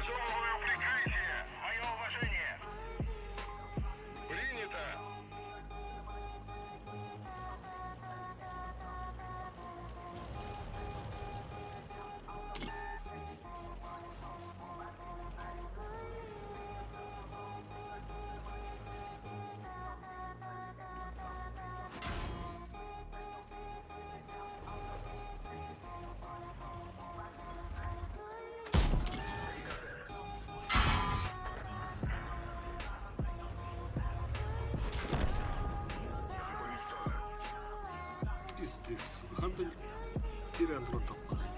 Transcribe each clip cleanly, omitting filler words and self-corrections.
Организовываю прикрытие. Мое уважение. Принято. Пиздец, сука. Қандай тиран таппаған.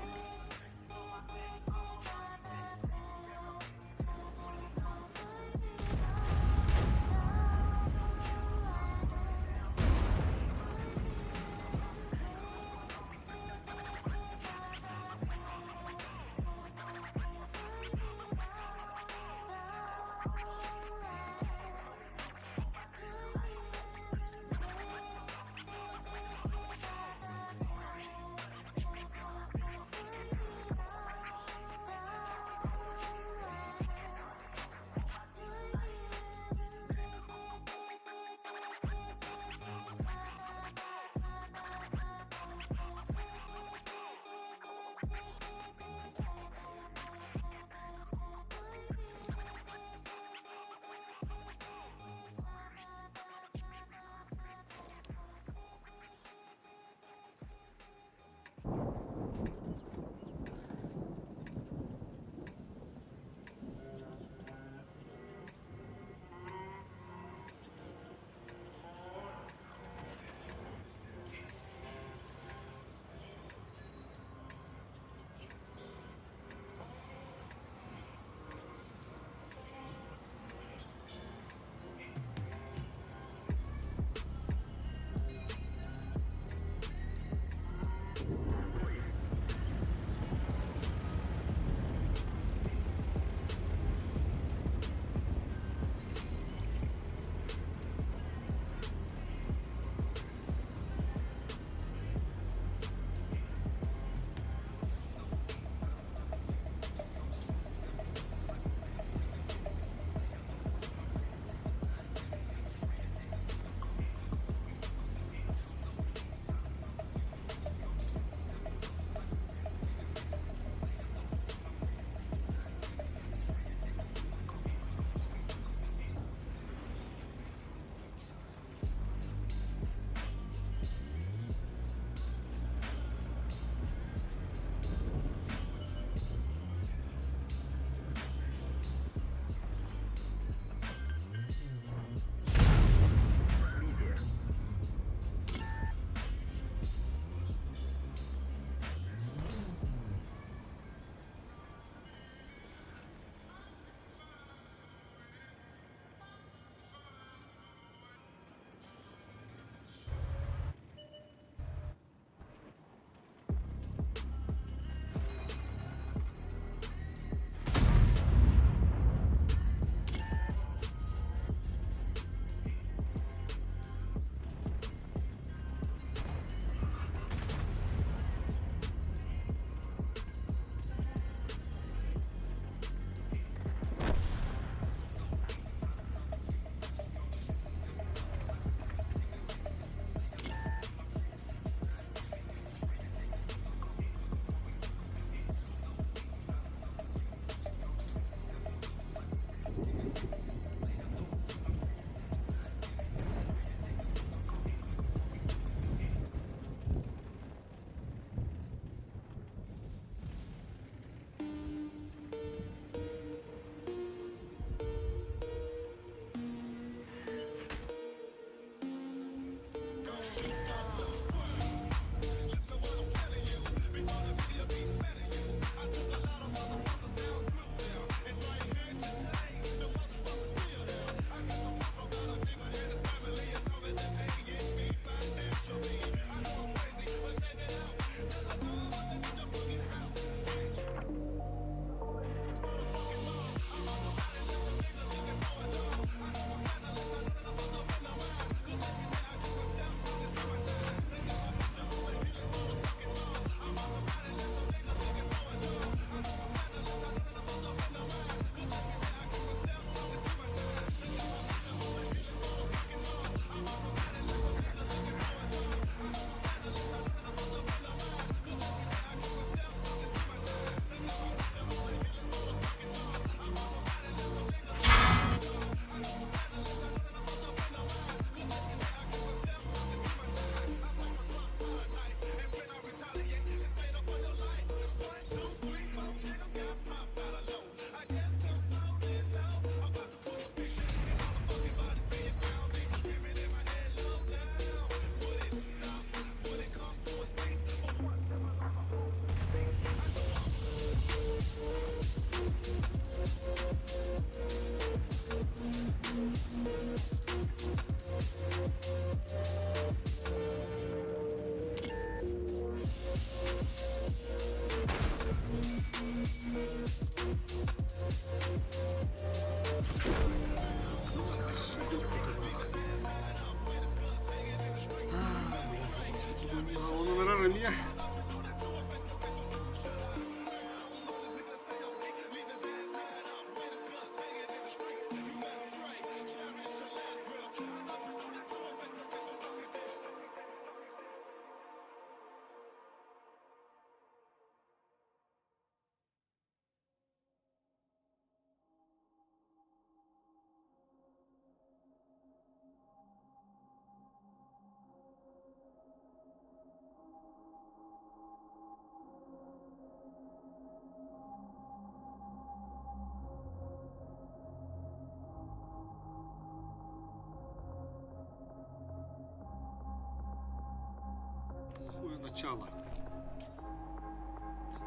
Самое начало.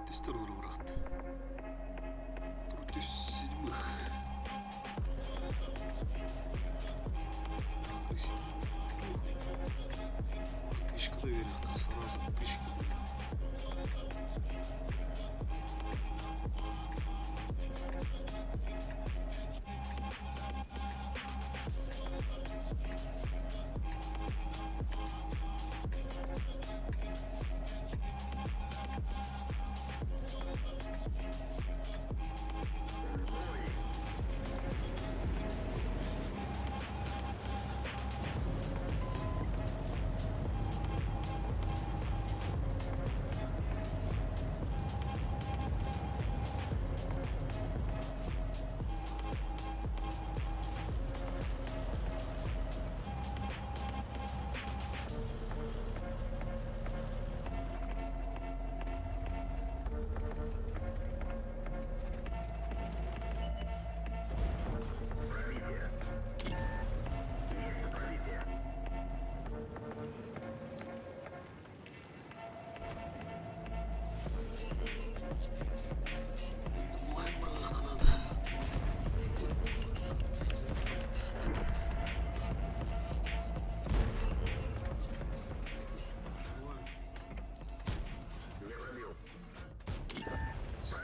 Тестер врахт. Против седьмых. Тычка доверил, сразу тычка.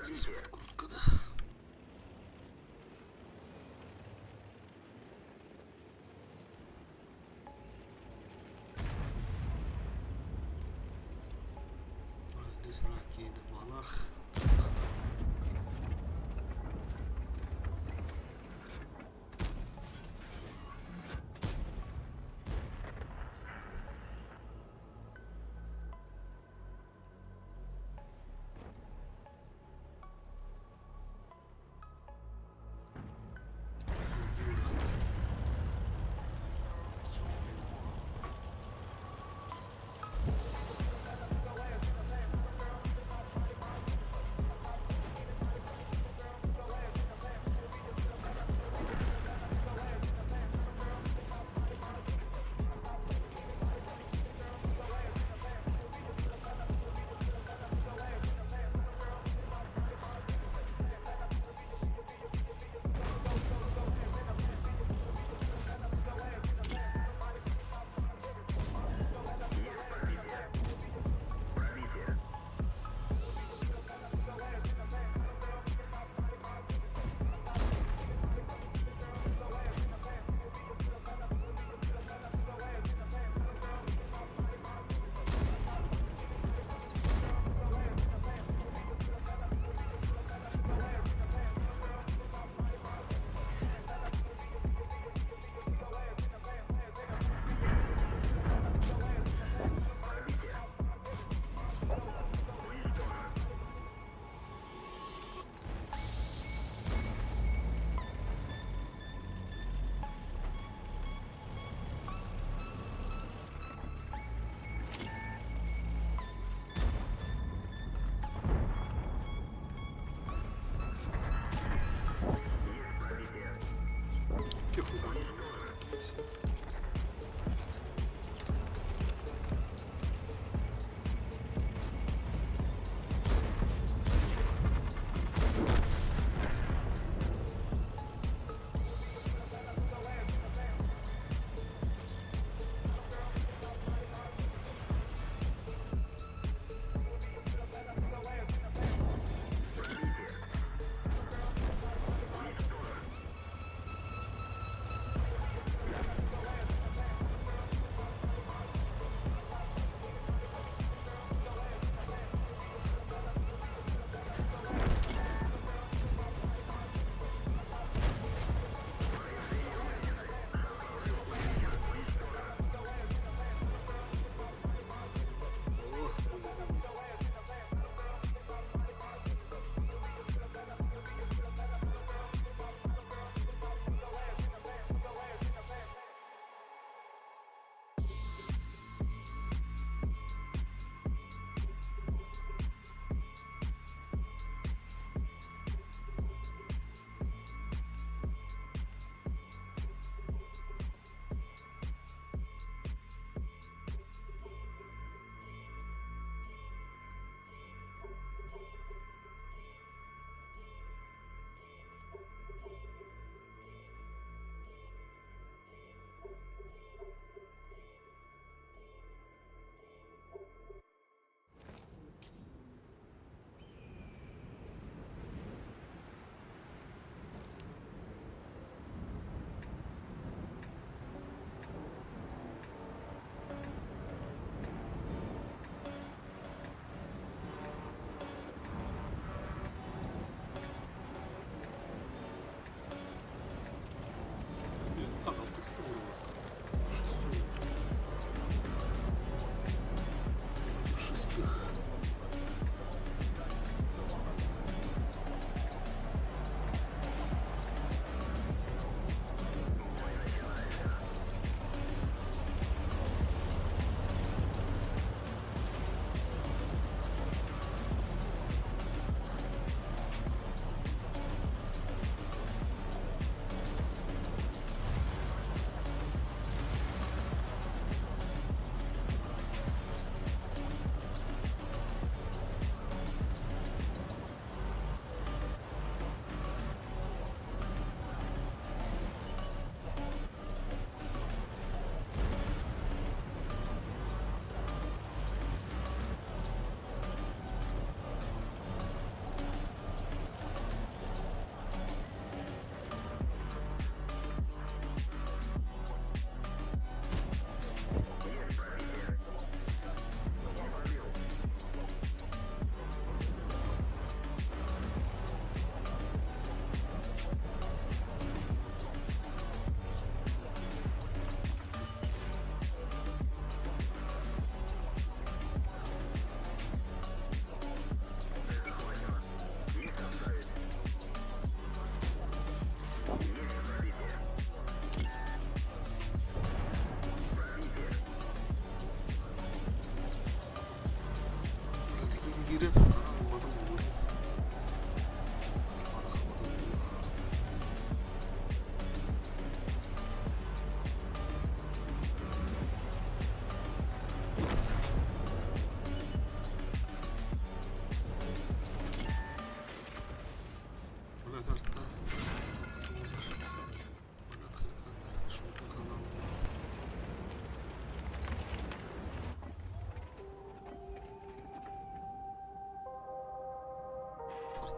Здесь подкрутка, да? Здесь раки на балах.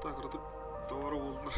Takta kırdık. Davara oldular.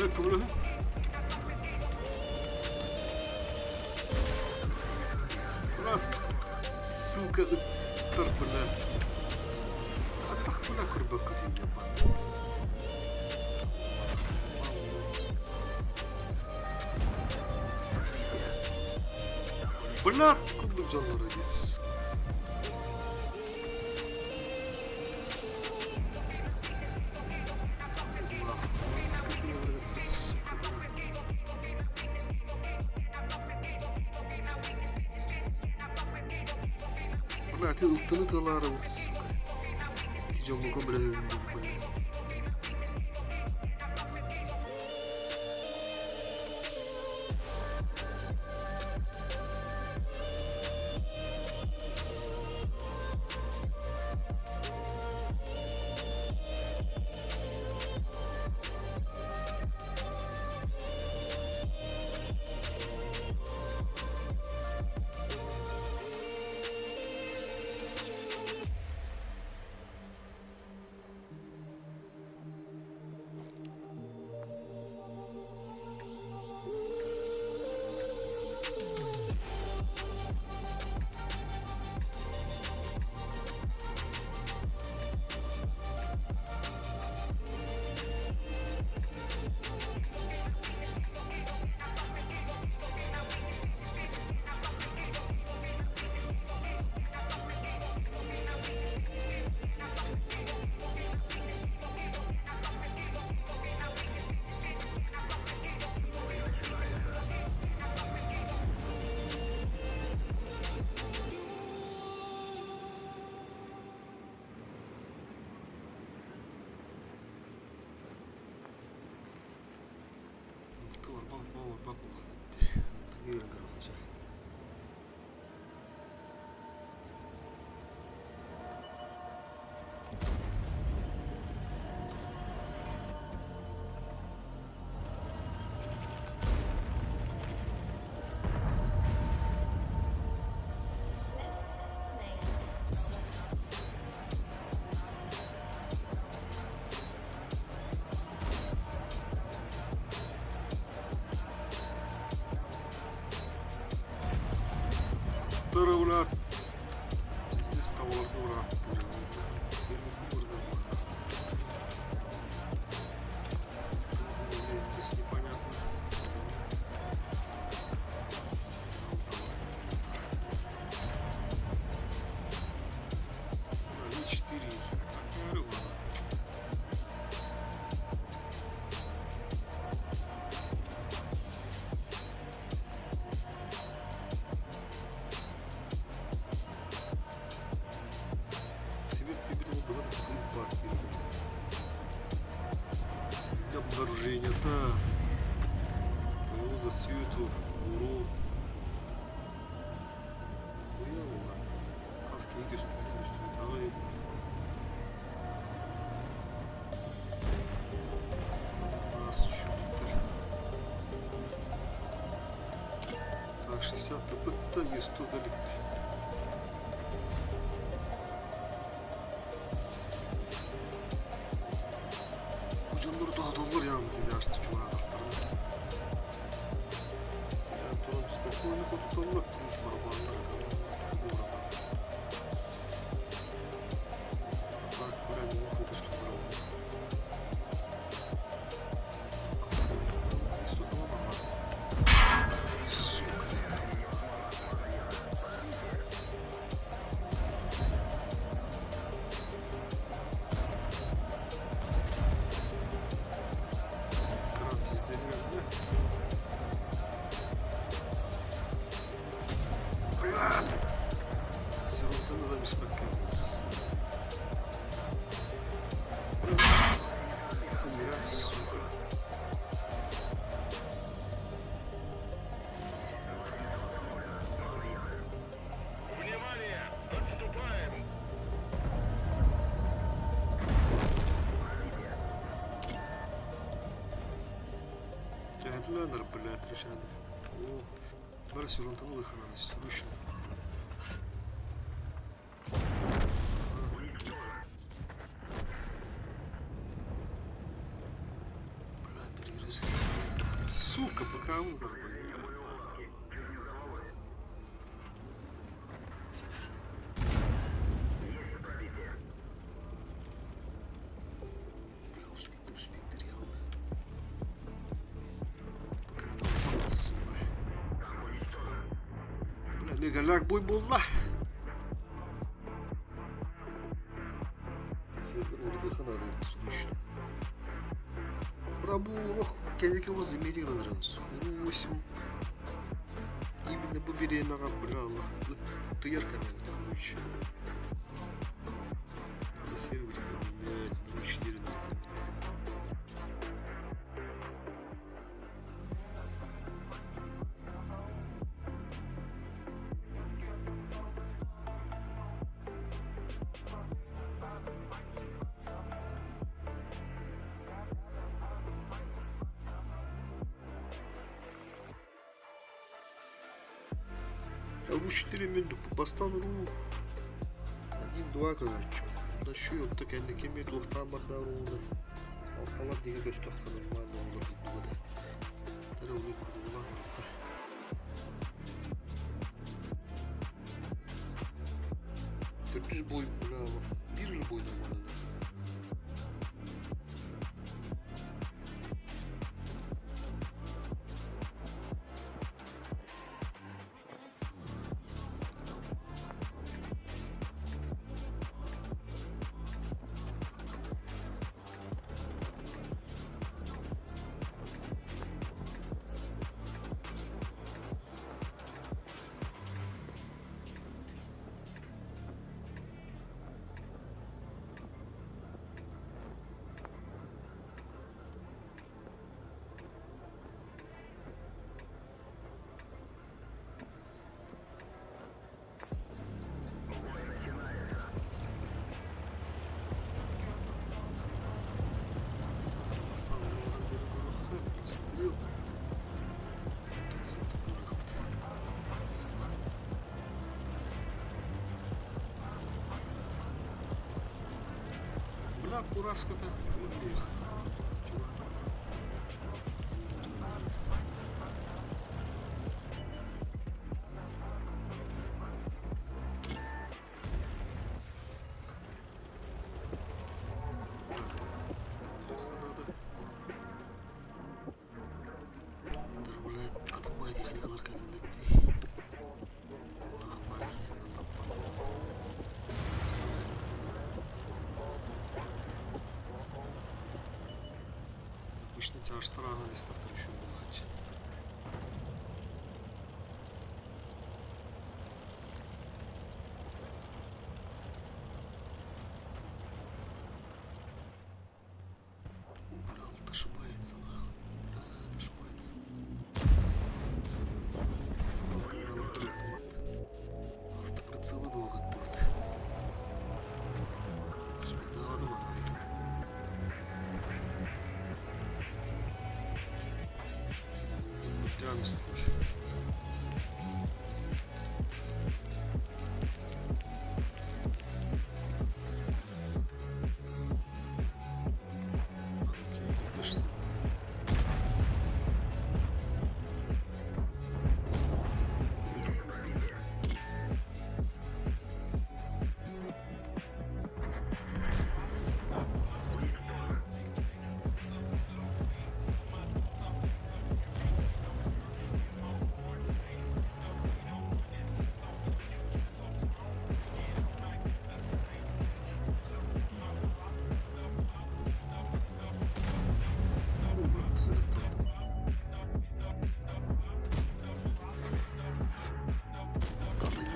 Evet, bunu. Ulan, suka terpela. Atak pula kurba kutunya pak. Belat kundum canları gis. Berarti ultını talara utsuka. Tijomuka berhendam pula. Bak ulan gitti. Yürü kırık hoca. Ulan. Здесь товар дурак. Сильно бурда была. Здесь непонятно. Они 4. Такая рыба. Обнаружение-то за свету урон. Хуяло. Kask iyi gösteriyor üstüme tabii. Nasıl şutlar? Так, 60 пыта есть удалик. Ucunları daha dolur ya dedi açtı çuvağı anahtarını. Yani durum spokojno kontrolno uz barabanda kadar. Bak buraya bir fotoğraf tutuyorum. İşte tamam ama. Сука. Geldiler блядь, решали. О, бар сюрунтанули хананы, срочно. Блядь, перегрузка. Сука, быканула, блядь. Бля, успеет, реально. Быканула, сука. Бля, мегаляк бой был, ла. Сервер улетел хананы, срочно. Брабу, ох, кемикал заметил на дрансу. 8. Именно по беременна, бля, ты ярко, короче. На сервере, на 4 надо. А в 4 минуты поставлю 1-2 короче. Начну вот так kendi kemiğe tohtamaklar oldu. Alttalar diye göstersen normal olur bir duvada. Tere olur kurulmak olur. 400 boy bravo. 1 yıl boy normalde. Стрел. Тут центр город. Бля, кураска-то уехала. Чувак. Обычно çarşıdan listaftar şu bulaç. Бля, ошибается нахуй. Бля, ошибается. Бля, автомат. Автоприцелы долго тут. Давай. Canımsınlar. Okey, yaklaştı.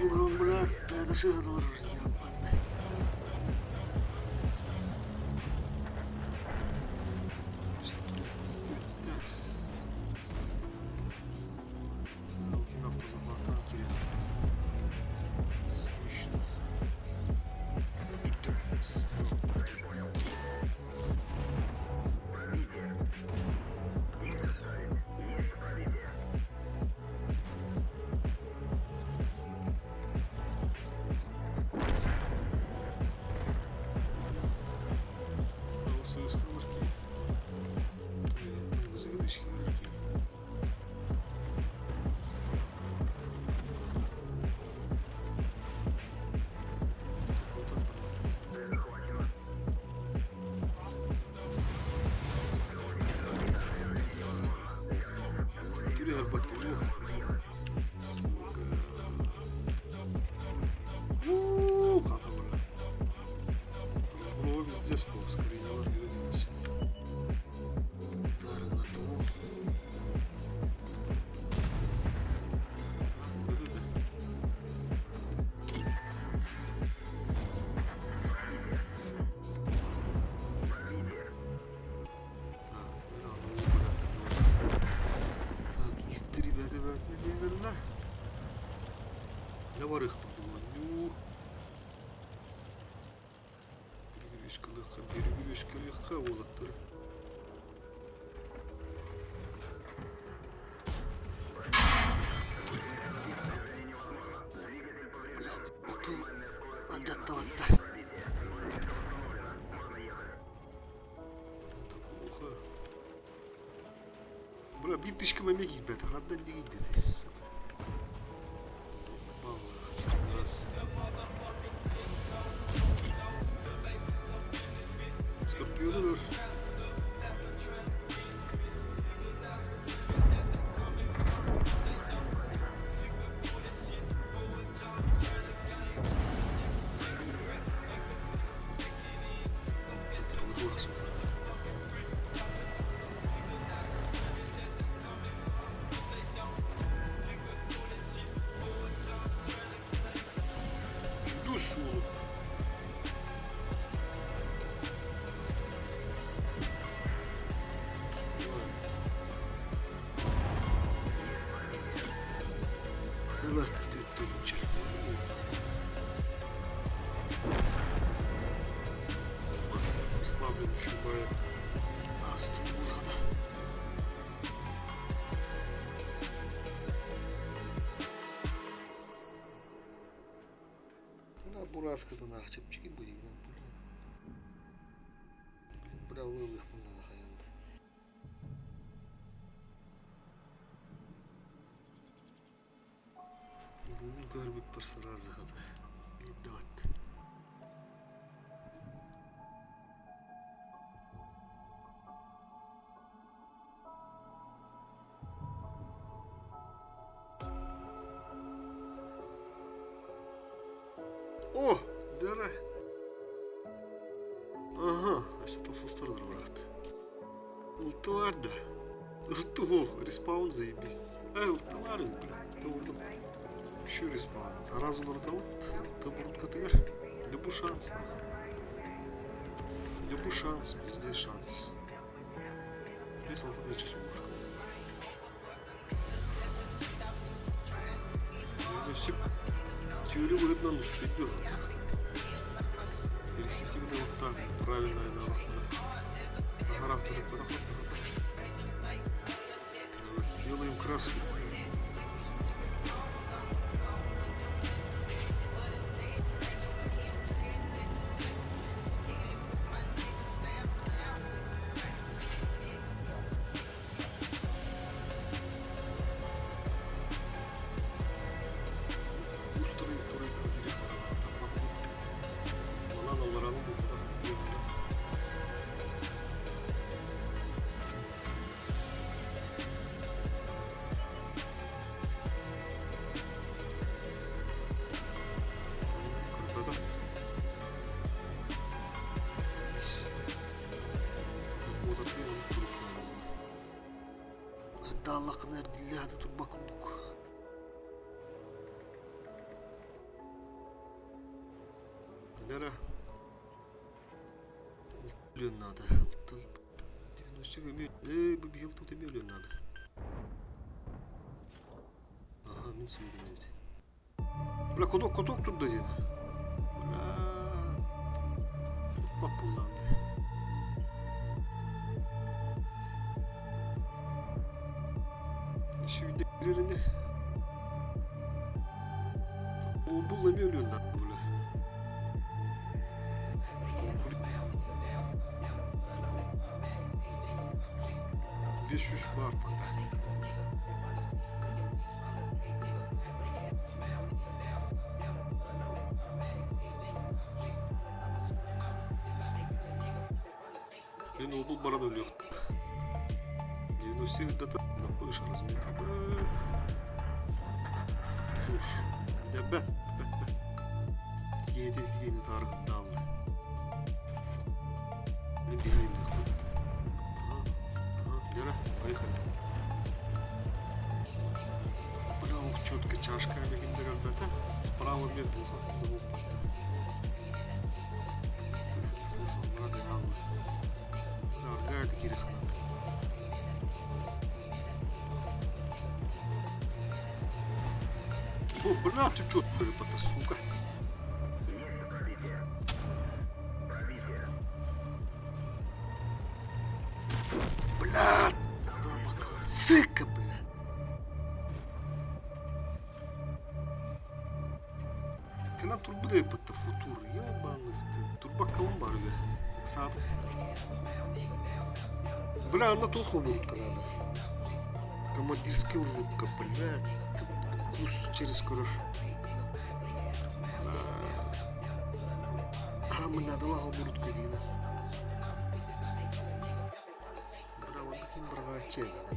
Ворон, блядь, это что это? Ебаный. Окей, автозахвата, Кирилл. Срочно. iş gibi ki. Гюлер батарея. Сука. Қатылы. Сброва везде спал, скорее не ловились. Гитара на полу. Ne var их ну перегрузка болаттыр. Анжаттабатта. Бля, бит тишка мемек избеті, қандан деген дедес. Раз. Скорпионер. Душу. Evet, tuttum. Слабый шибает. Аст выхода. Бураскадан ақчап чекин бөлегінен бұлдан. Бірақ өлік бұндан қаянды. Бұны көрбіп бір сыразы қады. Ебді атты. О, дара. Ага, aşağıda fıstırdır bıraktı. Ultu vardı. Ultu bu, respawn zayebiz. Ultu var mı bile? Vurdum. Şu respawn. Разум ротовод, это будет КТР. Любой шанс, нахуй. Любой шанс, здесь шанс. Здесь алфавит часу марка. Здесь теория выгодно успеть делать. Перспективный вот так, правильная навык. Ага, второй пароход. Делаем краски. Allah'ın erbillah hadi dur bakımdık. Nere? Milyon nadı. Bu bir yıl tutu milyon nadı. Aha, min sevdim evde. Bırak kodok tuttu dedi. Bırak. Bak kullandı. Şimdi birinde o bulamıyor yönden böyle. Konkur. 500 arpa. Ben oğlum bana da ölüyor. Все это напыш размета. Фуш. Да бе. Тигейни тарыгын далы. Мен бегайын дақпыт. Дера, поехали. Бля, ух, четко чашка мегинде когда-то. Справа мег буха, да ух, патта. Ты смысл, брат, ялы. Бля, аргая такие рехана. О, брат, ты чё ты, сука? Есть пробитие. Пробитие. Блядь! Сыка, блядь! Кена турбуда епатта футур, ёбанысты. Турба кавун бар бе. Саат. Бля, она толку будет канада. Командирский урубка, блядь. Вкус через кураж. А мы надо лагу будут кадина. Браво, таким брага чедина.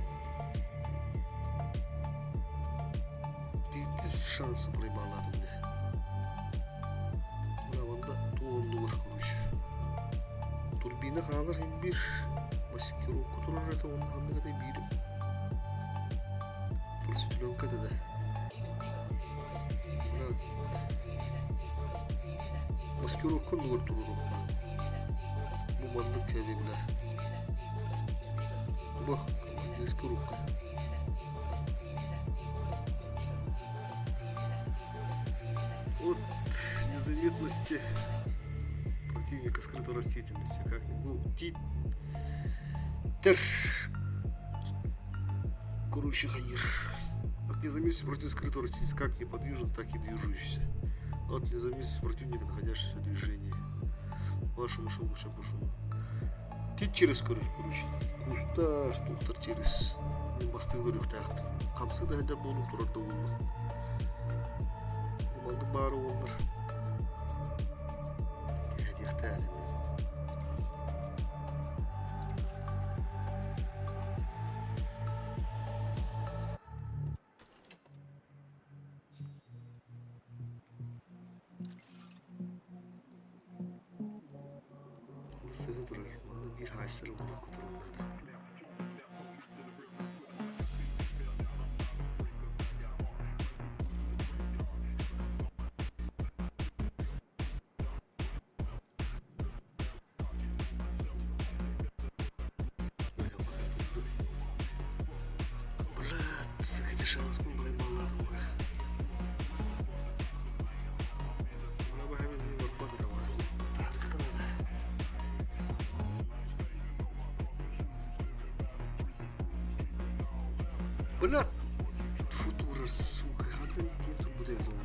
Пиздец шансы проебала ты мне. Браво, да, туон дувар куруш. Турбина ханар хин бир. Маскировку турар это он ханна катай бир. Просветленка да. Маскировка нур туруру. Bu bandık evimler. Bak, командирская рубка. От незаметности противника скрытой растительности. Как-нибудь. Короче, хаир. От незаметности против скрытой растительности как неподвижен, так и движущийся. От незаметности противника, находящегося в движении. Вашему шагу, шагу. Тит через короче. Куста, что-то через. Мен басты көрек таяқты. Қамсы да әдер болу тұрады олы. Бұланды бары олыр. Әдекті әлі. Сығы тұрар. Оны бір хайсыры болып құтырынады. Şans mı buraya bağladım bak. Buna bak hemen bir bakmadı da var. Daha kanadı. Buna futura suka. Hadi ne diye tur bu devde olur.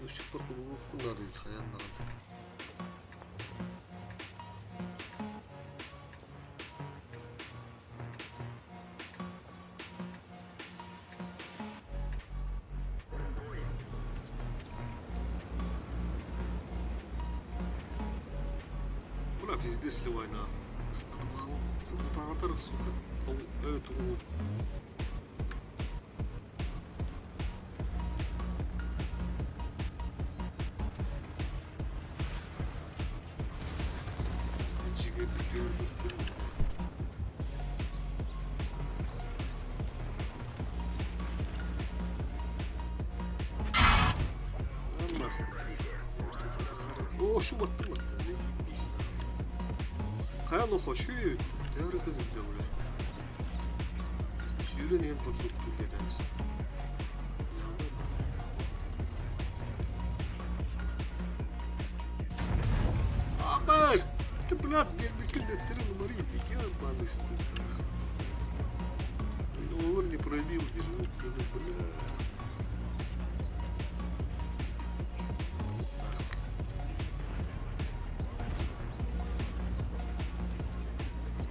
До сих пор надо ведь хаян надо. Бля, пиздец ли война. С подвалом. Куда-то, сука, эту. О, şu battı, zaybis. Kayalı hoşu, değerli kızım da öyle. Suyun en bozukluğu nedense. Ama işte, блядь, bir kildettirin смотрите, ебаный стыд, нахуй. Ну, он не пробил, держит, бля.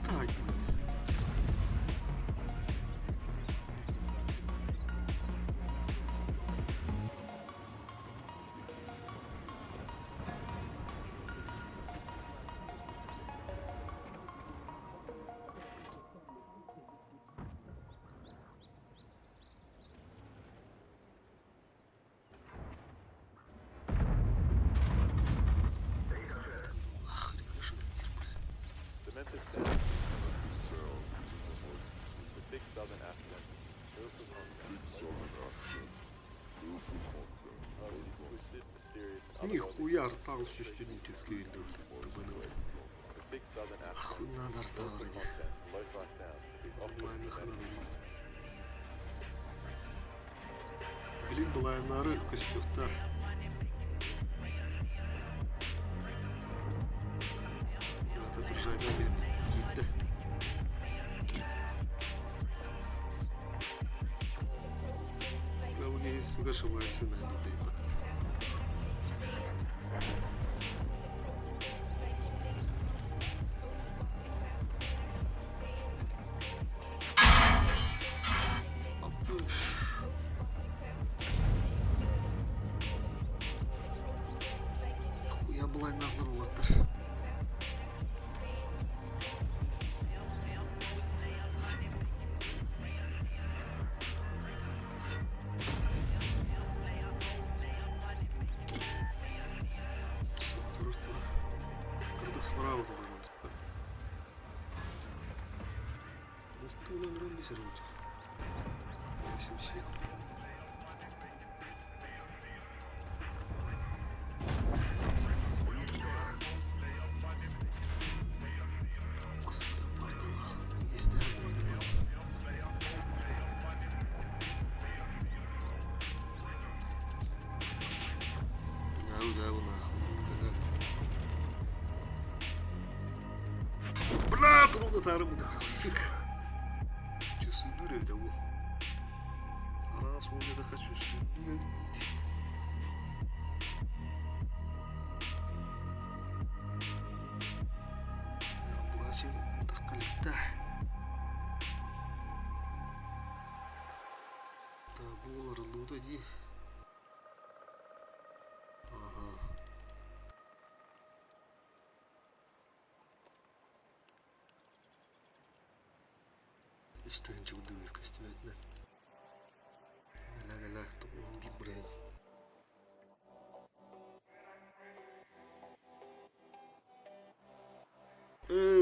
Так, блин. The Memphis sound. The thick southern accent. Lyrical content. Melodies twisted, mysterious, and Нихуя рта все студентов видел. The thick southern accent. Охуенно рта Lyrical вроде. content. Lo-fi sound. Often Нормально хана humanity. Блин, была на рыбкостью, да. Это держание гида. Прямо не сука шумайся на это, блин. Я была на взрывлатор. Крутых справа тоже. Да что вы нравились рыть? 8-7. Бля, трудно тарым да сука. Чувствую дурь того. Раз он не хочу что. Плачем так калита. Та булар луда ди. Ага. Что ничего дымит в костюме, да? Ля-ля-ля, кто он гибрид.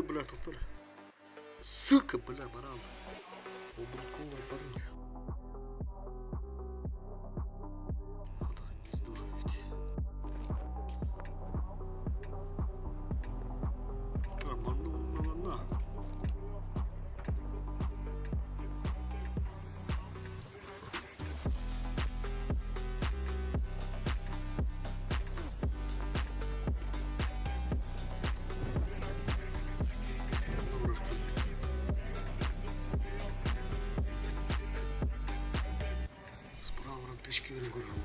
Бля, тут сука, бля, баран. Обрукова падры. Надо не здоровить. А, на. Справа рантычки вырегулировал.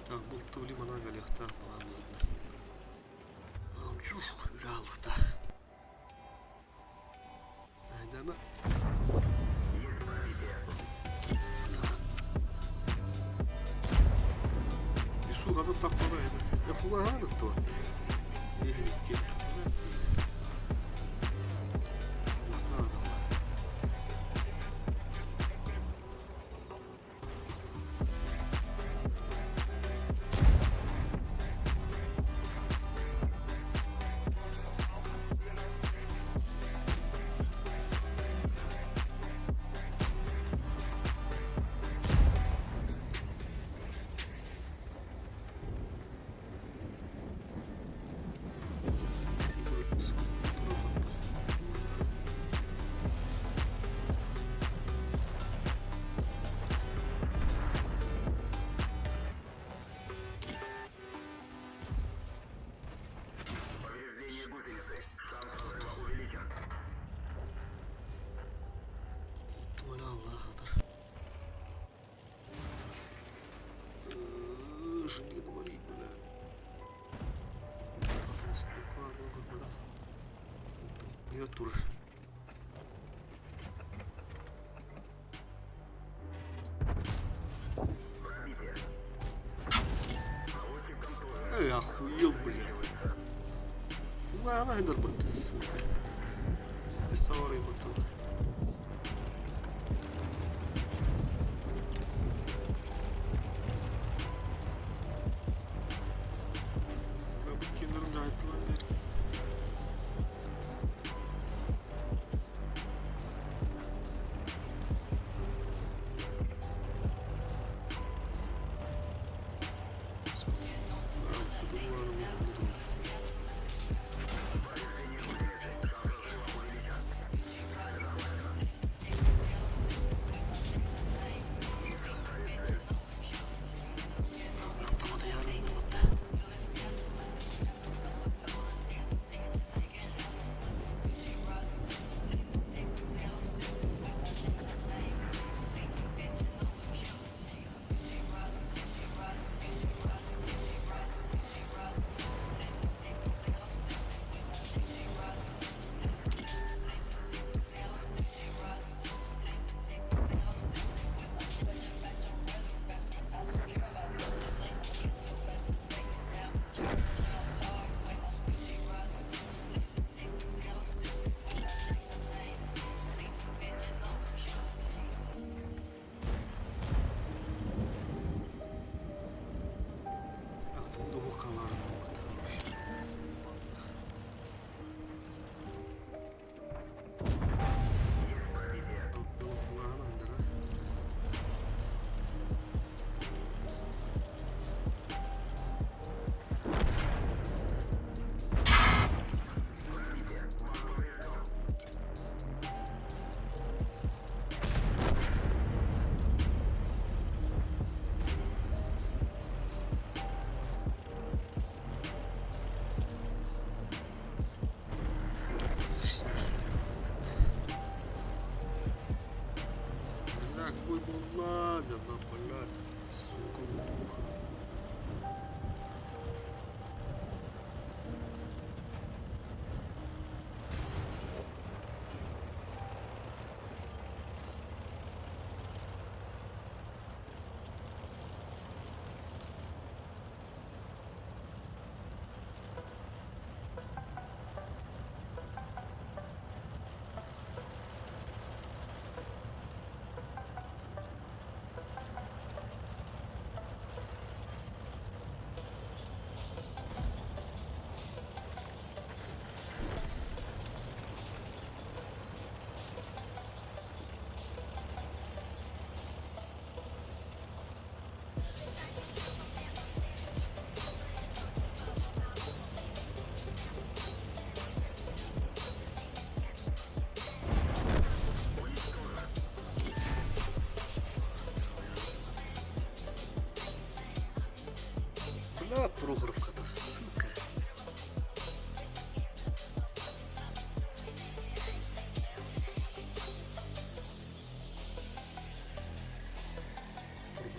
Так, был то ли монага легта, была ладно. Чух, реалых-то. Айдама. И сука, ну так подает. Я фулаган то. Ехали, Dur hatta. Повреждение гусеницы. Шанс разрыва увеличен. Muhtemelen Allah'adır. Şunu yedim arayayım böyle. Atımız kılık var bunu kırmadan. Niye durur? Пробитие. Лучик контужен. Эй, охуел, блядь. Фуна, нахер баты, сука. Здесь савары батады. Kendilerinde ayettiler bir. Какой был надо, да, блядь, сука, лох. Бля, Прохоровка-то, сука.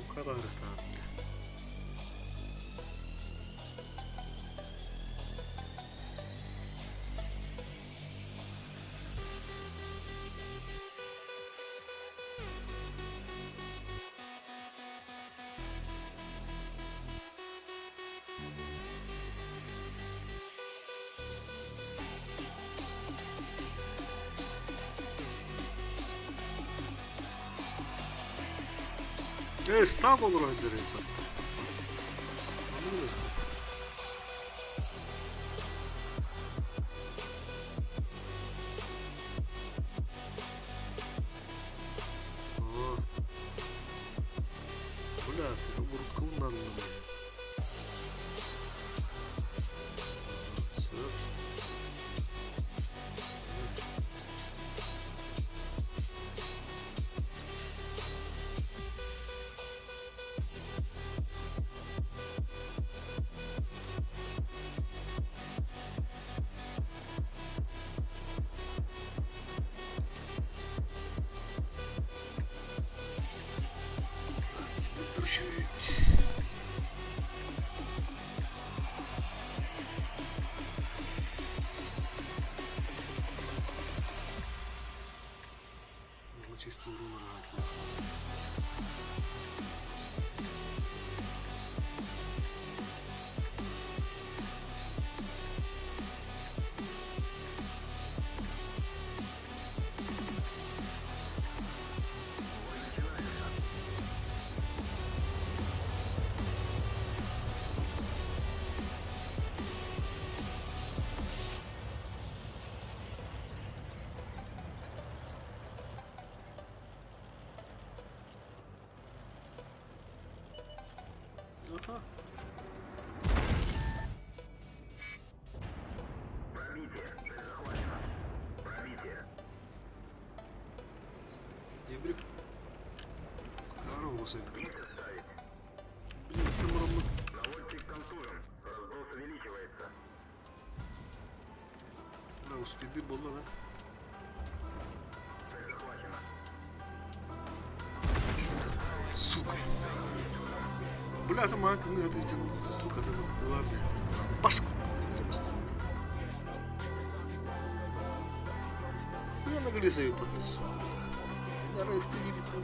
Bu kadar da. Став он райдер это. Бля, ты буркун надо. Все. Откручивать. Чистую руку рогатку. Ага. Пробитие. Цель захвачена. Пробитие. Ебрик. Корову себе. Место ставить. Блин, там ровно. Наводчик контужен. Разброс увеличивается. Да, у спиды было, да? Цель захвачена. Сука. Бля, там манка, это, сука, ты ладно, это, башку. Я на глизове поднесу. Зараз ты не битву.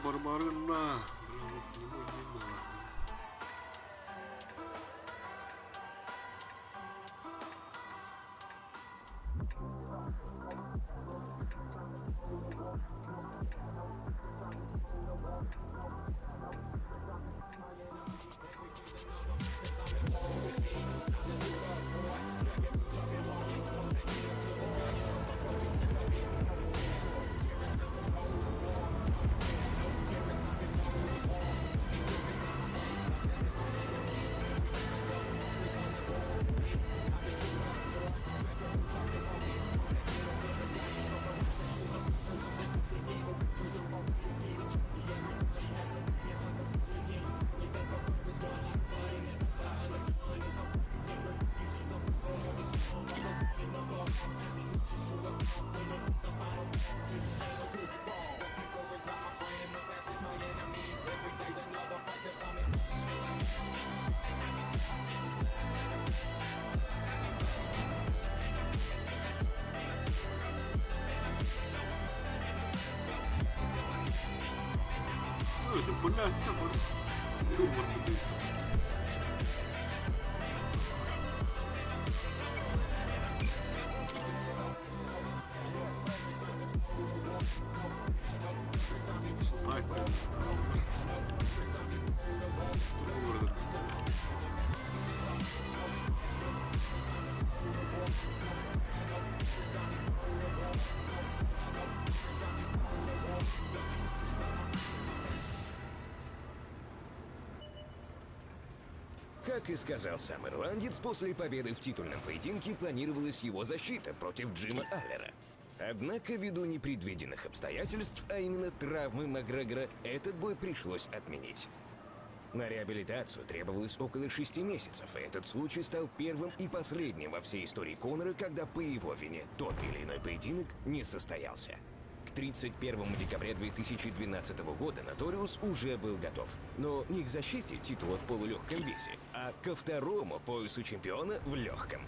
Барбарына. Не было. Это, блядь, там юмор будет. Спать, блядь. Турбо. Как и сказал сам ирландец, после победы в титульном поединке планировалась его защита против Джима Аллера. Однако, ввиду непредвиденных обстоятельств, а именно травмы Макгрегора, этот бой пришлось отменить. На реабилитацию требовалось около 6 месяцев, и этот случай стал первым и последним во всей истории Конора, когда по его вине тот или иной поединок не состоялся. К 31 декабря 2012 года Ноториус уже был готов, но не к защите титула в полулегком весе, а ко второму поясу чемпиона в легком.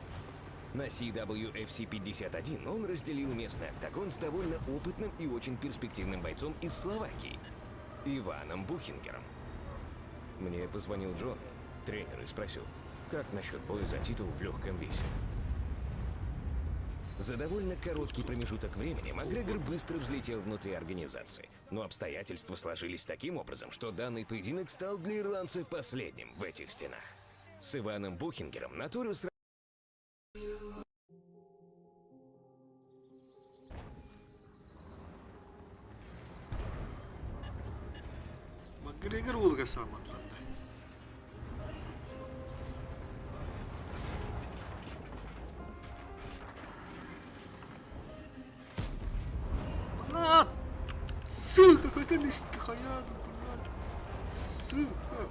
На CWFC 51 он разделил местный октагон с довольно опытным и очень перспективным бойцом из Словакии – Иваном Бухингером. Мне позвонил Джон, тренер, и спросил, как насчет боя за титул в легком весе. За довольно короткий промежуток времени Макгрегор быстро взлетел внутри организации. Но обстоятельства сложились таким образом, что данный поединок стал для ирландца последним в этих стенах. С Иваном Бухингером Наториус Макгрегор Волга сам Атланта. Блядь! Сука, какой ты нестихаяду, блядь! Сука!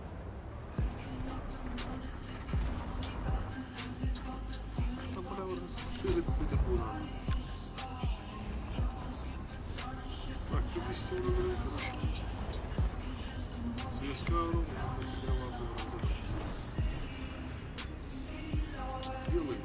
Там, бля, сырит будет була. Так, ты здесь все равно, короче. ЦСКА ровно, не тренировал бы делай.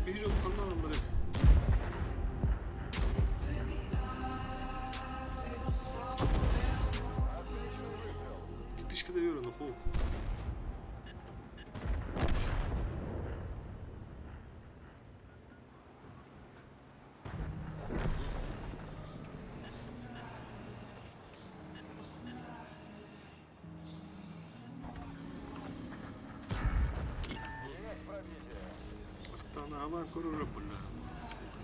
Бежим каналом, бля. Летышка доверу, ну хо. Бартана алан көрөр, бля. Сука.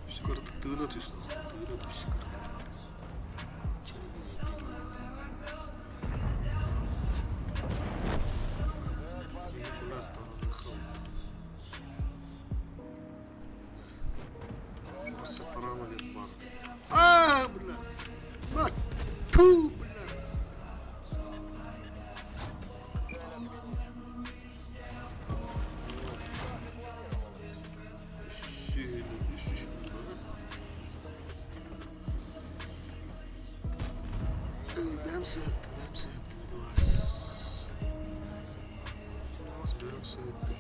Скоро-то тыра тусна. Тыра тусна. Тарана нет бар. А, бля. Бак. Ту, бля. Ben sıhhattim. Ben sıhhattim.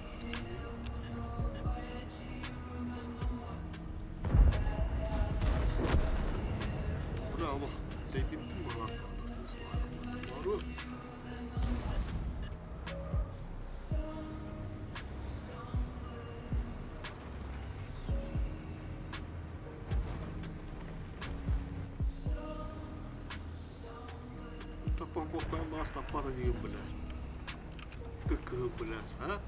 Bravo. Teknik bir balar kaldı. Doğru. Попаем нас топата не, блядь. Какого, блядь, а?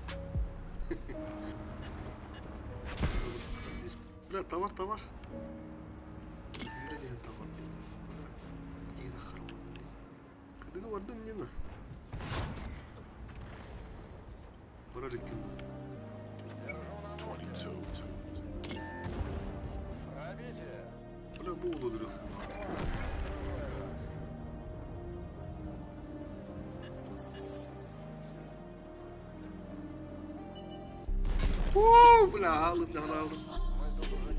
Блядь, товар. Yürü diyen tavır dedim. İyi de kırmadı. Kadını vardın yine. Para diktin mi? 22. Bana bu olur. Бля, алым.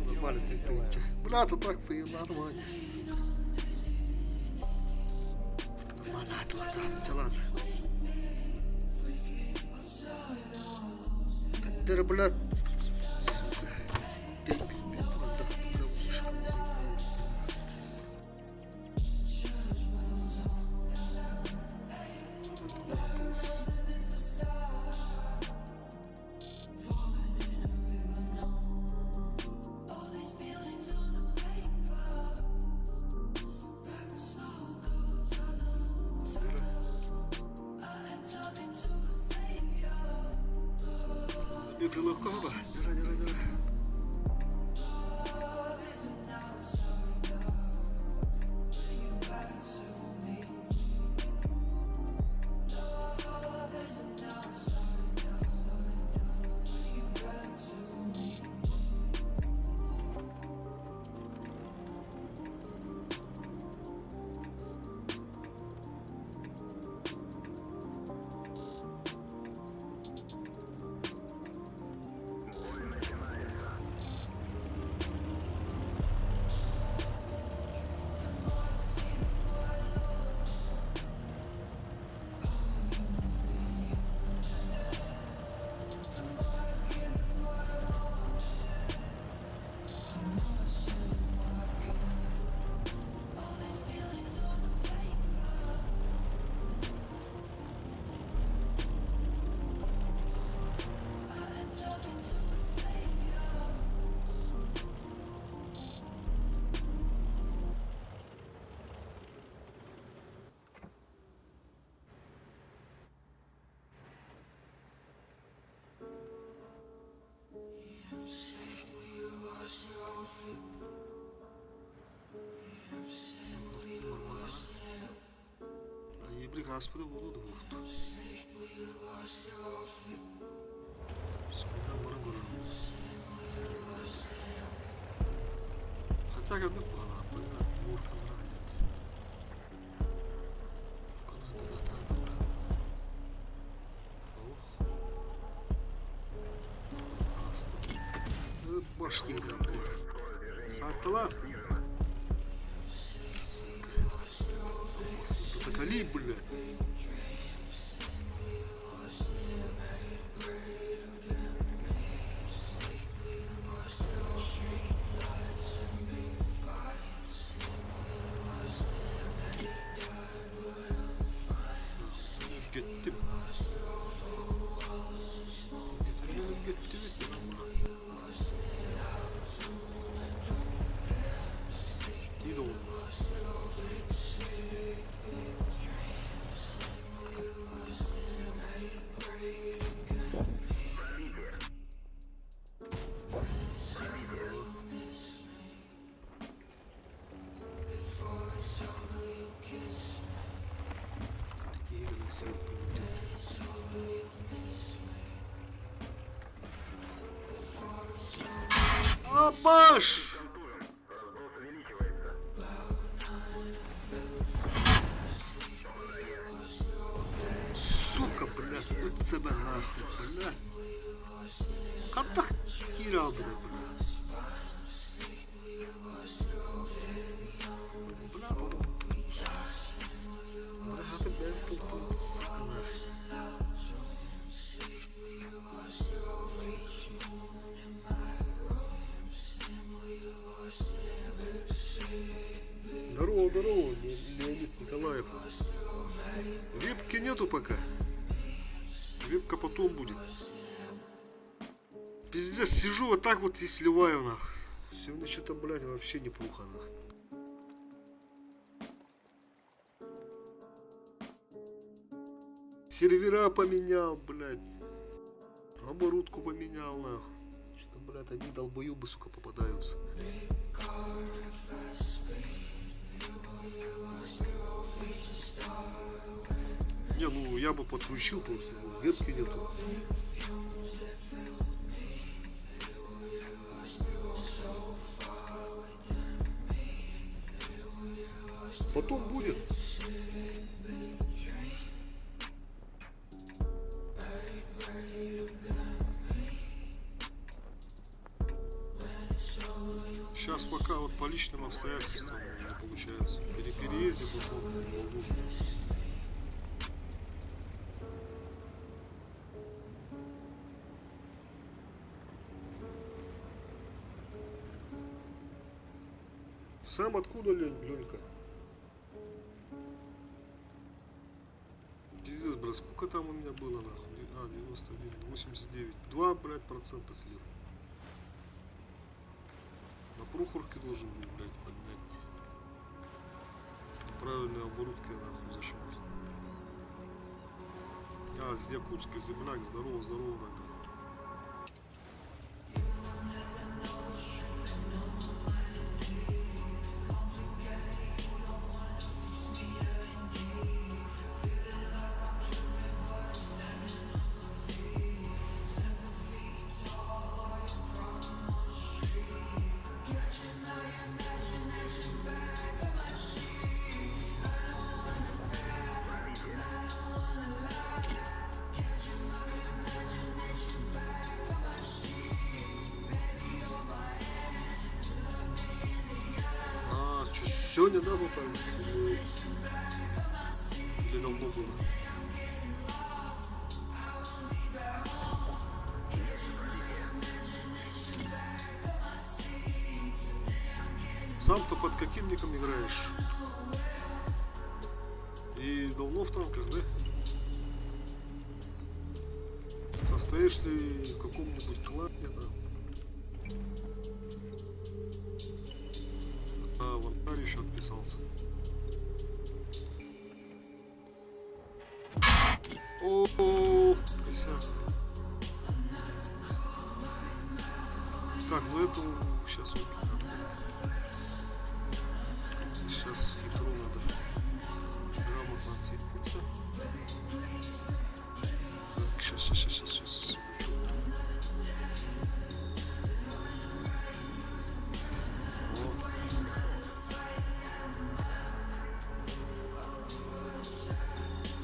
Нормально ты. Бля, ты так нормально. Нормально, ладно. Дыр, блядь. Сука. Дебил, блядь, отдохну, блядь, мышками заебал. Это легко, ба? Дыра. Господи, Володу Гурту. Скуда Морогору. Хотя как бы пала, блядь, Мурка нравится. Куда ты дохтата, брат? Ох. Асту. Башни, блядь. Сатала. Сука. Али, блядь. Gittim. İyi de oldu. Абаш! Разброс увеличивается. Сука, блядь, вот тебя нахуй, блядь. Как так кирал, блядь, блядь. Здорово, Леонид Николаев. Вебки нету пока. Вебка потом будет. Пиздец, сижу вот так вот и сливаю нахуй. Сегодня что-то, блядь, вообще неплохо нахуй. Сервера поменял, блядь. Оборудку поменял, нахуй. Что-то, блядь, одни долбоебы, сука, попадаются. Не, ну я бы подключил просто. Ветки нету. Потом будет. Сейчас пока вот по личным обстоятельствам не получается. При переезде потом не могу. Сам откуда, Ленька? Пиздец, брат, сколько там у меня было, нахуй? 99, 89. 2, блядь, процента слил. На Прохорке должен был, блядь, поднять. Правильной оборудкой, нахуй, зашел. С Якутской земляк, здорово, здорово тогда. Сегодня, да, попались? Или давно было? Сам-то под каким ником играешь? И давно в танках, да? Состоишь ли в каком-нибудь клане там? В антаре еще отписался. О, косяк. Так, ну эту сейчас убить надо. Сейчас хитру надо грамотно отцепиться. Так, сейчас.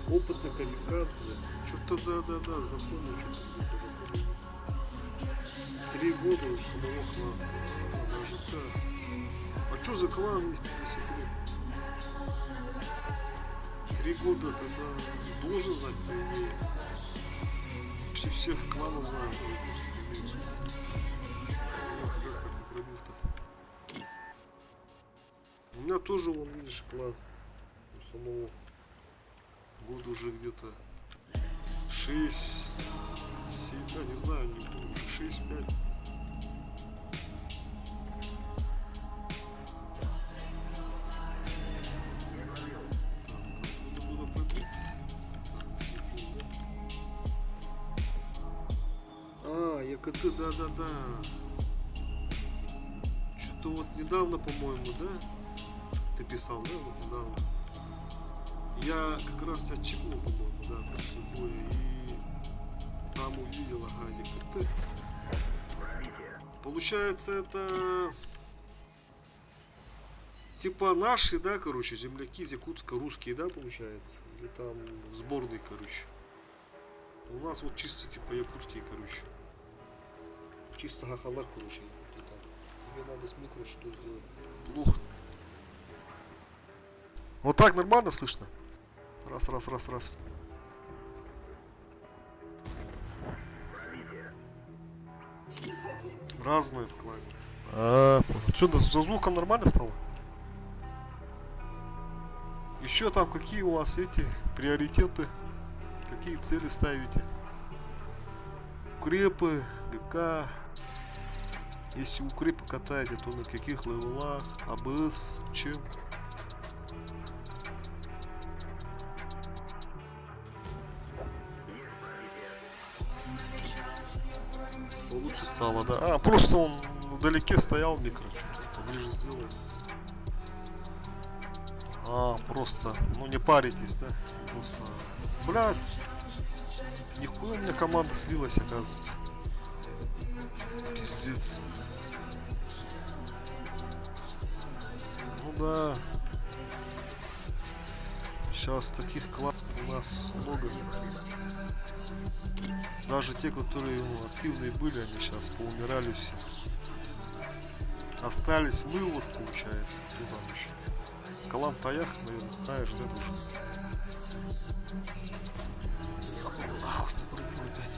Опытный камикадзе. Что-то да, знакомый, что-то 3 года у самого клана. Даже так. А что за клан, если не секрет? 3 года тогда должен знать, по идее. Почти всех кланов знаю, которые просто имеются. Как так не пробил-то? У меня тоже, вон, видишь, клан у самого. Год уже где-то 6, 7, да, не знаю, не помню, 6-5. Так, буду пробить. ЕКТ, да. Что-то вот недавно, по-моему, да? Ты писал, да, вот недавно? Я как раз тебя чекнул, по-моему, да, по собой, и там увидел, ЕКТ. Получается, это типа наши, да, короче, земляки из Якутска, русские, да, получается? Или там сборные, короче. У нас вот чисто типа якутские, короче. Чисто хахалар, короче. Тебе надо с микро что сделать. Плохо. Вот так нормально слышно? Раз. Разные в клане. Что, за звуком нормально стало? Еще там какие у вас эти приоритеты? Какие цели ставите? Укрепы, ГК. Если укрепы катаете, то на каких левелах? АБС, чем? Лучше стало, да? Просто он вдалеке стоял, микро, что-то ближе сделал. Просто, ну не паритесь, да? Просто, блядь, нихуя у меня команда слилась, оказывается. Пиздец. Ну да. Сейчас таких кланов у нас много. Даже те, которые активные были, они сейчас поумирали все. Остались мы, вот получается, кто там еще. Калам Таях, наверное, знаешь, да, тоже. Нахуй не пробил опять.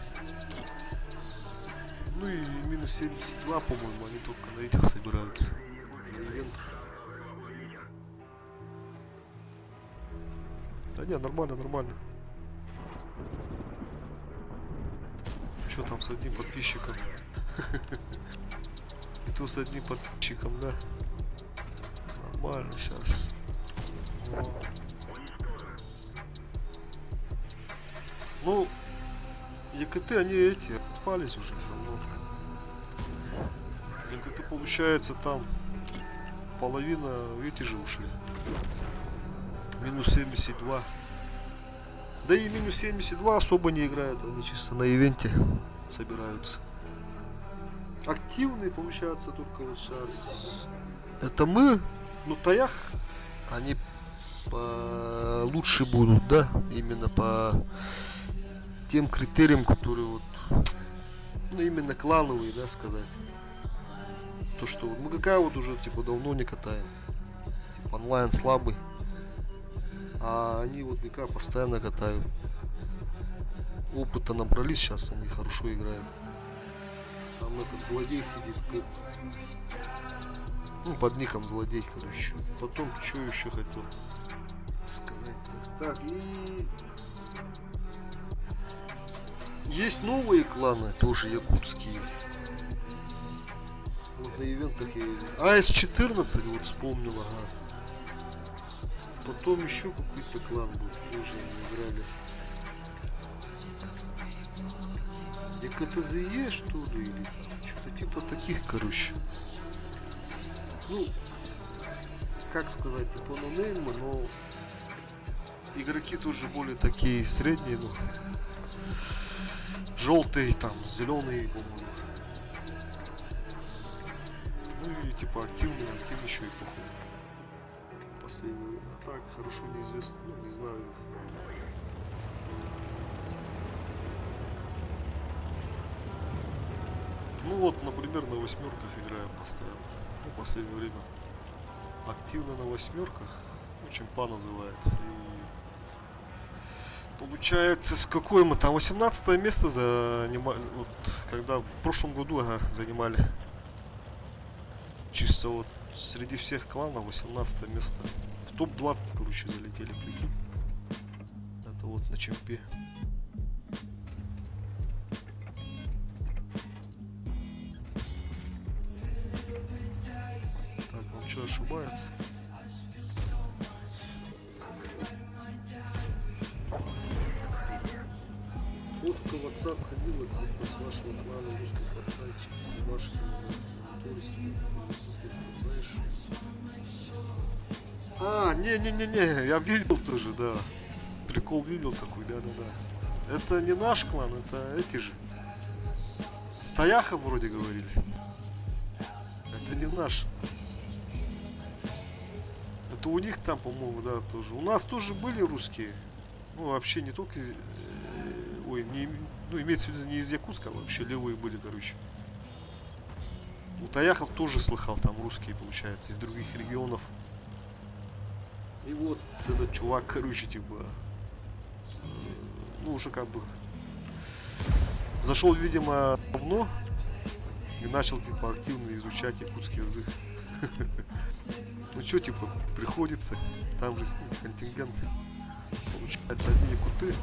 Ну и минус 72, по-моему, они только на этих собираются. На ивентах. Да не, нормально, нормально. Что там с одним подписчиком? И то с одним подписчиком, да. Нормально, сейчас. Ну, ЕКТ, они эти, спались уже давно. ЕКТ, получается, там половина, эти же ушли. Минус 72. Да и минус 72 особо не играют, они чисто на ивенте собираются. Активные, получается, только вот сейчас. Это мы, ну Таях, они лучше будут, да, именно по тем критериям, которые вот, ну именно клановые, да, сказать. То, что вот мы какая вот уже типа давно не катаем, типа онлайн слабый, а они вот ГК постоянно катают. Опыта набрались, сейчас они хорошо играют. Там этот злодей сидит, ну под ником злодей, короче. Потом что еще хотел сказать? Так, и есть новые кланы, тоже якутские. Вот на ивентах я видел. АС-14, вот вспомнил, ага. Потом еще какой-то клан был, тоже они играли. ЕКТЗЕ, что ли, или что-то типа таких, короче. Ну, как сказать, типа нонеймы, но игроки тоже более такие средние, ну, желтые, там, зеленые, по-моему. Ну и типа активные еще и походу. Последнее время. А так, хорошо неизвестно, ну, не знаю их. Ну вот, например, на восьмерках играем постоянно. Ну, в последнее время. Активно на восьмерках. Ну, чемпа называется. И получается, с какое мы там 18 место занимали. Вот когда в прошлом году, ага, занимали. Чисто вот среди всех кланов 18 место. В топ-20, короче, залетели, прикинь. Это вот на чемпе. Что ошибается? Фотка в WhatsApp ходила, типа с вашего клана русский пацанчик, с вашим туристом, знаешь? А, не, я видел тоже, да. Прикол видел такой, да. Это не наш клан, это эти же. Стояха вроде говорили. Это не наш. Это у них там, по-моему, да, тоже. У нас тоже были русские. Ну, вообще не только из... Ой, не, ну, имеется в виду не из Якутска, а вообще левые были, короче. У Таяхов тоже слыхал, там русские, получается, из других регионов. И вот этот чувак, короче, типа... Ну, уже как бы... Зашел, видимо, давно. И начал, типа, активно изучать якутский язык. Ну что, типа, приходится, там же снять контингент. Получается, одни якуты.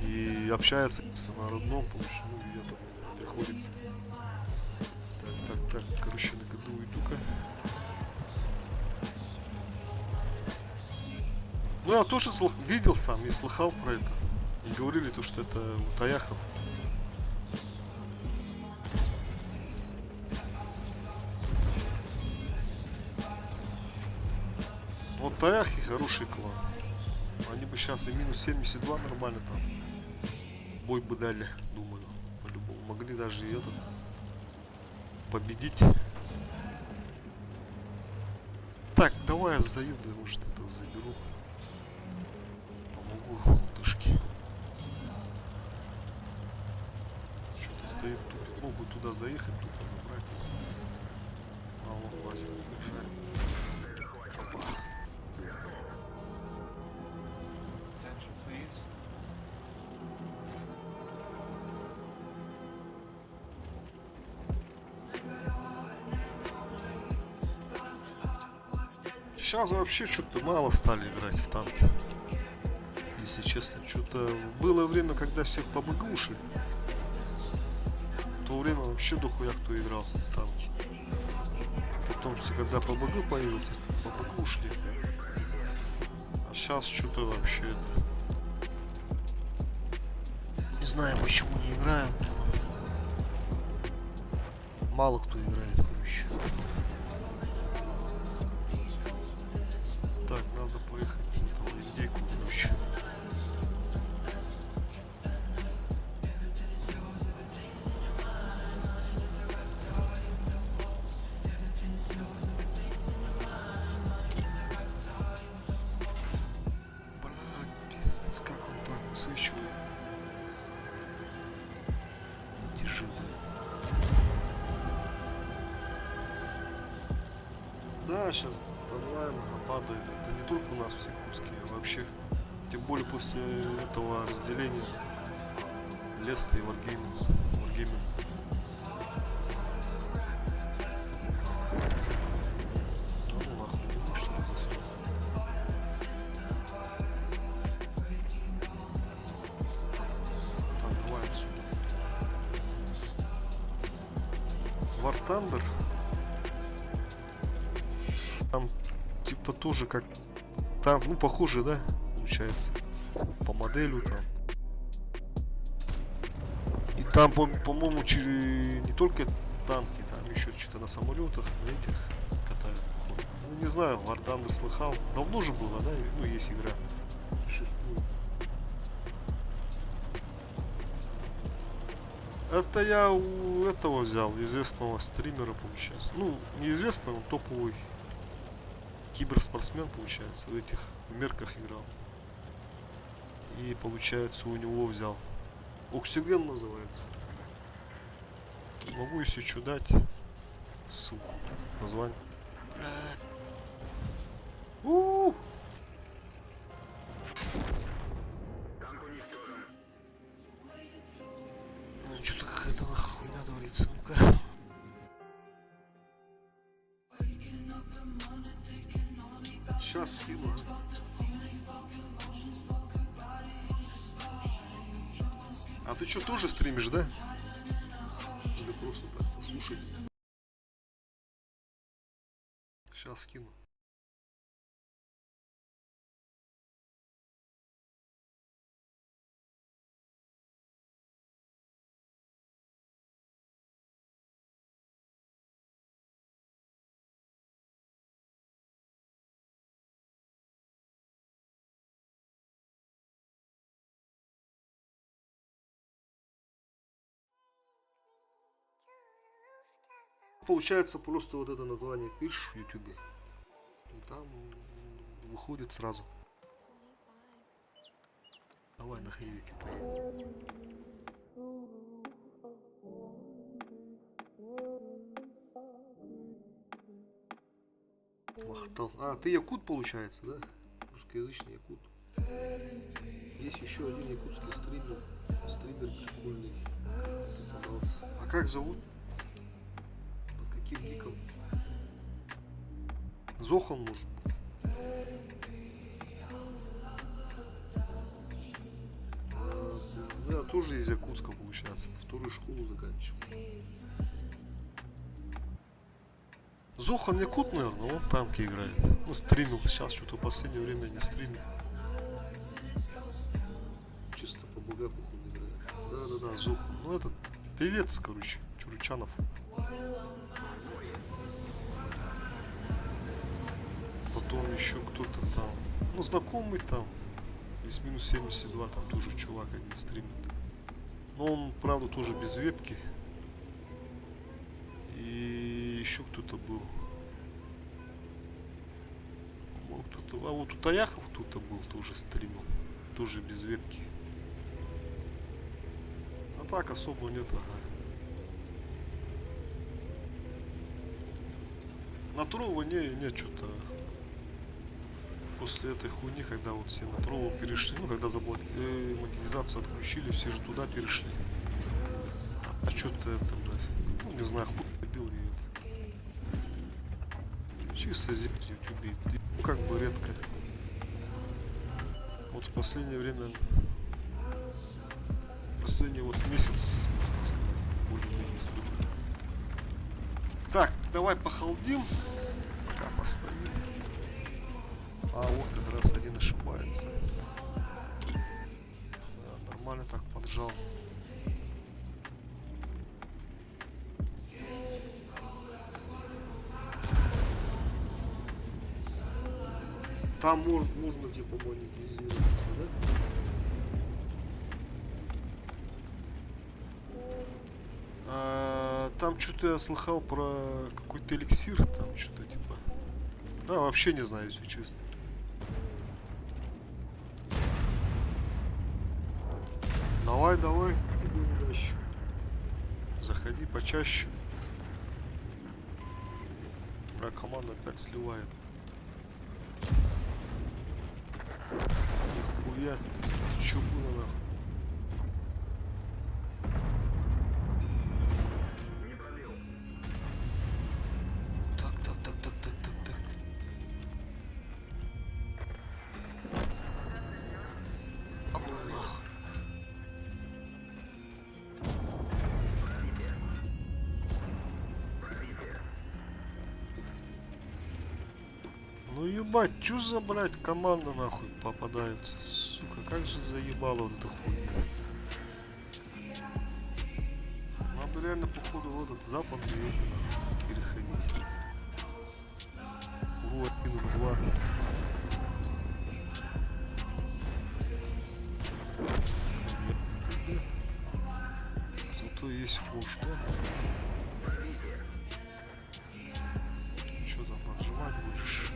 И общаются на родном, потому что, ну, я там приходится. Так, короче, на году иду-ка. Ну, я тоже видел сам и слыхал про это. И говорили то, что это у Таяхов. Вот Таяхи хороший клан. Они бы сейчас и минус 72 нормально там. Бой бы дали, думаю. По-любому. Могли даже и этот победить. Так, давай я сдаю, да, может это заберу. Помогу лодыжке. Что-то стоит тупит. Мог бы туда заехать, тупо забрать. А вон лазик мешает. Опа. Attention, please. Сейчас вообще что-то мало стали играть в танки. Если честно, что-то было время, когда всех по БГ ушли. В то время вообще дохуя кто играл в танки. Потом, когда по БГ появился, по БГ ушли. А сейчас что-то вообще это... Не знаю, почему не играют, но... Мало кто играет, короче. Так, надо поехать этого индейку, короче. Блядь, пиздец, как он так высвечивает. Держи, блядь. Да, сейчас онлайн падает. Это не только у нас в Якутске, а вообще. Тем более после этого разделения Леста и Wargaming. Ну нахуй, ну что я засунул. Так, давай отсюда. War Thunder. Там типа тоже как там, ну похоже, да, получается, по моделю там. И там, по-моему, не только танки, там еще что-то на самолетах, на этих катают. Ну, не знаю, War Thunder слыхал. Давно же было, да, ну есть игра. Существует. Это я у этого взял, известного стримера, получается. Ну, неизвестного, топовый киберспортсмен, получается, в этих мерках играл. И получается у него взял. Оксиген называется. Могу если что дать ссылку, название. Танк уничтожен. Ну что-то какая-то хуйня творится, ну-ка. Сейчас скину. А ты что, тоже стримишь, да? Или просто так послушай? Сейчас скину. Получается, просто вот это название пишешь в ютубе, и там выходит сразу. Давай на хайвике поедем. Махтал. А, ты якут, получается, да? Русскоязычный якут. Есть еще один якутский стример. Стример прикольный. Попадался. А как зовут? Каким ником? Зохан, может быть. Я тоже из Якутска, получается. Вторую школу заканчивал. Зохан якут, наверное, он танки играет. Ну, стримил. Сейчас что-то в последнее время не стримит. Чисто по БГ, походу, играет. Да-да-да, Зохан. Ну, этот певец, короче, Чурчанов. Потом еще кто-то там, ну знакомый там, из минус 72, там тоже чувак один стримит. Но он, правда, тоже без вебки. И еще кто-то был. По-моему, кто-то. А вот у Таяхов кто-то был, тоже стримил. Тоже без вебки. А так особо нет, ага. На Тролла не что-то. После этой хуйни, когда вот все на Троллу перешли, ну когда монетизацию отключили, все же туда перешли. А что-то это, блядь, ну не знаю, хуй побил и это. Чисто здесь в ютубе. как бы редко. Вот в последнее время, последний вот месяц, можно сказать, более-менее стабильно. Так, давай похалдим, пока постоим. А вот как раз один ошибается. Да, нормально так поджал. Там можно типа монетизироваться, да? Там что-то я слыхал про какой-то эликсир, там что-то типа. Вообще не знаю, если честно. Давай, давай, тебе удачи. Заходи почаще. Бля, команда опять сливает. Нихуя. Ты чё было нахуй? Так. А ну нахуй. Ну ебать, чё за, блядь, команда нахуй попадаются, сука, как же заебала вот эта хуйня. Надо реально походу в этот западный эти нахуй переходить. Уру 1-2. Зато есть фуш, да? Что там поджимать будешь?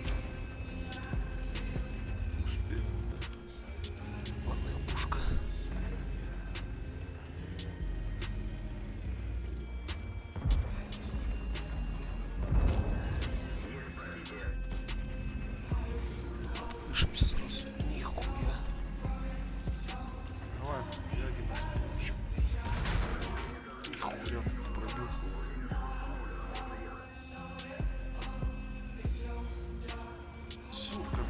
Успеем, да? Ладная пушка. Дышимся сразу. Нихуя. Давай, дяди, может, получим. Нихуя тут пробил. Сука, да.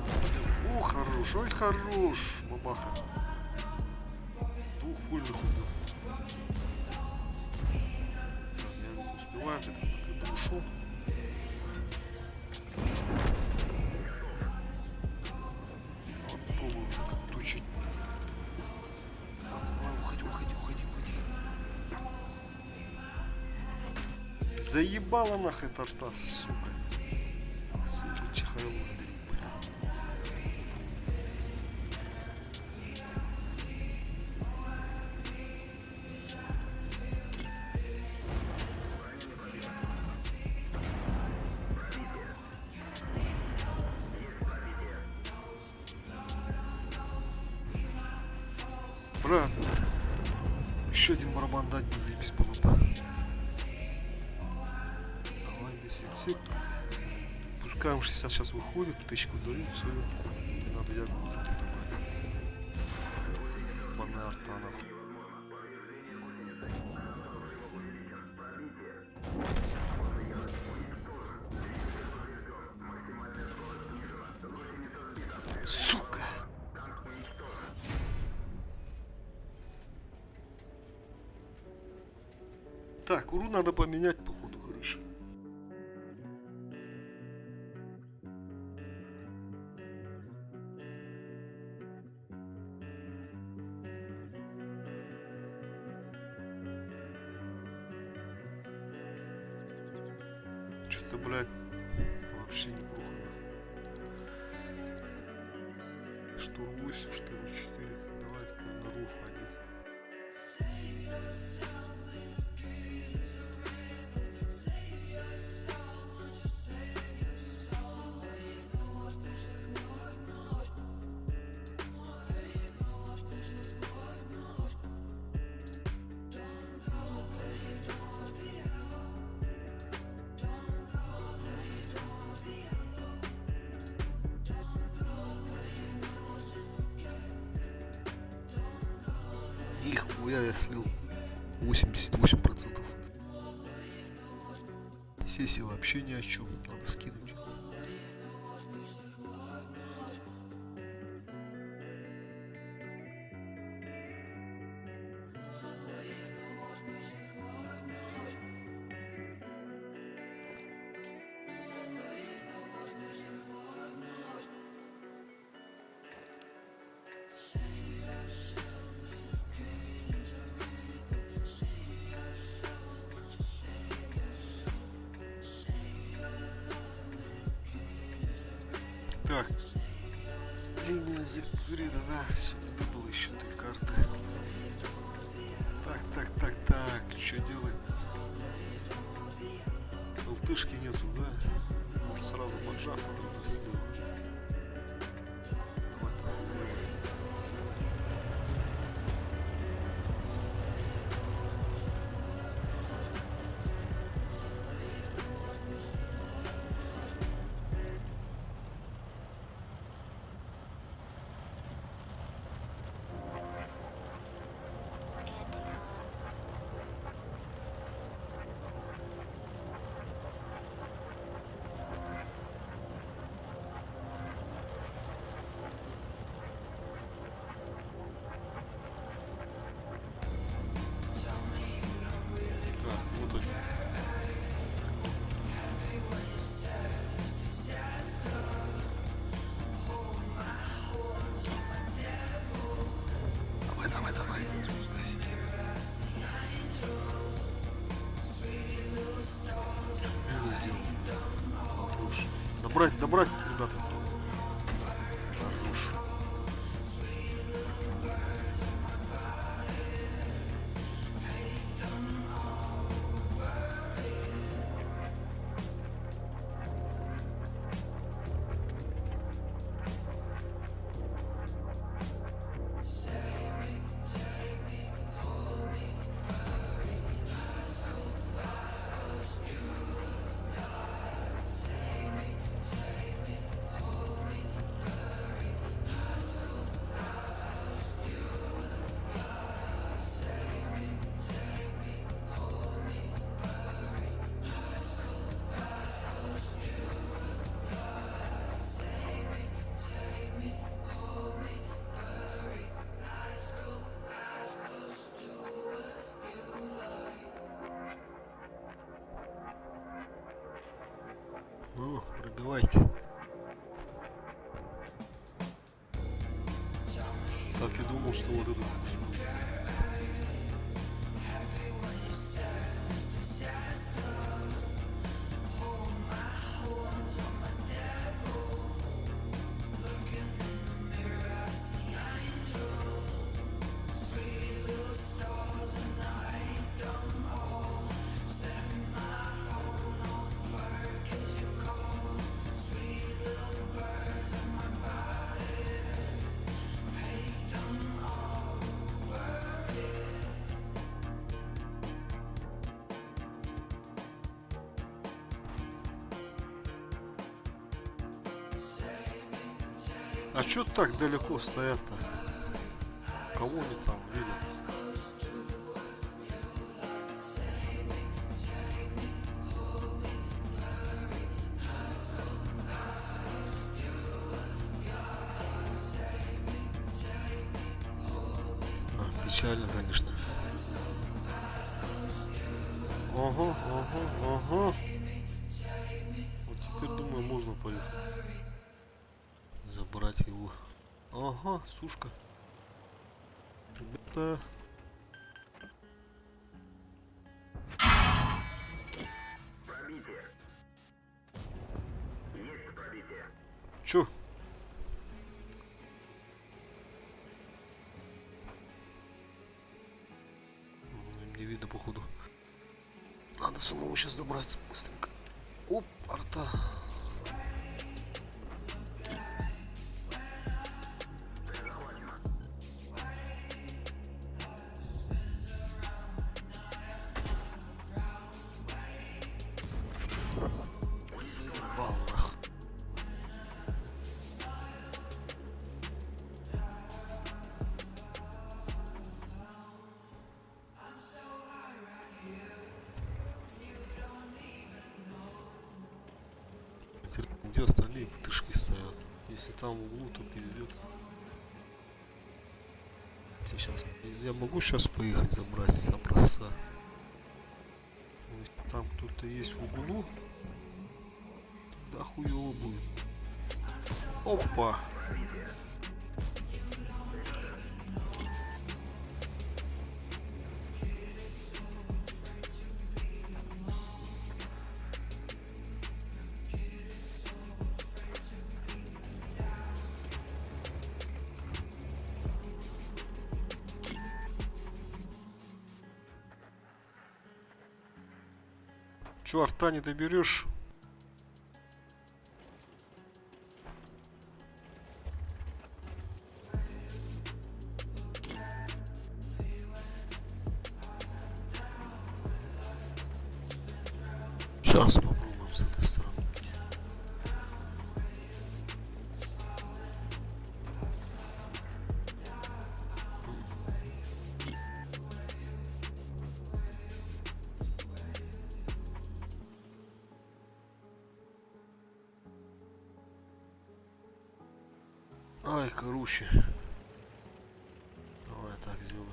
О, хорош, ой, хорош. Бабаха. Двух фульных убил. Я не успеваю, это ушел. Вот, попробую закрутить. Уходи. Заебала нахуй торта, сука. Сука, чехарю благодарить, блядь. Брат, еще один барабан дать бы заебись было бы. Давай 10 сек. Пускай он 60 сейчас выходит, тычку дают, все. Надо ягу добавить. Банная арта нахуй. Сука! Так, уру надо поменять, походу, хорошо. Что-то, блядь, вообще не бруха, нахуй. Штур 8, штур 4. Давай такая на рух один. Нихуя я слил 88%. Сессия вообще ни о чем, надо скинуть. как? Линия Зигфрида, да, сюда было еще 3 карты. Так, что делать? Алтышки нету, да? Может сразу поджаться тогда слева. Давай так сделаем. Так, вот он. Давай, спускайся. Не сделал. Хорош. Добрать, ребята. Хорош. Ну, пробивайте. Так и думал, что вот этот вкус будет. А чё так далеко стоят-то? Кого они там видят? Печально, конечно. Ага. Вот теперь, думаю, можно поехать. Забрать его. Ага, сушка. Ребята. Пробитие. Есть пробитие. Чё? Не видно, походу. Надо самому сейчас добрать быстренько. Оп, арта. Заебал нахуй. Где остальные птышки стоят? Если там в углу, то пиздец. Сейчас я могу сейчас поехать забрать образца. Если там кто-то есть в углу, тогда хуёво будет. Опа! Чё, арта не доберешь? Сейчас попробуем с этой стороны. Ай, короче. Давай так сделаем.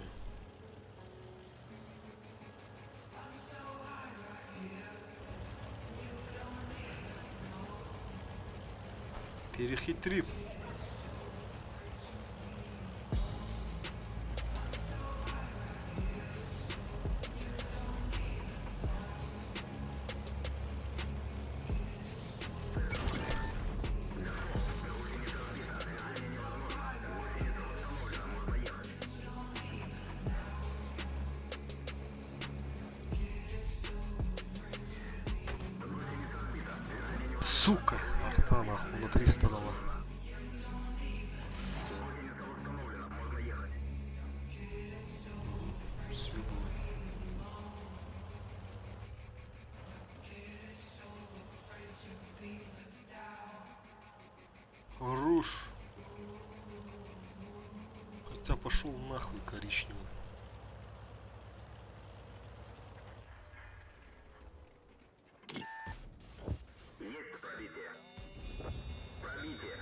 Перехитрим. Сука, арта нахуй на 300 дала. Съебывай. Хорош. Хотя пошел нахуй коричневый. Есть пробитие. Пробитие.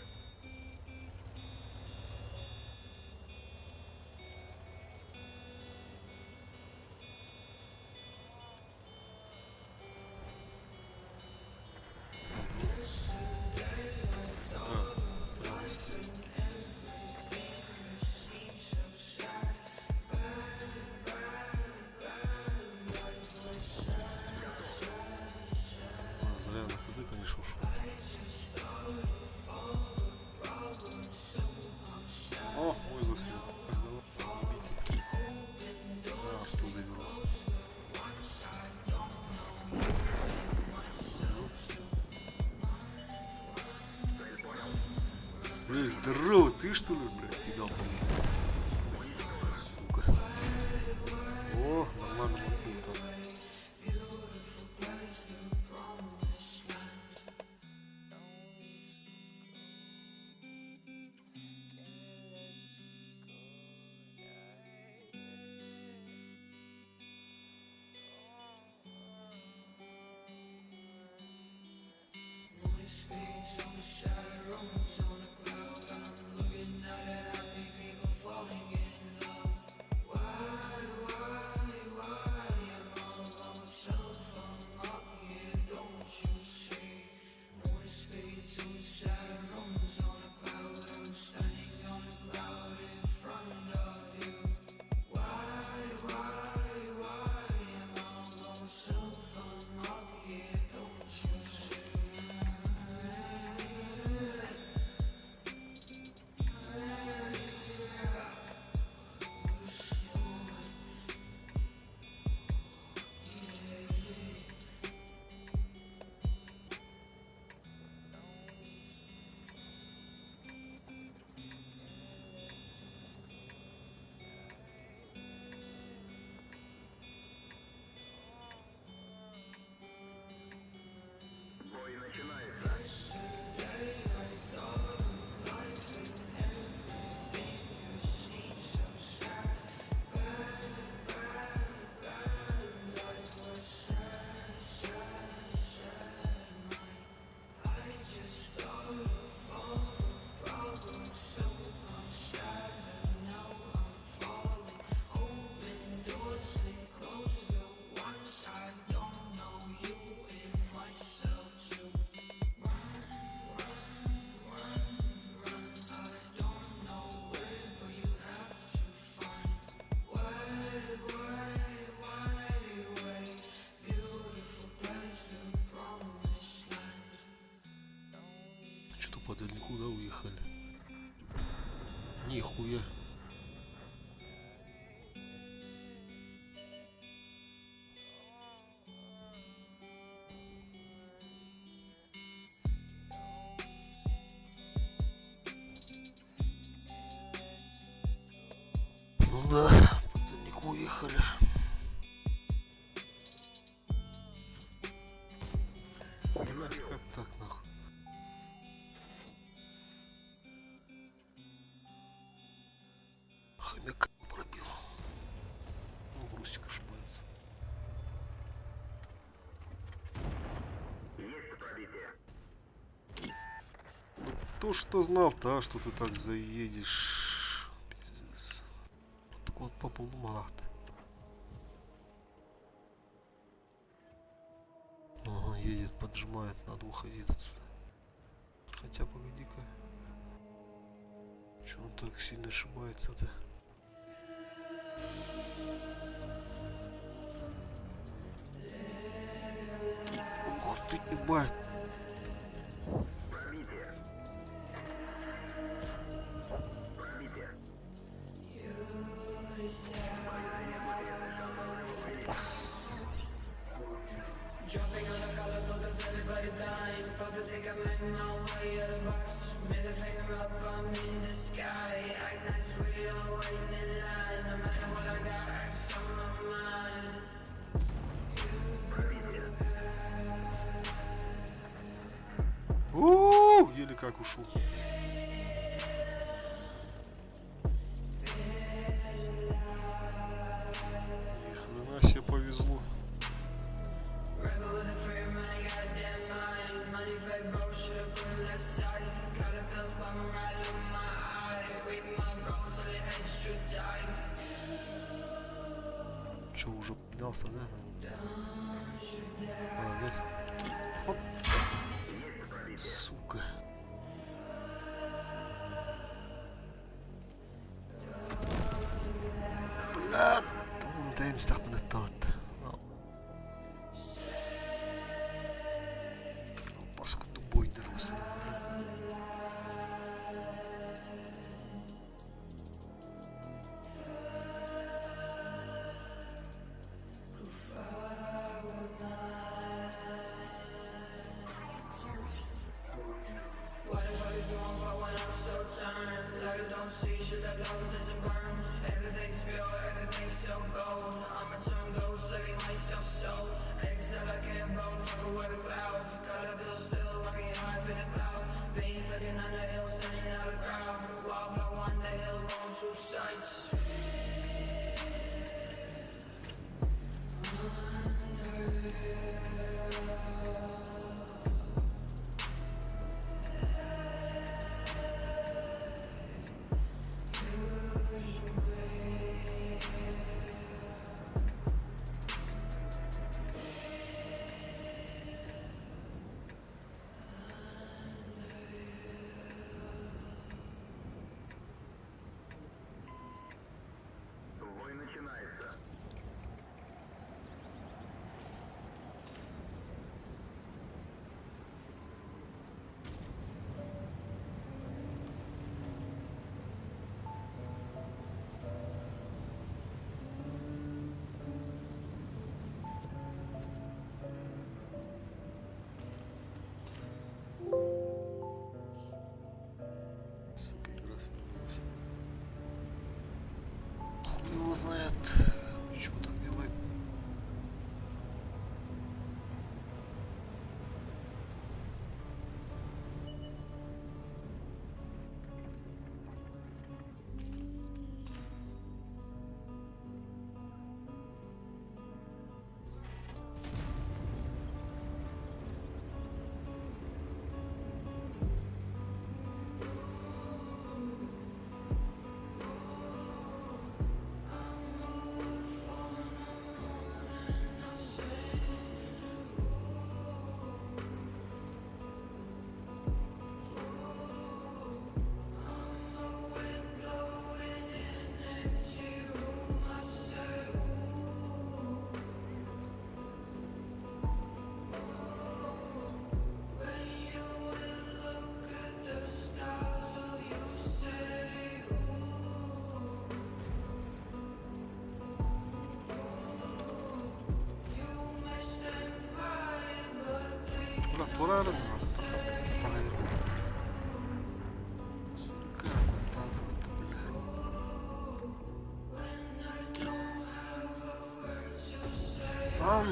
Зря на КД, конечно, ушел. О, мой засел. Давай, ебите. Да, арту заберу. Здорово, ты что ли, блядь, кидал? Сука. О, нормально был там. Бой начинается. Что-то по дальнику, да, уехали? Нихуя. да, далеко уехали. Блядь, как так нахуй? Хомяка пробил. Ну, грустик ошибается. Есть пробитие. То, что знал-то, а, что ты так заедешь. Пиздец. Так вот по полумалах-то. Ага, едет, поджимает, надо уходить отсюда. Хотя, погоди-ка. Че он так сильно ошибается-то? Ух ты, ебать. Пробитие. Пробитие. Пас. Еле как ушел. Ни хрена себе повезло. Че, уже поднялся, да? Молодец. Оп. Сука. Блядь. انت ينستقبل الطاط. باسكو بوي دروس. Бой начинается. Сука, игра свернулась. Хуй его знает. Почему так делает?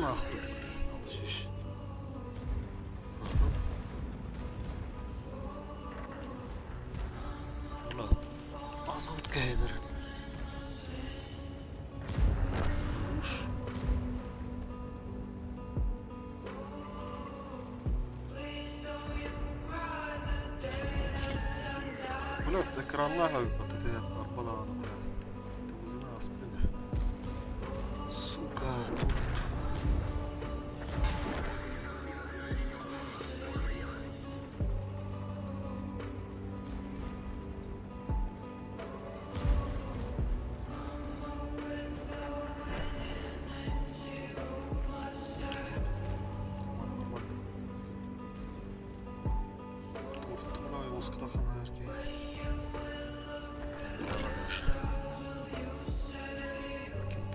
нахуй, блядь, алışış. Ulan, azalt gelir. Uş. Блядь, экранна вот это арбалада, блядь. Это вызына аспидами. Сука, тут. Кытахана эркек.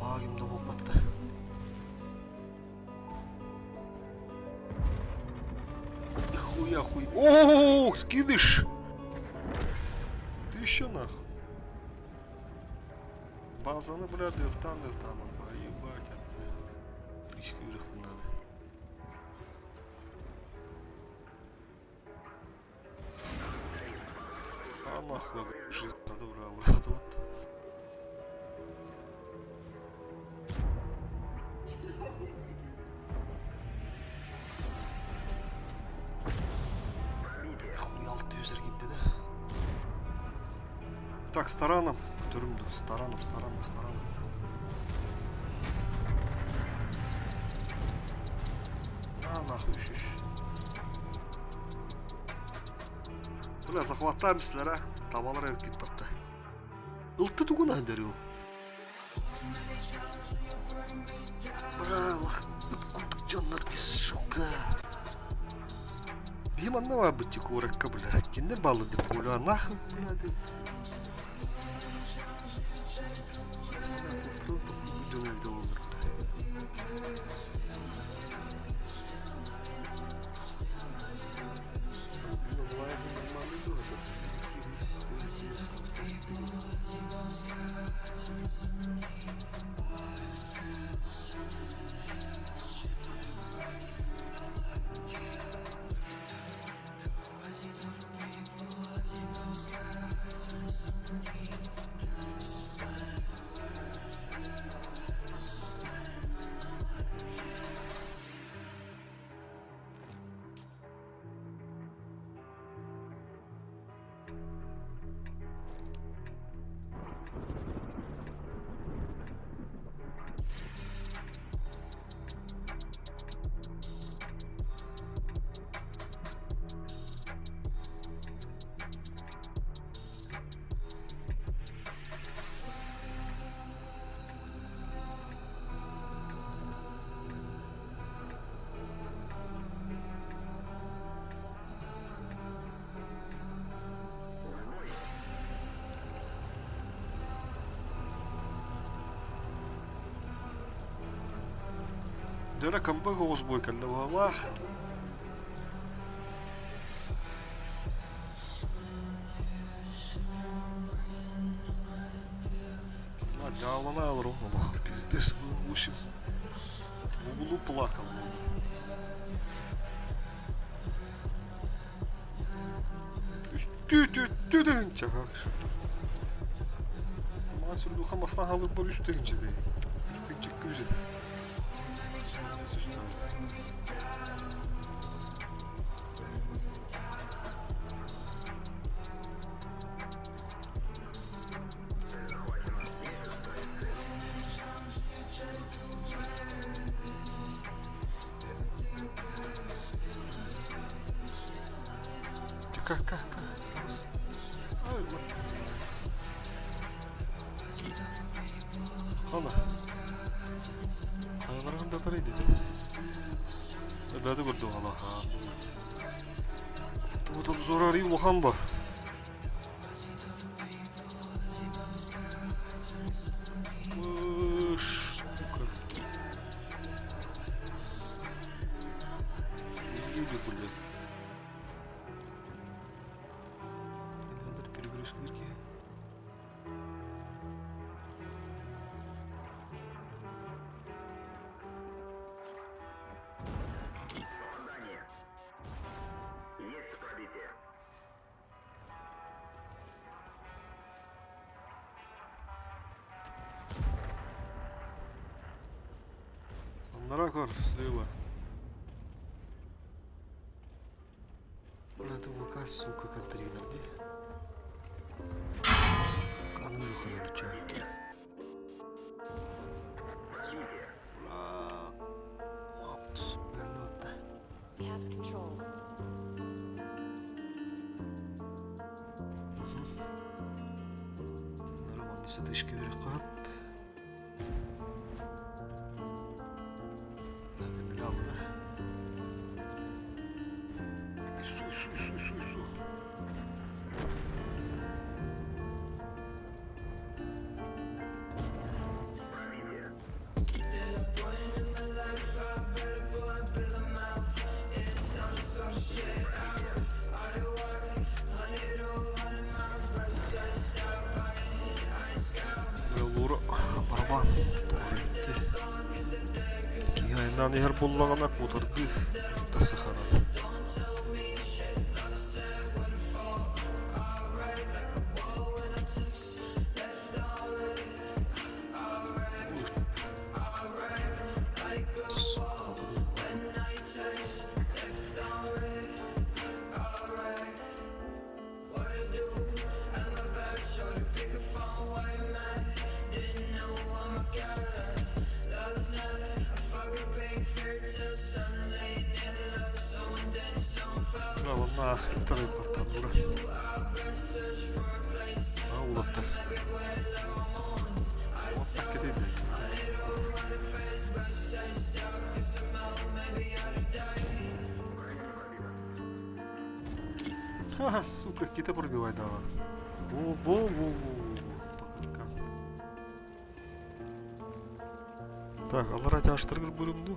Багимде болуп атты. Хуя хуй. О, скидыш. Ты еще нахуй. Базаны, блядь, дыртан, поебать это. Тричка вверх надо. А нахуй, жизнь добра, брат, вот. Хуй 600 gitti de. Так, стараном. Көтерімді. Стараном. А, нахуй үшіш. Бля, захватаем сілер, а? Табалар әвіп кетіп бапты. Ұлтты түгін әндері ол. Бля, ұткүлдік жаннар кес, сука. Бейім анна быть тек оракка, бля. Кендер балы деп ойла, нахуй, бля, деп. Бля, видел olur, бля. Дера камбы гоз бой кәлді валах. Дяволана алыр он, Аллах, пиздец, был ушим. В углу плакал. Тü çakak. Mansur Lukamas'tan alır bu üstünce değil. Üstünce gözü de. Как? Hala. Kayaların da taraydı canım. Evladı gördü hala ha. Bu da zor arayı ulan ba. Сука. Люди, блядь. Надо перегрузку дырки. Наракор, слева. Это ВК, сука, контейнер, не? Кану хана ча. Caps control. Нормально сатышки бере кап. Ису. Лура, барабан. Кийайнан егер буллагана кутырды. Тасахана. Valla aspektörü patladı bura. Ha ulattır. Paket edin. Ха, сука, кита пробивай давай. Во. Покатка. Так, алар açtırgır bölümdü.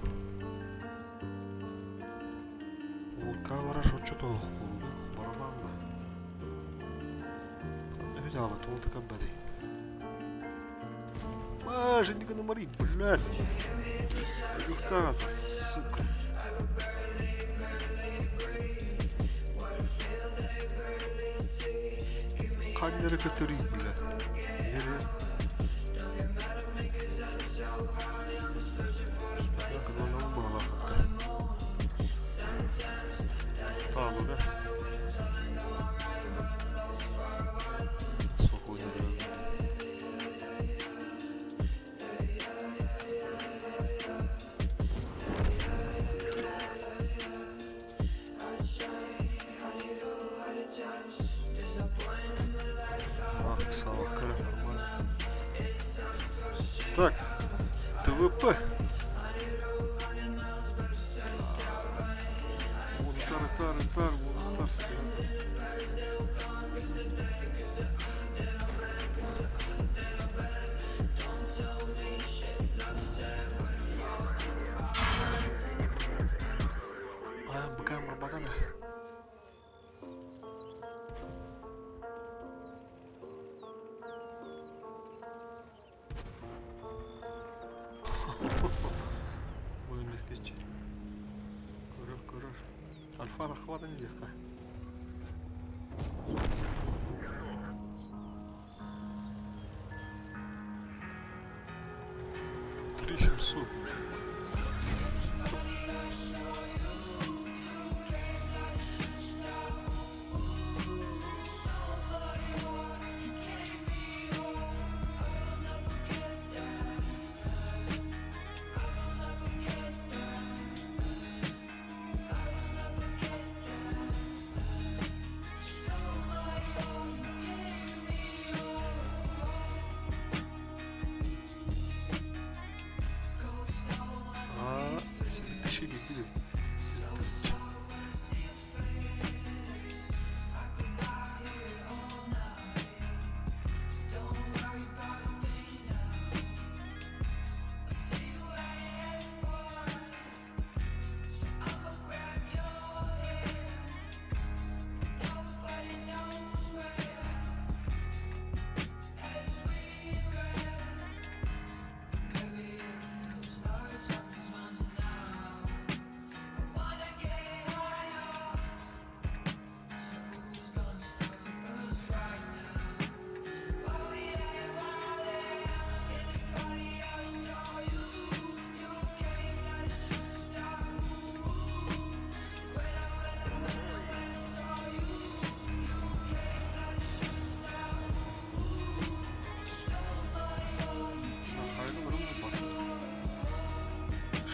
Кавара шочу толық болды. Барабан ба. Қандай видеалы толды кәмбәді. Женіка намари, блядь. Юхтата, сука. Қандері көтірі, блядь. Ері. Кыдаланын бағалар қатты. Стало, да? Спокойно, дорогой. Ах, Савка, нормально. Так, ТВП. Монтар, свет. Быкам работали. Будем легкий. Кураж. Альфа хвата не легко. $3700.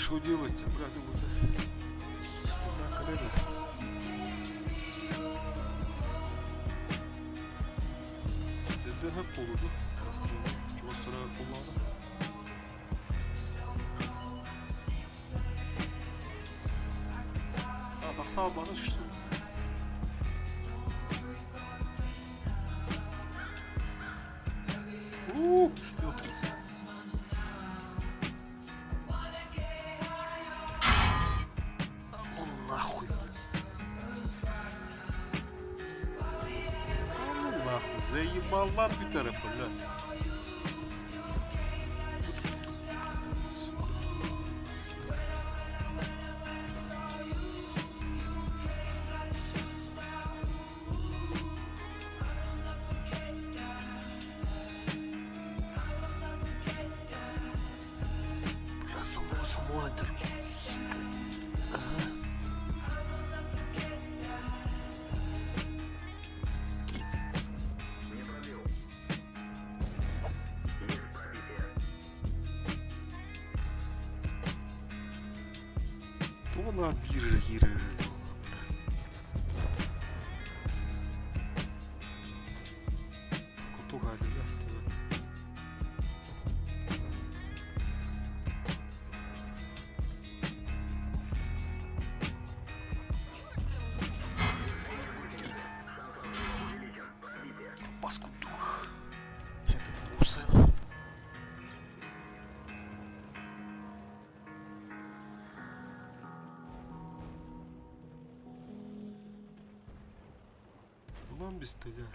что делать-то, брат, его за... Спина колено. Следden hep olurdu. Kastırıldı. Çok sonra kullandı. Ha bak sağ bana düştü. Yok. Нахуй. Ну нахуй, заебал вам Питера, бля. Бля, самуандер, сука. Ага. Не пробил. Есть пробитие. Ona bir girer. Kutu kaydı ya. Evet. Увеличен. Пробитие. Паскудух. Я Мусен. Ulan biz de ya.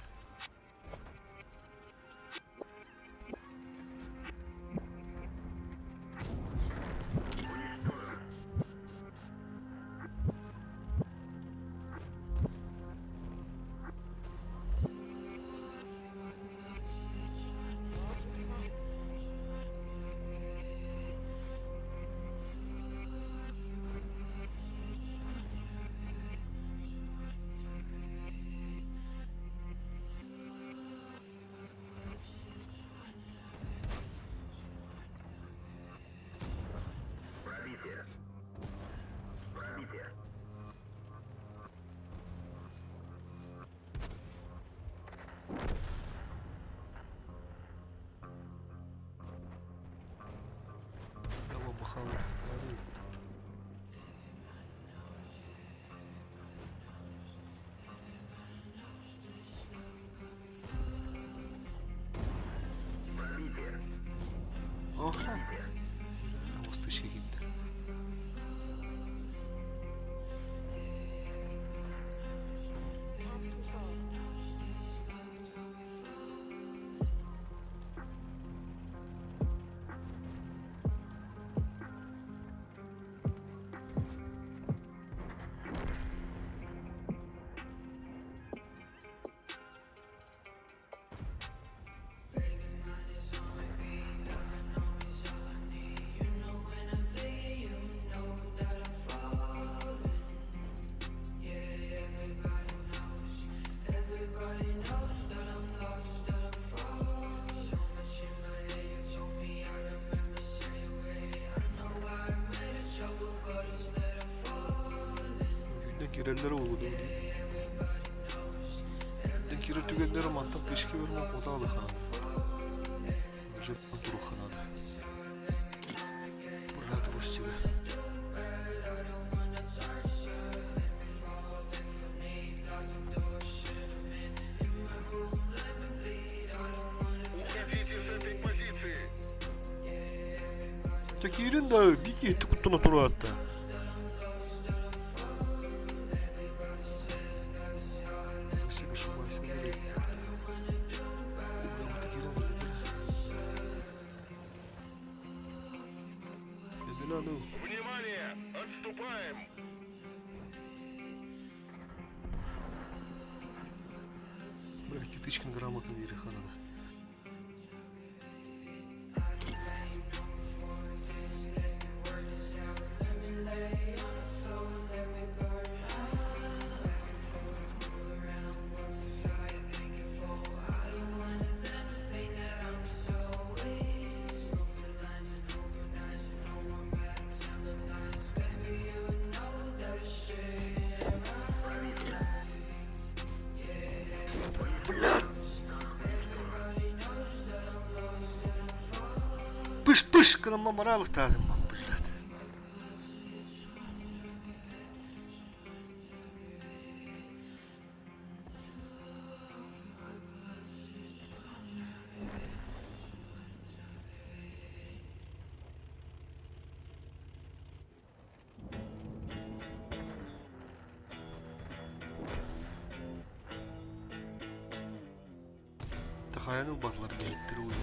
Пробитие. Пробитие. Ama bakalım. Пробитие. Aha. Mostışı gitti. Lost control. Kirellere oldu. De kire tügenleri mantık keşke vermek o da alık ha. Jep duruk ha. Burada duruşçular. Так Ирин да, беги, ты куда натурата. Внимание! Отступаем! Блядь, Тычкин грамотно верит, надо. Вышка на моралах тадым, блядь. Takhayanın batları geyittir uyuyor.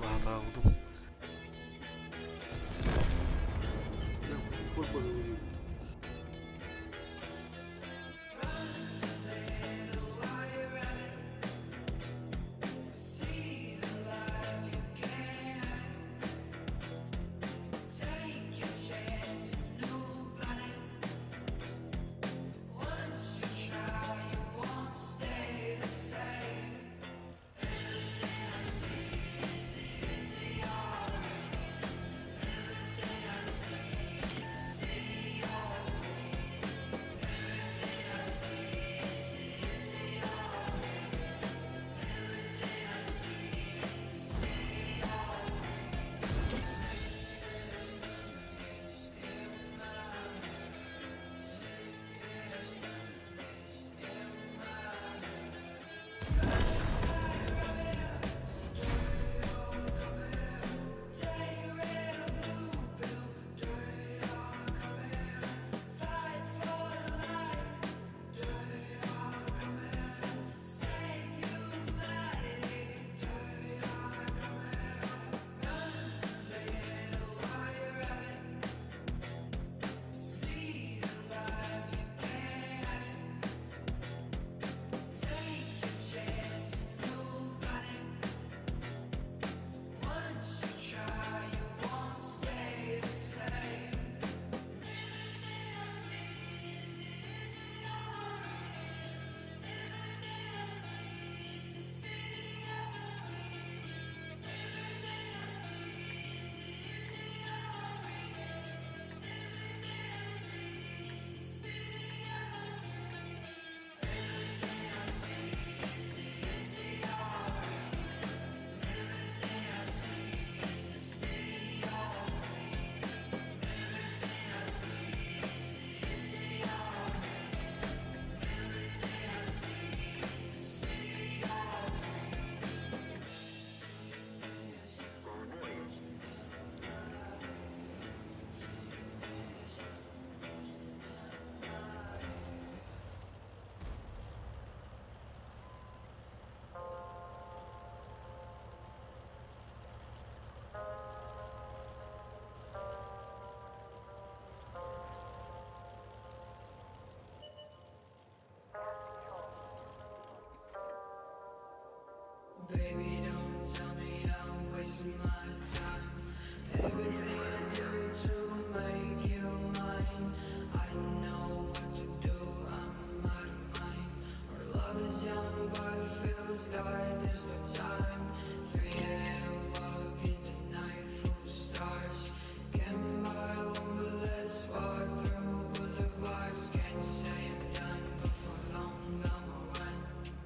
Rahat ağladım. Korkma uyuyor. Baby, don't tell me I'm wasting my time. Everything I do to make you mine. I know what to do, I'm out of mind. Our love is young, but it feels like there's no time. 3 a.m. walking the night full of stars. Getting by one, but let's walk through boulevards. Can't say I'm done, but for long I'ma run.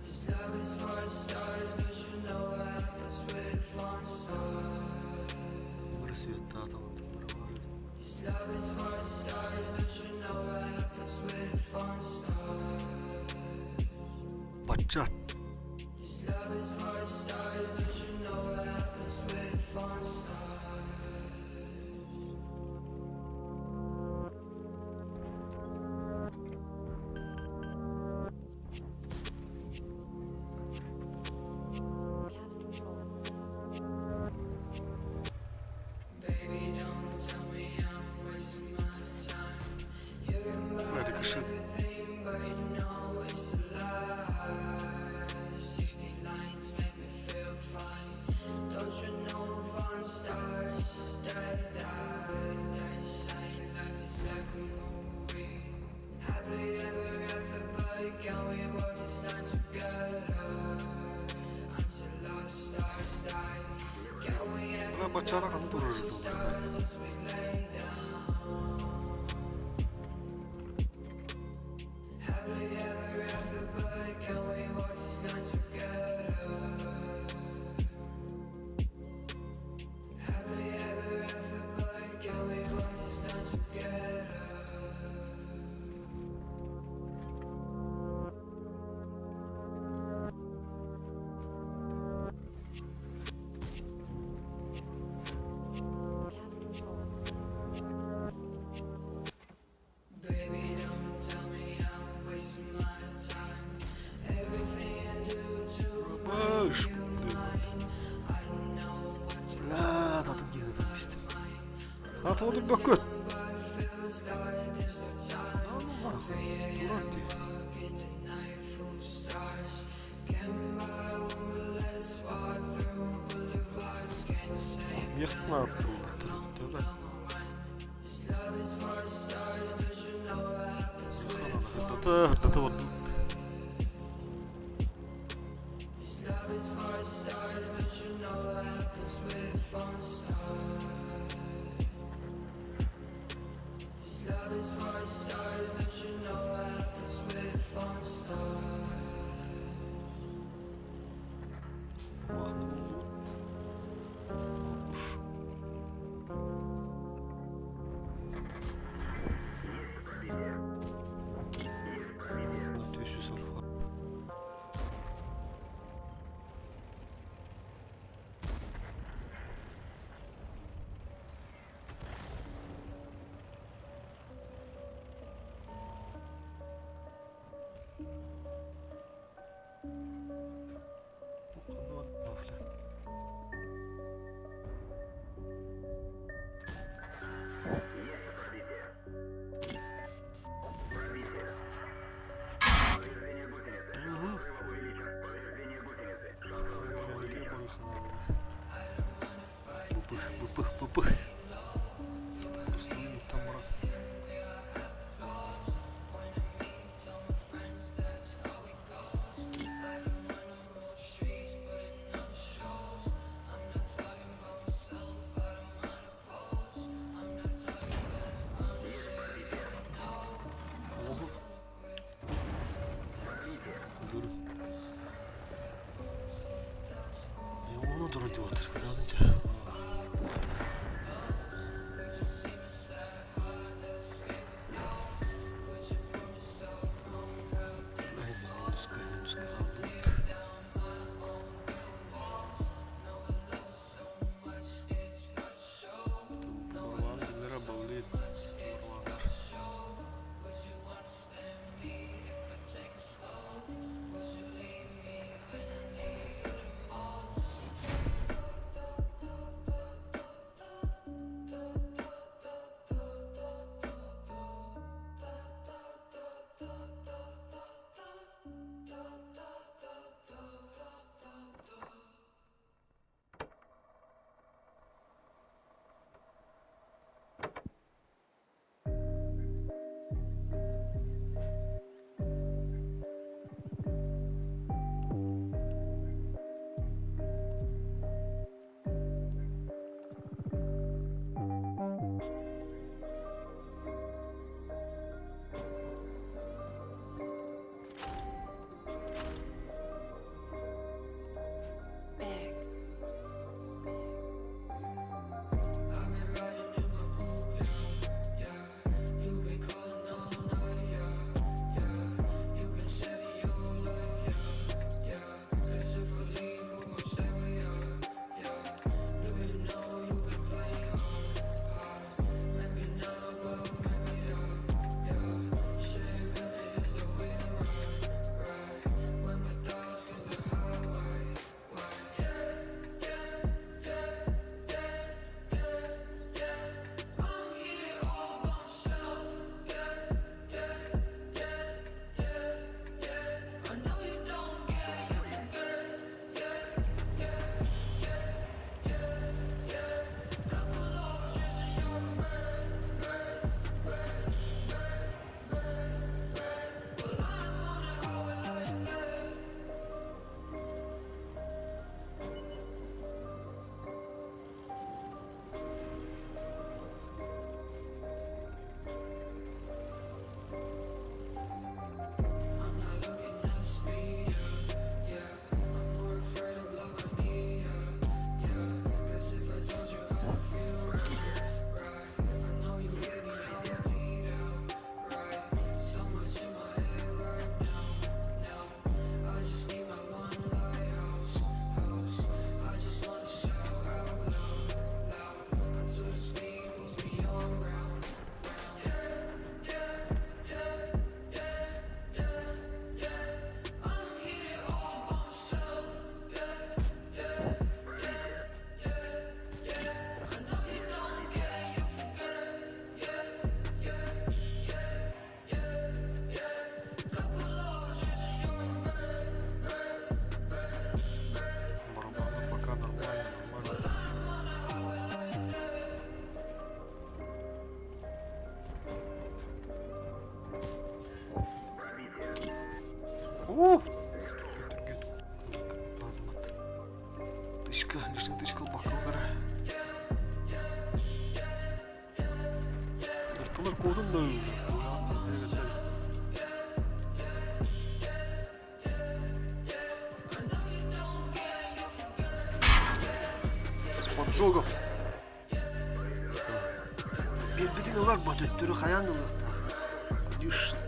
This love is for the stars, don't you know what happens with a falling star? Burası yatta atamandıkları var. This love is for the stars, don't you know what happens with a falling star? Baccat. This love is for the stars, don't you know what happens with a falling star? Caps control. Baby, don't tell me I'm wasting my time. You can buy Hadi kışın. everything, but you know it's a lie. 60 lines make me feel fine. Don't you know falling stars die, they say life is like a movie. Happily ever after, but can we walk this night together until all the stars die? Can we have Buna bacağına kanı durur. stars as we lay down? Happily ever after, but can we walk this night together? Anlatamadım bak gör. Allah. Murat diye. Yıkma devlet. Hırdatı var. Быпых. Просто там брат. Onu da radyodur kadar. Götürgen. Anlat. Dışkı, işte dışkı bakımları. Tırtılar kodum da öyle. Ulan bizde gelmedi. Споджогов. Белбедин олар бат өттөрү каяндылыкта. Конечно.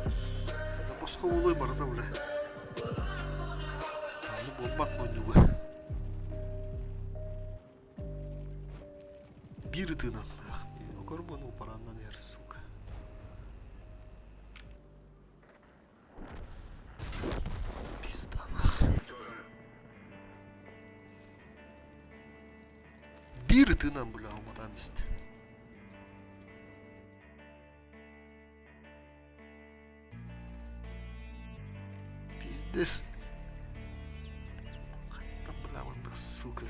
Да башка олой бар да беле. Аны болмак бонуга. Бир тынам. Горбону параннан ер, сука. Пизданах. Бир тынам бля алмадан бизде. Пиздец. Хатта бля мындык сука.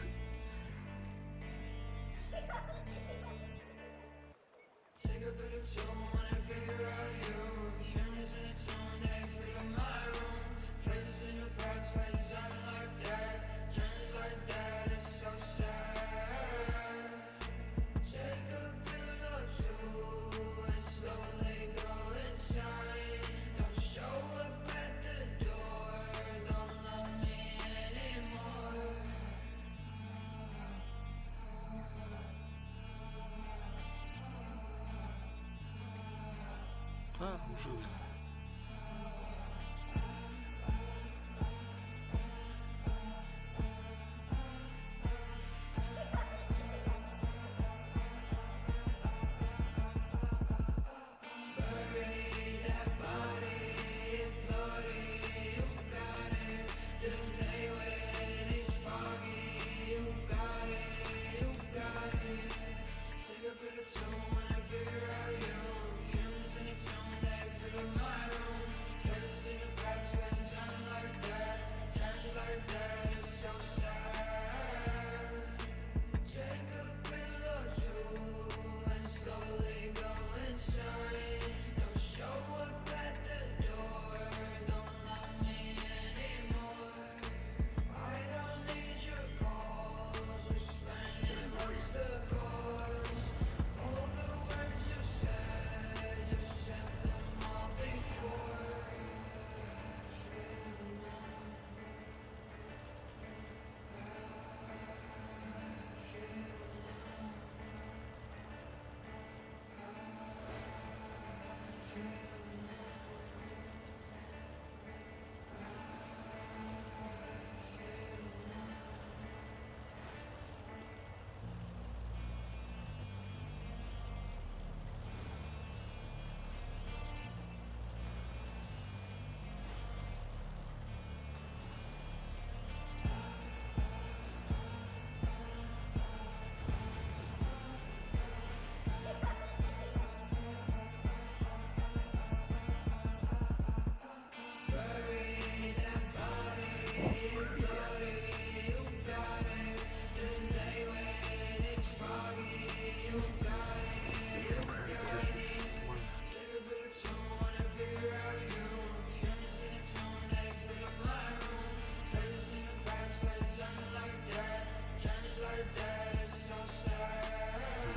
А, уже.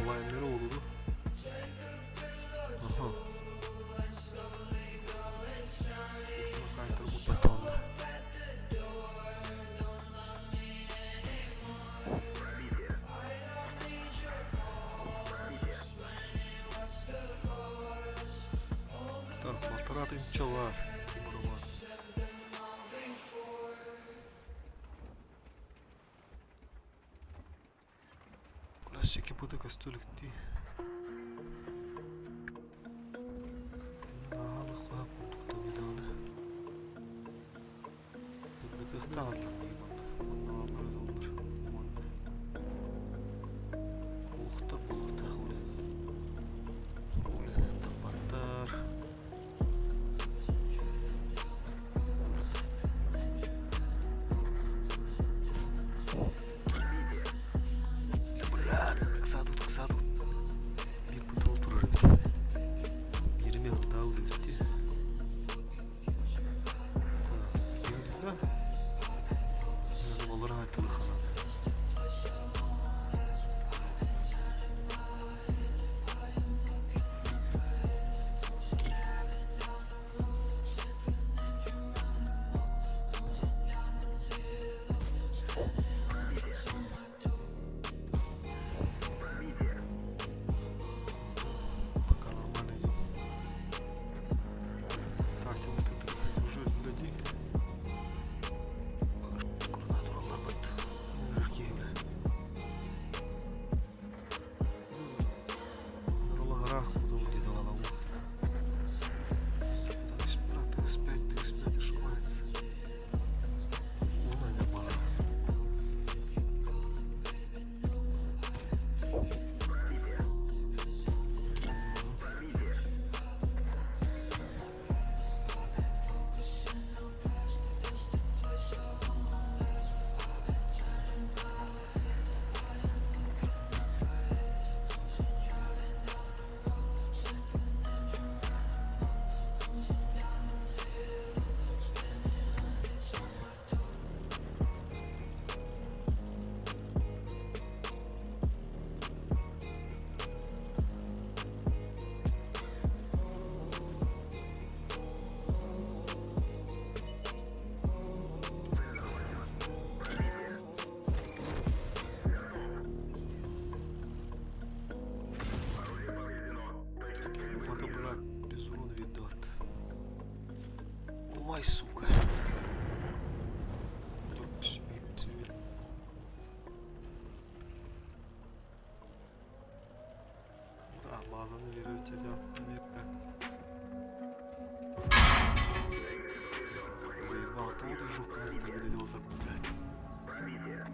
Olay nere oldu? Aha. Kaydır bu betonda. Так, полтора тысячи var. Kimura var. Классики буде костюлик ти. Нағалы қоя қолдықта неданы. Бұнды қықты алылар мейманды. Мұнды алылар өз олар. Мұнды. Оқты болықта қөлені. Қөлені тапаттар. Тыксаду. Bir bıtıl durur evet. Bir mi daha oluyor diye. Ай, сука. Сюда. А, мазаны верю, тебя заебал, то вот движок на это где делал, блядь. Пробитие.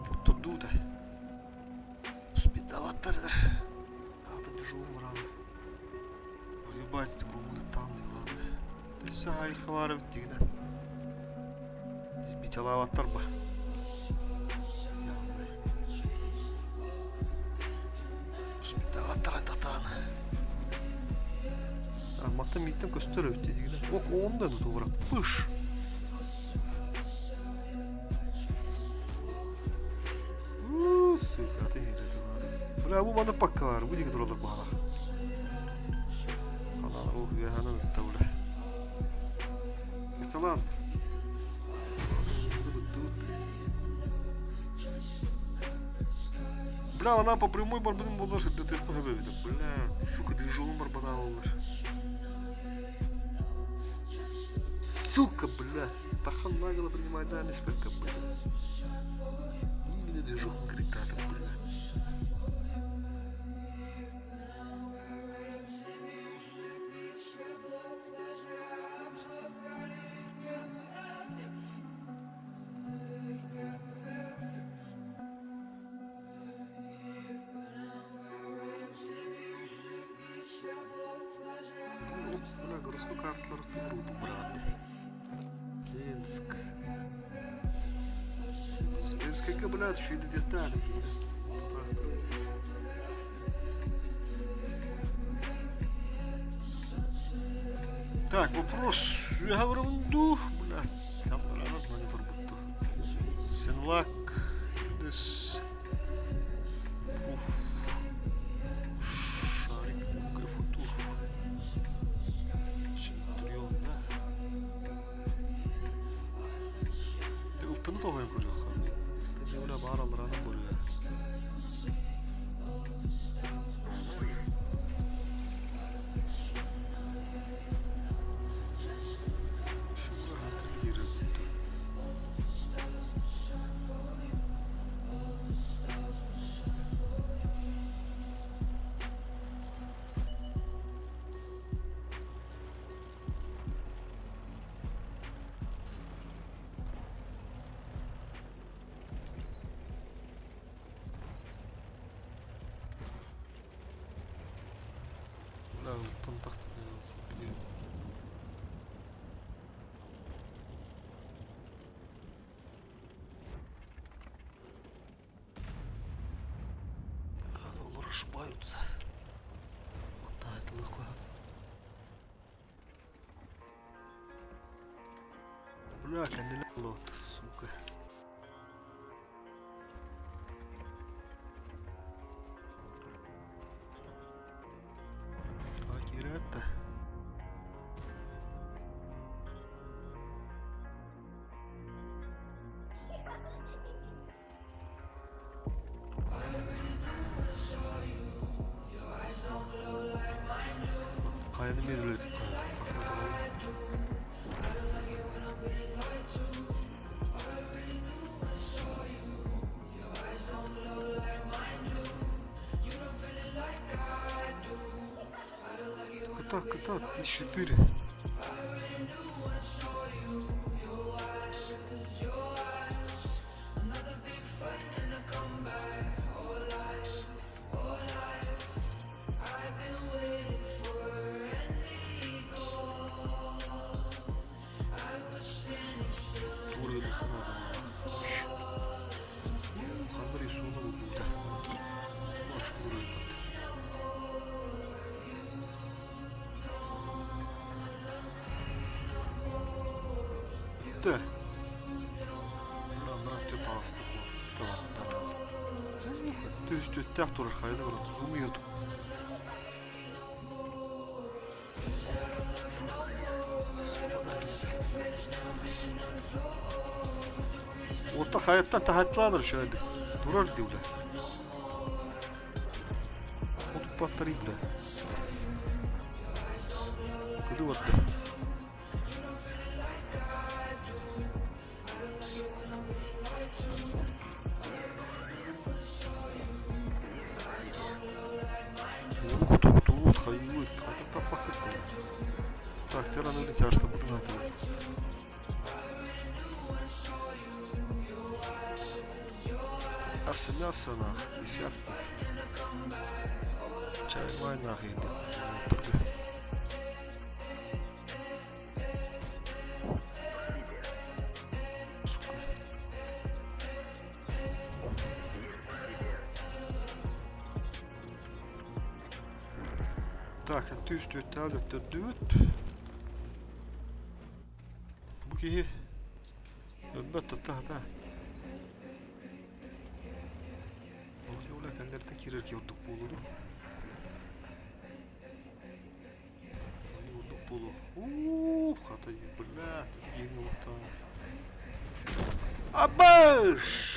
Вот тут дуда. Спидаватор. А ты движок врал. Ебать, румыны там не ладно. Ты все, ай, хвары в тигна. Сбить алаватар ба. Спидаватор ататан. Алматы миттен көстер өтті дегені. Оқ, оғымда да туғыра. Пыш. Сука, ты хереті ладно. Бля, бұл бада пакка бар. Бұл деге тұралар бағала. Қаланы, оқ, вияханан өтті бля. Это ладно. Бля, она по прямой барбаным болар, да ты по себе видел. Бля, сука, движом барбана болар. Сука, бля. Тахан нагло принимает дальность спека, бля. Именно движок криката, бля. Бля, городской картлар автомруду, брат. Венск. Венская, блядь, еще и детали. Так, вопрос. Я говорю, ну, блядь. Там рано, но не торбутто. Сенлак. Дес. Уф. Шарик. Кайфутур. Центурион, да. Ты ылтыны тоғай көрі хан. Ты не ойлап аралараны көрі. لا ылтын тақты. Олар ошибаются. Вот да, это легко. Бля, канделяло, сука. Акирата. Кайны мен біледі. Так, 1004. Да. Нравится тасты. То есть это так тоже хайда вроде зумеет. Вот так hayattan tahatlanır şöyle. Durar diyorlar. Otup patlar ibra. Hadi vardı. Kutuk tuğut kayıt. Katıp tapak gitti. Traktör anı çarşıda budun hadi. Asım yazsana. İş yaptı. Çay maynak yedi. Oturdu. Сука. Так, tüystü, tabletler düt. Bu ki ömbet tahta. Oraya kendilerine kirir ki yorduk bulunu. Yorduk bulu. Hata blad, yeni orta. Abaş!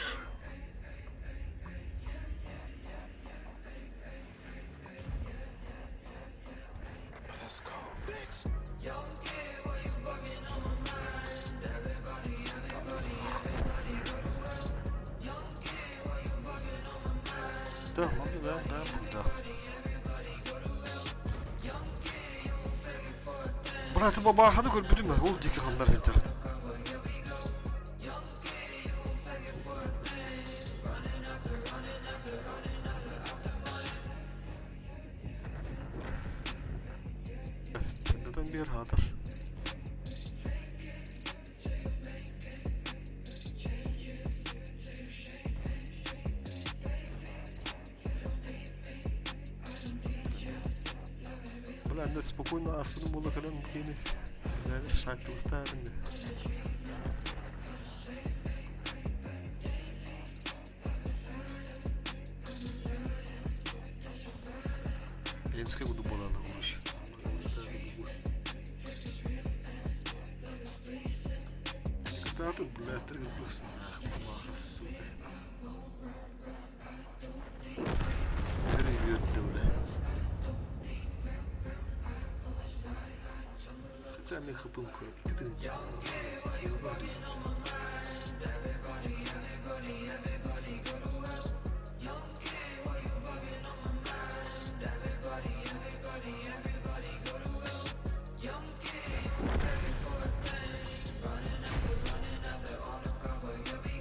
Tamam ben burada. Bırakın baba hadi gör bütün ben. Oğlum diki kanlar yeter. Kendiden bir hadır. Ben de spokojno aspirin bula kalan mukini. Yani şartlıkta edin de. Enske kudu bolala konuş. Kıtatın bulatır gıplasın. Mahasın. Nereye yürüdü öyle? Sen ne kapım kırıp gidin.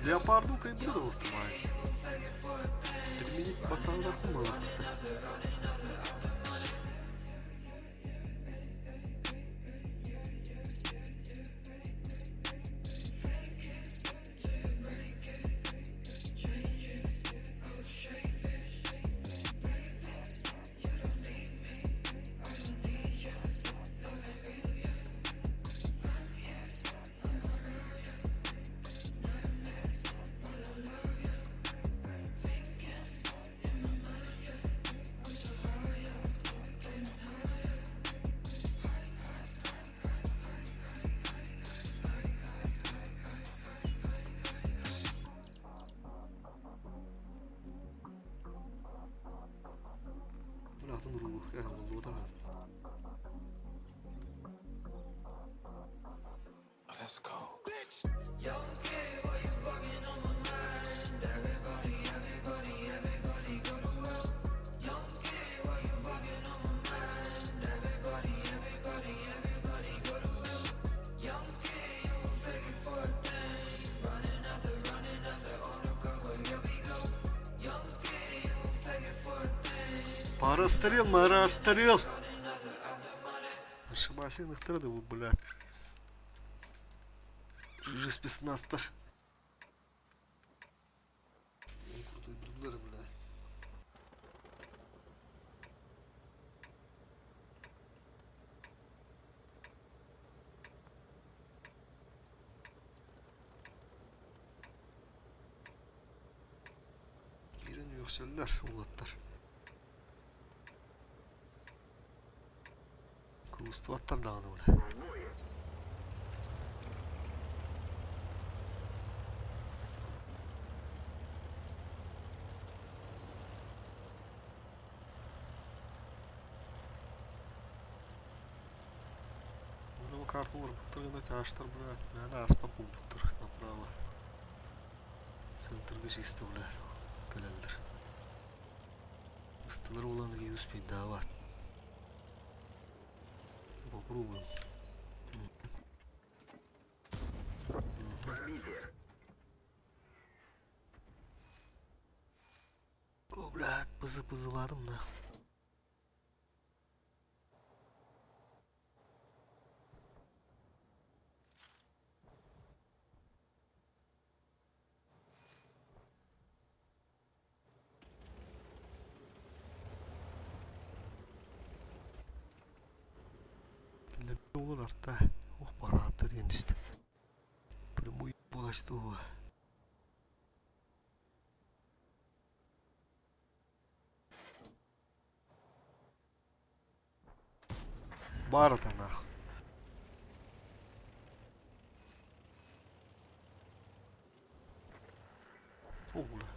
Yapardım kaybını da olsun bari. Bir minik batanlar kumalar. Bıraktım ruhu. Ya oldu da. Let's go. Пара стрел, мара стрел. Машинных трудов, блядь. Уже спецнастер. Крутой блюдер, блядь. Girin yükseller, ulatlar. Kulustatlar dağını öyle. Прямо карту урып тяштар, блядь. Надо аспап убуттар направо. Центрга чисто, блядь. Келелдер. Ыстылар уланы кей успейт дават. Попробуем. Пробитие. О, блядь, пызы-пызыладым нахуй. Биле olur артта. Ох, бағаты деген түсті. Прямой болашты о. Бар ата нахуй. Оғла.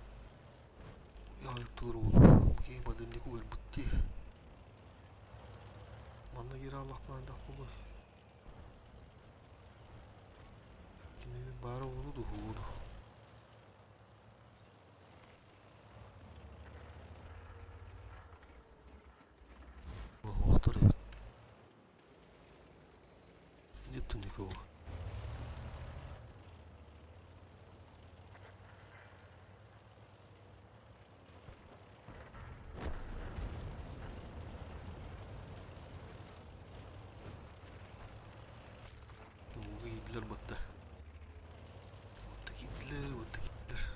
Яйыптылар оғла. Кей бадемдек өгер бұтте. Манда кері Аллах пландақ болой. Демемен бары олуду олуду. Оқтар ет. Нетту никого. Gidiler battı. Battı gittiler, battı gittiler.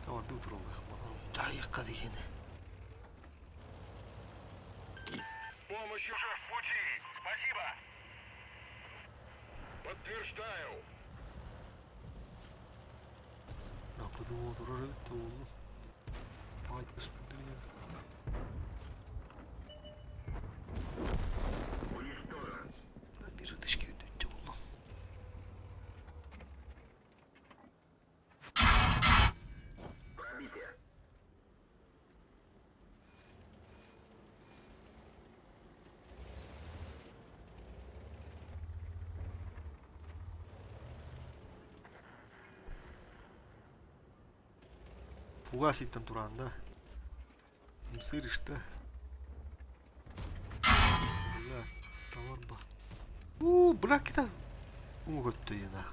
Orada oturalım. Cayıkka diyene. Помощь уже в пути. Спасибо. Подтверждаю. Напаdı oturur etti oğlum. Ay üstündeyim. Уничтожен. Bir dışkı ödüttü oğlum. Пробитие. Фугас иттен туранда. Мсыр işte. Бля, товар ба. Бля, кита. Уготты yana.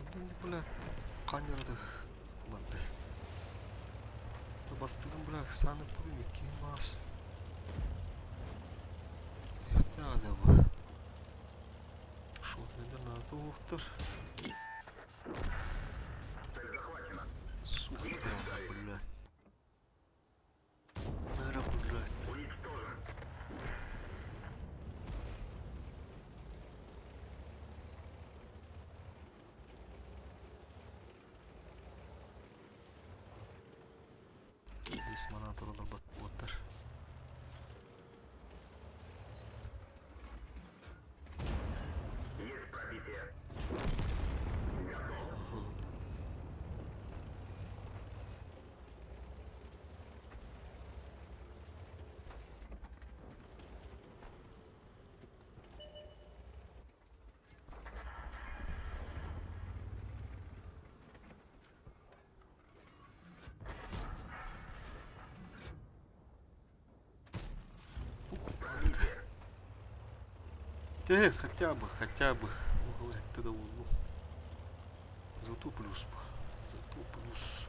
Adam bля, kanyardı. Bля. Bastırdım bля, sana bugün iki mas. İhtiyacı bu. Шот нeden надо ухтыр. Цель захвачена. Сука, блядь. Мэра, блядь. Уничтожен. Дисмана туралар баттар. Есть пробитие. Хотя бы. Угол это да волну. Зато плюс. Зато плюс.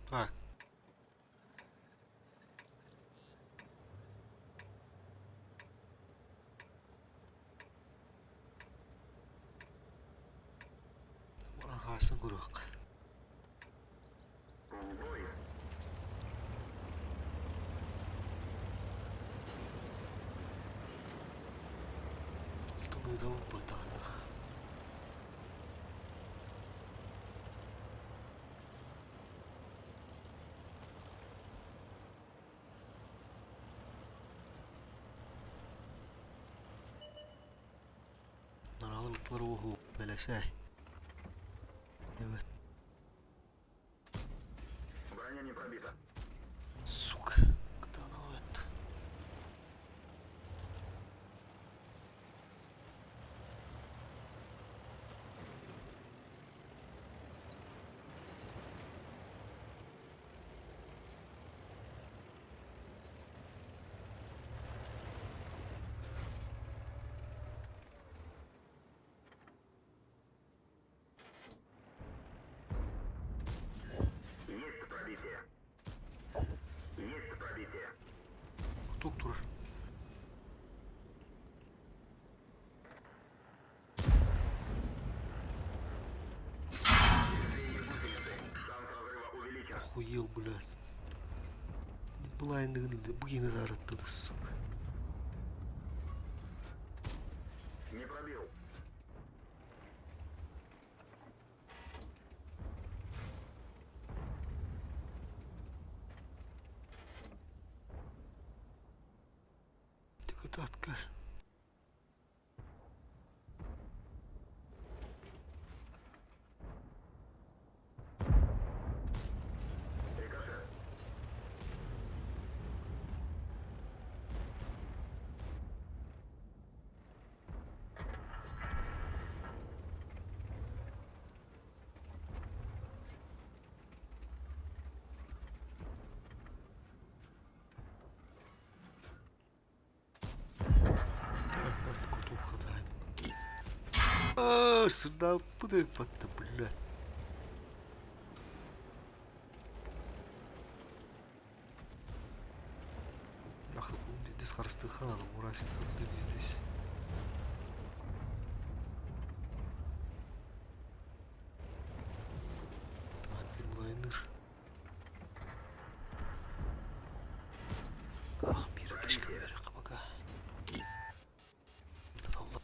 Так. Бұрын қасын көрек. В бой. Тұны да бұтандық. Наралılıkları ohu. Belesey. Evet. Броня не пробита. Сука. Когда она это? Есть пробитие. Есть пробитие. Tutup durur. Шанс разрыва увеличен. Охуел, блядь. Блайндыгını bu yine de arattı сука. Не пробил. Dikkat at gel. Рикошет. Бат кутуп хадайн. Сюда буду патта, блядь. Нахуй, здесь харстыхан, мурасик, ты здесь. Блайнер. Ах, бир тышкы берек бага. Allah.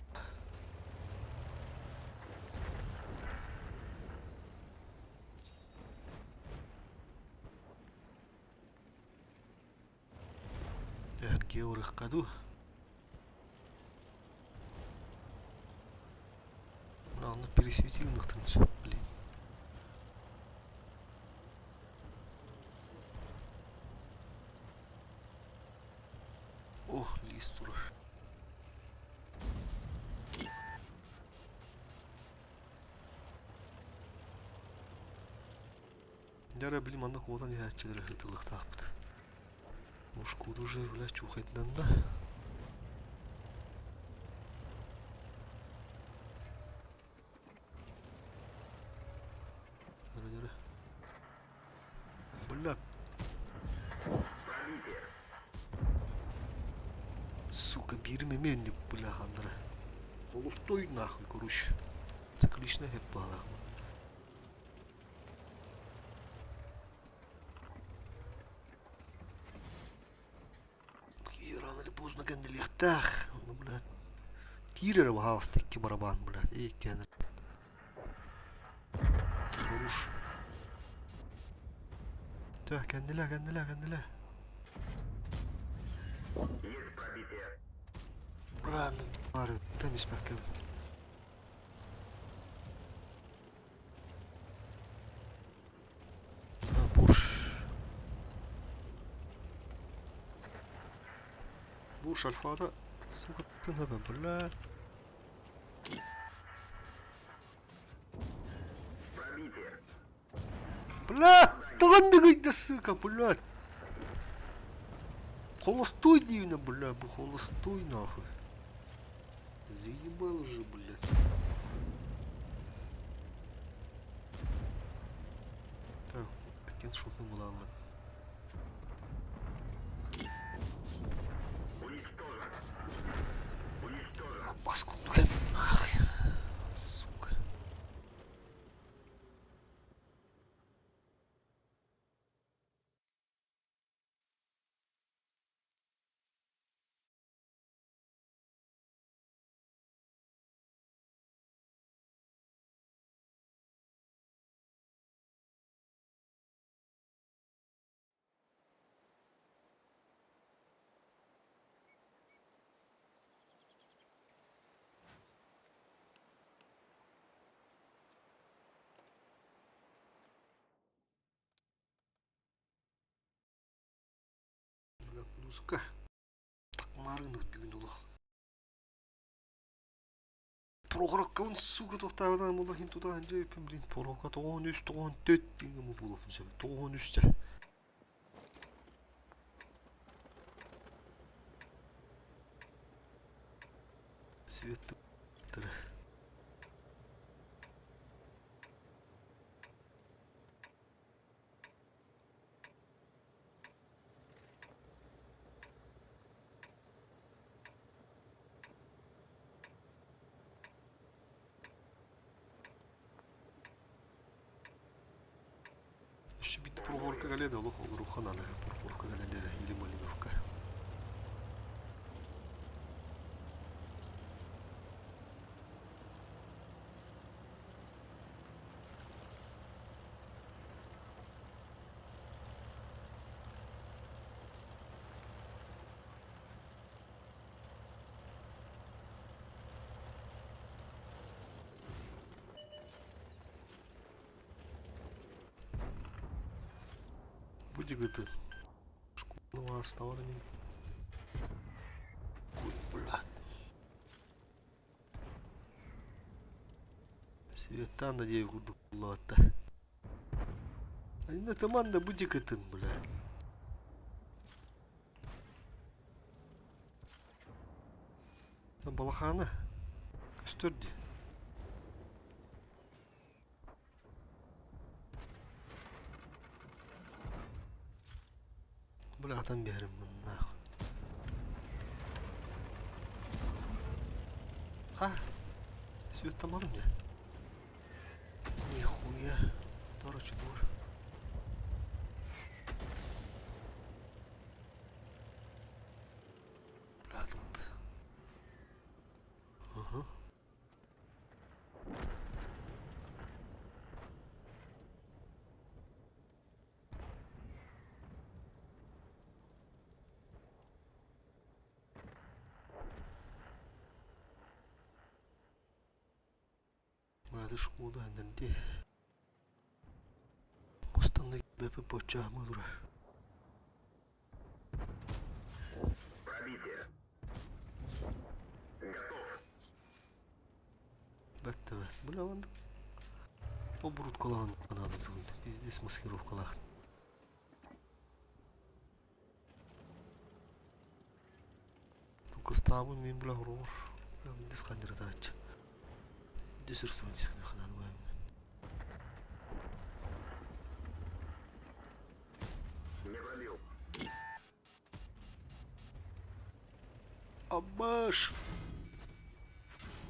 Эрге урыккаду. Мынаны пересветил нахтын всё, блин. Ох, лист ур. Дара, блин, анда кодан я чыгыр хытылык тапты. Уж куду уже, блядь, чухайтдан да. Дара. Блядь. Пробитие. Сука, бирме менди, бля, хандра. Холостой нахуй, короче. Цикличная хеп бала. Рано или поздно гэнди лихтах. Ну, блядь. Тирер вахалс текки барабан, блядь. Эй, кенер. Коруш. Так, кенделя. Есть пробитие. Рано, бары, там испекем. Бурш. Бурш альфада. Сука, ты набе, бля. Пробитие. Бля! Таган да сука, блядь. Холостой дивно, бля, бы холостой нахуй. Заебал уже, блядь. Так, екен, шотның бола алған. Уничтожен. Уничтожен. Паскудный кен. Ах, сука. Музыка. Так марынып бүгін олық. Програкка он сука тоқтағыдан болда хин туда анжа өпім блин. Програкка 93-94 бейгі мұ болапын сөбі. 93-те. Светті тірі. Ще бит прогорка галеда лох рухан ана прогорка галеда или малиновка. Будь готов. Шкурного оставления. Хуй, блядь. Светан надеюсь, буду лота. Они команда будь готов, блядь. Балахана. Костерди. Бля, там берем нахуй. Ха! Свет там у меня. Нихуя. Торочу двор. Бля, тут. Ага. Ada Skoda nanti Mustang BP bocah murah. Пробитие. Готов. Бәтті бәт. Бұл аванды обрут қалаған қанады бүгін. Здесь маскировкалақ. Только ставы мен бұл ағыр. Бұл қандырды атшы. Десірсі дискіне қанады бәймін. Не пробил. Аббаш!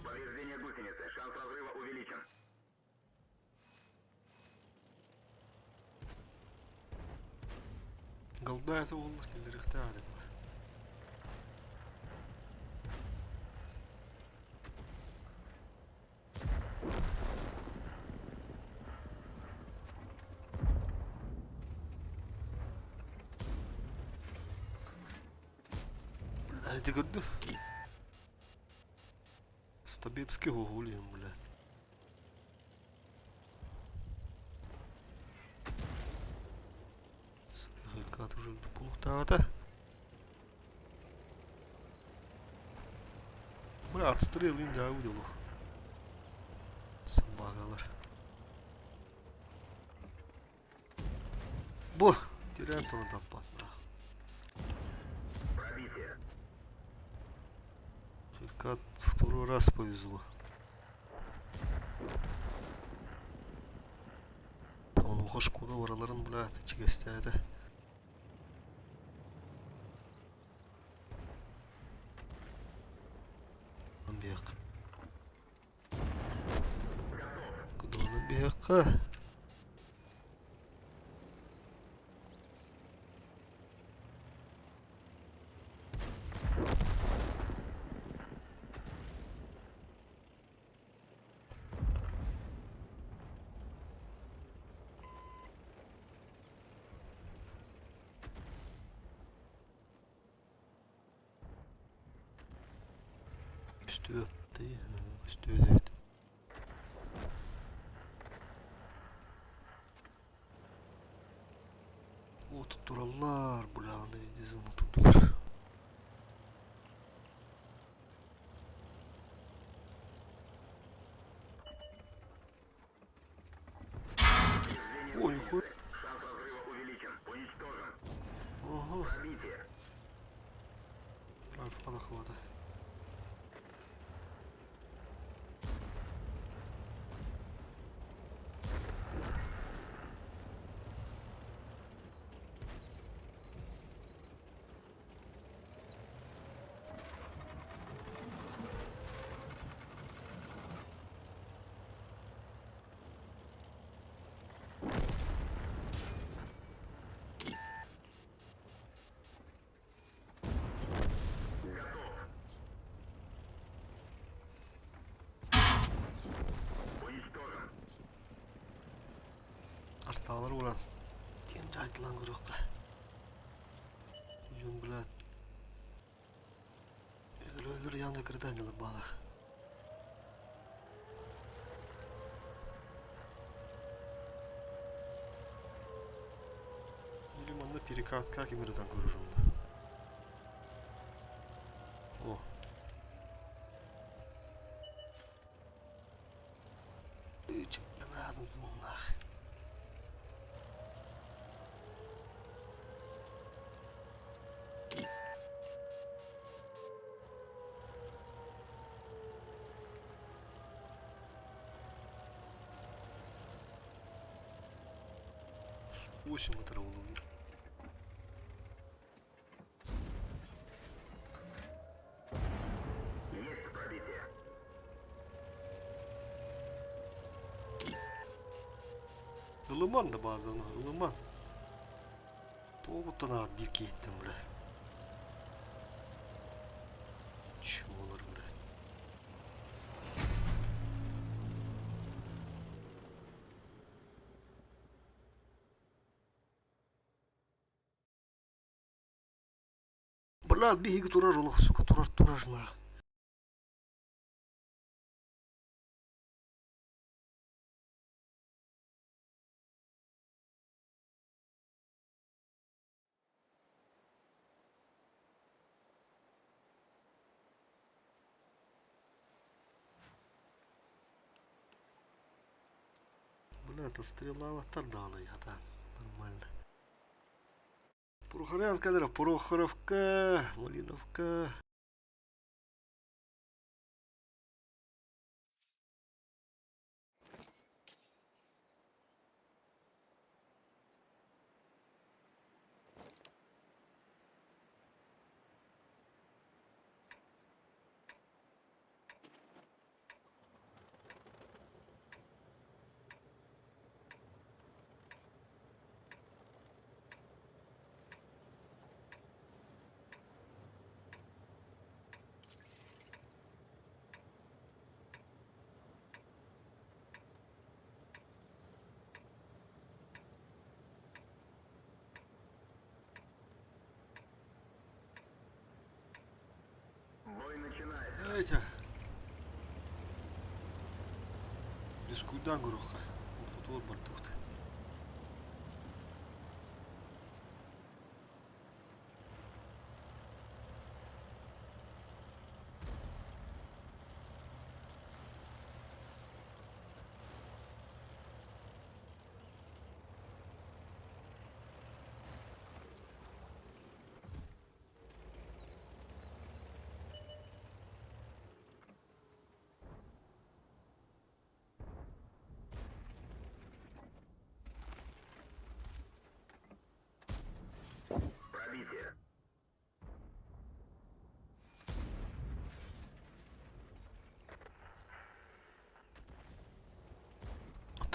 Повреждение гусеницы. Шанс разрыва увеличен. Голдайсы болдық келдірікті адым бар. Блядь, году. Стабецкий гулием, блядь. Хелькат уже полутата. Бля, отстрел инде аудио. Собагалар. Бо, теряем то на топат. Пробитие. Хелькат второй раз повезло. Он hoş konu oraların bulat çigestede. Бег. Куда он бег? Üstü değil, üstü değil. O tutturallar bulanı dizi unutuldular. Ой, хуй. Шанс разрыва увеличен. Уничтожен. Ага. Пробитие. Альфа хвата. Уничтожен. Artağlar ulan. Diyen caytılan kırıkta. Yüzüm bilet. Öldür yanında kırdan yılır balık. Limanda perikatka kimiradan görürüm da. Oh. Çekemem bunlar. Восемь метров лугир. Есть пробитие. Ilıman da bazen ılıman. Doğuktan abi bir gittim bile. Şum olur bile. Блядь, беги турар, улах, сука, турар нах. Бля, это стрела аватар дала я, да. Нормально. Порохоровка, Малиновка. Бой начинается. Этя. Рискуйдан гуруха. Тут вот бартухты. Пробитие.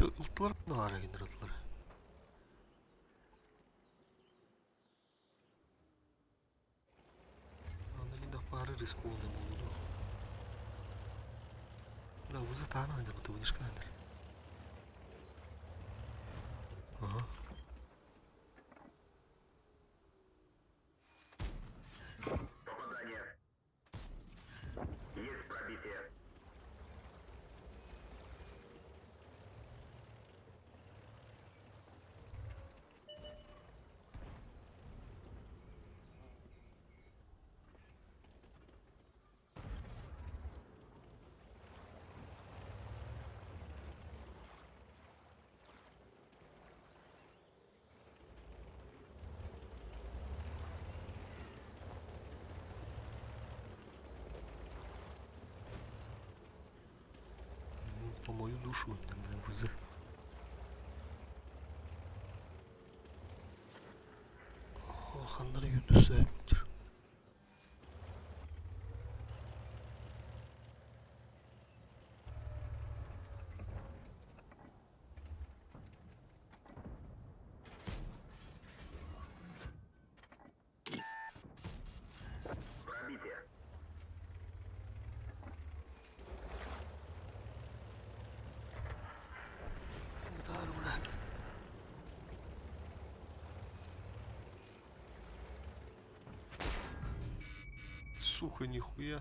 Ылтылар нагара генераторлар. Anda ainda para riscone болду. Ла уза таана анда буту нишкандар. Ага. Попадание. Есть пробитие. По мою душу, там, бля, ВЗ. Хандар юдуса. Пробитие. Дар, блядь. Сука, нихуя.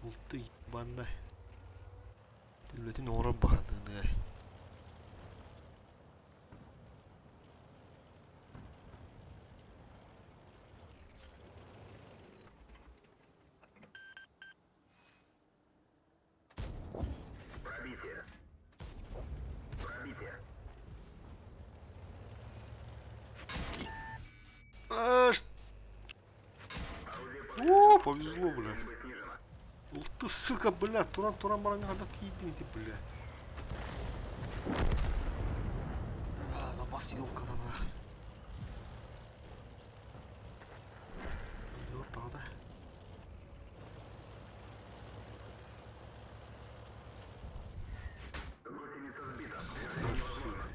Улты ебаная. Ты, блядь, не урабан, да. Пробитие. Пробитие. Аж. Орудие О, повезло, бля. Стрельбы снижено. Улты, сука, бля, туран баранга да тиедините, бля. Бля, на бас елка да нахуй. Вот так, да. Гусеница сбита. Да, сука.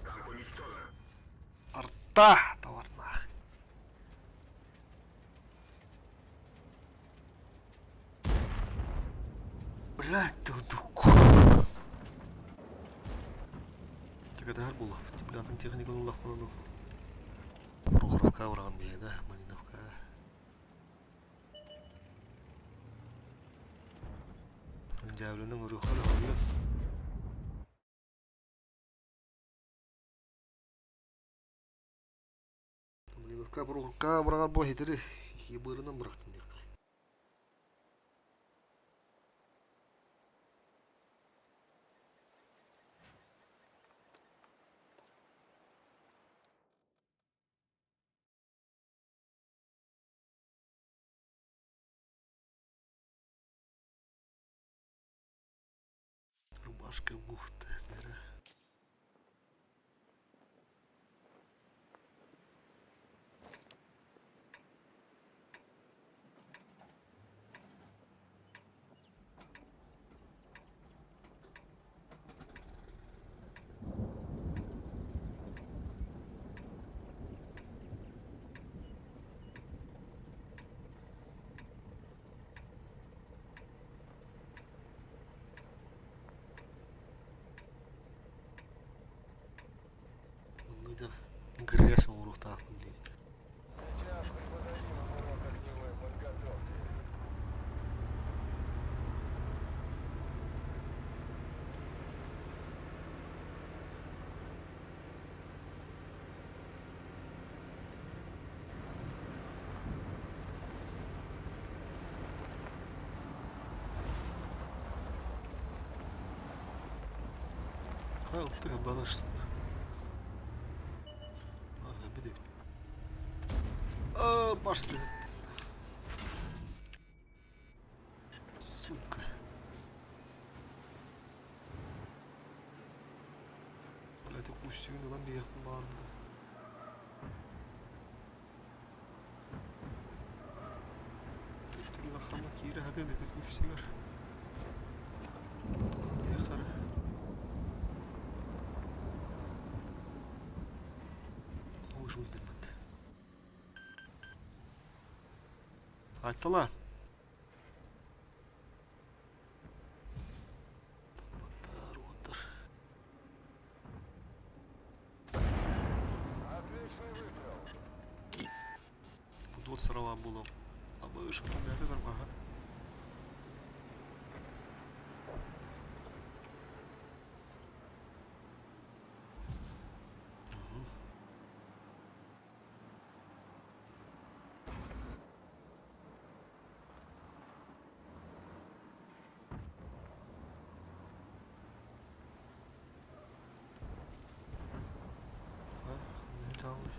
Танк уничтожен. Арта, товар нахуй. Блядь, ты дуку. Тегадагар бұл. Тиблянның техниканы лақпанану. Проғыровқа враган бейді, Малиновқа. Жәвленің ұрыққалы ғалыйын. Малиновқа проғыровқа враган бұл хетері. Ебырынан бұрақтым деққа. Рубаска бухта, дыра. Ну да, грязь в руках, блин. Хай, ты обладаешь. А, беды. Баш сидит. Var mı? Türk'ün lakama kiri hadi dedik 3 sigar. Ne karı? Hoş bulduk ben. Haydi lan. Batar, batar. Bu dört sıra var bulam. Ama ışıkta nerededir bana? Ha, ne çaldı?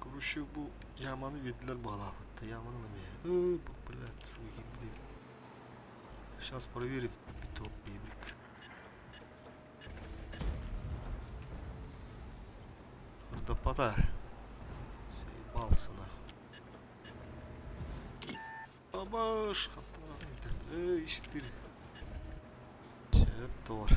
Kuruşu bu yamanı verdiler bağlamakta. Yamanı mı ya? Bu bilet sıvı gibi değil. Şans para verip bir top bir. Orada pata. Şey balsına. Ama şıkkatına neydi? İşte. Cep doğru.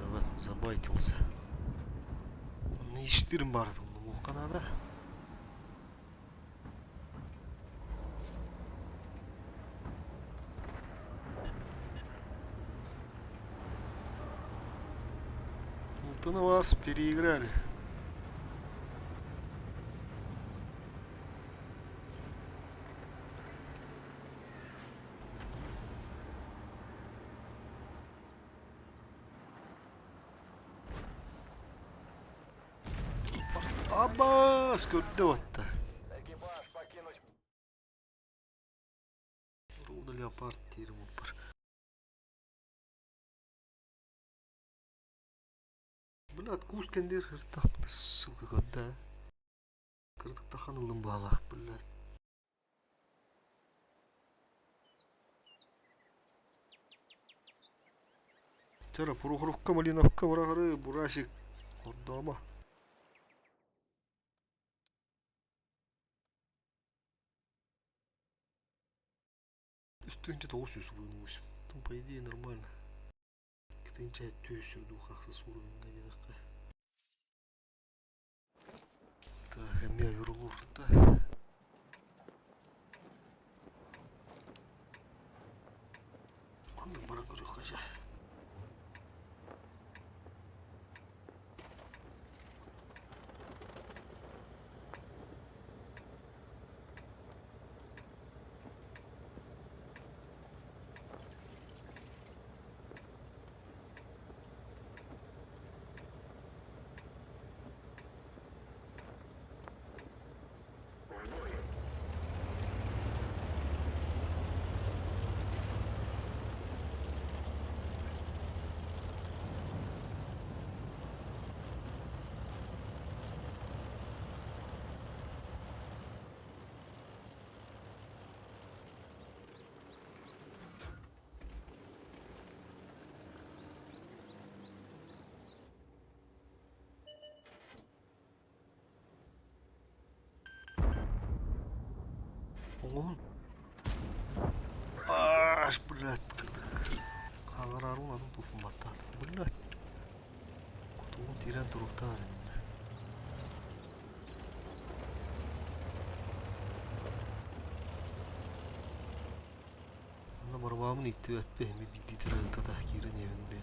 Evet, забайтился. Ne işlerim vardı bunu bu kanada? Вот на вас переиграли. Аббас, куда-то. Руда леопард тирмупар. Блядь, куш кендер хыртах, сука, когда. Кырдык таханылым балах, блядь. Тера, пурухрувка, малиновка, врагры, бурасик. Вот дома. Üstünce de 900 Там, по идее, нормально. Кітінче түйсірді қақсыз уровеньге дедіққа. Так, әме верулур да. Қандай бара көрі қажа. Oğlum. Aaş, блядь, kırdık. Ağır onun topun battadı. Блядь. Kutuğun tiren durukta halinde. Anna barabağımın itti ve behmi bir ditiredi tahkirin evinde.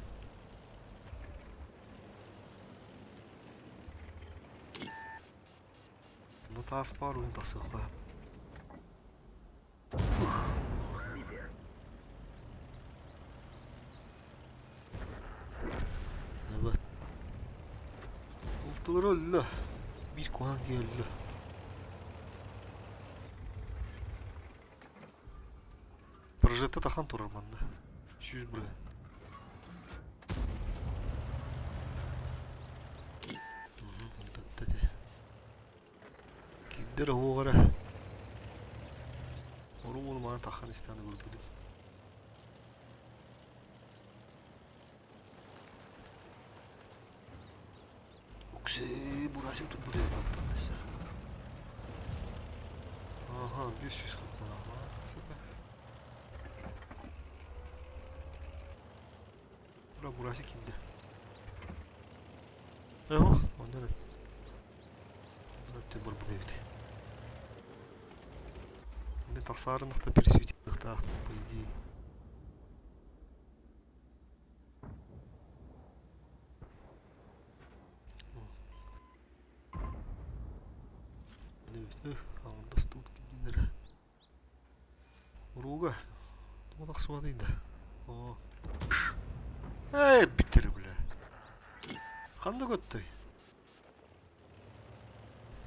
Anna tas paruyun tasıqı. Evet. Oltular öyle. Bir Kuhan geldi. Projette takan turur banda. 200 buraya. Kimdir o gara? Onu bana takan istendi grubu. Burası tuttu dedi battanlısı. Aha 500 kapı ama nasıl da. Burası kimde? Yok ondan et. Ondan et bu evde. Yine taksarınlıkta birisi bitirlikte bu iyi. Anda stut gidiyor. Ruga. Bu da sıvadıydı. O. Bitir bile. Kanda göttü.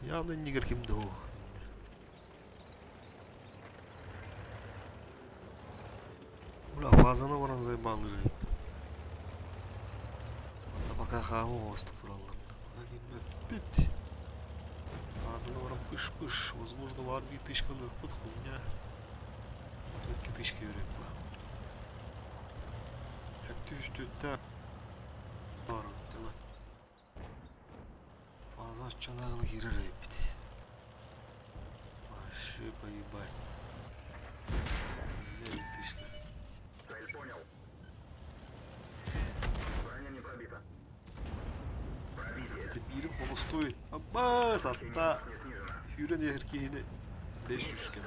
Ya ben niger kimdi o? Ula fazana varan zay bağlır. Baka kamu olstu kurallarına. Bit. Фаза на пыш-пыш. Возможно, в армии тычка под хуйня. Только тычки юрик бы. Хотя üstütte var. Evet. Fazla çanağlı girer hep. Aşı поебать. Не тычка. Цель понял. Броня не пробита. Пробитие. Это birim hava стоит. Abbas artta. Hüren erkeğini 500 kenar.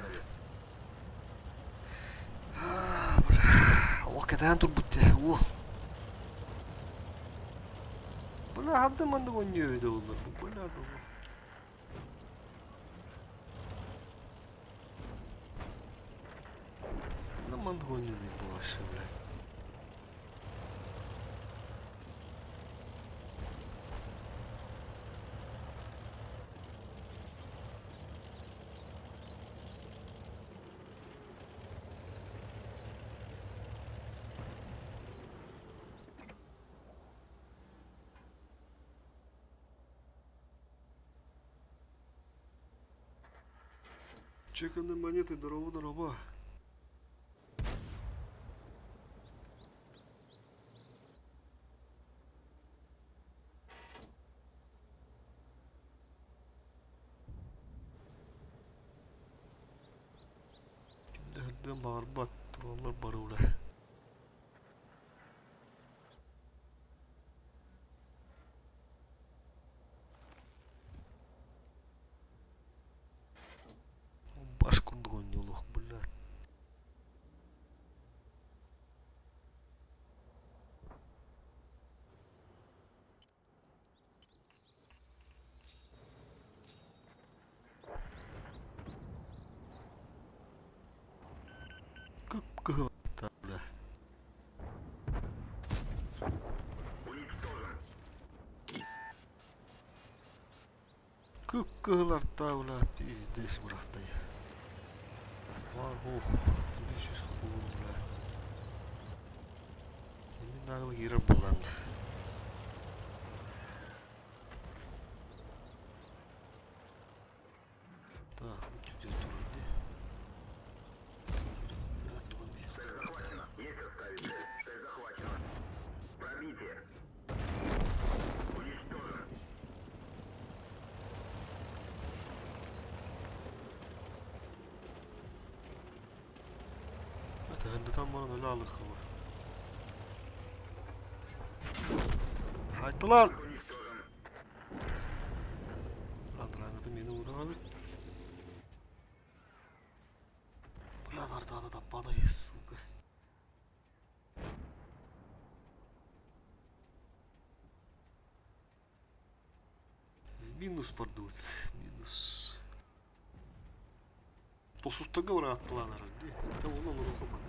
Allah kadar turbutte. Bu ne haddi mandı oynuyor evde olur. Bu ne haddi olur. Ne mandı oynuyor bu aşağı bile. Чеканные монеты дорого. Kimlerden barbat durallar barıula. Başkundu oynuyorlar bunlar. Kıhıl tabla. Уничтожен. Kıhılar tabla izdeyiz bıraktayı. Var 500 kapı bunlar. Emin nağılı girer bulandı. Так, вот тут durdu. Цель захвачена. Есть оставить цель. Цель захвачена. Пробитие. Уничтожен. Tam bana öyle aldık ama. Haydi lan! Уничтожен. Lan rangadım yeni vurdu abi. Buralarda da tapmadayız. Минус, пардон. Минус. Tosus'ta var attılar herhalde. Tamam onu kapat.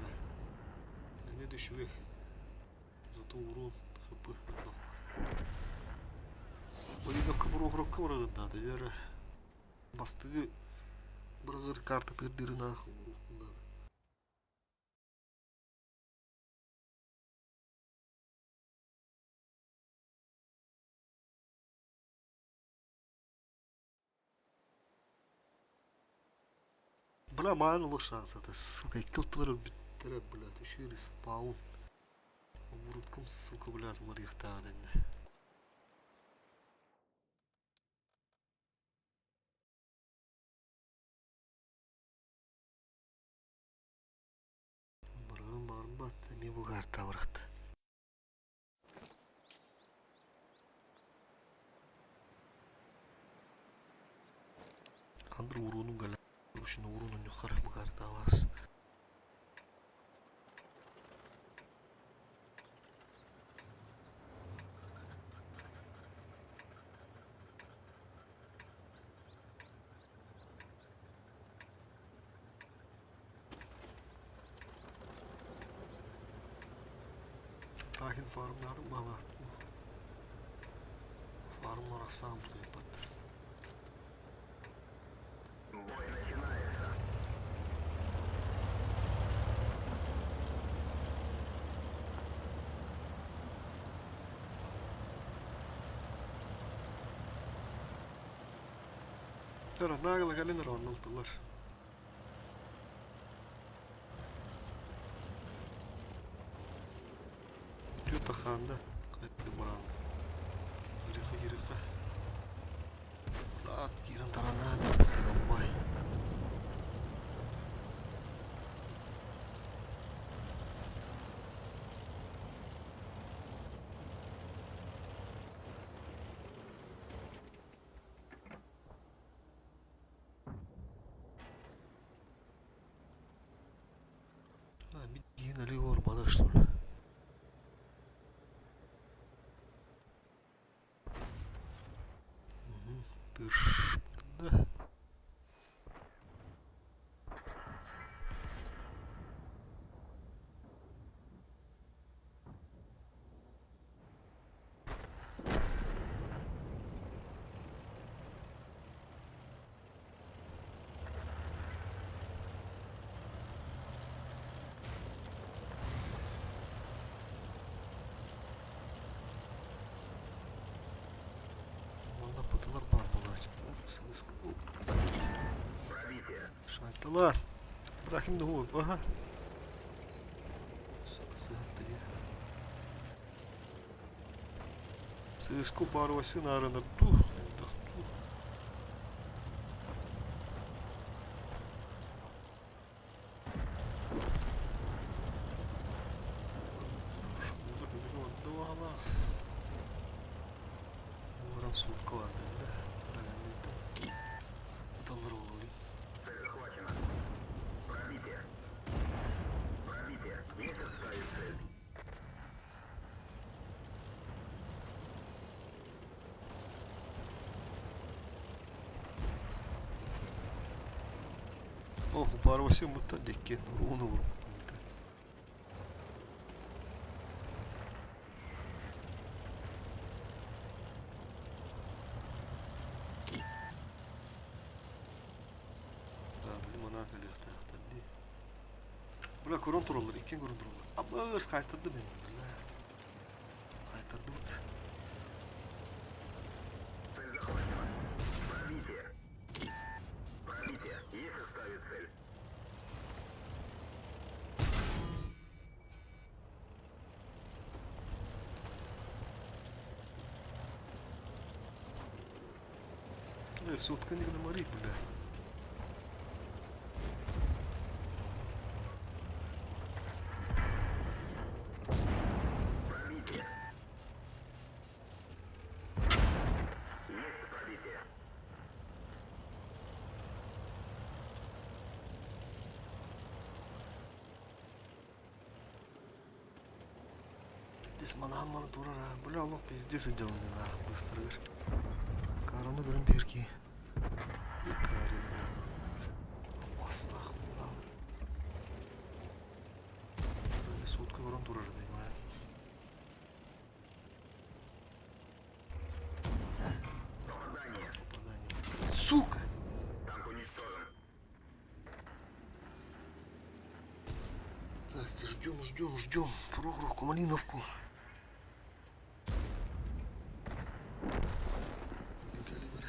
Ne düşüyor? Zато урон ХП. Oyundaki programı var da yer. Bastığı bırgır kartı tırdırına. Бля, ман olur şansıda. Сука, кылтылар биттерет, блядь, ещё и спаун. Урутком, сука, блядь, var yıhtağında. Бұрын барым батты, мен бұл карта бырақты. Андры урунun gala. Ушуну урунun yukarı bu karta var. Tahin farmlarım bala. Farm orası aldı yapattı. Бой начинается. Tara nagla gelinir anıldılar. Diyor takanda. Kayıtlı burandı. Girika. Rahat girin tarana da bitti de bay. Bir yine var bana şu. Bir burada. Bunda pıtılar barbalaç. Sız. Пробитие. Şaytalar. Bırakayım da hu. Aha. Sıhhattı ya. Sızku parvası narına. Duh. Şurada bir odda var hala. Buran sutka var bende. Buradan gittim. Adalar oluyor. Цель захвачена. Пробитие. Пробитие. Есть отставить цель. Oh, bu parvası mutlu dikken. Ruhunu vurup. Bula kontroller, ikken kontroller. Ama öz kaytardı benim bula. Kaytardı mı? Цель захвачена. Пробитие. Пробитие. Есть отставить цель. Сутка не гноморит, бля. Пробитие. Есть пробитие. Здесь манаман турара. Бля, Allah пиздец идем нахуй быстро. Караны görün bir ki. Карины, бля. Бас нахуй lan. Böyle sutka görün turara deyim ha. сука! Танк уничтожен. Так, ждем. Прогревку, малиновку. Калибр.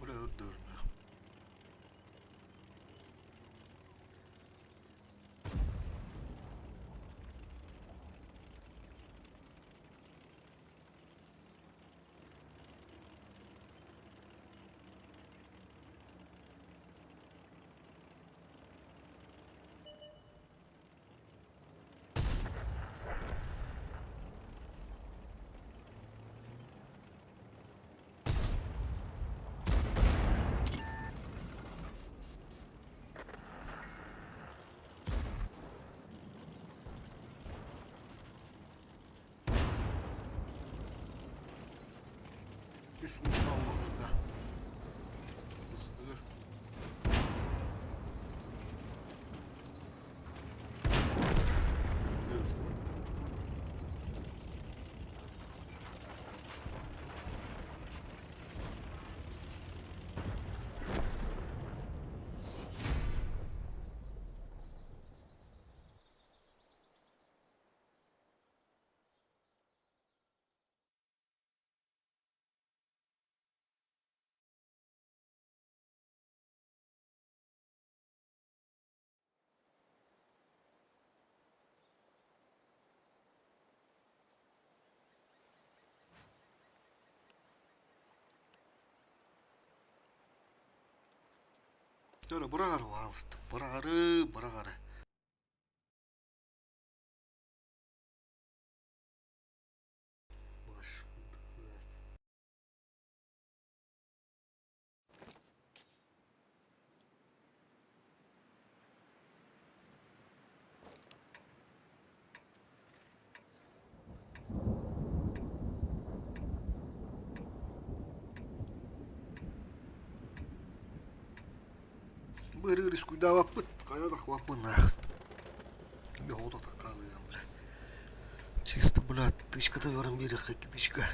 Buraya öldürme. Üstümüzü almadık da. Hızlıdır. Evet. Şöyle buraları alsın. Buraları. Boş. Бырырис куда вапыт, каядах вапынах. Я вот это калыям, блядь. Чисто, блядь, тычка-то верим берег, как тычка.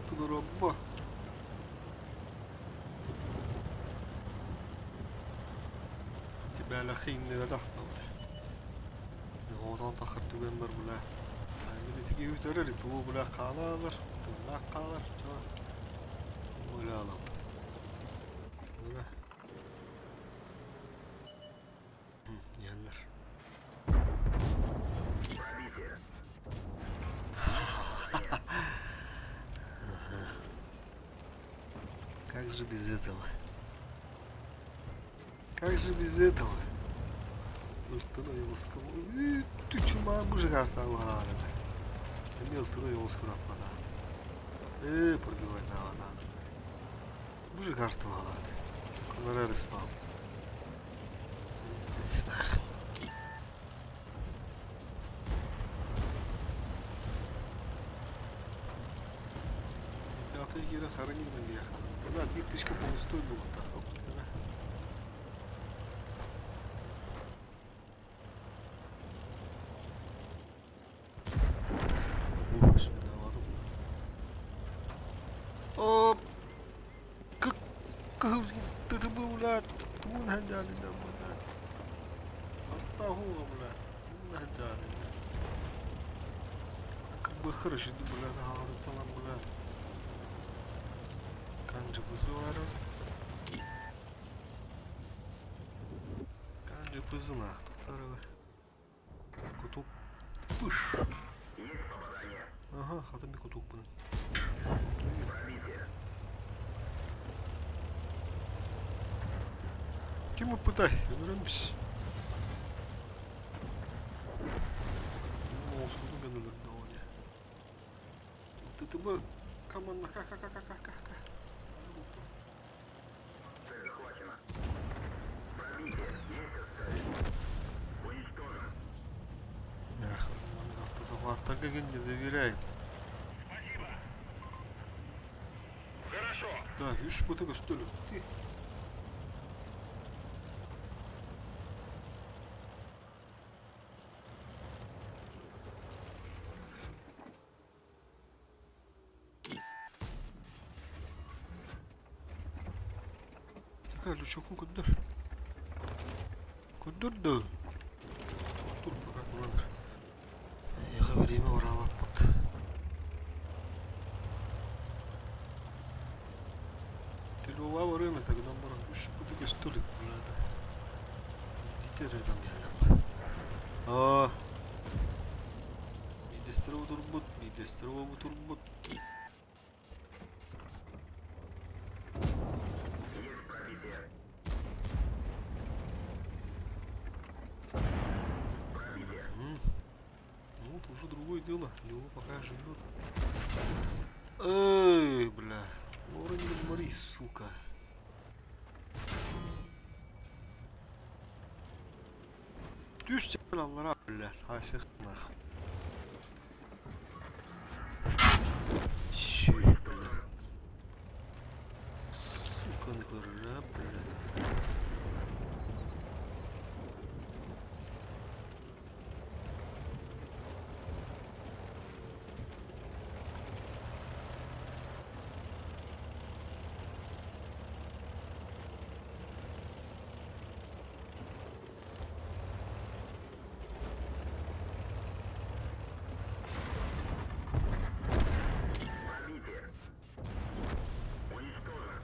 Туда раба. تبقى لخيني بدخنا ولا هو طان تخر تبمر بلا بدي تجي وترى تو بلا قالر تلا قالر ولا لا ولا يلر Пробитие. Как же без этого? Как же без этого? Ылтына йолска. Ты чума мужика стал гадать. Ты ылтына йолска таппада. Пробивай на вода. Мужика стал гадать. Кунара респам. Здесь нахрен. Пятый. кире харанигнан бия харан. Брат, бит тишке полустой булат таха. Оп! Как hızlı tırmı ulan. Tumun hencalinden ulan. Hasta huwa ulan. Tumun hencalinden. Akıl bakır şimdi ulan. Hağdı talan ulan. Kancı kızı var. Kancı kızına tutar ve. Kutup. Pış. Есть попадание. Aha, adam bir kutup bunun. Пробитие. Kim o pıtay? Yönürümüş. Benim olsuzun gönüllerinde o ne? Tıtıbı. Команда, ка. Цель захвачена. Пробитие. Есть отставить. Уничтожен. Эх, автозахваттарға генде доверяем. Хорошо. Так, үш пытыга стөлі. Так, лючокун көддір. Көддірді. Dur bakalım buralar. Yaka vereyim oraya bak bak. Tilova var öyle takıdan bana. Üç buçuk üstülük buralarda. Ciddi adam ya. Aa. Bir destere otur but. Bir destere otur but. Есть пробитие. Ну, это уже другое дело. Лева пока живет. Эй, бля. Лора не говори, сука. Düştü lanlara bля. Hasih nахуй. Щи, бля. Сука, нахуя, бля. Пробитие. Уничтожен.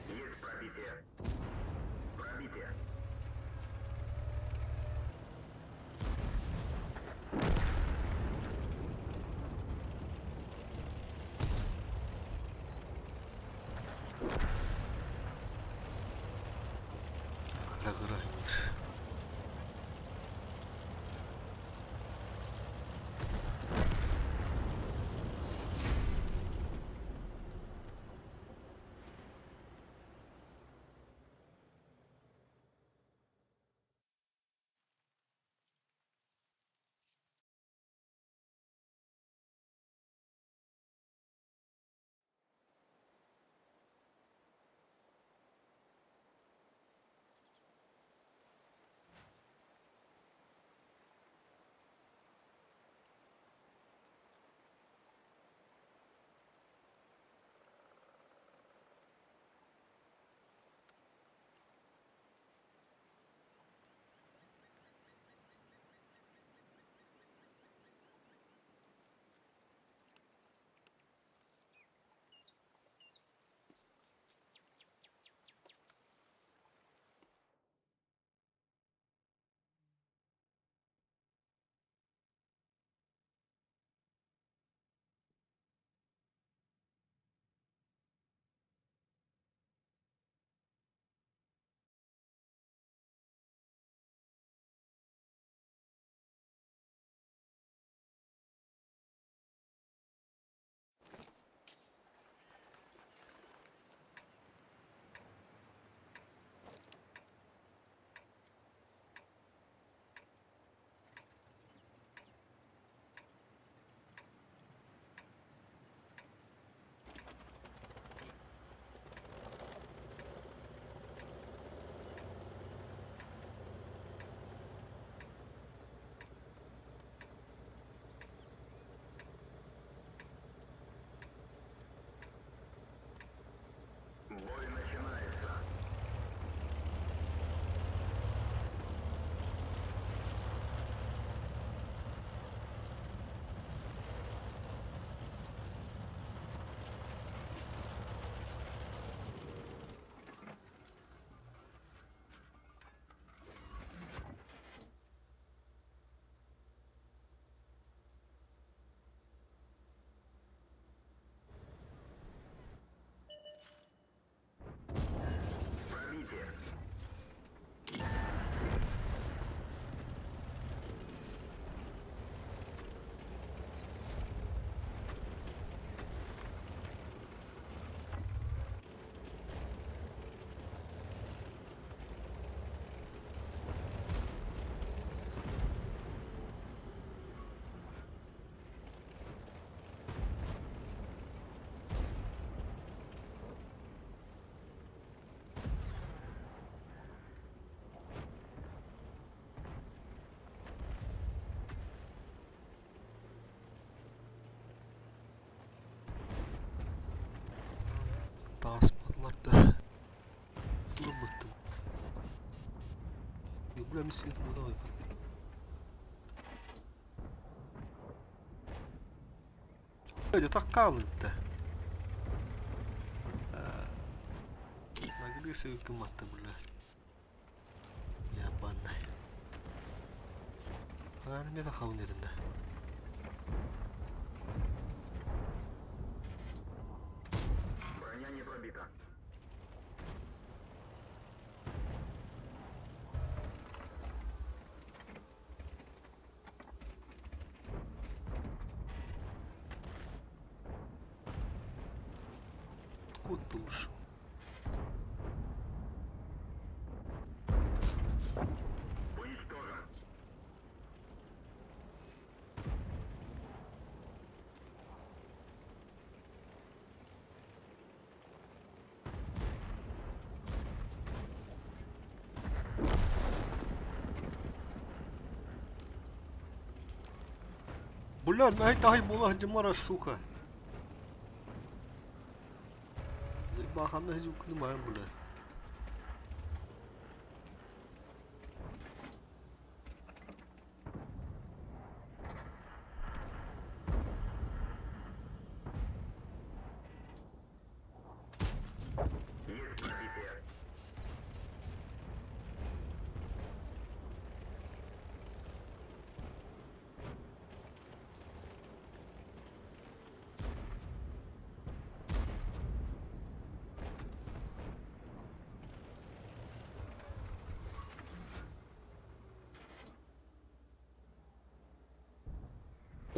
Есть пробитие. Пробитие. Kara indir. Прям свет ему давай. Öyle takkaldı da. Nagri hükümet bunlar. Ya bana. Ben ne de kavun dedim de. Броня не пробита. Kurtuluş. Уничтожен. Bunlar ben dahi bola cımara suka. Zey bakanla hiç okudum ayın bunlar. Есть пробитие.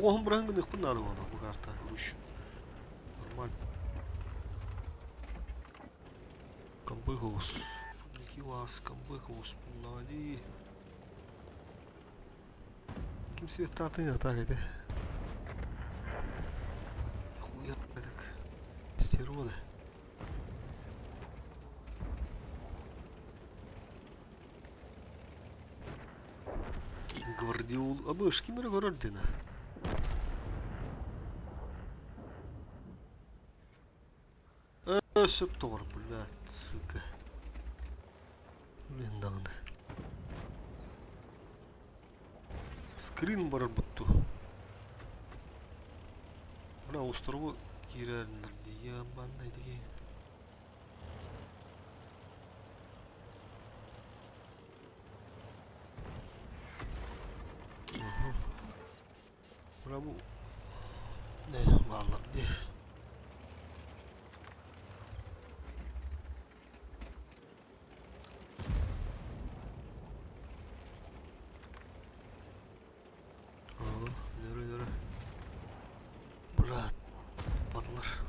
Oğlum bırakın ne kadar var bu karta vuruş. Normal. Камбыгос. Neki вас камбыгос bunları. Kimse tatın yatak ede. Хуя так. Стероиды. Гвардиол. Абыш кимere городина. Септор, блядь, сука. Блин, давно. Скрин бар бутту. Мына островы кирерлер дия бандай деген. Мына бу не балдар де. Nere. Bırak. Patlar.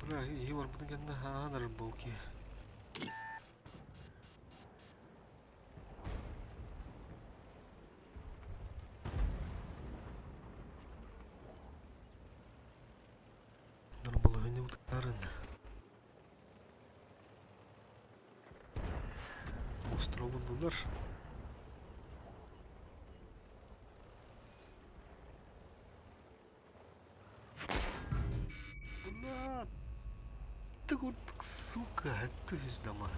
Bırak iyi var bunun kendine hanar bu ki. Balığı utarın. Островы bunlar. Bunlar. Ты вот, сука, это весь дома.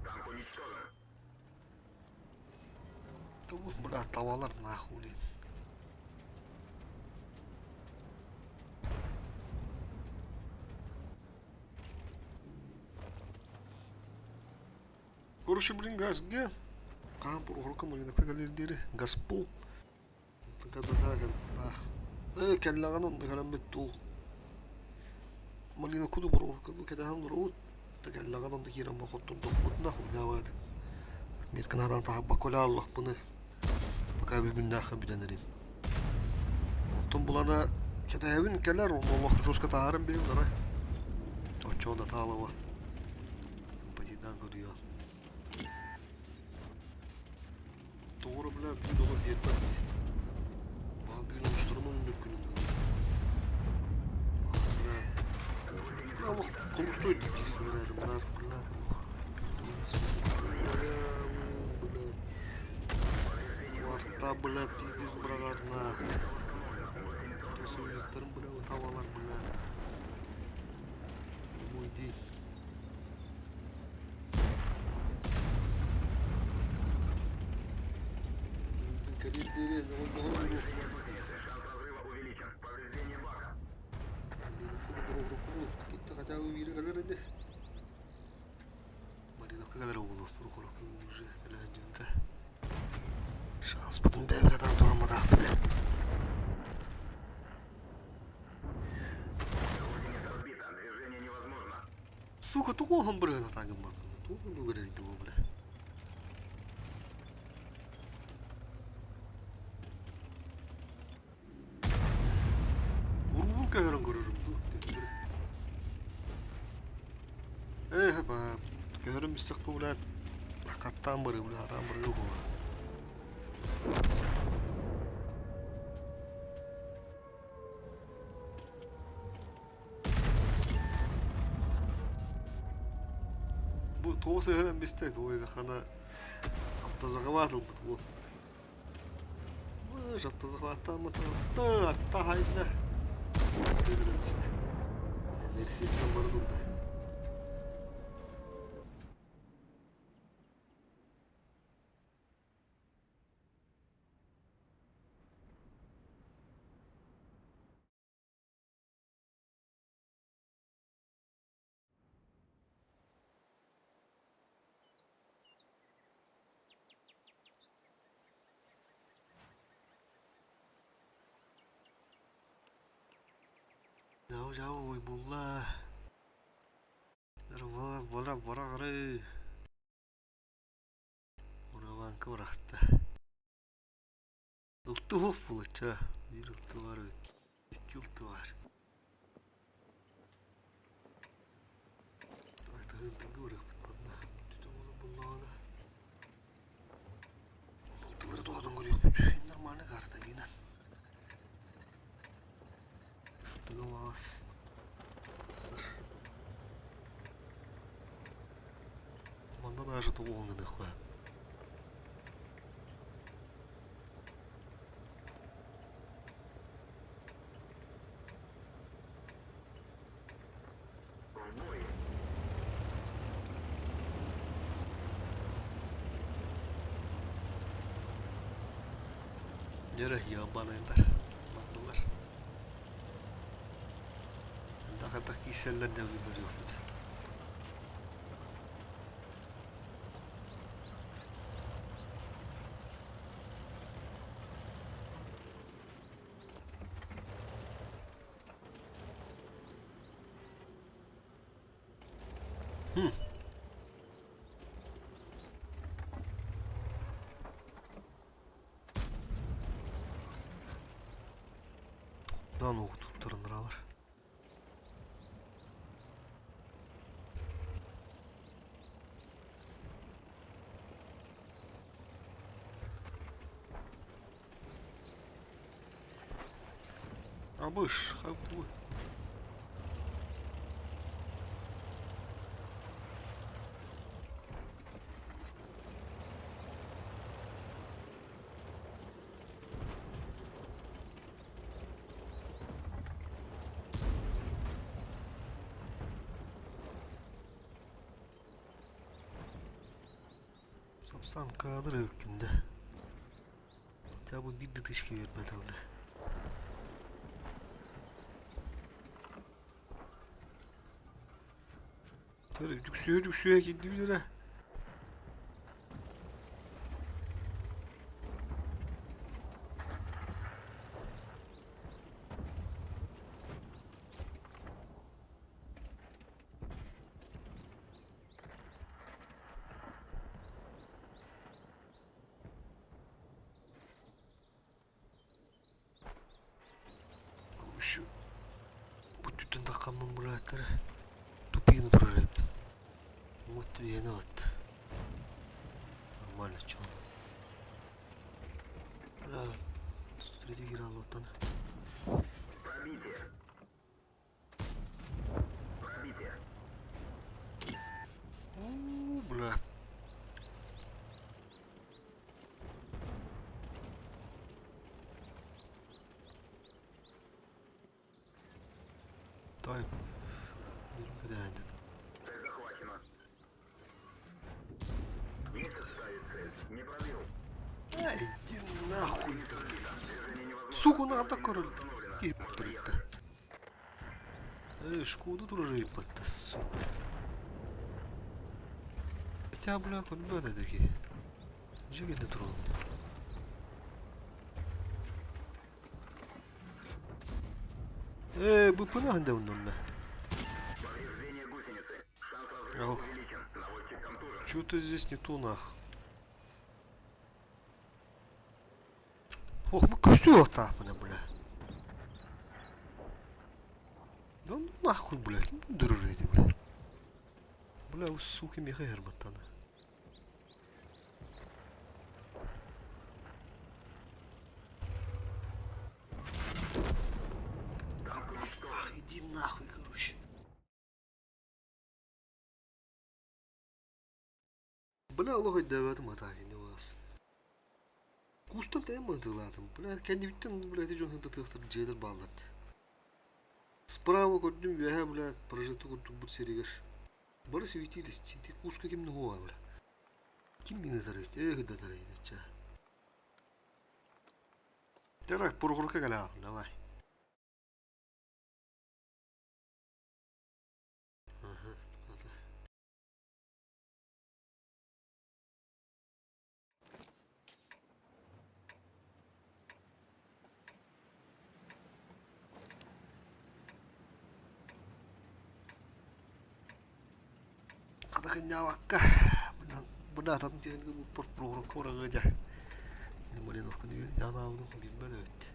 Танк уничтожен. Бля, tavalar нахуй. Короче, блин, газге. Кампур урокам или такой галердери. Газпол. Когда так, нах. Келлаган он даган беттул. Малина куду бурукам кеда хам рут. Келлаган он дагирам бахоттул дохбут нахуй гават. Мет канадан тахабба кола Аллах буны. Пока bir gün daha bir denerim. Otun bulana kötü evin keller Allah joska tarım benim ara. O çoğunda tağlava. Patidan görüyor. Doğru bile bir dolu bir yetmez. Bana bir oluşturmanın mümkünüm. Allah konuştuydu pisler edim bunlar. Варта, блядь, пиздец, брагар, на. То суеттерим, блядь, tavalar, блядь. Мой день. Коридоре, Allah'ım. Шанс разрыва увеличен. Повреждение бака. Gitti kaçağı bir kadar hadi. Marina kadar oldu. Prokor уже eğlenceli. Şans bütün devleten doğamadı akbide. Гусеница разбита. Движение невозможно. Сука, такого гамбургера тагым бak. Tuğum bu göre gitti bu bile. Vurulur kayarın görürüm. Bak. Görürüm istek bu bile. Hakattan bari bile. Hatan bari yok o. Bu toğusu hemen bisteydi. O yüzden kana hafta zakavatıl bu. Baş hafta zakavattan mı tağıstı. Hatta haydi. Sığırım işte. Versiyondan bana durdu. Jauh jauh Ibullah. Vara arı. Oravan kıvraktı. Iltı hop buluça. Bir ıltı var. İki ıltı var. Takta hıntı kıvrak. Bana. Tütü bunu bullağına. Iltıları doğadan görüyor. İndir mani karda yine. Istığı vas. Sır. Bana даже тугого не дохуя. Nereye yaban ender? Baktılar. Daha da kişiler ne biliyor mu? Daha nohut tutturunlar alır. Abış, kalk bu. Sapsan kadır hükümde. Ya bu bir dış ki vermedi öyle. Tabii düksüye gitti bir lira. Камон, братер. Тупину прожив. Вот тебе вот. Нормально, чё оно. Бля, 103 играл вот он. Пробитие. Пробитие. Бля. Дай. Куда они? Цель захвачена. Есть ставить цель. Не пробил. Ай, иди нахуй. Суку надо, король. И блядь. Эй, шкоду дружи, пата, сука. Хотя, бля, хоть бы это такие. Джиги не тронул. БПН где он, на? Повреждение гусеницы. Шанс разрыва Ох. увеличен. Наводчик контужен. Чё-то здесь не то, нахуй. Ох, мы все отапаны, бля. Да ну нахуй, блядь, не буду дружить, бля. Бля, у суки мега гербатана. Иди нахуй, короче. Бля, логоть давай мотать, не вас. Кустан темады латым. Бля, кандивиттен, блядь, идён хэнтэ тыхтар джейдер баллат. Справа көрдүм вяха, блядь, прожекту көрдүм бут серигер. Бары светились, ти куска ким нугуа, бля. Ким мені тарайт? Да тарайт, ча. Терак, поргурка галя, давай. Ага, ладно. Kada kenyawakka. Benar tanti kan program orang aja. Ini boleh nak kena dia jangan awak tu bimbel itu.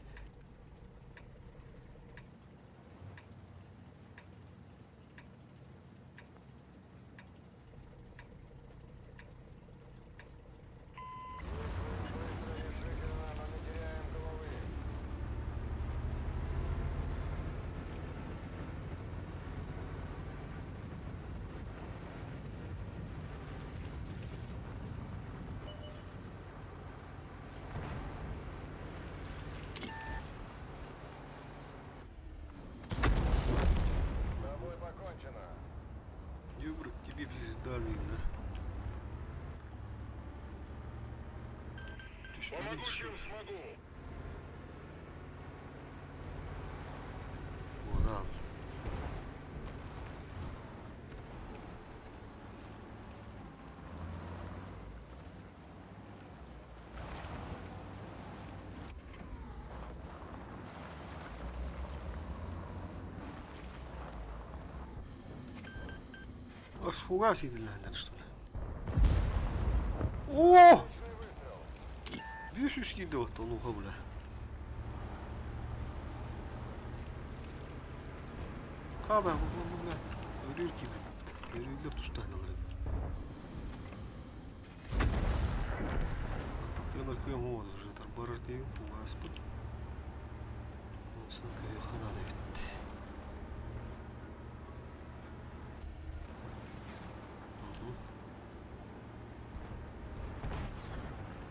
Юбрик, тебе пизда видно. Ты что, видишь? О, да. А с фугаси надо, что ли? О! Бьющий да, то ну бля. Хаба, бля. Рюльки. Рюльки тустаналар. Так на кем он уже тарбарар deyip фугас бит. Осына кая хана да бит.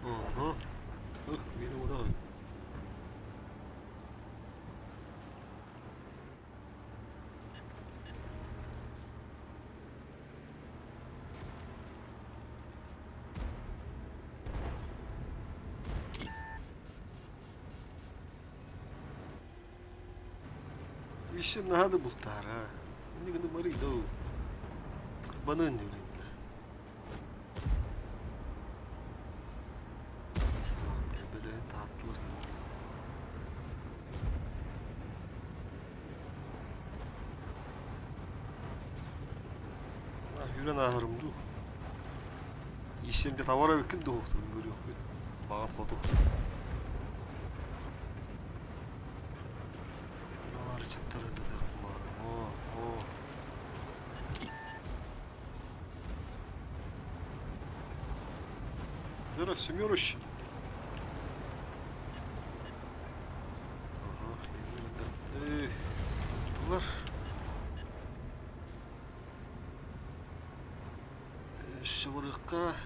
Ага. Ох, мені вода. Вишем надо был тара. Не гна мари да. Банан не блин. Юрен ахырымды. Ишемде товар өкін де оқтым көрі. Бағат қоту. Навар чаттары да бар. Нера, семерыш. Ага, эх, тулар. Шевырыкка.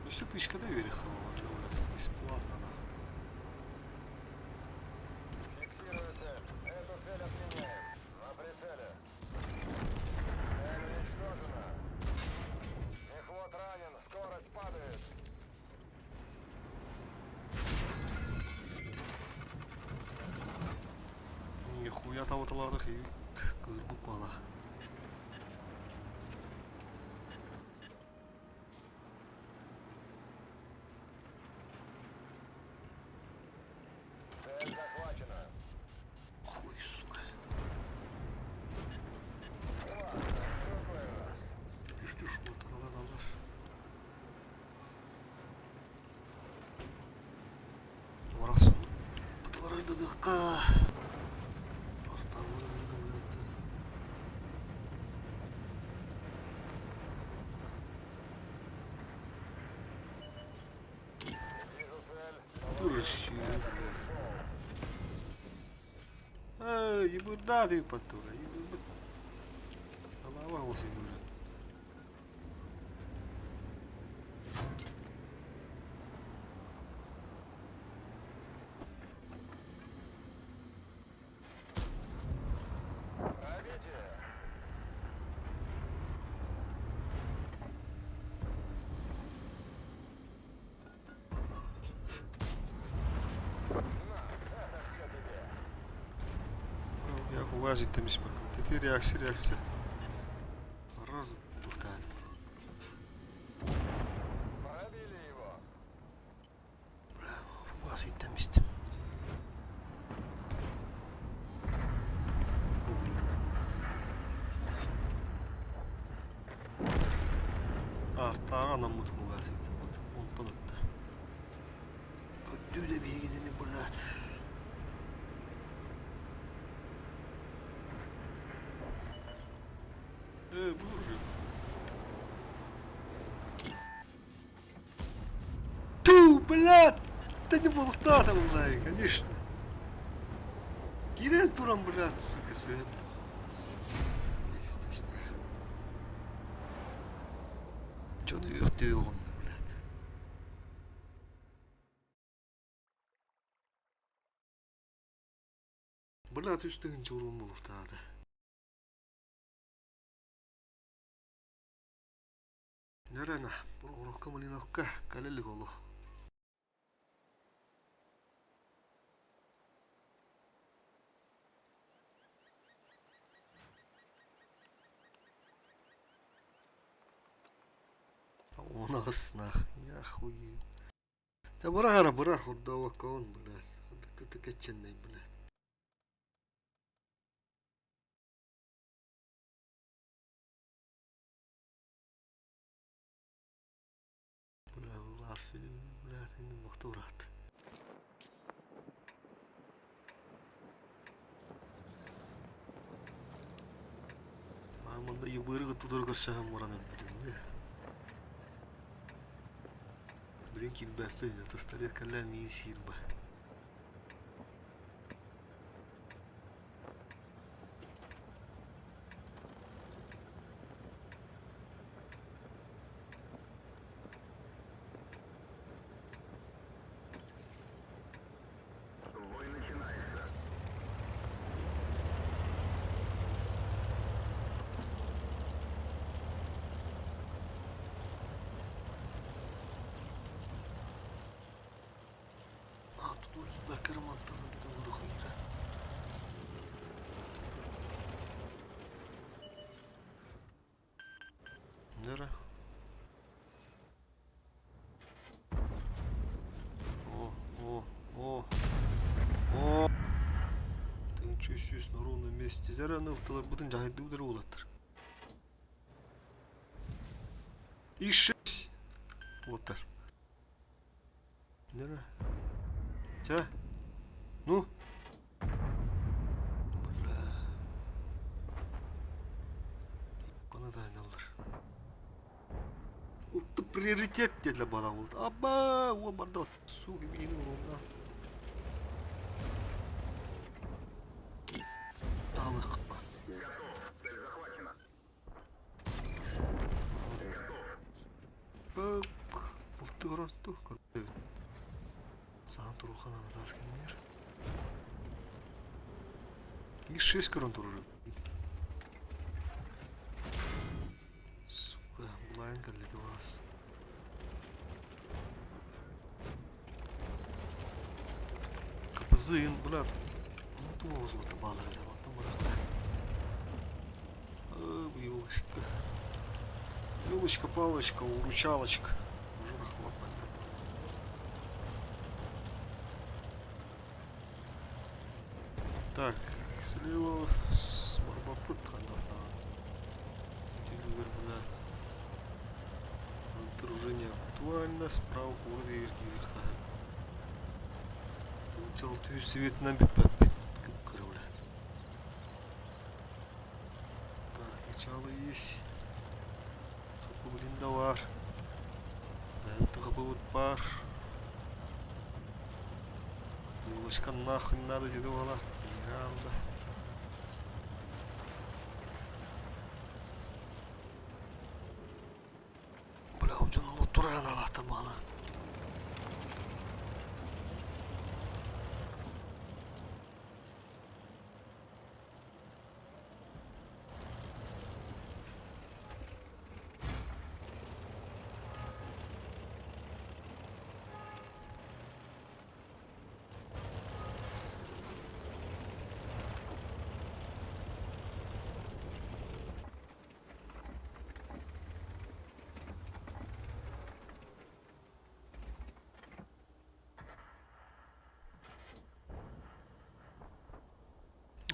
Все тычка доверия хавала, блядь, бесплатно, нахуй. Фиксирую цель. Эту цель отменяем. На прицеле. Цель уничтожена. Мехвод ранен. Скорость падает. Нихуя того талада хивик. Кырбу пала. Цель захвачена. Хуй, сука. Ладно, другой раз. Düştü şu ortadan adamlar. Orası. Bıtıları da dıkka. Ortalığı öldü. Вижу цель. Duruşuyor, блядь. Ебурда ты потура, ебурда. Голова у себя. Пробитие. Это все тебе. Я уважительность пока. Ты реакция. Раз, тухтает. Пробили его. Уважительность. Artağı anamut muvaziyeti. Ondan öttü. Kötü de bir gideni bulat. Buyur. Ту, блядь! Да не был там, блядь, конечно. Кирилл турам, блядь, сука, свет. Естественно. Чё ты он, блядь? Блядь, üstün çorun bulup da. Nerena, bu kamalin okka, kaleli kolu. Ona снах, я хуй. Да бра, худого кон, блядь. Ты каченный, блядь. Бля, лас, блядь, не мог турат. Мында ебыры тудыр көрсем мураны бүтүн. Блин, кирбафе, это столет калями и сирба. Бой начинается. А, тут бакер мантаны да выру хайра. Нера? О. Ты чувствуешь на ровном месте. Зара нылтылар бүтүн жайды удары болаттыр. И 6. Болаттыр. Нера? Ча? Ну? Бля. Кона да айналдар. Ултты приоритет dediler bana oldu. Ama o bana su gibi yeni vuruldu. Alık. Готов. Цель захвачена. Bak. Buldu görüntü. Evet. Sağın turu kanalına da askenler. Bir 6 görüntü olur. Сука, блайн geldi вас. Kapızıyın bulat. Unuttum o zolta bağları da unuttum bıraktı. Bu елочка. Елочка, палочка, уручалочка. Уже нахватывает. Так, слева с барбапыт хандата. Дилюгер, блядь. Обнаружение актуально. Справа города Иркириха. Желтый свет на бипапит. Короче. Так, начало есть. Kapı birinde var. Nerede kapı var? Yo'lashga nahın надо dedi bana. Herhalde. Bula ucunu oturan anahtar bana.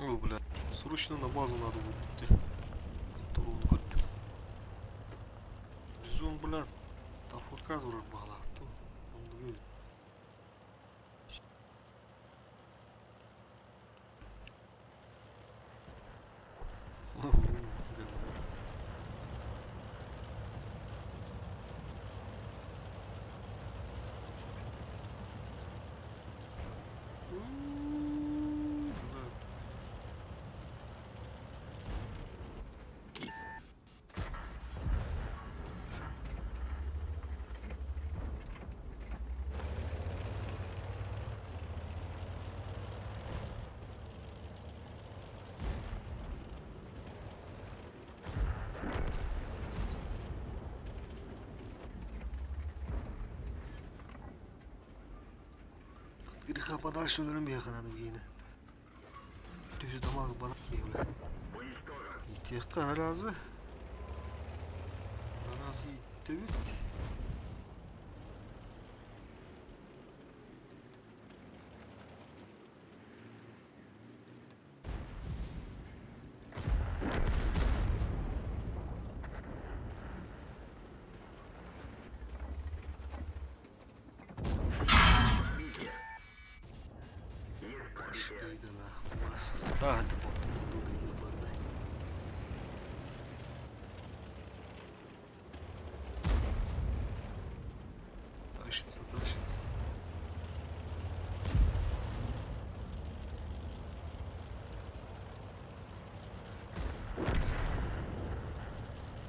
О, бля, срочно на базу надо будет. Турун gördüm. Biz onu bля, tafurka durur bağlattı. Onu gör. Греха подальше ölürüm bir yakaladım yine. Düz damak bana geliyor. Уничтожен. İhtiyakka arazi. Arazi itti bit. Başkaydı la. Vasız. Daha da botlu da yabandı. Тащится.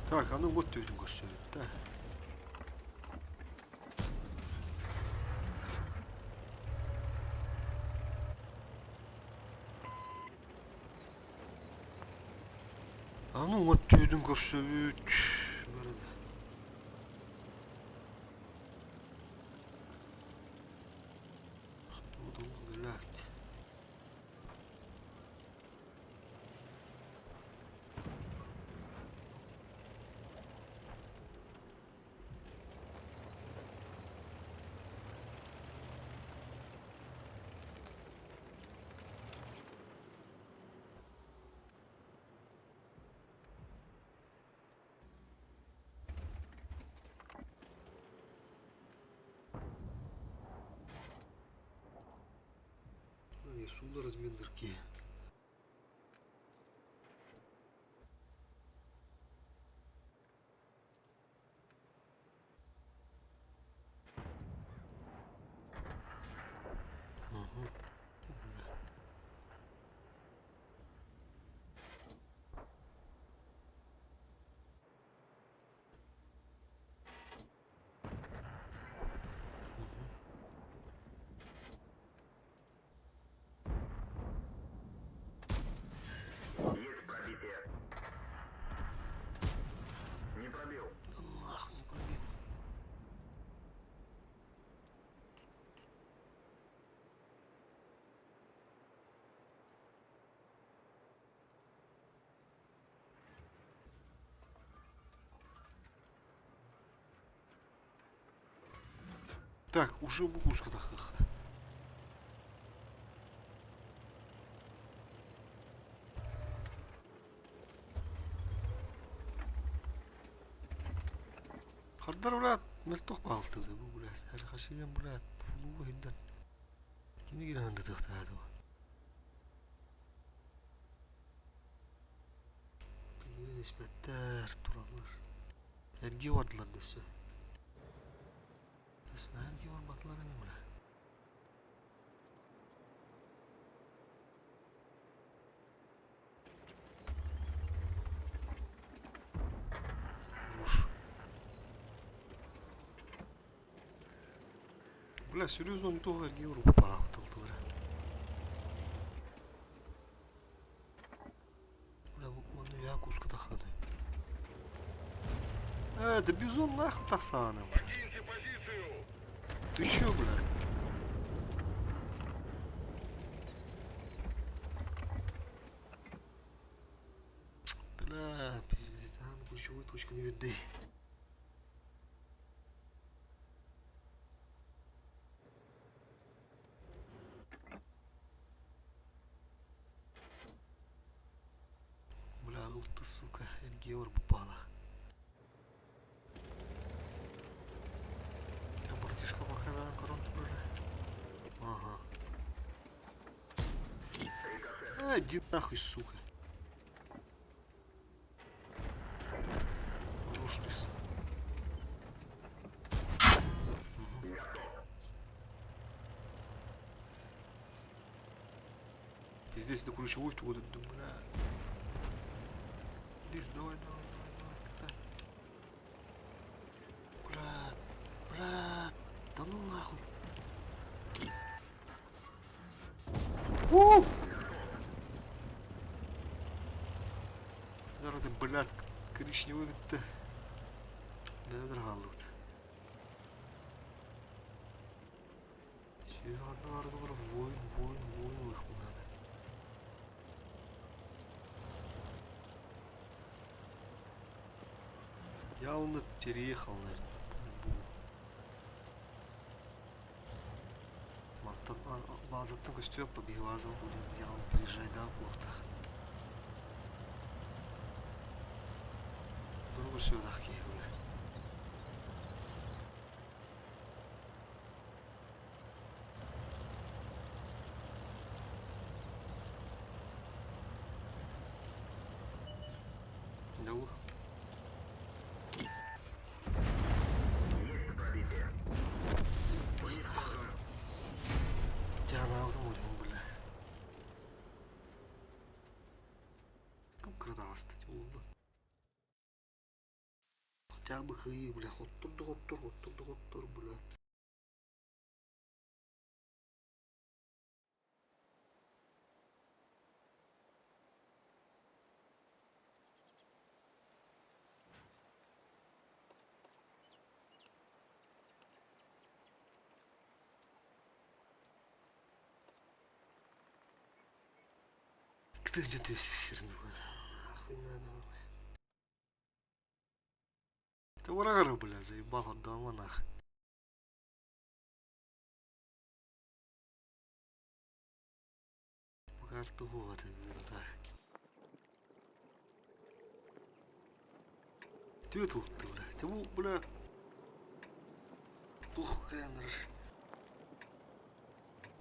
Так, а ну вот ты видим все, да. А ну вот ты видим көрсөбүт. Бәрі. Удалғы ләкт. И суда размен дырки. Так, уже букушка-то ха-ха. خدر ولاد مرتوح بالطو ده ولاد هذا خشيم ولاد فلوه جدا كم يجي هند تخت هذا تجي نسبة تار ترالر هرجي وردلر دسه بس نهرجي ورد بطلر أنا ولا Бля, серьезно, не то Георгу пахтал-то. Бля, он я куска-то ханы. Да бизон нахуй тасаном. Покиньте позицию! Ты чё, бля? Бля, пиздец, там ключевую точку не виды. Бля, ух ты, сука, Эльгеор попала. А братишка пока на коронку уже. Ага. Иди нахуй, сука. Рушпис. И здесь до ключевой туда, бля. Лиз, давай, катай. Бля, да ну нахуй. Зараз ти, блядь, коричневый ты. Да, драгал-то. Все, одна разговор, воин, их надо. Я он переехал, наверное. Мантан базаттан көстөп побегазал будем. Я он переезжай, да, плохтах. Грубо сюда хихуя. Ну. Есть пробитие. Заебись нахуй. Тебя на автомобиле, бля. Как крада стать, улда. Хотя бы хай, бля, хоттур, бля. Где ты все равно? Нахуй надо, бля. Ты врага, бля, заебал от дома нахуй. По карту вот и да. Ты тут, бля, ты, бля. Плохо кэнерш.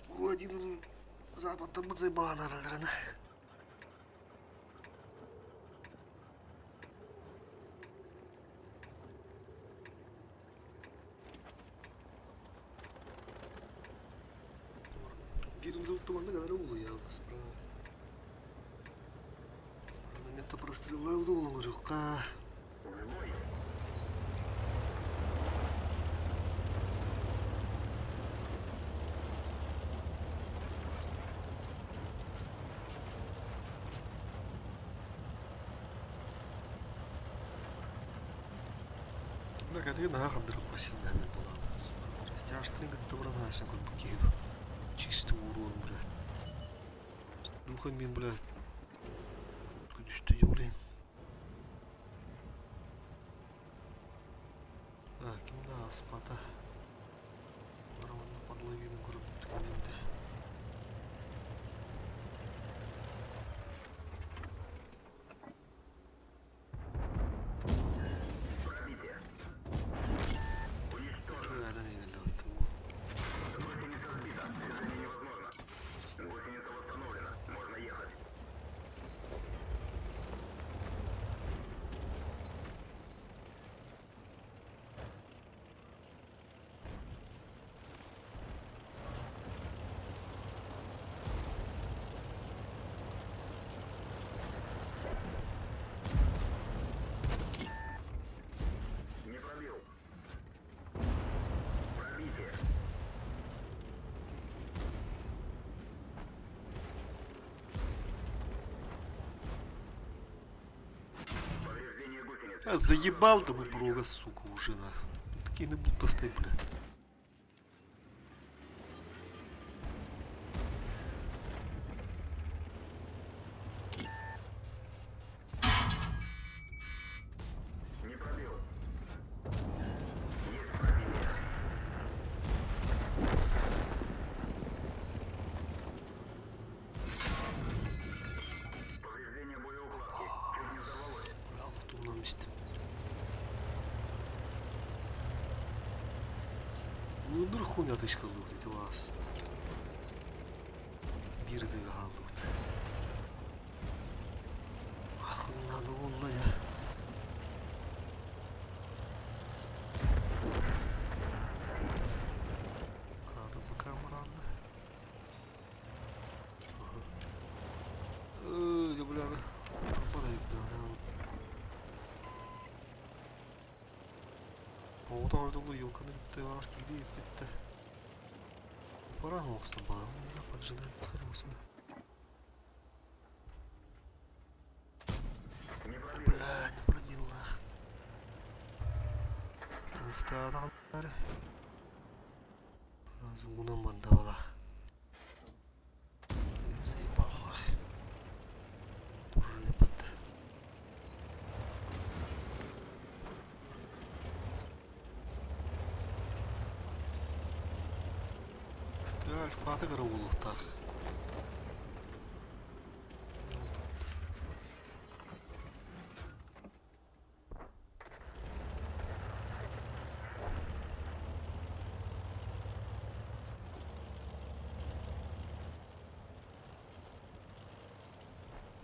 Владимир Запад там заебала, наверное. Birimde tuttuğumda kadar oldu ya sправа. Момента прострела в дулом рюка. Бля, когда на хабдыр посильно не была. Тяж тринга добрана, я сам покиду. Чистый урон, блядь. Духами, блядь. Куда что я, блин? А, кем да, спата. А заебал там упруга, сука, уже нахуй. Такие не будут достать, блядь. Не пробил. Есть пробитие. Повреждение боеукладки. Чуть не взорвалось. Бля, в том месте. Ну, наверху мяточка лупит вас. Бирды галут. Ахуй надо, волна я. Надо пока мрано. Ага. Да бля, пропадай, бля. Вот orada yılkanı bitti var. Geri bitti. Para mı olsun bana? Ne yapacağını sarılsın. Бля, не пробил нах. Это не стадам. Разумно мандавала. Заебал нах. Тоже ебать. Стрель, фата гараулуктах.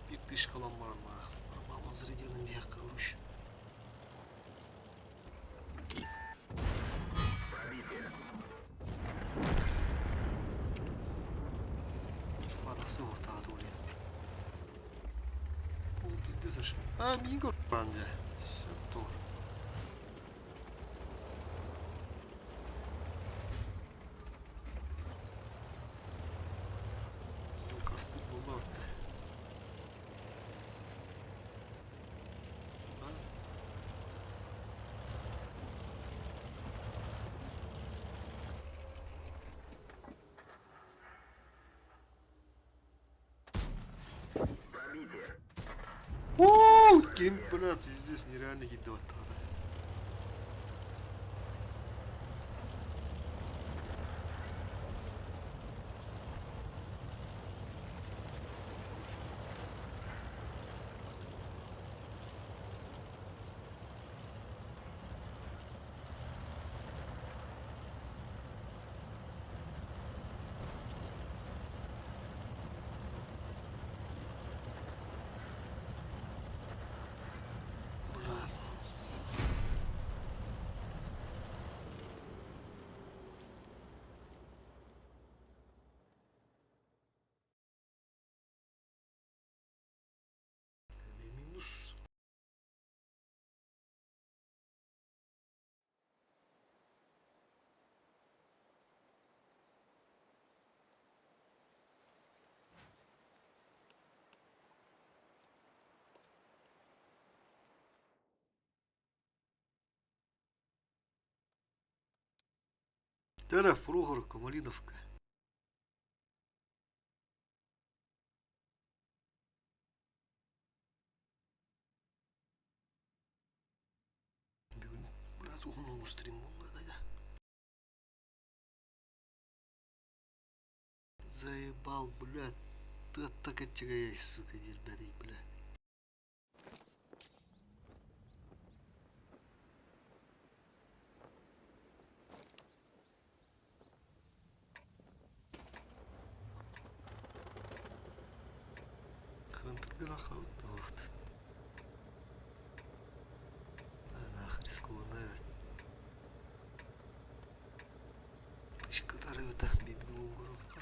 Bir dış kalan var ama. Arabamı зарядил я, короче. Пробитие. Fadası ortağı oluyor. Bu bir de şey. Ha, Migo bende. Все doğru. Kastı buldu orada. Пробитие. Гейм, бля, пиздец, нереально гидовать надо. Бля. Минус. Тера, Прохоровка, Малиновка. Biraz onu stream oldu da. Заебал, блядь. Ты так отчагаешь, сука, вербарик, блядь. Хантер нахуй, вот. Нахуй рискованно. Тышкалары это бибнул городка.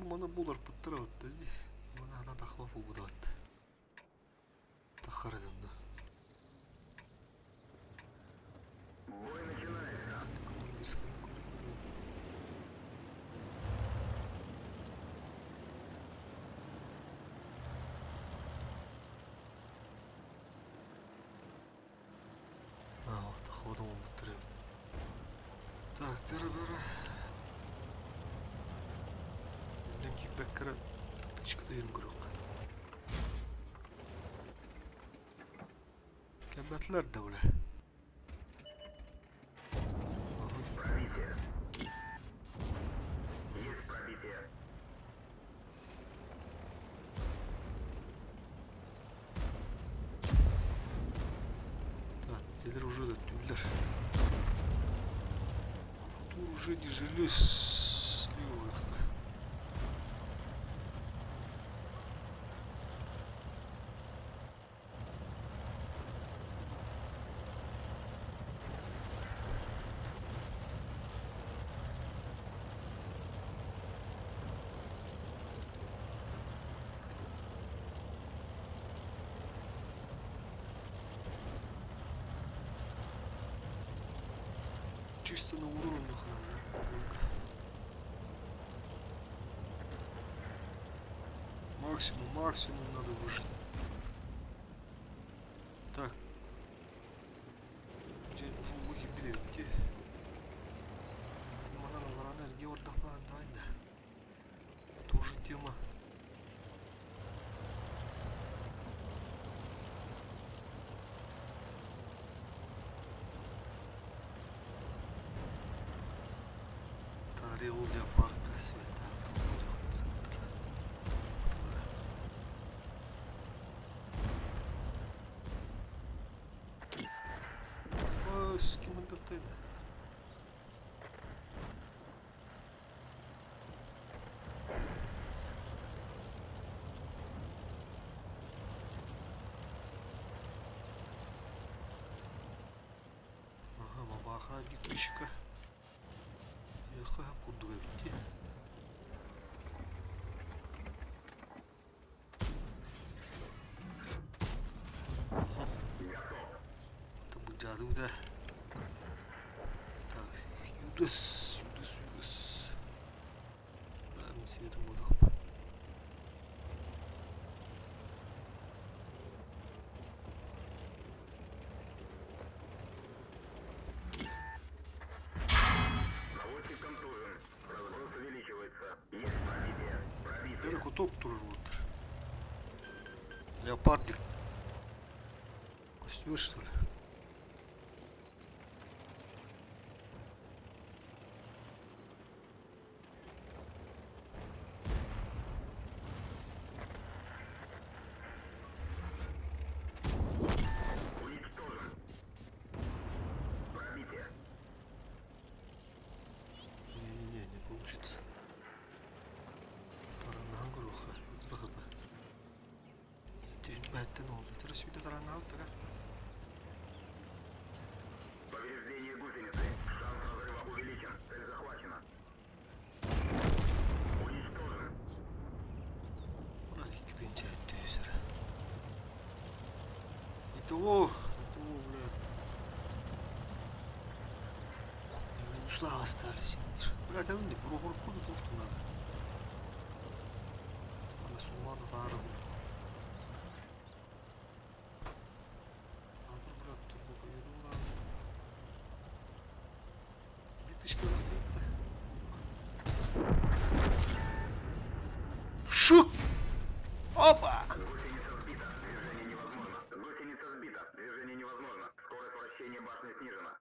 Бана булар паттырат. Бана ана тахвапу будат. Тахарадан да. Бой начинается. Командирская накурила. Походу он бутырет. Так, бері. Ленки бәккірі тычкыда ен көрек. Кәбәтлер де бля. Пробитие. Есть пробитие. Так, теперь уже да тюллер. Футур уже не желез. Лёгко. Чисто на урон нахрен. Максимум надо выжить. Так. Где уже луки били, где? Манана ларана, где вот давно да. Тоже тема. Тарел для парка света. Центр. С кем это ты? Ага, бабаха, битвичка. Я куда идти? Это будет джаду, да? Так, Юдас. Правильно, светом удобно. Наводчик контужен. Разгруз увеличивается. Есть пробитие. Пробитие. Бері куток тұрыр отыр. Леопардик. Костюмер, что ли? Уничтожен. Пробитие. Не получится. Тараннан кыруха. Бахыба. Тень бәттен олды. Тірі сүйді тараннан тіға. Повреждение гусеницы. Шанс разрыва увеличен. Цель захвачена. Уничтожен. Бұрай екіден жайыпты өзірі. Итого, блядь. Минусла остались. Блядь, а мне провор куда толку надо? Она суммарно тары будет. Надо, блядь, турбо поведу надо. Биточка вертает-то. Шук! Опа! Гусеница сбита. Движение невозможно. Гусеница сбита. Движение невозможно. Скорость вращения башни снижена.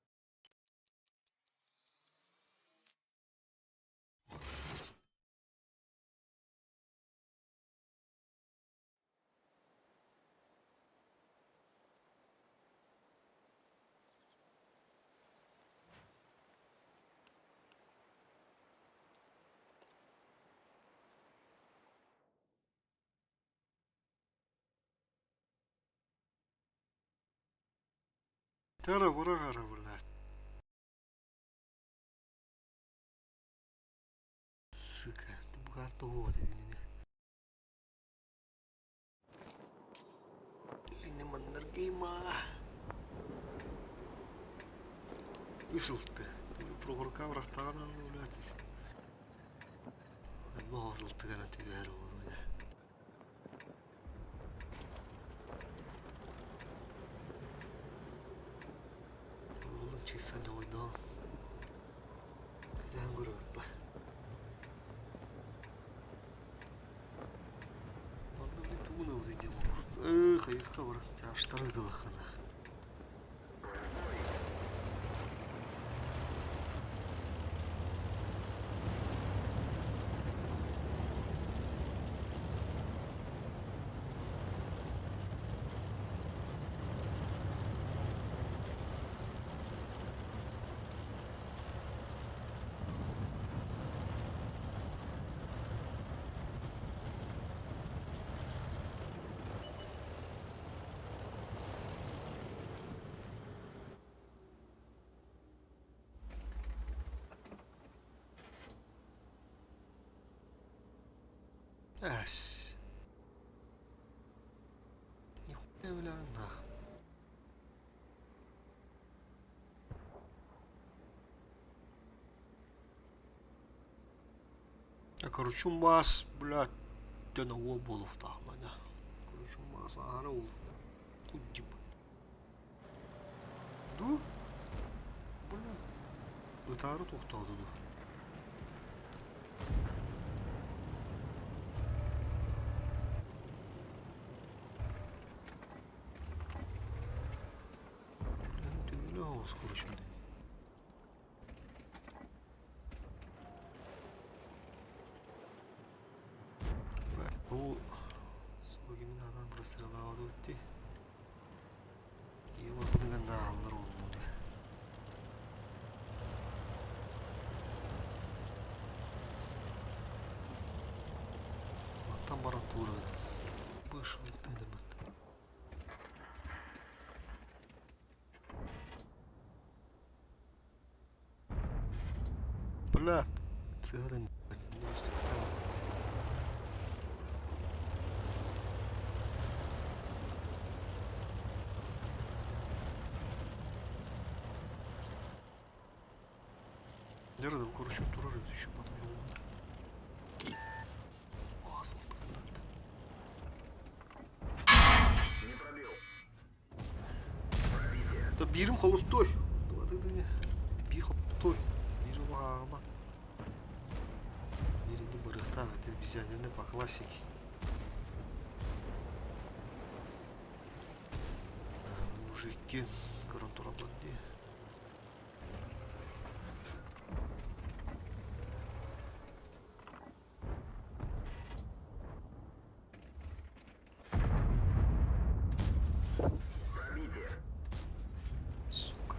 Тара варагара, блядь. Сука, ты бы карту года меня. Линия Маннергейма. Вышел ты. Ты проварка врахтана, блядь. Обмазал ты, когда тебя ору, да. çıksan ne oydu? Neden grup? Vallahi bir tuğun avdı diye grup. Hayır kavra. Yaşları da lakana. Es. Нихуя бля нах. Короче, мас, блядь, да на оболов так, маня. Короче, мас, аграл. Кудип. Ду? Бля. Бытары тоқтады ду. Скоро şimdi. Bu soru gibi adam burası lavada bitti. İyi var bunun da alır olmalı. Tam baran tuğra. Bu şu ne demek? Бля, целый не выступал. Nerede bu kurşun durur düşüp adam yolunda. Asıl kızlar. Не пробил. Пробитие. Да берем холостой. Давай ты не. Bir холостой. Bir lama. Birini bıraktı. Hadi biz yani по классике. Мужики, гарантура блоки. Пробитие. Сука.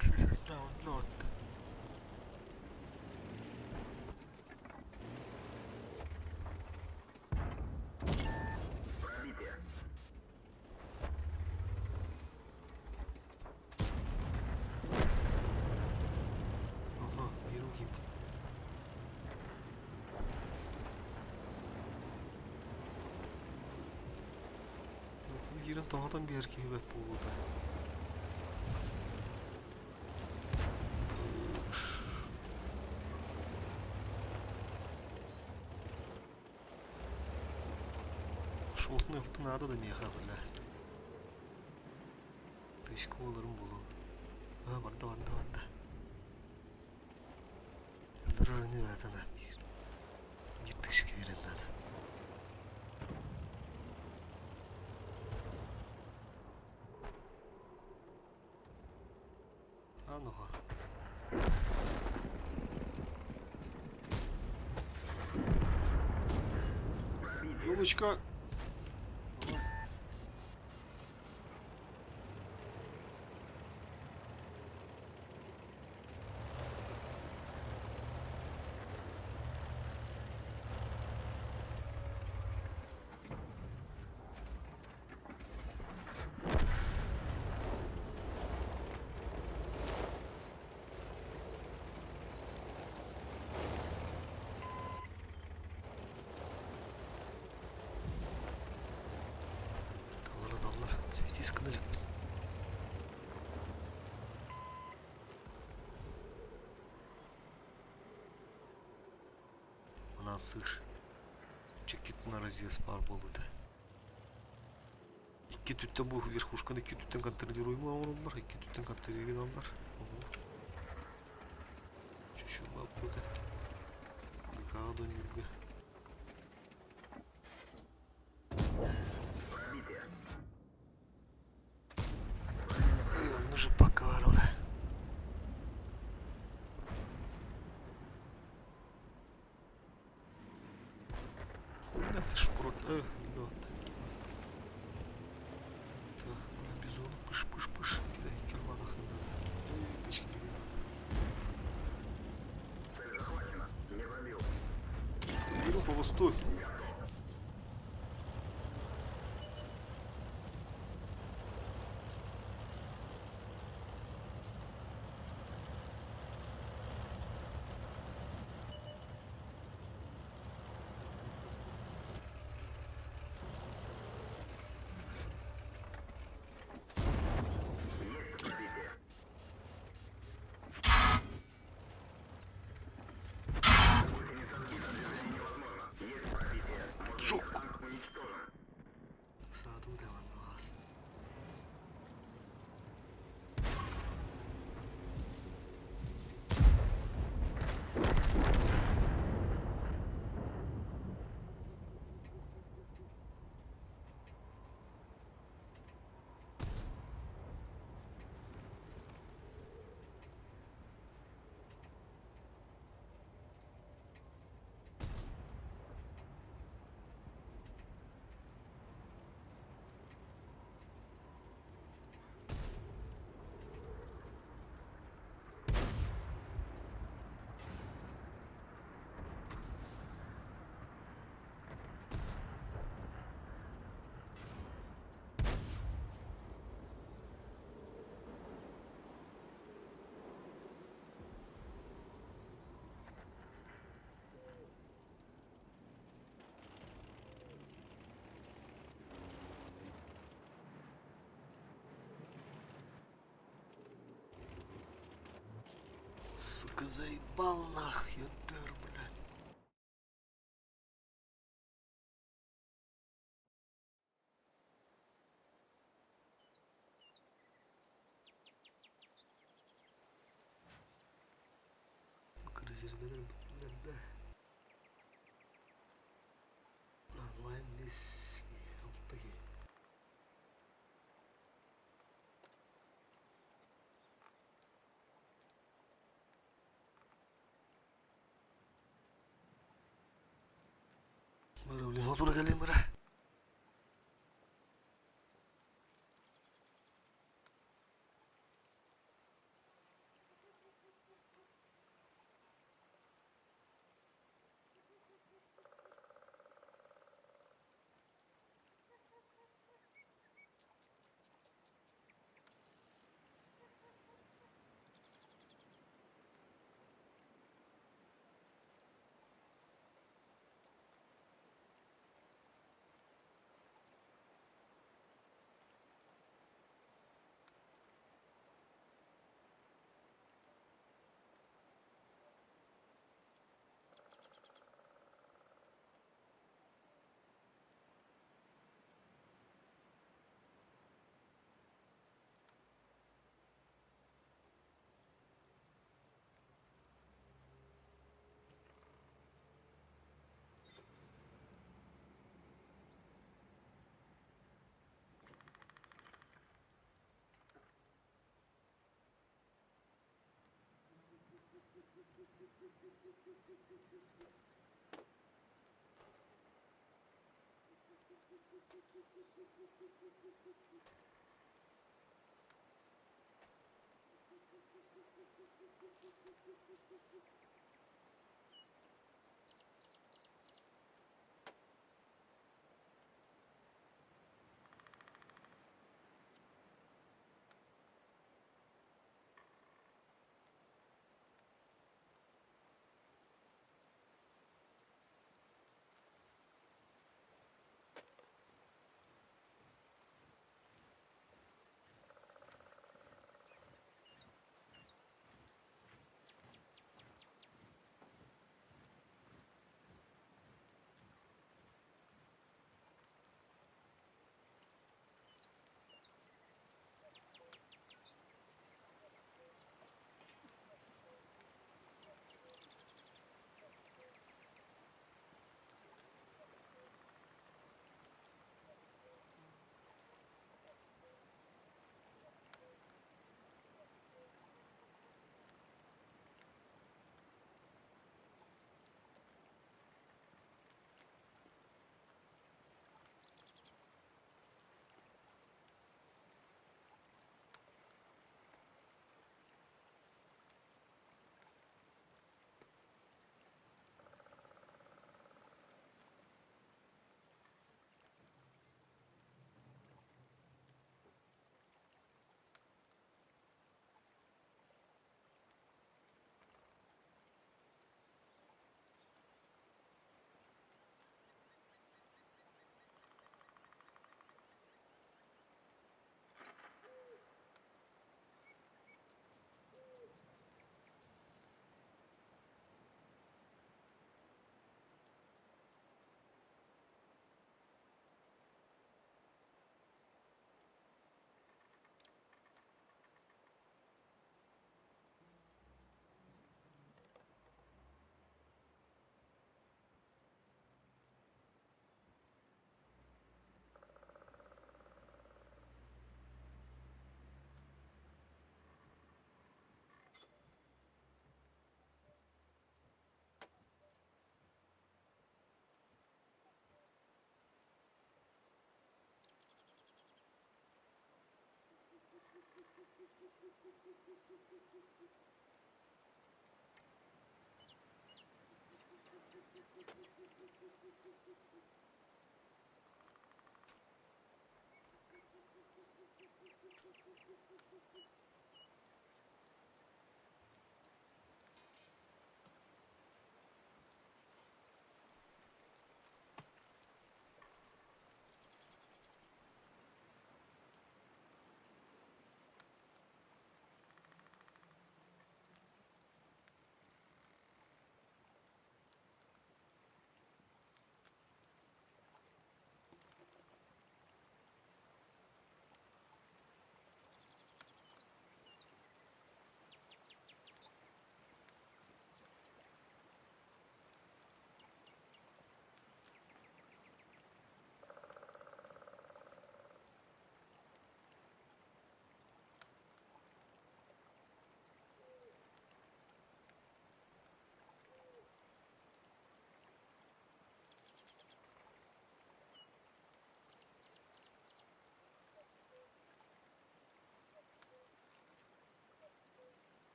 Чуть-чуть даунлот. Пробитие. Ага, беру гиб. Yerin dağdan bir erkeği bet buldu. Шолтын ылтын ады да меха біля. Тышқы оларым болу. Барды, барды, барды. Елдер өріні әдіна. Bir tışkı verin adı. Anıға. Ёлочка. Lan sığır. Çık git bunlara ziyas barbalı da. İki tütten bu verхушканы iki tütten контролируемый onlar, iki tütten контролируемый onlar. Чуть-чуть бабка. Никого не люблю. Пробитие. Он уже покарал. Хуйня ты шпрот. Лед. Так, бля, бизону пыш-пыш-пыш. Кидай кермана хандана. Тачки не надо. Цель захвачена. Не пробил. Беру холостой. Есть пробитие. Больше не сожги, там движение невозможно. Есть пробитие. Жук. Танк уничтожен. Саду давай глаз. Сука, заебал нахуй, дыр, блядь. Крызербедер бітіндерді. Онлайн леске, алтыге. Мара, блин, вот урагали, мара.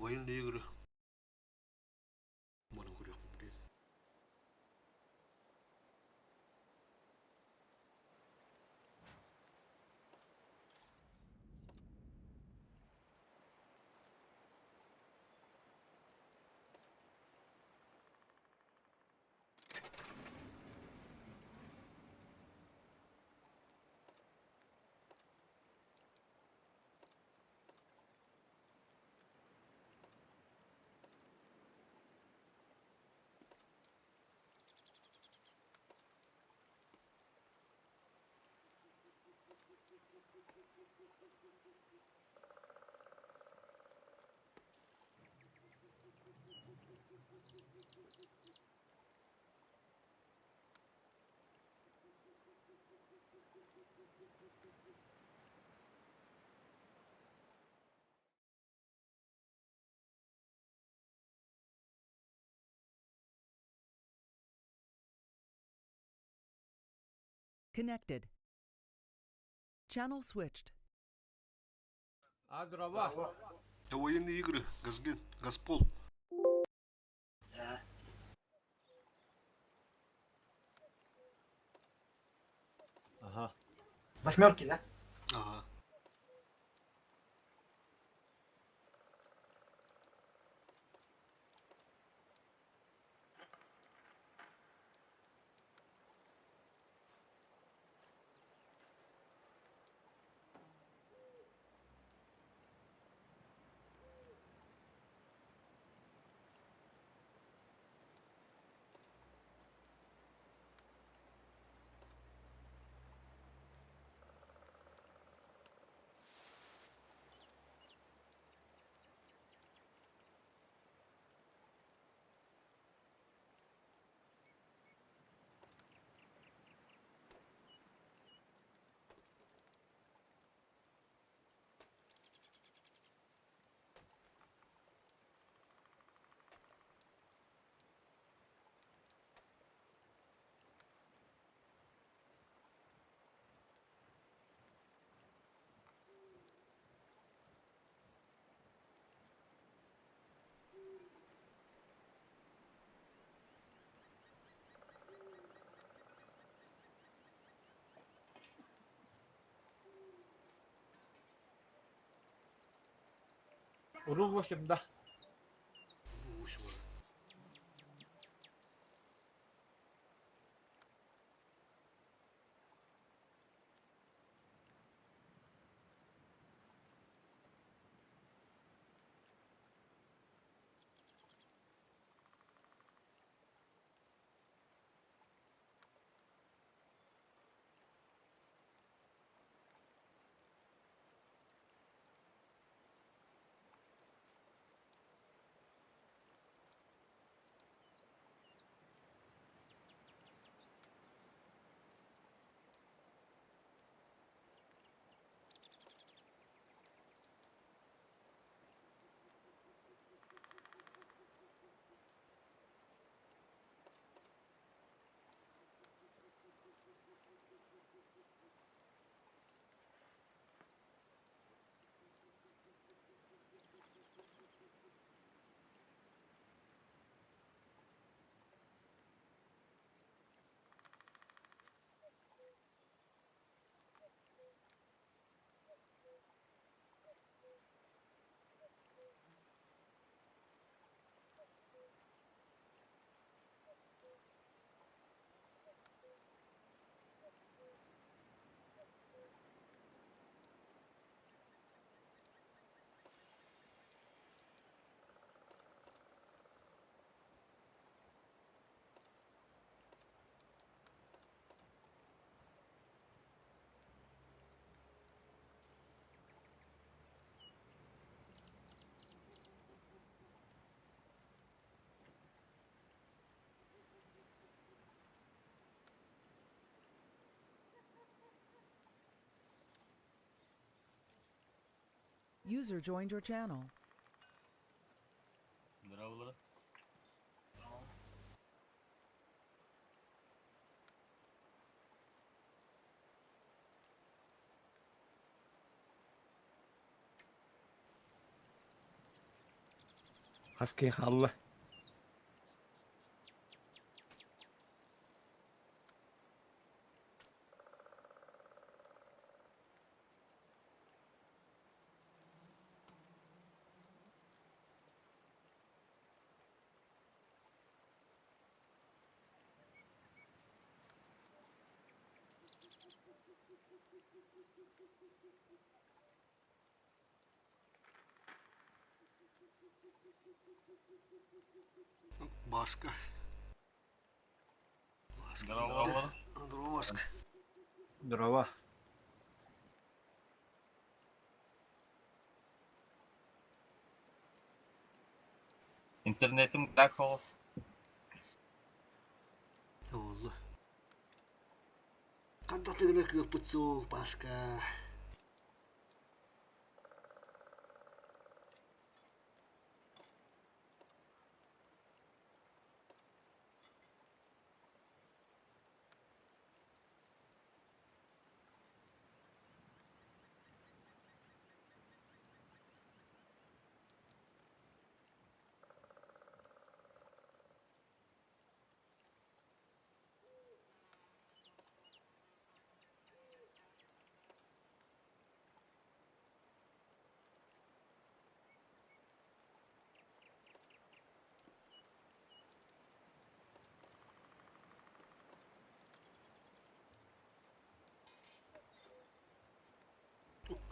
Военные игры. Бана курю, блядь. Connected. Channel switched. Адрава. Это военные игры, Газген, Газпол. Ага. Восьмерки, да? Ага. Урок 8, да. Ну, в общем, User joined your channel. Здравствуйте. Хаски халла. Баска. Здорово. Здорово, Баска. Дрова. Интернетім так холос. والله قد تقدر كيف بتسوق باسكا.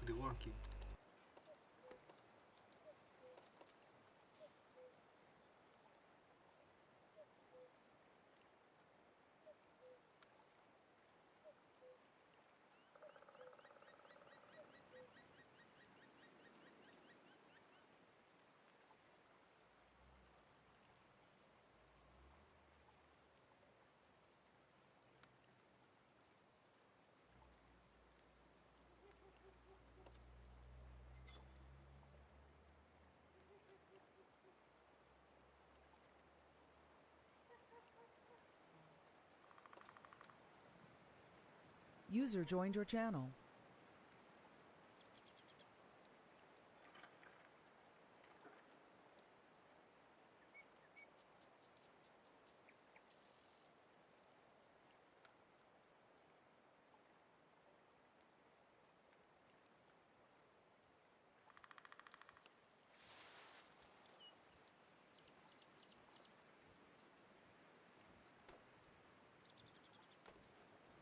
Криванки. User joined your channel.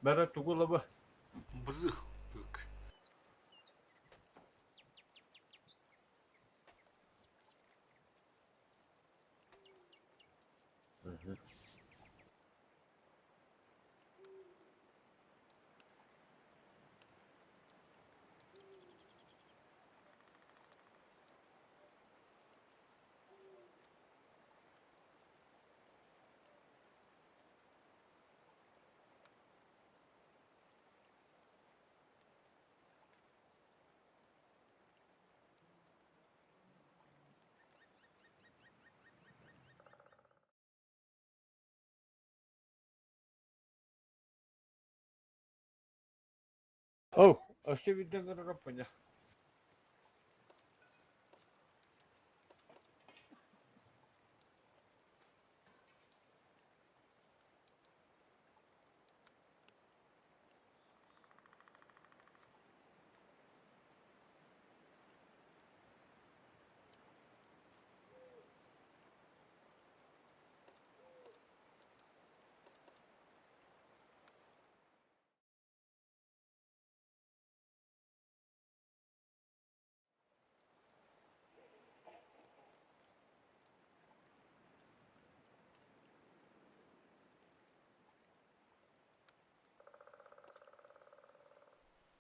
Бәрі тугула ба. Бызых. Yok. Oh, очевидно рапаня.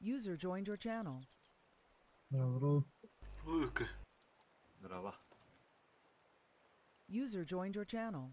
User joined your channel. Yok. Дрова. User joined your channel.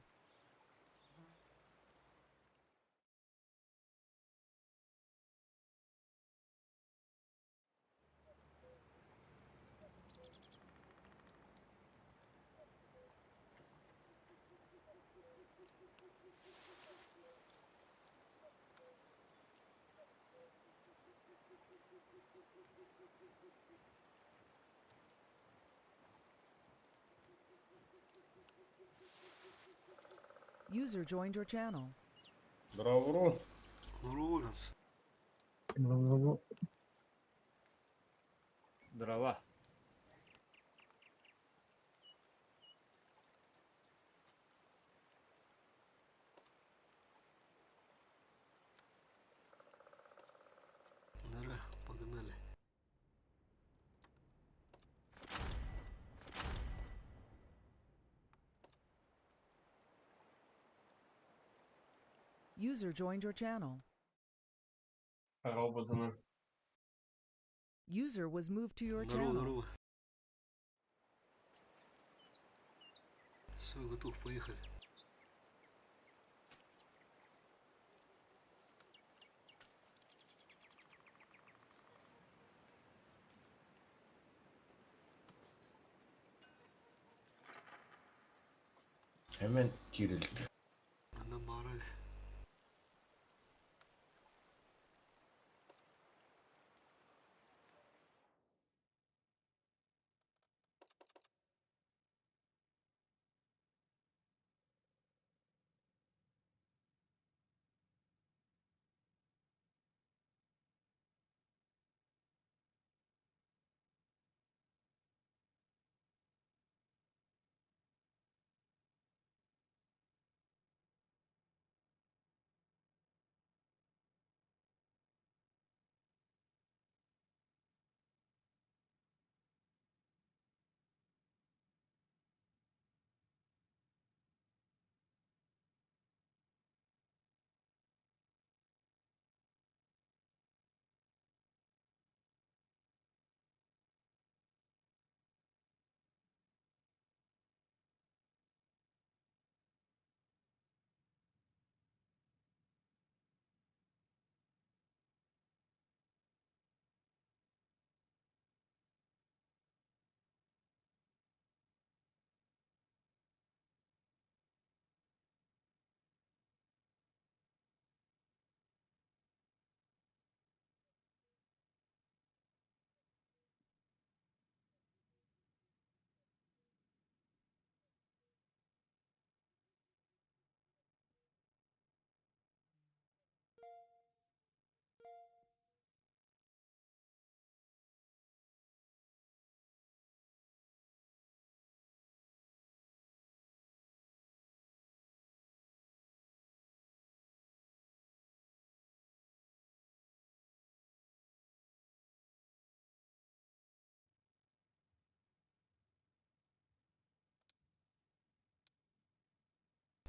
User joined your channel. Здорово, бро. Здорово, Ганс. Здорово. Нара, погнали. User joined your channel. Здорово, пацаны. User was moved to your Здорово, channel. здорово. Все, готов, поехали. Hemen girildi. Benden bağır.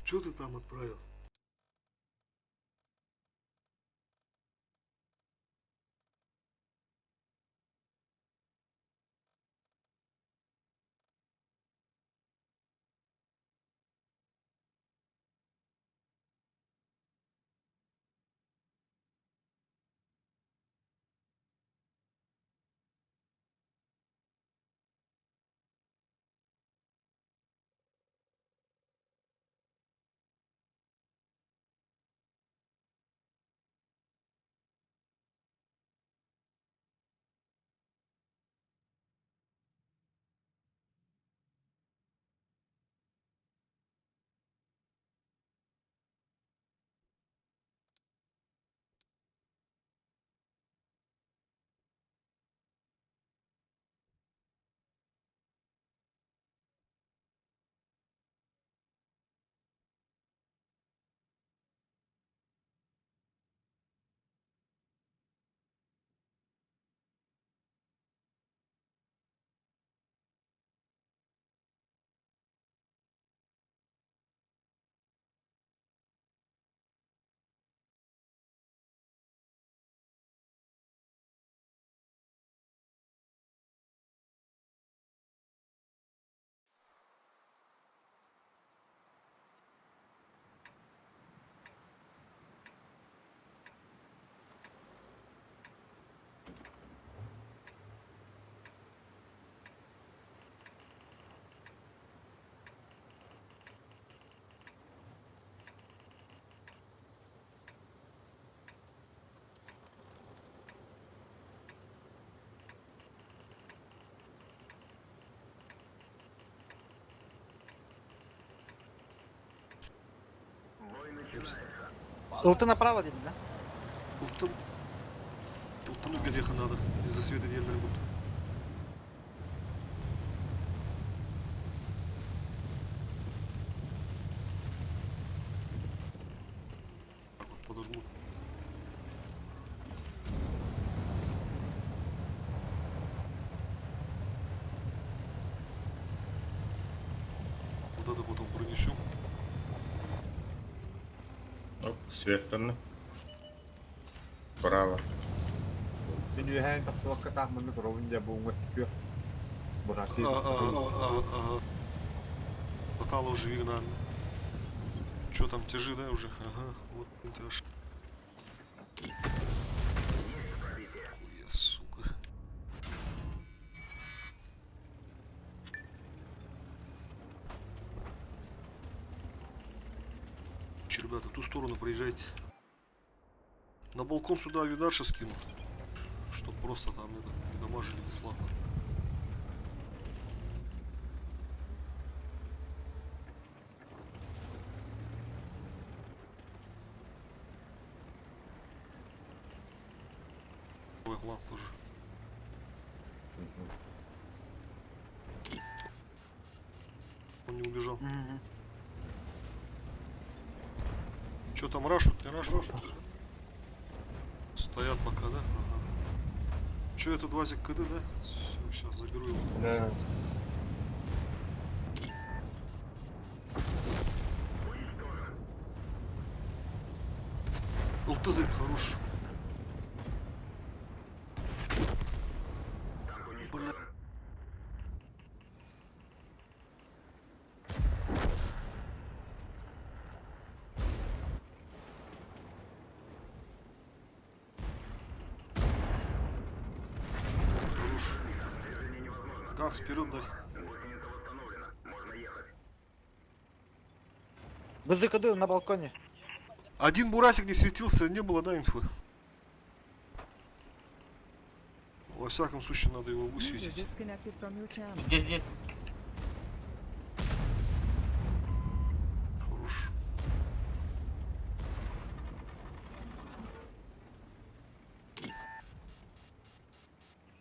Что ты там отправил? Ылты направо дедің, да? Ылтым где надо. Из-за света делали будут. Так вот, подожму. Вот это потом пронесем. Оп, с векторны. Право. Dünyaya nasıl vakit tahmini durunca bu çıkıyor. Burası. Ага. Хватало уже вигна. Че там, тяжи, да, уже? Ага, вот тяж. Хуя, сука. Че, ребята, ту сторону проезжайте. На балкон сюда видарша скинул. Чтоб просто там это, не дамажили бесплатно. Ой, план тоже. Он не убежал. Че там рашут, не рашут? Стоят пока, да? Ага. Че этот Вазик КД, да? Все, сейчас заберу его. Да. Ултызы хорош. Бля. Хорош. Ганс, вперед дай. Гусеница восстановлена. Можно ехать. Вы закады на балконе. Один бурасик не светился, не было, да, инфы? Во всяком случае, надо его User высветить. disconnected from your channel. Здесь. Хорош.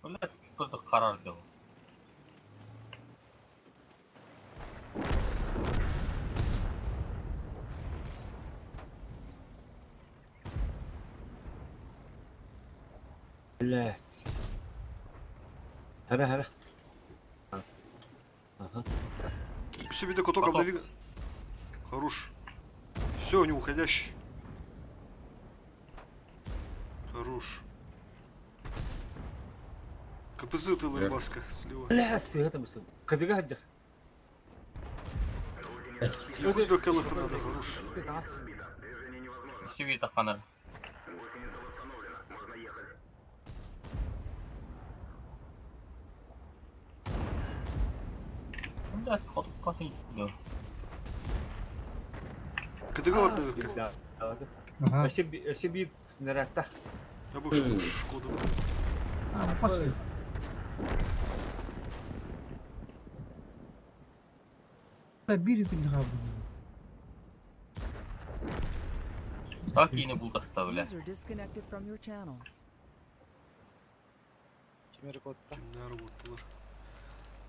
Блять, кто-то харар делал. Блять. Хара. Ага. Все, беда, только обнови. Хорош. Все, не уходящий. Хорош. КПЗ ты лырбаска слева. Бля, света мысли. Кадыга гаддер. Тебе келыха надо, хорош. Движение невозможно. Сивита фонарь. Гусеница восстановлена. Можно ехать. Блять, ход посмотри. КДГ var da Ага. Все бит снарядта. Я бы Шкода. Так и не буду оставлять. User disconnected from your channel. Кемер котта. Kimler работалар?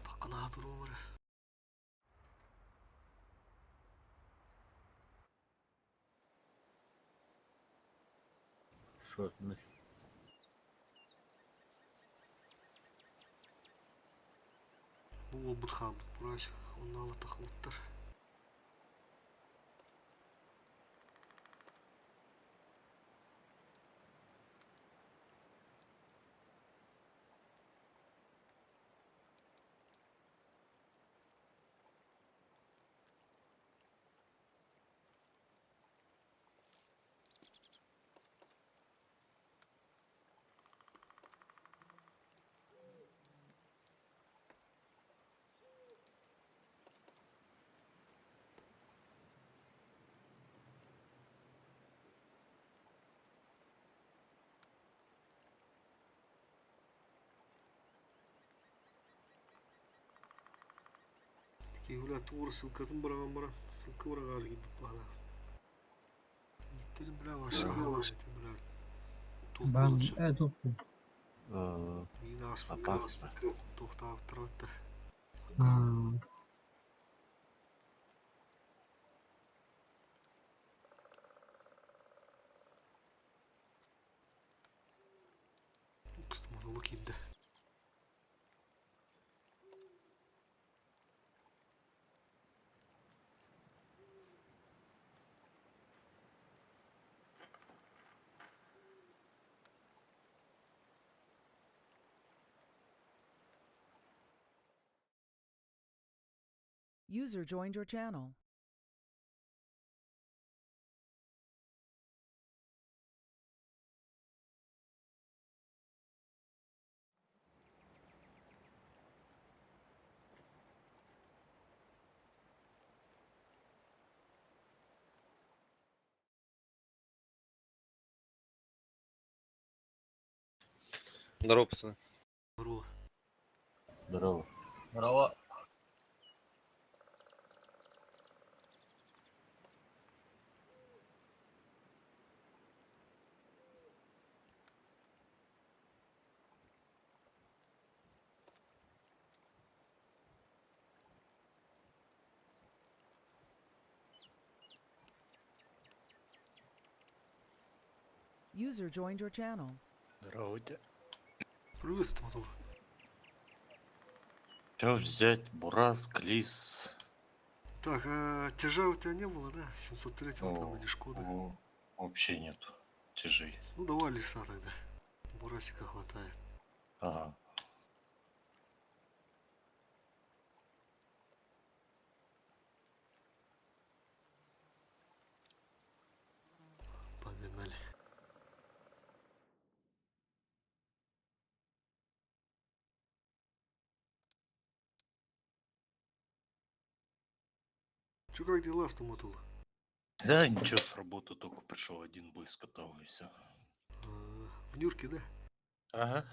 Takına durumlar. Шо, ну. Bu bir habit burası. Onlarla takılıptır. Такие гуля тур ссылкатын бұраған ссылка бұрағар gibi bana. Фильм, бля, aşağı alacaktı, bля. Ben To'xtalib evet to'xtadim. meni asma Опасно. to'xtab turibdi. Ha. Kısmı kimde? User joined your channel. Здорово, пацаны. Здорово. Здорово. Здорово. User joined your channel. Здравствуйте. Приветствую, Матул. Что взять? Бурас, Глис. Так, а тяжа у тебя не было, да? 703-го там О, или Шкода? Вообще нету. Тяжей. Ну давай леса тогда. Бурасика хватает. Ага. Погнали. Че, как дела с Матул? Да, ничего, с работы только пришел, один бой скатал и все. В Нюрке, да? Ага.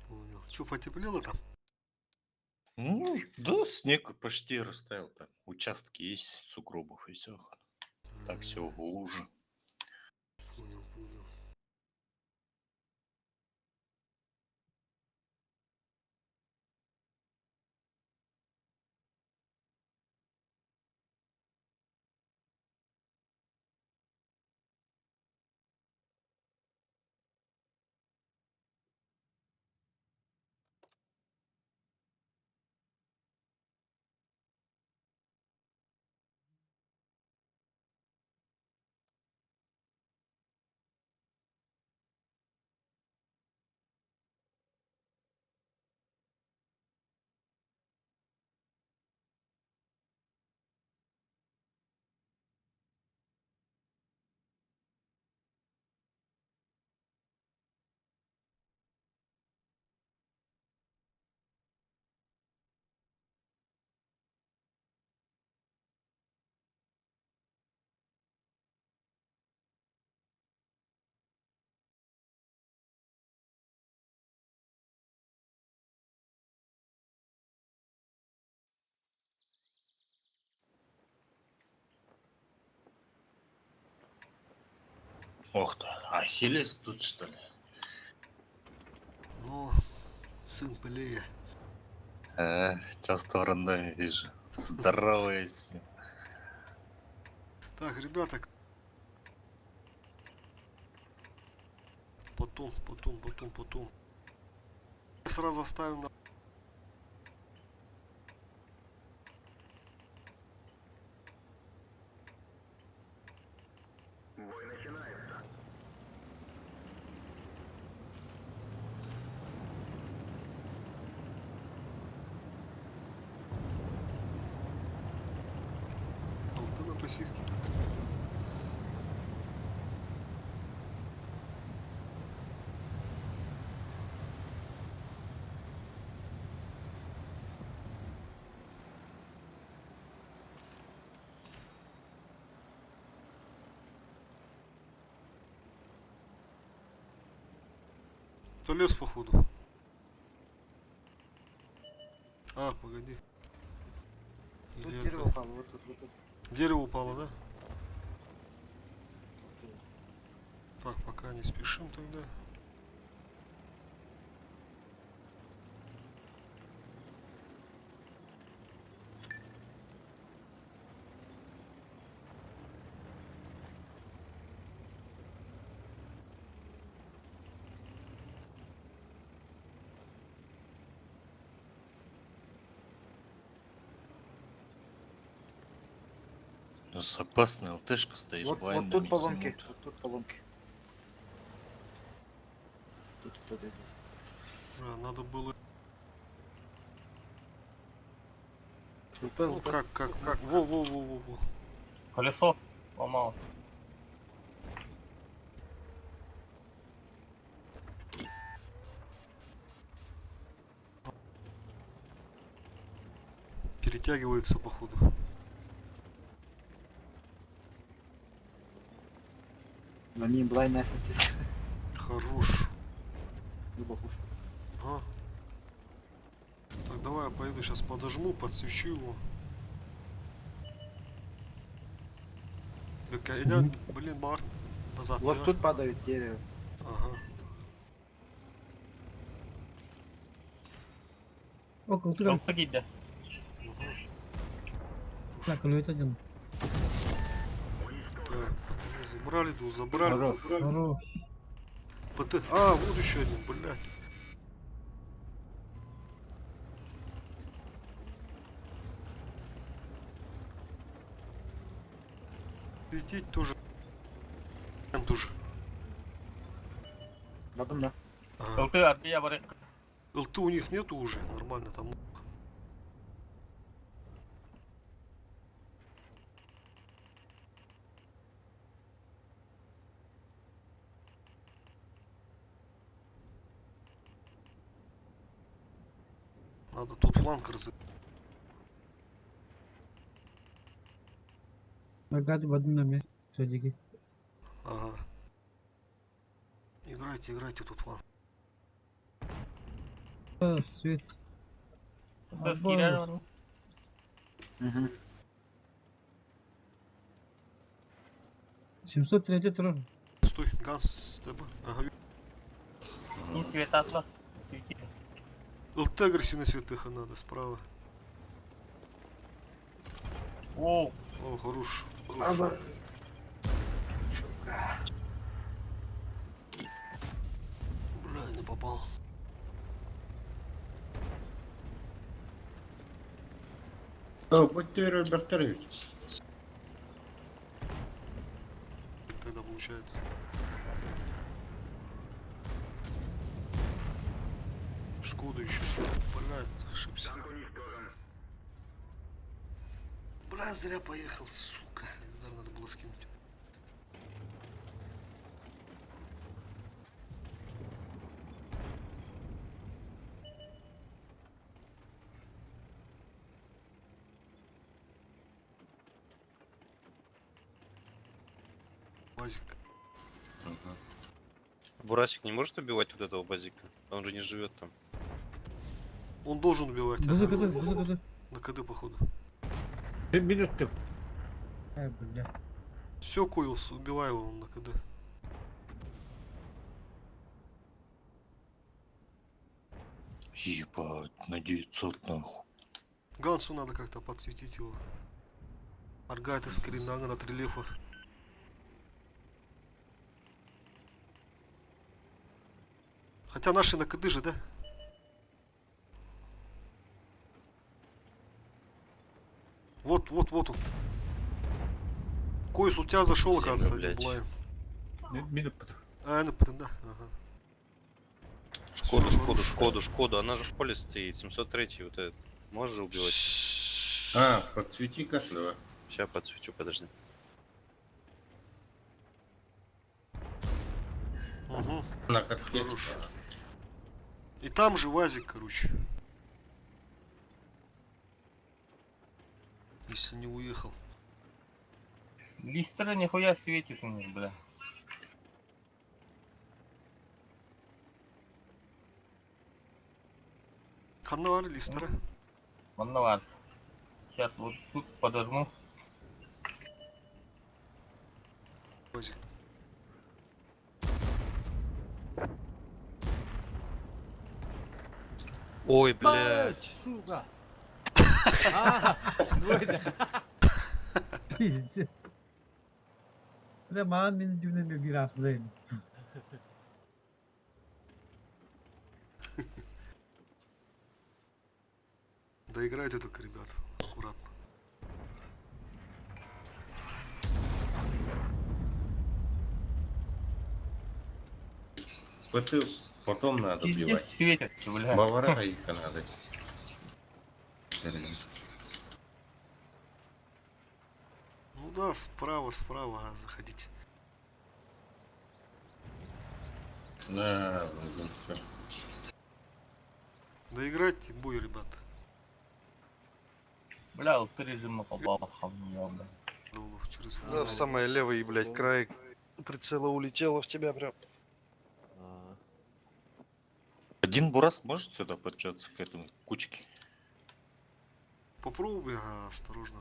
Понял. Че, потеплело там? Ну, да, снег почти растаял там. Участки есть, сугробов и все. Так все, лужи. Понял, понял. Ох ты, Ахиллес тут что ли? Ну, сын Пелея. Часто в рандоме вижу. Здоровый с ним. Так, ребята. Потом. Сразу оставим на... Бой начинается. Алты на пассивке. То лес, походу. А, погоди. Тут Или дерево это... упало, вот тут. Дерево упало, да? Тут Так, пока не спешим тогда. У нас опасная ЛТшка стоит с Вот блайндами. тут поломки. зимут. Вот тут поломки. Тут кто-то идет. Бля, надо было... ЛП, Ну, ЛП. как? Во. Колесо сломал. Перетягивается, походу. На ним блайн нафиг. Хорош. Глубоко. Ага. Так, давай я поеду сейчас подожму, подсвечу его. Блин, Март. Назад. Вот да? тут падают дерево. Ага. Около Там трех. ходить, да? Так, или это один. Так, забрали ту, забрали. Хорош. Хорош. ПТ. А, вот еще один, блядь. Лететь тоже. Тоже. Рядом, да. Ага. ЛТ, а я варик. ЛТ у них нету уже, нормально там. Надо тут фланг разыграть. Нагады в одном месте. Садики. Ага. Играйте тут фланг. Свет. Соски рядом. Угу. 703 трон. Стой, Ганс с тобой. Ага. И свет атла. Свети. ЛТ агрессивный светыха надо справа. Оу. О, хорош. Ага. Бля, не попал. О, будь ты, Роберт. Тогда получается. Шкоду еще стоит. Блядь, ошибся. Танк уничтожен. Бля, зря поехал, сука. Удар надо было скинуть. Базик. Бурасик не может убивать вот этого базика? Он же не живет там. Он должен убивать. Бузы, ага. бузы. На КД, походу. Минут ты. Ай, бля. Все, Коилс, убивай его он на КД. Ебать, на 900 нахуй. Гансу надо как-то подсветить его. Аргайта скринага на трилефа. Хотя наши на КД же, да? Вот он. Коис, у тебя зашел, оказывается, один блядь. блайн. Минут. А, да. Ага. Шкоду, Всё, Шкоду, хорошо. Шкоду, Шкоду. Она же в поле стоит. 703 вот этот. Можешь же убивать? А, подсвети каждого. Сейчас подсвечу, подожди. Угу. На катке. Хорош. И там же Вазик, короче. Если не уехал. Листера нихуя светит у них, бля. Ханнавар Листера. Волноват. Сейчас вот тут подожму. Вазик. Ой, Блять, блядь. сука! А, выйди. Пиздец. Бля, маған менің дюнеме бирас блин. Доиграйте только, ребят. Аккуратно. Потом надо Пиздец убивать. светит, бля. Бавара их надо. Ну да, справа, заходите. Да, блин, всё. Доиграйте бой, ребят. Бля, вот ты режима попал, хамня, бля. Давно через Да, футбол. в самый левый, блядь, край прицела улетело в тебя прям. Один Бурас может сюда поджаться к этому кучке? Попробуй, осторожно.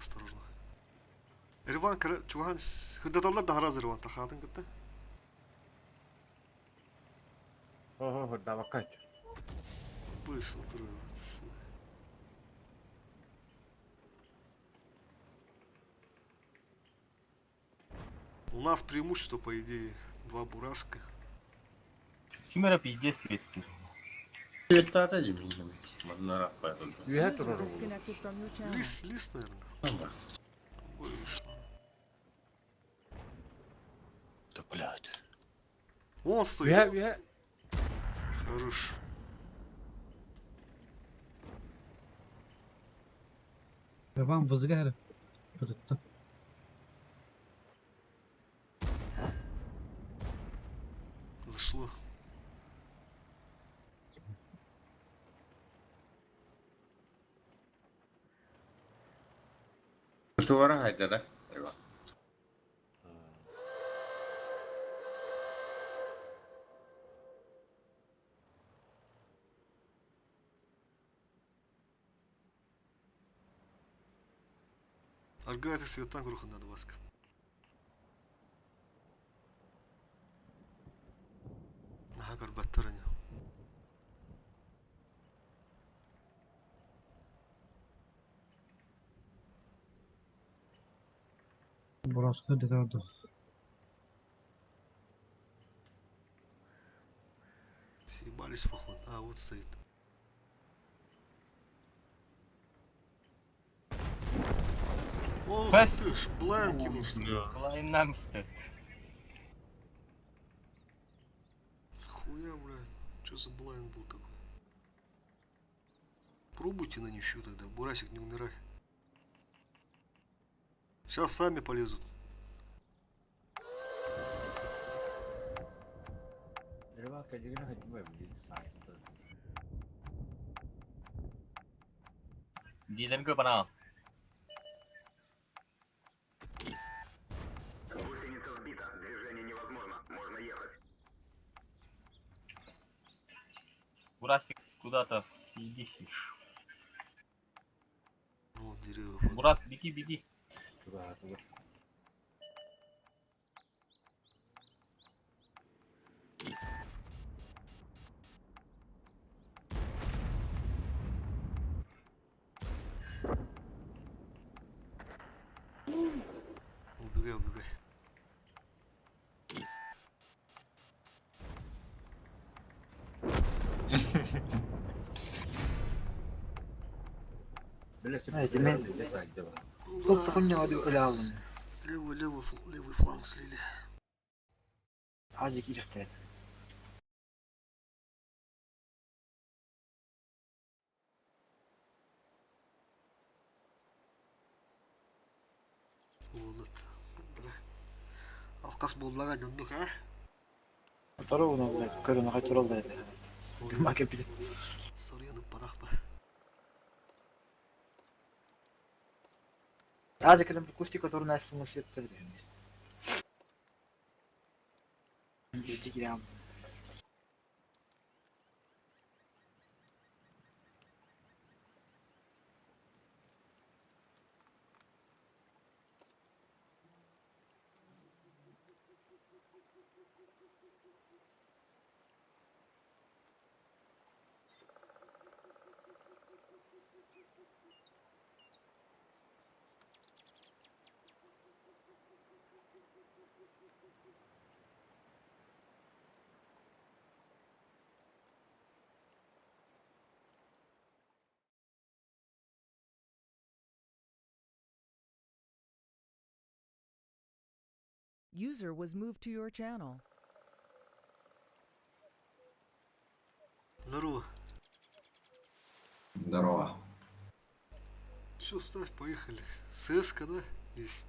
Ирван, чуган, хыдаталар да хараз Ирван, тахатын кытта. Ого, давай кать. Быстро. У нас преимущество, по идее, 2 бураска. Химера пиздец светит. Это отойди, блин. На рафа тут. User disconnected from your channel. Лис, наверное. Больше. Да блядь. Вон стоит. Я. Хорош. Вам возгар. Просто. Зашло. Ты ворагайся, да? Иван? Аргайте света груха над васка. Нахакар баттарanya. Buraska dedi. Съебались, походу. А, вот стоит. Ох ты ж, бланки нужны. Лайнамстед. Хуя, бля. Что за блайн был такой? Пробуйте на ничью тогда. Бурасик, не умирай. Сейчас сами полезут. Дилем gue пана. Гусеница сбита. Движение невозможно. Можно ехать. Бурасик куда-то идишь. Вот дерево. Бурас, беги. Туда. Убегай. Левый фланг слили. Вот. Алкас боллага жондук, а? Сорьянып падакпа. Азы калем кусти, который на фоне свет передает. User was moved to your channel. Здорово. Здорово. Все, ставь, поехали. СС-ка, да? Есть.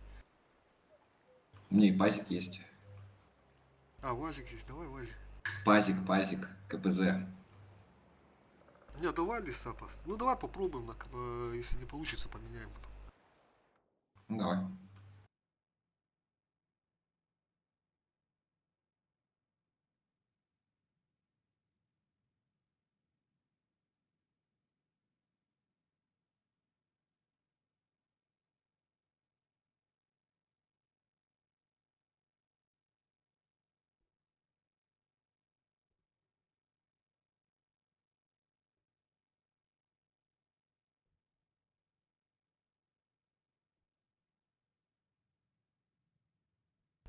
Не, пазик есть. А, ВАЗик есть, давай ВАЗик. Пазик, КПЗ. Не, давай леса пас. Ну давай попробуем, если не получится, поменяем потом. Давай.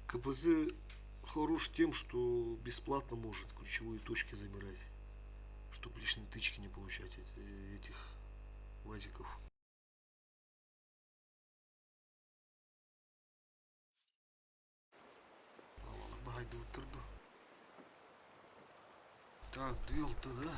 КПЗ хорош тем, что бесплатно может ключевые точки забирать. Чтобы лишние тычки не получать этих ВАЗиков. Багайду тұрды. Так, дуэль-то, да?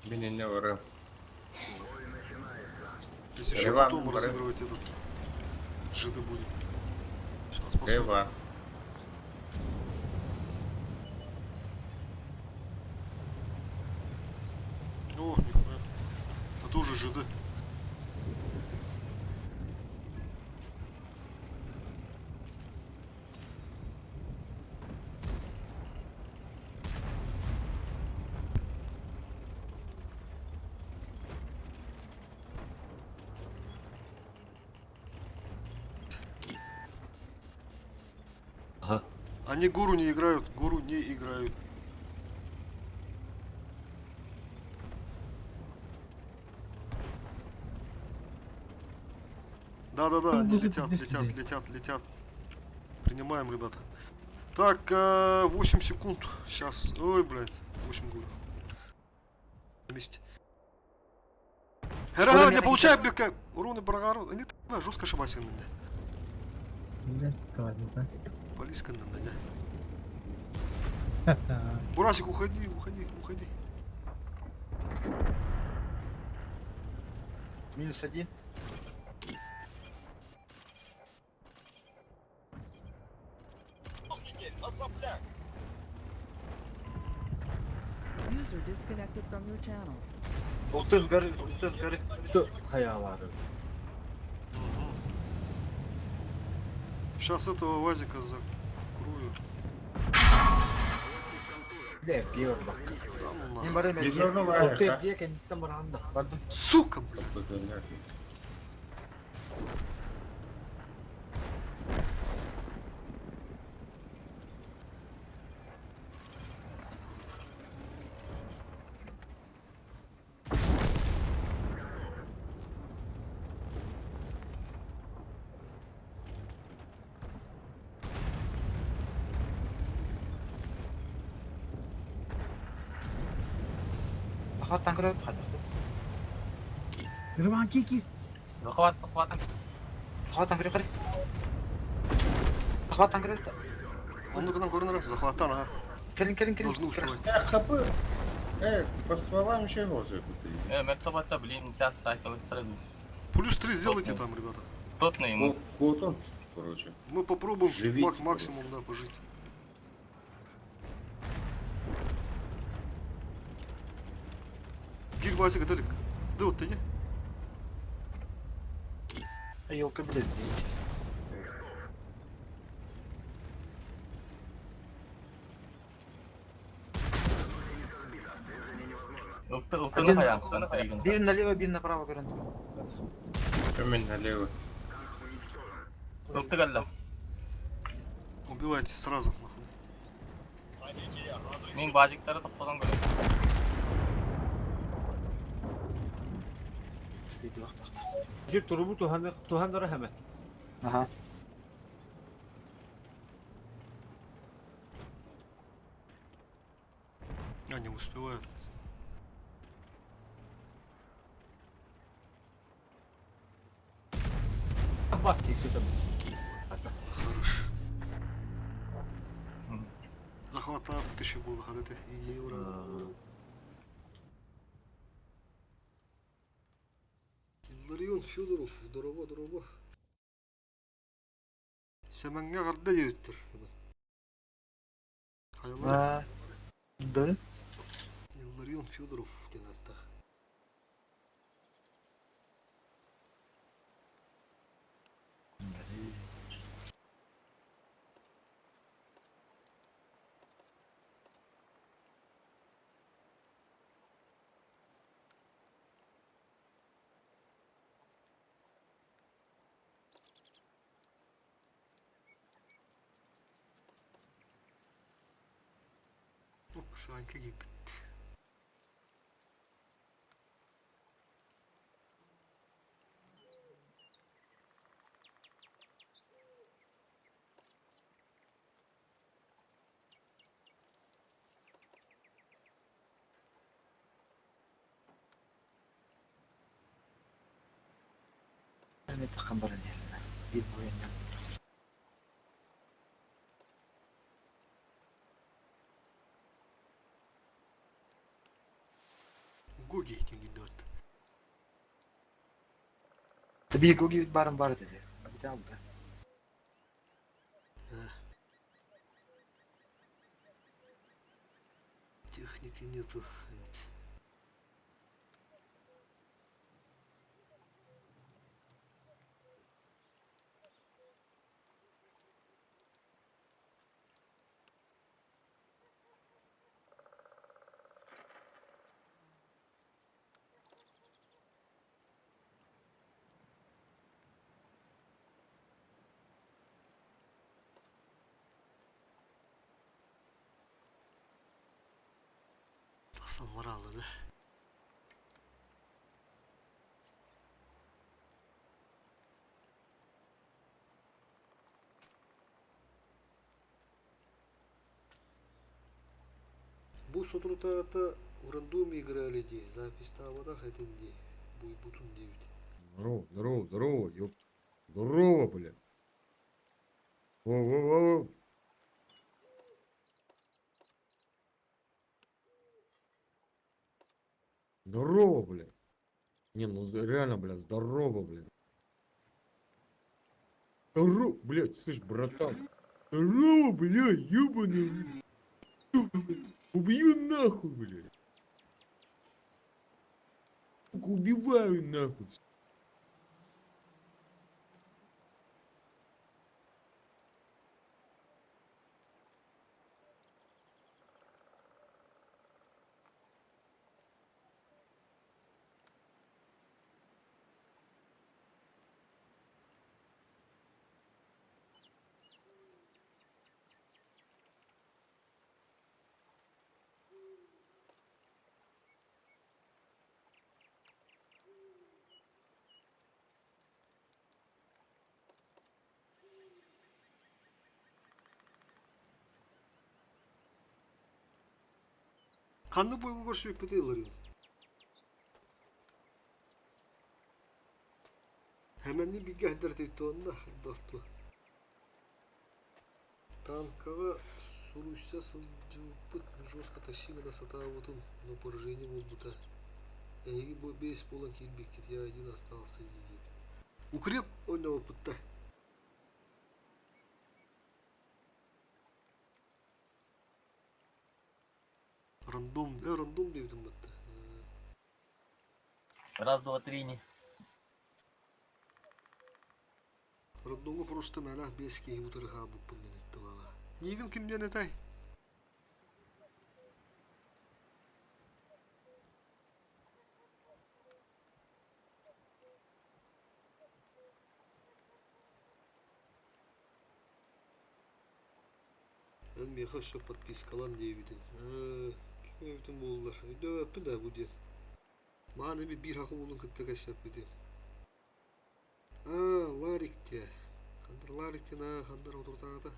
Меня не вру. Если еще Рыва, потом рыва. разыгрывать этот ЖД будет. Сейчас посмотрим. Криво. О, нихуя. Это тоже ЖД. Ага. Они гору не играют, гору не играют. Да-да-да, они летят. Принимаем, ребята. Так, 8 секунд. Сейчас. Ой, блядь. 8 гуров. На месте. Эрагар не получает бека. Уроны Барагару. Они жестко ошибаются. Полиска надо, да? Бурасик, уходи. -1. User disconnected from your channel. Улты с горы. Itu hayaları. Сейчас этого ВАЗика закрою. Ne yapıyor bak. Да ну Не нахуй. моры Без меня. нужного Ortaya ayağa. diye kendi maranda. Pardon. Сука, блядь. Захват танкера. Герман Кики. Захват танкера. Захват танкера. Он ну-ка нам корнер захватан, ага. Келин. Должны успевать. ХП. По стволам еще розы Плюс 3 сделайте там, ребята. Кутон, короче. Мы попробуем Живите, максимум, да, пожить. Гир ВАЗика далек. Да вот ты не? Елка, блядь. Бей налево, бей направо, гарант. Камень налево. Убивайте сразу, нахуй. Мен бажиктары таппадым көрөм. Жер турубу тухандары хәмәт. Ага. А, не успевает. Бас секретом. Хорош. Захватывает еще было, когда ты идея ура. Илларион Федоров, дорого. Сәмәңгә гарда йөттер. Хаялар. Да. Илларион Федоров кенәттә. Санька гибет. أنا تخبرني هلا. يبغى ينام. Гоги этим гидот. تبي كوكي بارم بارد اللي. بتعب. Техники нету. Саморалы, да? Бу сотрута это в рандоме играли ди. Запись там вода хотим ди. Будет бутун 9. Здорово, ёпта. Здорово, блядь. Во. Здорово, блядь. Не, ну реально, блядь, здорово, блядь. Здорово, блядь, слышь, братан. Здорово, блядь, ёбаный. Убью нахуй, блядь. Убиваю нахуй. Kanlı boyu görüşüp bitiyorlar ya. Hemen bir gönderdi tonla dostum. Танкага суруща сылжылпыт жестко тащили нас от авутун, но поражение музбута. Я не без пола кильбикет, я один остался здесь. Укреп он его путта. Рандом девдім бітті. Раз, два, три, не. Рандомға просто мәләх бескей утырға бұппыннен етті бала. Неген кімден етай? меха все подпискалан дебитин. Кемебитин болдулар. Өйдөбөппүн да бу ден. Маған эми бир хакы улун кытта кашап битин. Ларикте. Хандар Лариктен хандар отуртагата.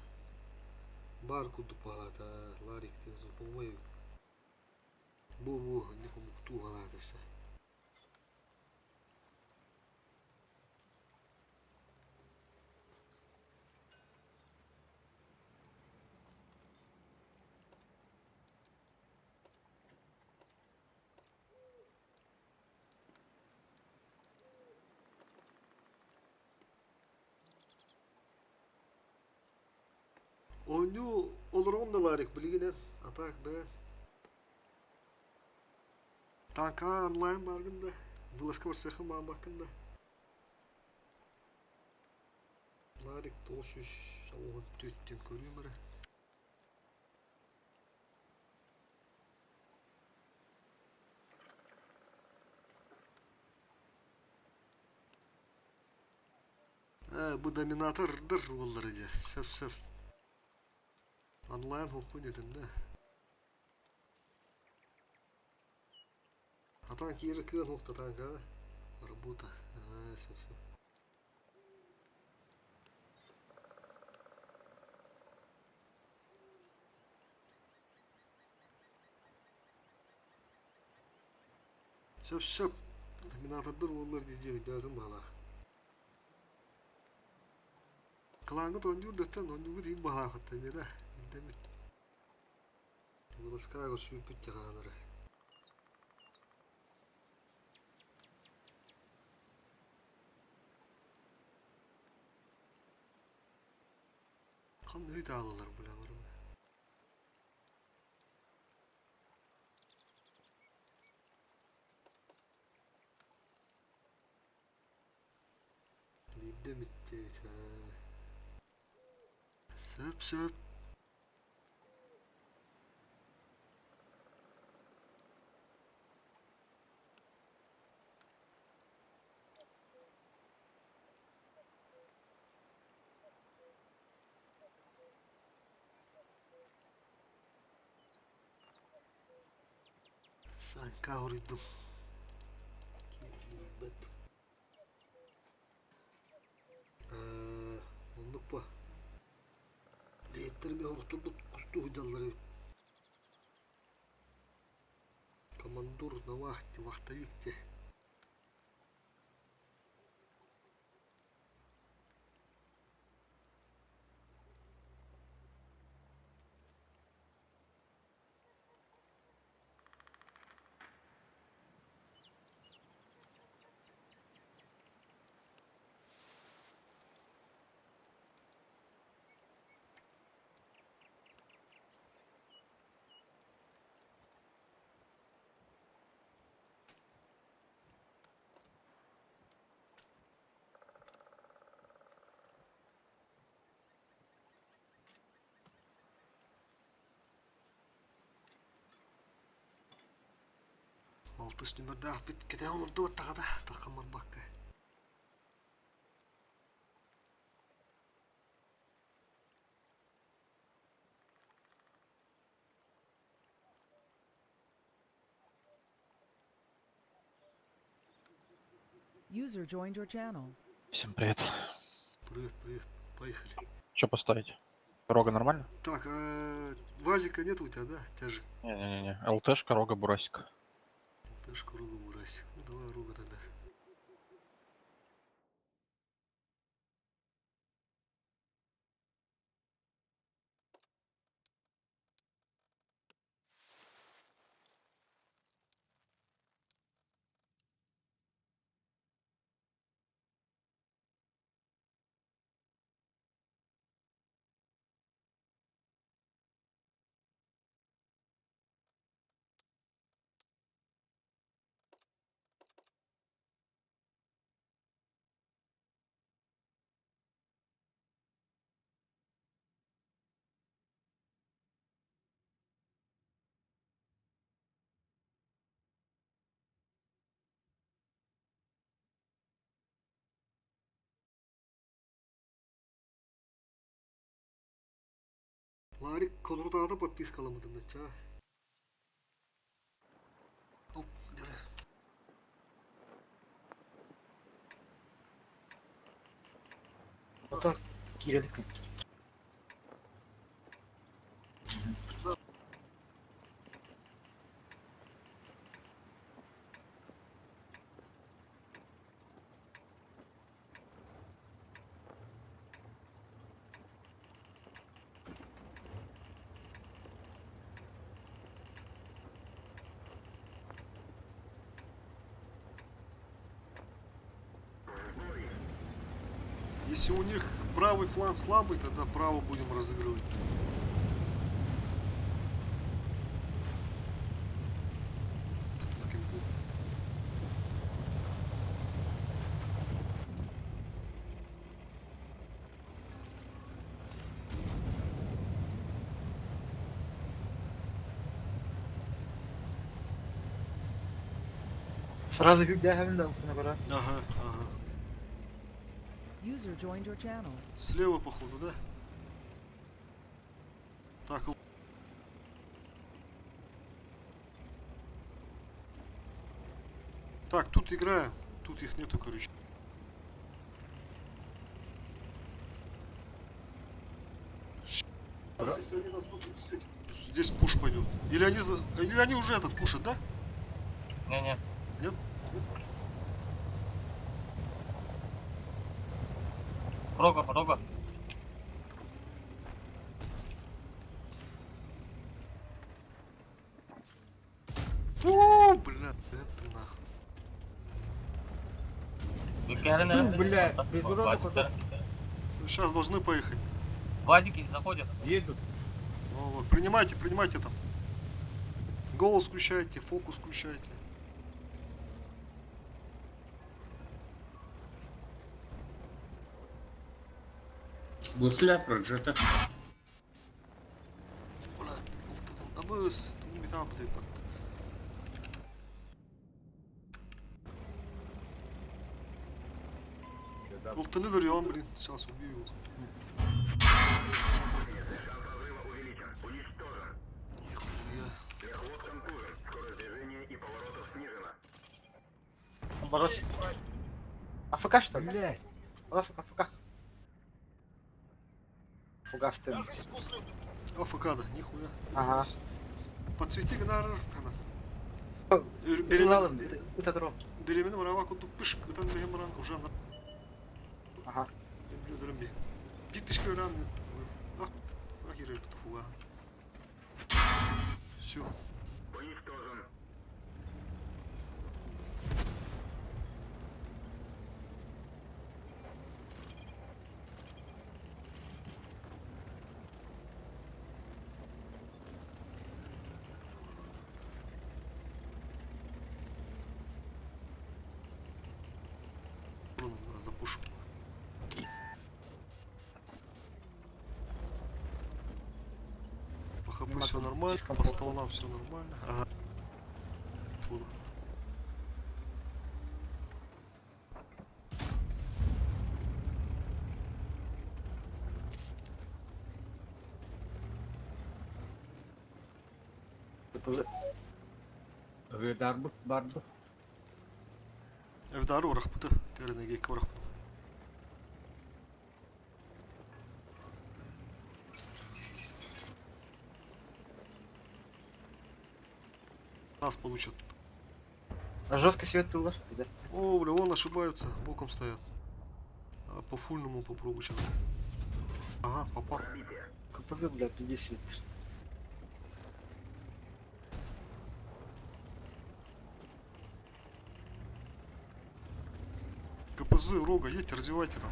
Бар кудуп палата Лариктен зупумай. Бу никому кту галатыса. Oyunu olurum da Larik bilgine. Atak be. Tanka online bargında. Vılaska var sekhin bağın bakında. Larik doğuşuş. Allah'ın tüttüm görüyor mu? Bu dominatördür onları. Sef. Онлайн хукун еден да. Атан кири кыган хукта танка. Работа. Все. Шөп. Доминатörдür олар диже дәрім бала. Кылаңгыт онжур дөттен онжур дейін бала хатта бері. Демет. Выласкаға сүйпіт жағаныры. Қам өйт алылар бұла бар ма? Демет дейт. Сөп. Sanka uridum. Libat. Onduk pa. Leyetlerimi hortulduk kustu hüdaları. Komandur na vakta gitti. Altı üstümde bit kede olurdu takada takamar bakkı. User joined your channel. Всем привет. Привет. Поехали. Что поставить? Рога нормально? Так, вазика нет у тебя, да? Тяжек. Не. ЛТшка, рога, бурасик. Тяжку ругу бурась. Ну давай руга тогда. Bari konuda da подпискаламыдым да ча. Оп, дere. Ota girelim. Если у них правый фланг слабый, тогда право будем разыгрывать. На кемпу. Сразу гибдяхем да на гора. Ага, ага. User joined your channel. Слева, походу, да? Так. Так, тут играем. Тут их нету, короче. Здесь пуш пойдет. Или они уже этот пушат, да? Не-не. Нет? Рога. О, блядь, это нахуй. Блядь, без урона куда? Сейчас должны поехать. Вадики заходят. Едут. Вот, принимайте там. Голос включайте, фокус включайте. Гусля проджета. Блядь, абыс, не битам ты. Болтаны дурион, блин, сейчас убью его. Шанс разрыва увеличен. Уничтожен. Нихуя. Переход контужен. Скорость движения и поворотов снижена. Борос. АФК что ли? Блядь. Борос АФК. Фугас ты. АФК, да, нихуя. Ага. Подсвети гнар. Перелалым. Это дроп. Беременным рава куту пышк, это бегемран уже на. Ага. Дремби. Биттишки ран. Ахиры фуга. Все. Уничтожен. Запушу. По ХП все нормально, по столам все нормально. Ага. Фу. Darbu. Evdarı uğraşmadı. Derine geyik uğraşmadı. Нас получат. А жестко свет тыла. Да. О, бля, вон ошибаются, боком стоят. А по фульному попробуй сейчас. Ага, попал. КПЗ, бля, пиздец свет. КПЗ, рога, едьте, развивайте там.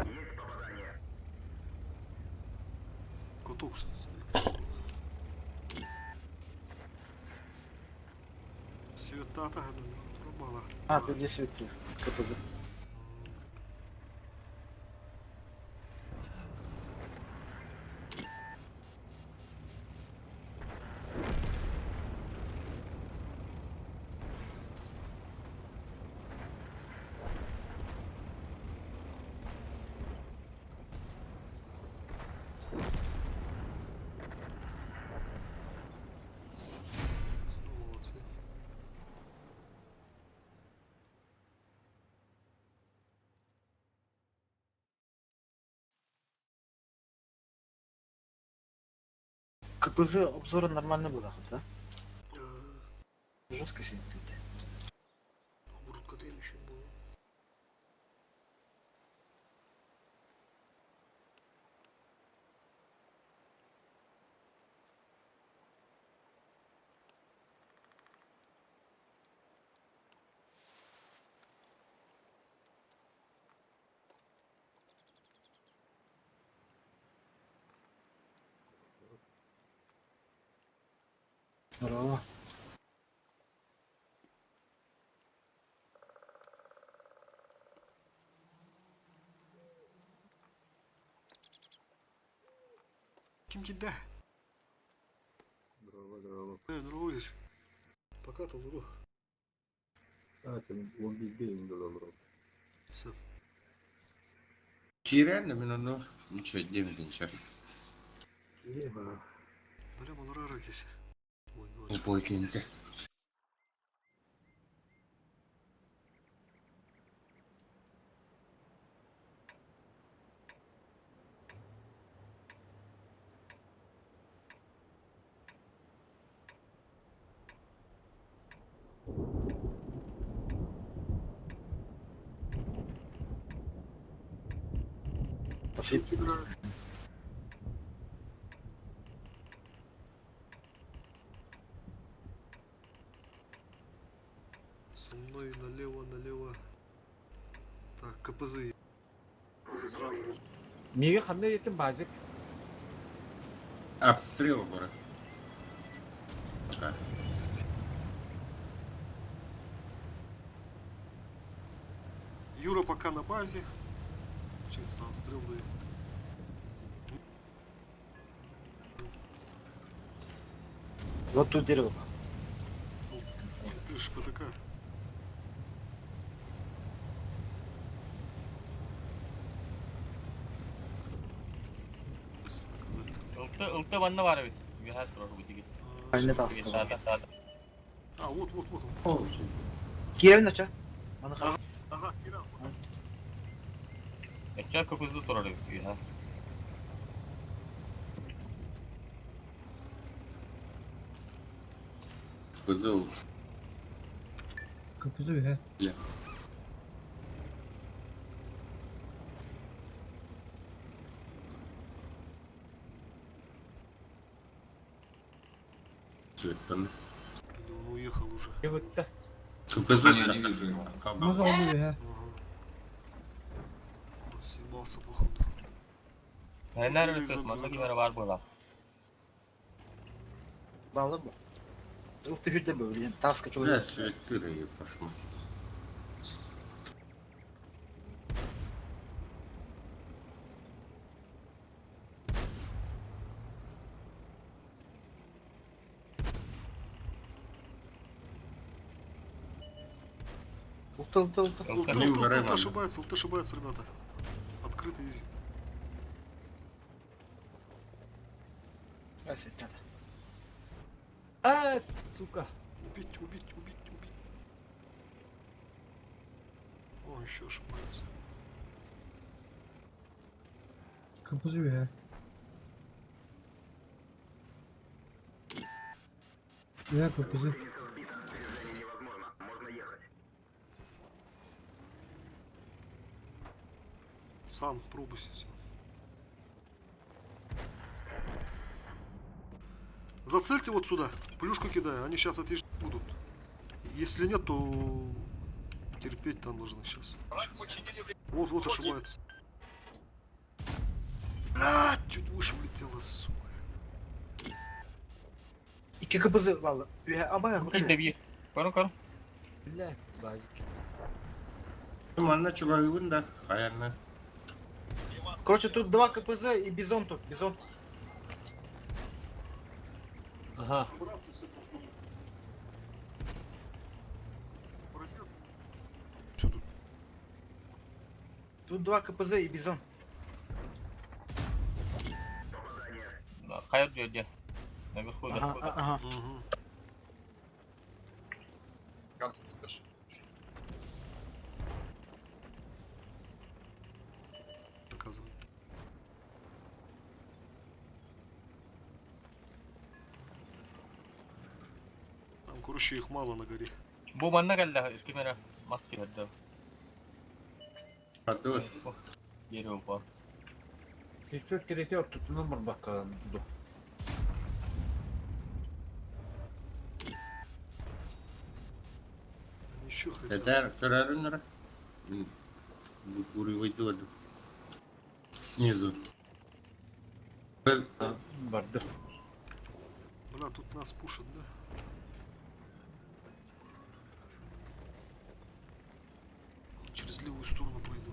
Есть попадание. Куток. Света-то, труба. А, пиздец свет. КПЗ. КПЗ обзора нормально было, да? Жестко сидит. Оборудка день еще было. Здорово. Kim gitti? Здорово. Здорово, Ильич. Пока там, здорово. Zaten 11'de indi bro. Все. Чи реально минут, ничего, 9 ничего. İyi bana. Бля, монора ракись. Ой, ой. Не покиньте. Спасибо. Со мной налево, налево. Так, КПЗ. КПЗ сразу. Niye kandı yetim bazık? Обстрел город. Пока. Юра пока на базе. Чисто отстрел дает. Вот тут дерево. Ты ж ПТК. Ылты ванна var evet. Bir her tur bu gibi. Aynen aslında. А, вот он. Girelim de aşağı. Bana kal. Ага, Кира. Ekçe kapısı tur arıyor ya. Kızıl. КПЗ he. Ya. Цветан. Или он уехал уже. Evet. Капызу не вижу его. Nasıl oluyor ya? Он съебался походу. Neler yapıyorsun? Masa kimleri var burada? Bağlı mı? Iltı hüdde böyle. Yani tas kaç Да, oluyor. светыры ее пошло. Iltı. ЛТ ошибается, ребята. Открытый изи. Neyse hadi. Aa, suka. Убить. О, еще ошибается. КПЗ he. Ya КПЗ. Движение невозможно. Можно ехать. Сам пробуй сейчас. Зацельте вот сюда. Плюшку кидаю. Они сейчас отъезжать будут. Если нет, то терпеть там нужно сейчас. Вот ошибается. Блядь, чуть выше улетела, сука. İki КПЗ valla. Ama ya. bir. Koru. Billah bazık. Манна чугайын да, хаянна. Короче, тут два КПЗ и бизон тут. Бизон. Aha. Сюда. Тут два КПЗ и бизон. Кая diyor gel. Наверху, Ага. Угу. Доказывай. Короче, их мало на горе. Bu bana geldi kamera maske verdi. Готовь. Geri упал. Сейчас трясет, тут номер bakalım. Dur. Они еще хотят. Это Карарунера. Выкуривать воду. Снизу. Vardı. Бля, тут нас пушат, да? Через левую сторону пойду.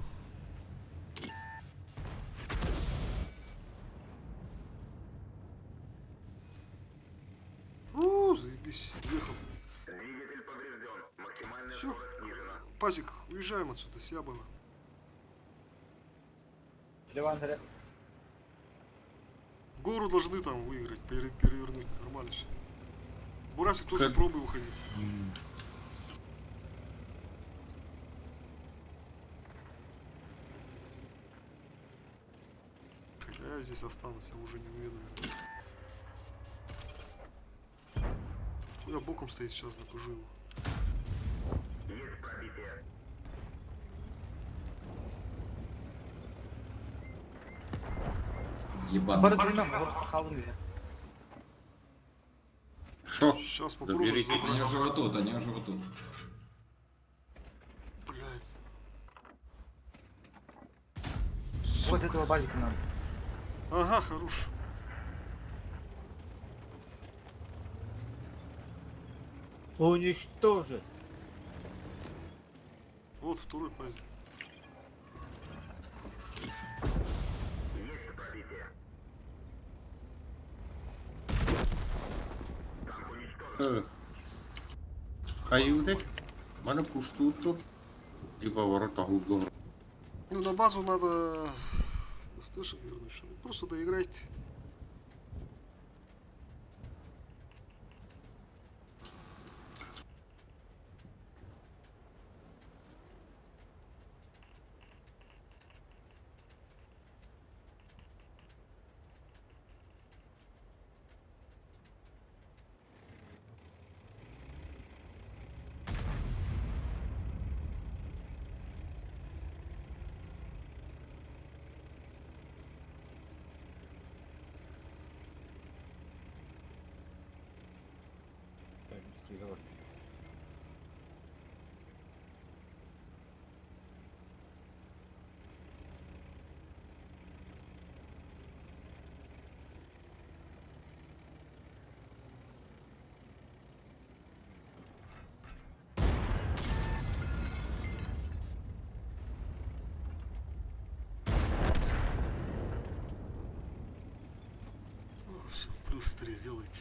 Заебись, уехал. Двигатель поврежден. Максимальная Всё. скорость снижена. Пазик, уезжаем отсюда, Сябова. Гору должны там выиграть, перевернуть. Нормально все. Бурасик тоже Как? пробуй уходить. Хотя я здесь останусь, я уже не уеду. Я боком стоит сейчас, накажу его. Есть пробитие. Шо? Сейчас попробую Заберите. забрать. Они уже вот тут, они уже вот тут. Блядь. Вот этого базика надо. Ага, хорош. Уничтожить. Вот второй пазик. Есть пробитие. Танк уничтожен. Каюты. Mana пуштуту. И поворот огургом. Ну, на базу надо стэшек вернуть, что ли. Просто доиграйте. Все, плюс 3 сделайте.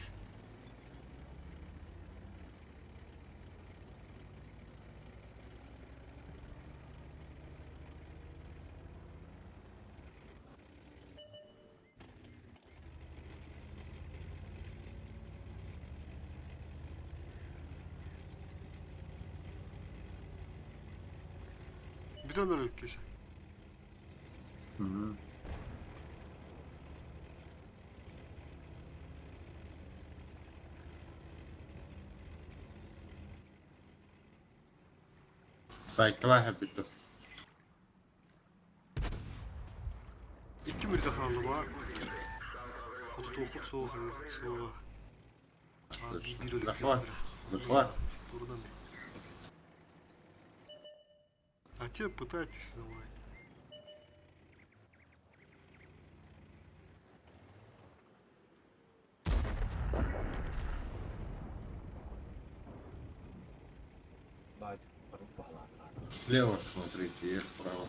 Bir tane daha kese. Sayıkla hep bitti. İki mirde kaldı bak. Kutu okup soğuk ayırdı soğuğa. Abi bir öyle Захват. километр. Захват. Турдан. А те пытайтесь забрать. Базик. Погнали. Слева смотрите, есть справа.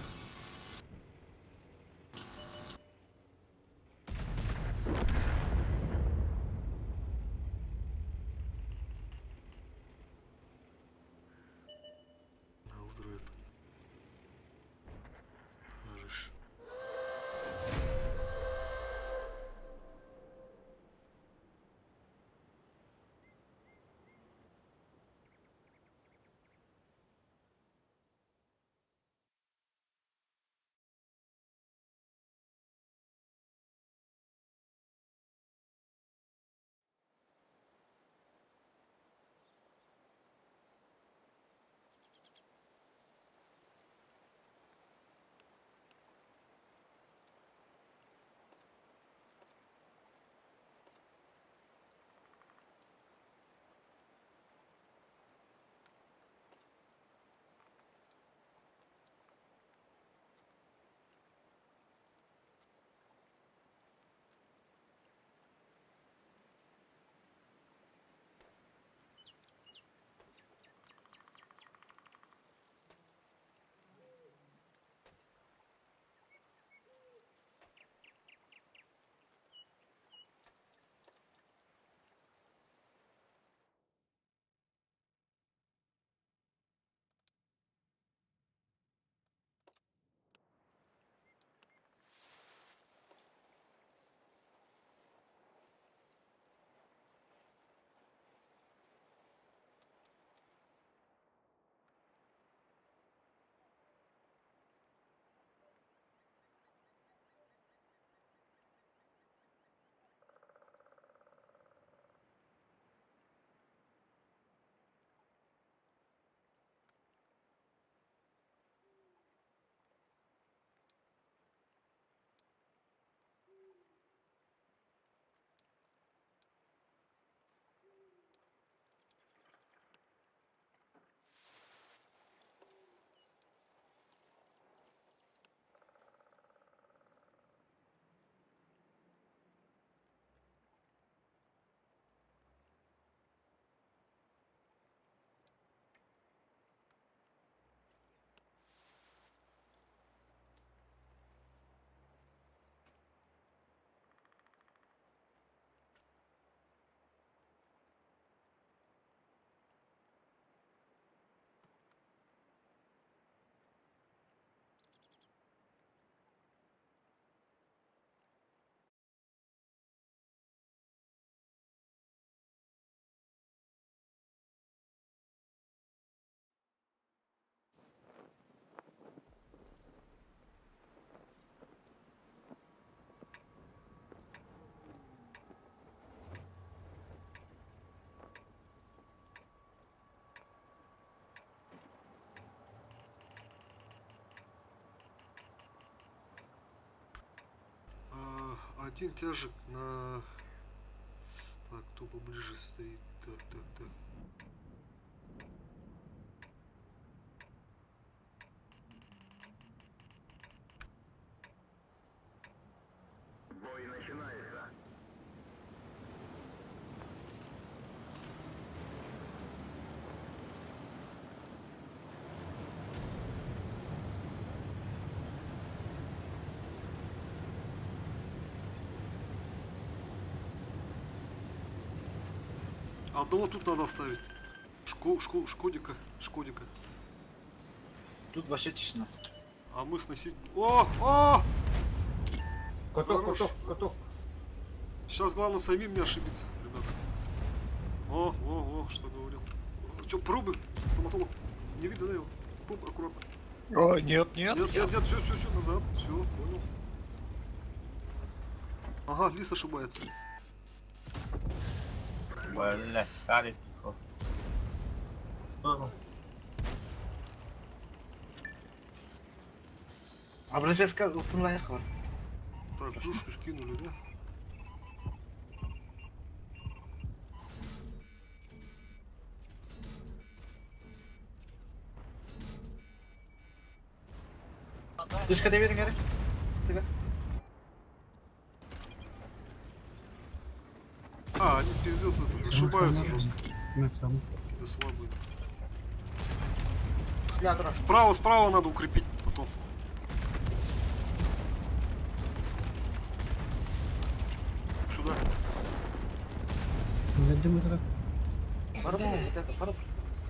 Один тяжек на... Так, кто поближе стоит? Так, так, так. Бой начинается. Одного тут надо оставить. Шкодика. Тут вообще тишина. А мы сносить... О! О! Котов, Хорош. котов. Сейчас главное самим не ошибиться, ребята. О, что говорил. Че, пробы? Стоматолог. Не видно, да, его? Пробы, аккуратно. О, нет, нет. Нет, все, назад. Все, понял. Ага, лис ошибается. Бля, карик. Образецка утунлай хор. Так, душку скинули, да? Дышка ты веришь, А, они пиздец это, ошибаются жестко. Какие-то слабые. Справа надо укрепить потом. Сюда.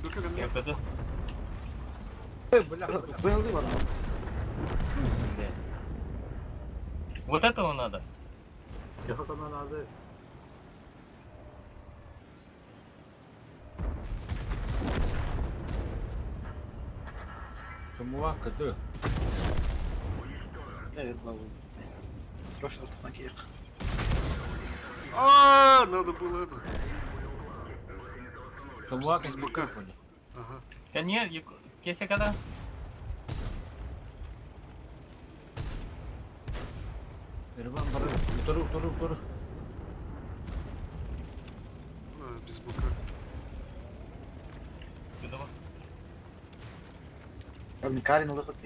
Да как это? Это Бля, вот этого надо. что-то надо. Semua kede. Срочно тут накидок. А, надо было это. Semua С бока. Ага. Kan kese kada? Ирван, туру. А, без бока. Куда? Карин выход.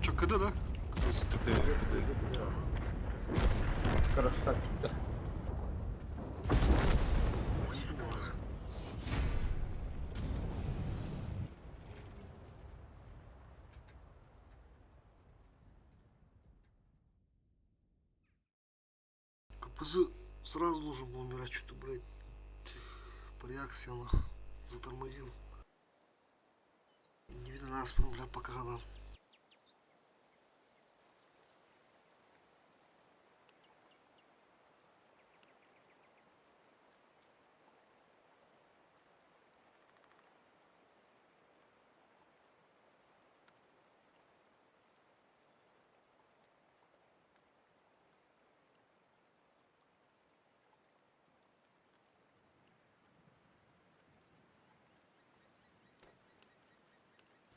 Че, КД, да? Красавчик, да. КПЗ сразу должен был умирать, что-то, блядь, по реакции она затормозил. Не видно нас, прям, бля, пока гадал.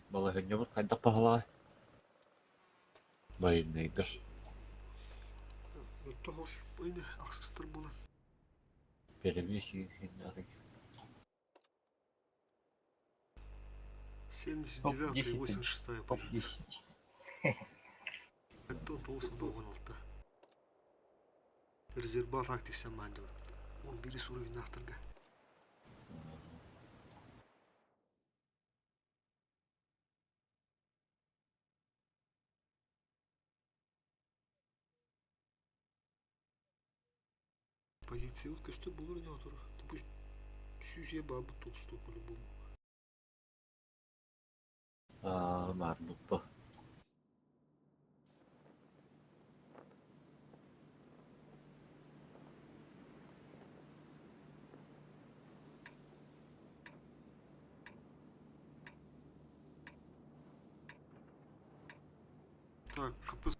Балагanya berkata pahala. Baik, nega. Это hoş, böyle aksistır bunu. Перевеси хиндари. 79 и 86 позиция. Это он толсу долго налта. Резерват актив сяманды. Он бирис уровень нахтарга. Позиция вот косты был ординатор. Пусть сюзья бабу толстую по-любому. Marduk pa. Так, КПЗ.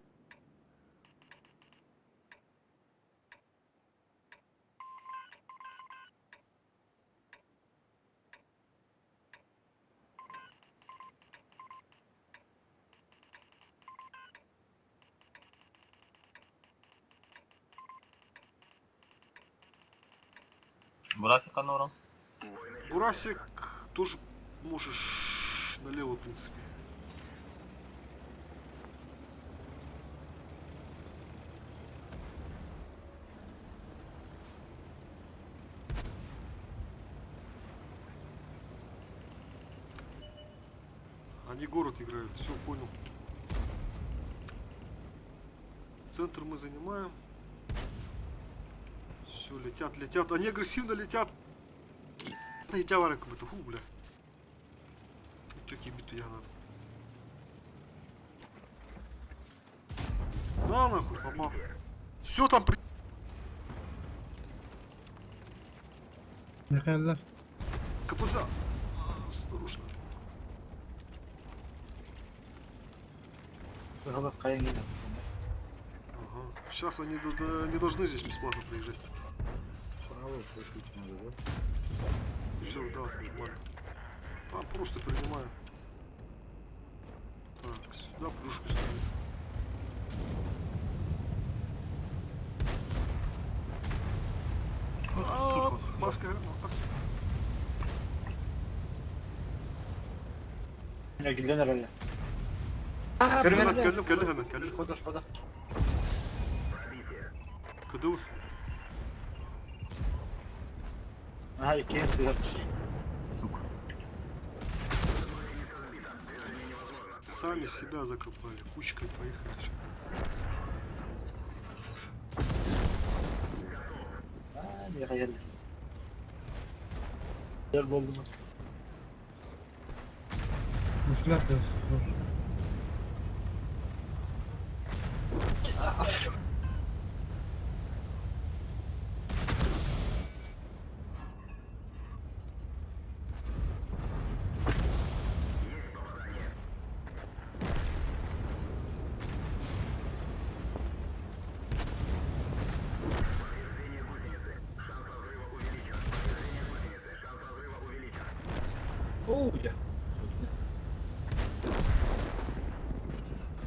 Бурасика норм. Бурасик тоже можешь налево, в принципе. Они город играют, все, понял. Центр мы занимаем. Все, летят, летят. Они агрессивно летят. Да и тявара как будто, бля. Такие биту я надо. На нахуй, попал. Все там при... Нахер. КПЗ. Осторожно. Ага. Сейчас они не должны здесь бесплатно приезжать. Все, да, нормально. Там просто принимаю. Так, сюда плюшку ставим. Маска, маска. Geldiler herhalde. Geldim hemen. Şurada. Кадылов. Aha ikiye sığır. Сами себя закопали. Кучкой поехали. Hadi hayal. Yer buldum. Müşkilat yok.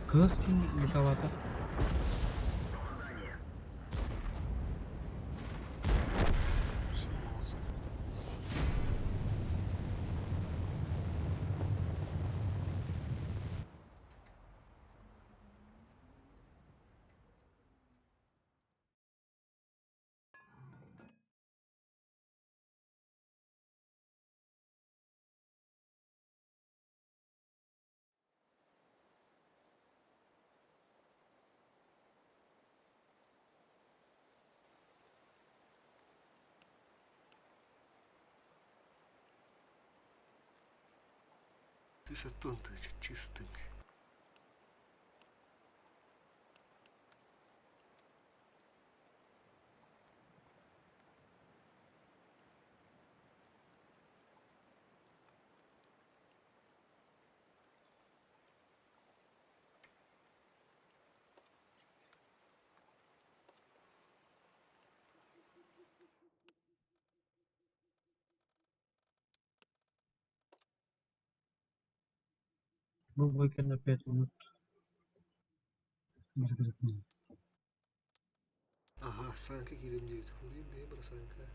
Kız kim mutavata? Ты тон-то чистый. Bu weekend опять минут. Ага, Санька Кирилл Фурим, Бебра, Санька.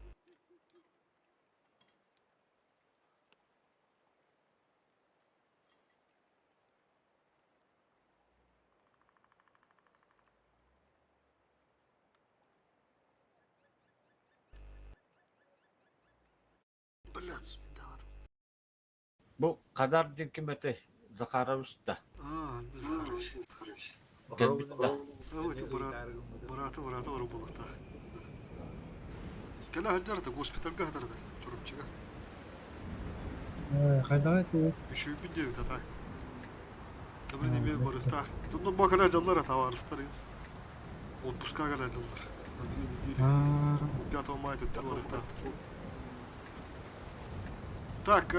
Блядь, да ладно. Bu kadar dinki mete Zakharovich-da. Без хороший. Gelbit-da. А это брата урубулах так. Кала хаджарда госпитальга хаджарда. Чурупчига. Хайда это. Еще и бедеют, а так. Таблин имеет барык так. Тут ну бакала жаллар товарыстар. Отпуска гала жаллар. На 2 недели. 5 мая тут барык так. Так,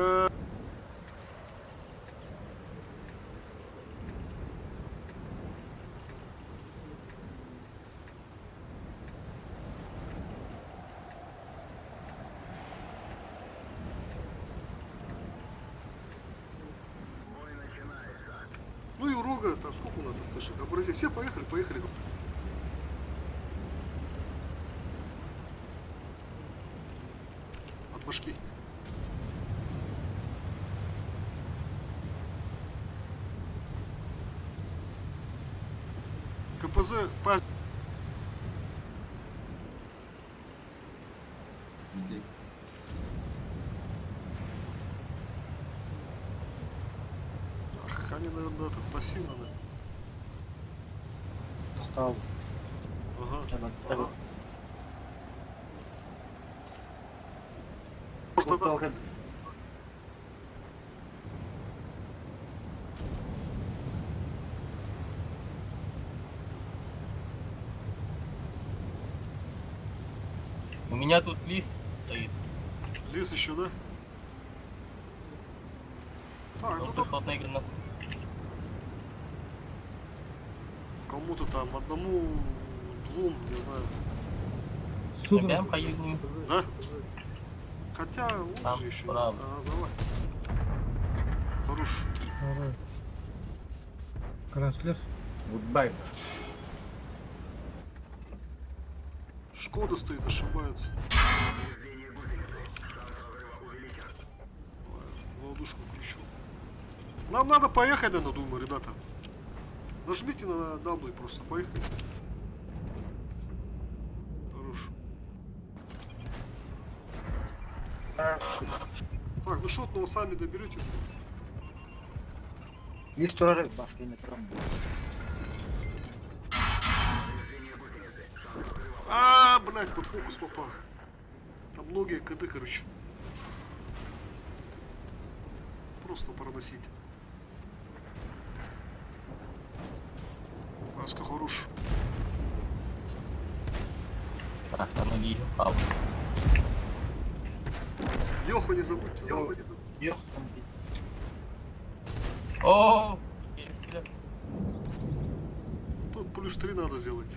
ну и урога, там сколько у нас СТшек? Образи, все поехали. башки. КПЗ, па... Ах, они, наверное, это пассивно, наверное. Тоқтал. Ага. Ага. Может, Тоқтал. это... У меня тут лист стоит. Лис еще, да? Так, ну тут Пехотная граната. кому-то там, одному, двум, не знаю. Прям поедем. Да? Хотя, Там лучше еще. справа. Ага, давай. Хорош. Давай. Краслер. Гудбай. Шкода стоит, ошибается. Володушку включу. Нам надо поехать, я думаю, ребята. Нажмите на W просто, поехали. Хорош. Так, ну шотного сами доберете. Листурары, баски не трамбу. А, блядь, под фокус попал. Там многие КД, короче. Просто проносить. Ласка хорош. Так, там ноги упал. Йоху не забудьте, Йоху не забудьте. О! Тут плюс 3 надо сделать.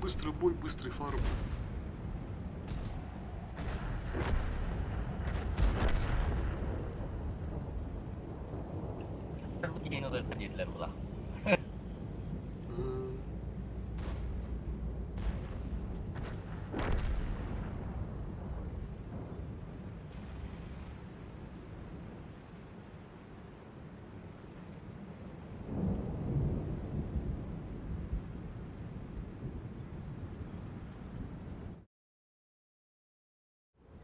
Быстрый бой, быстрый фарм. Ini udah tadi lah.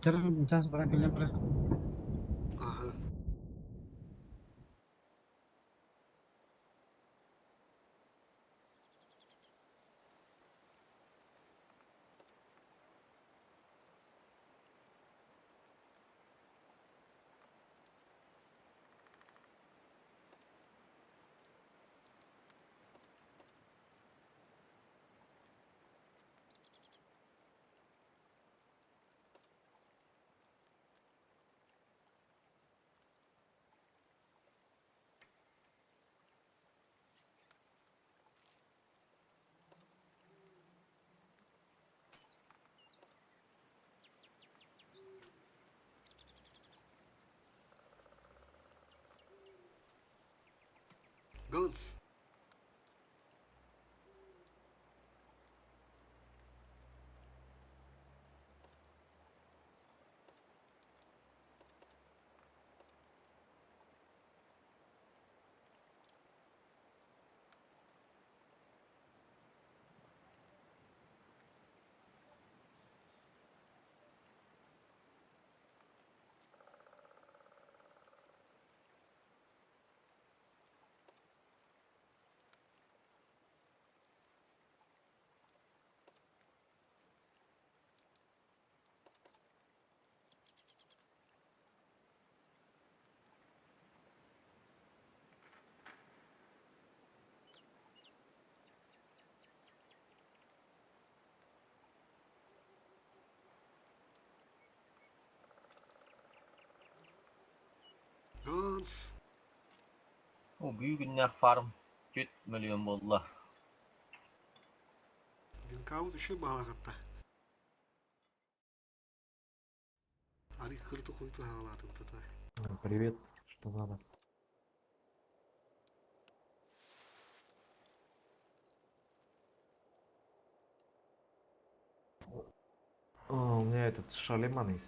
Cara mencas barangkali bro. Ага. Ганс. Ганс. Oh, büyük farm. 4 milyon болды. Винкаут еще багато. Арик кырты қойды ағалады вот это. Привет, что надо? У меня этот Шалиман есть.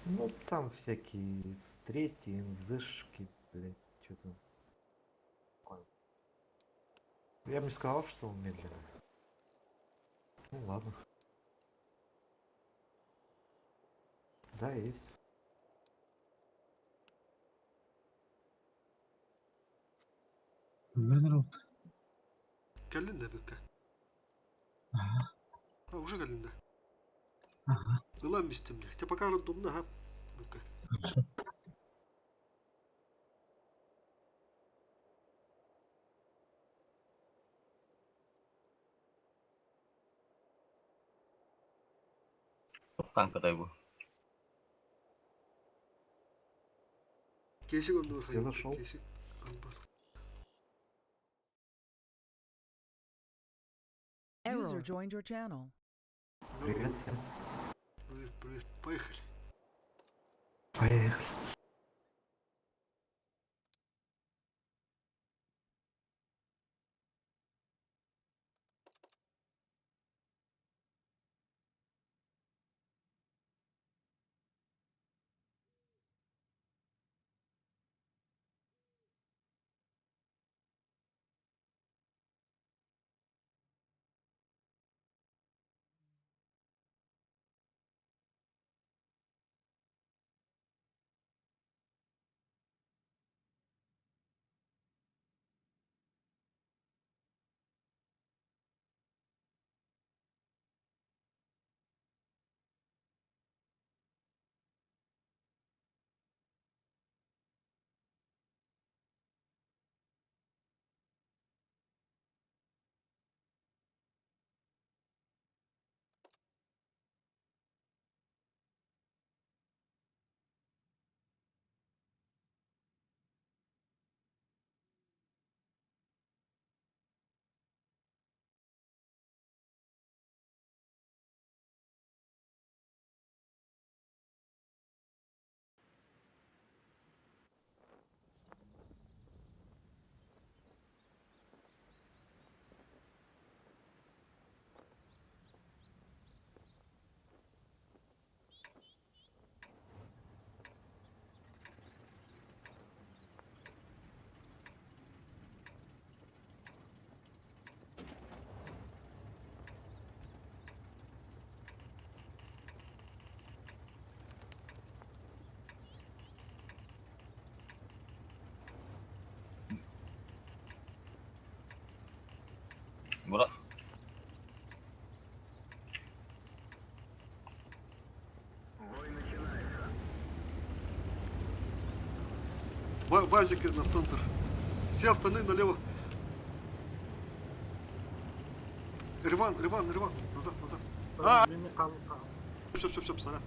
Ну, там всякие трети, МЗшки, блядь, что-то. Я бы не сказал, что он медленный. Ну ладно. Да, есть. Gelin de Bükka. Ha уже gelin de. Ulan bistim de. Te bakarım dumna ha. Bükka. Танка дай бы. Kesik onu Все зашел. Kesik. User joined your channel. Привет всем. Привет, привет. Поехали. Поехали. Брат. Бой начинается. Вазик на центр. Все остальные налево. Рван. Назад. Все, сорян.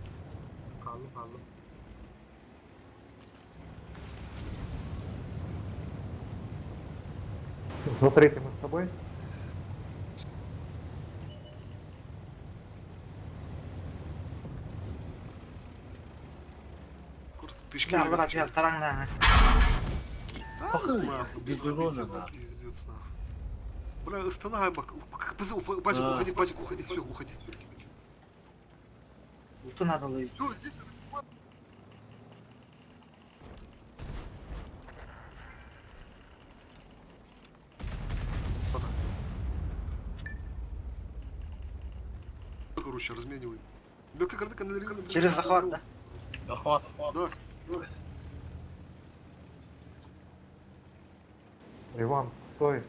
Смотри, ты мы с тобой? Пешки. Да, брат, я вторая. Нахуй, без Безугодно, пробития, да. пиздец, нахуй. Бля, останавливай, Базик, уходи, все, уходи. Что надо ловить? Все, здесь. Короче, разменивай. Бёка кардыка на лирине. Через захват, да? Захват. Да. Иван, стой.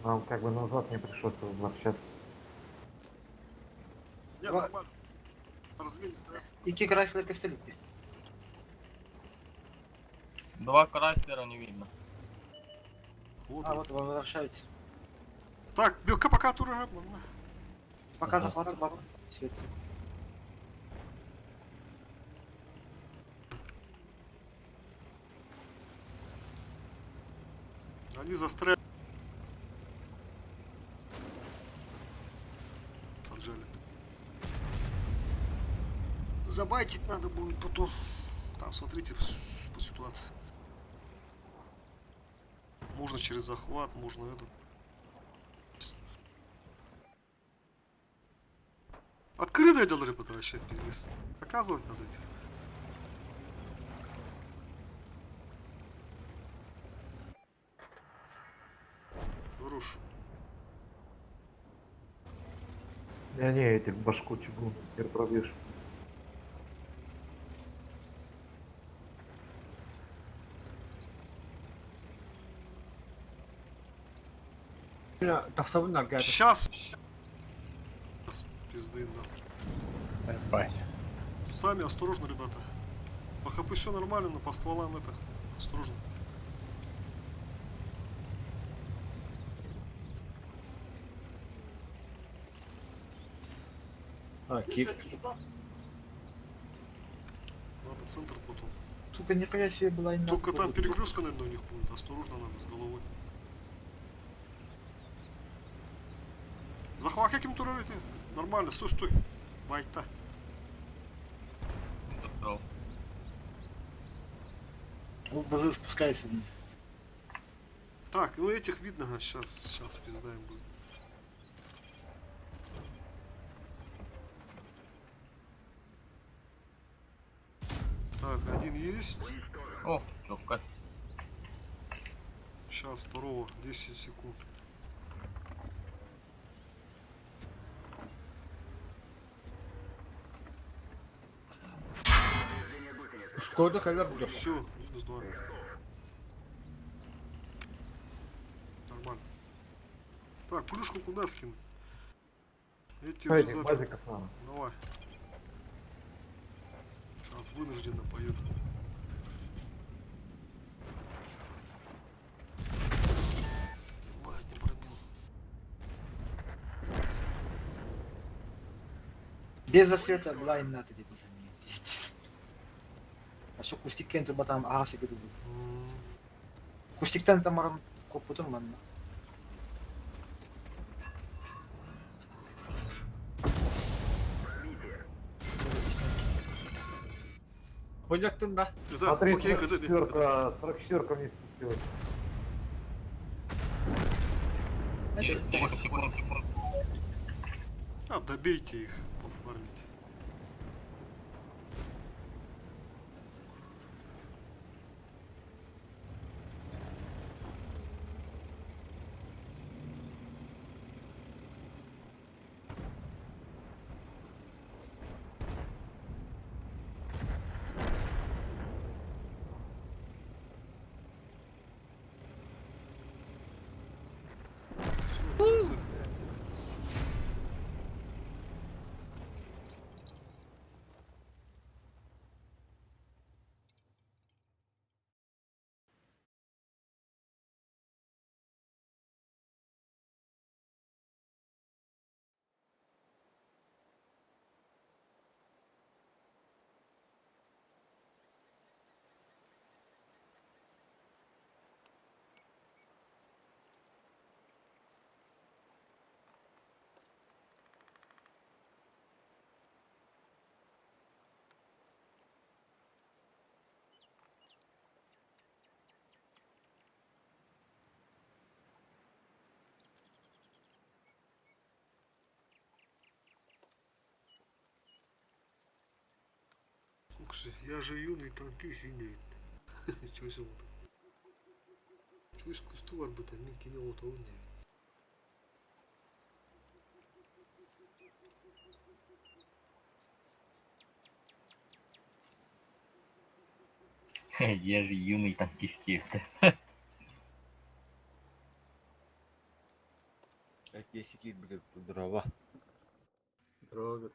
Нам как бы назад не пришлось возвращаться. Я нормально. Размен стоят. Які красили пістолети? Два крастера не видно. Вот. А, вот возвращаются. Так, Бёка пока тура. Пока захвату бабу. Свет. Они застряли. Саджали. Забайтить надо будет потом. Там смотрите по ситуации. Можно через захват, можно это. Открытые делали, вообще пиздец. Показывать надо этих. хорош. Не, этих башку чугун теперь пробьешь. Сейчас! Пизды, да. Бать. Сами осторожно, ребята. По ХП все нормально, но по стволам это. Осторожно. Кик. Надо центр потом. Сука, нихуя себе была не Только там перекрестка, наверное, у них будет. Осторожно надо с головой. Захват каким турель ты? Нормально, стой, стой. Байта. ЛБЗ спускайся вниз. Так, ну этих видно, сейчас пиздаем будет. Так, один есть. О, легко. Сейчас второго, 10 секунд. Что это когда будет? Все, минус 2. Нормально. Так, плюшку куда скинуть? Эти уже Этих заперты. базиков надо. Давай. Сейчас вынужденно поеду. Ебать, не пробил. Без засвета была и надо ли было мне. Пиздец. А şu kustik kenti batam ağası gibi bu. Kustikten tamamen kopudum ben de. Поняттın da. Да, Смотри, окей, когда 44 вниз спустилась. А, добейте их, пофармите. Всё, Слушай, я же юный танкист юный. Чего себе вот. Чего искусство var bu tabii ki ne olduğunu ne. Я же юный танкистист. Какие сики, блядь, дрова. Дрова.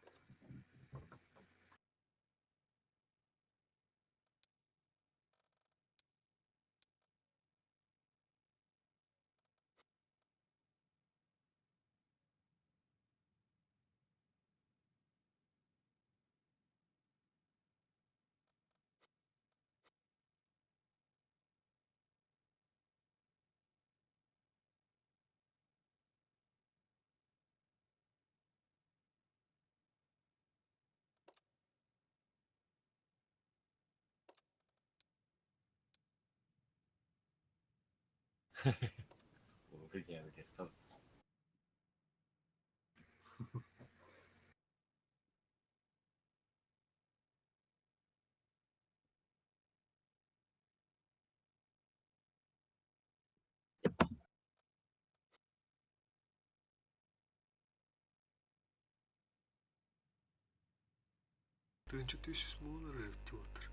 1400 миллионеров театр.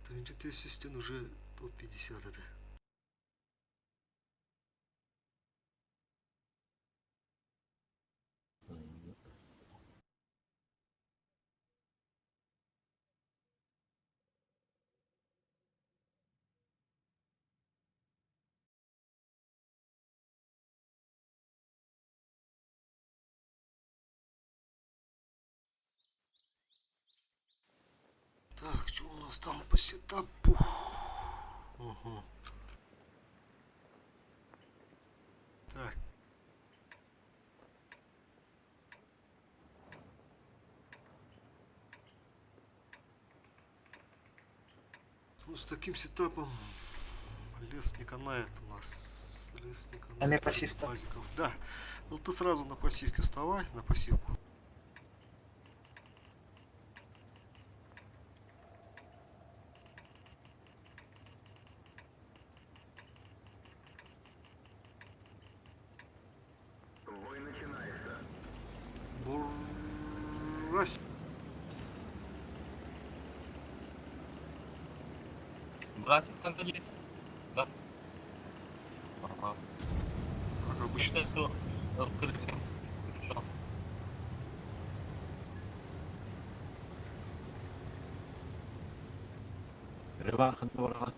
ТНЧ-1000 уже топ-50 это. Так, что у нас там по сетапу? Ага. Так. Ну, с таким сетапом лес не канает у нас. Лес не канает. А не пассив-то? Пазиков. Да. Ну ты сразу на пассивке вставай, на пассивку. Бой начинается. Бурась. Братик там есть? Да. Ага. Как обычно. Это открытие. Всё. Ревахан дорого.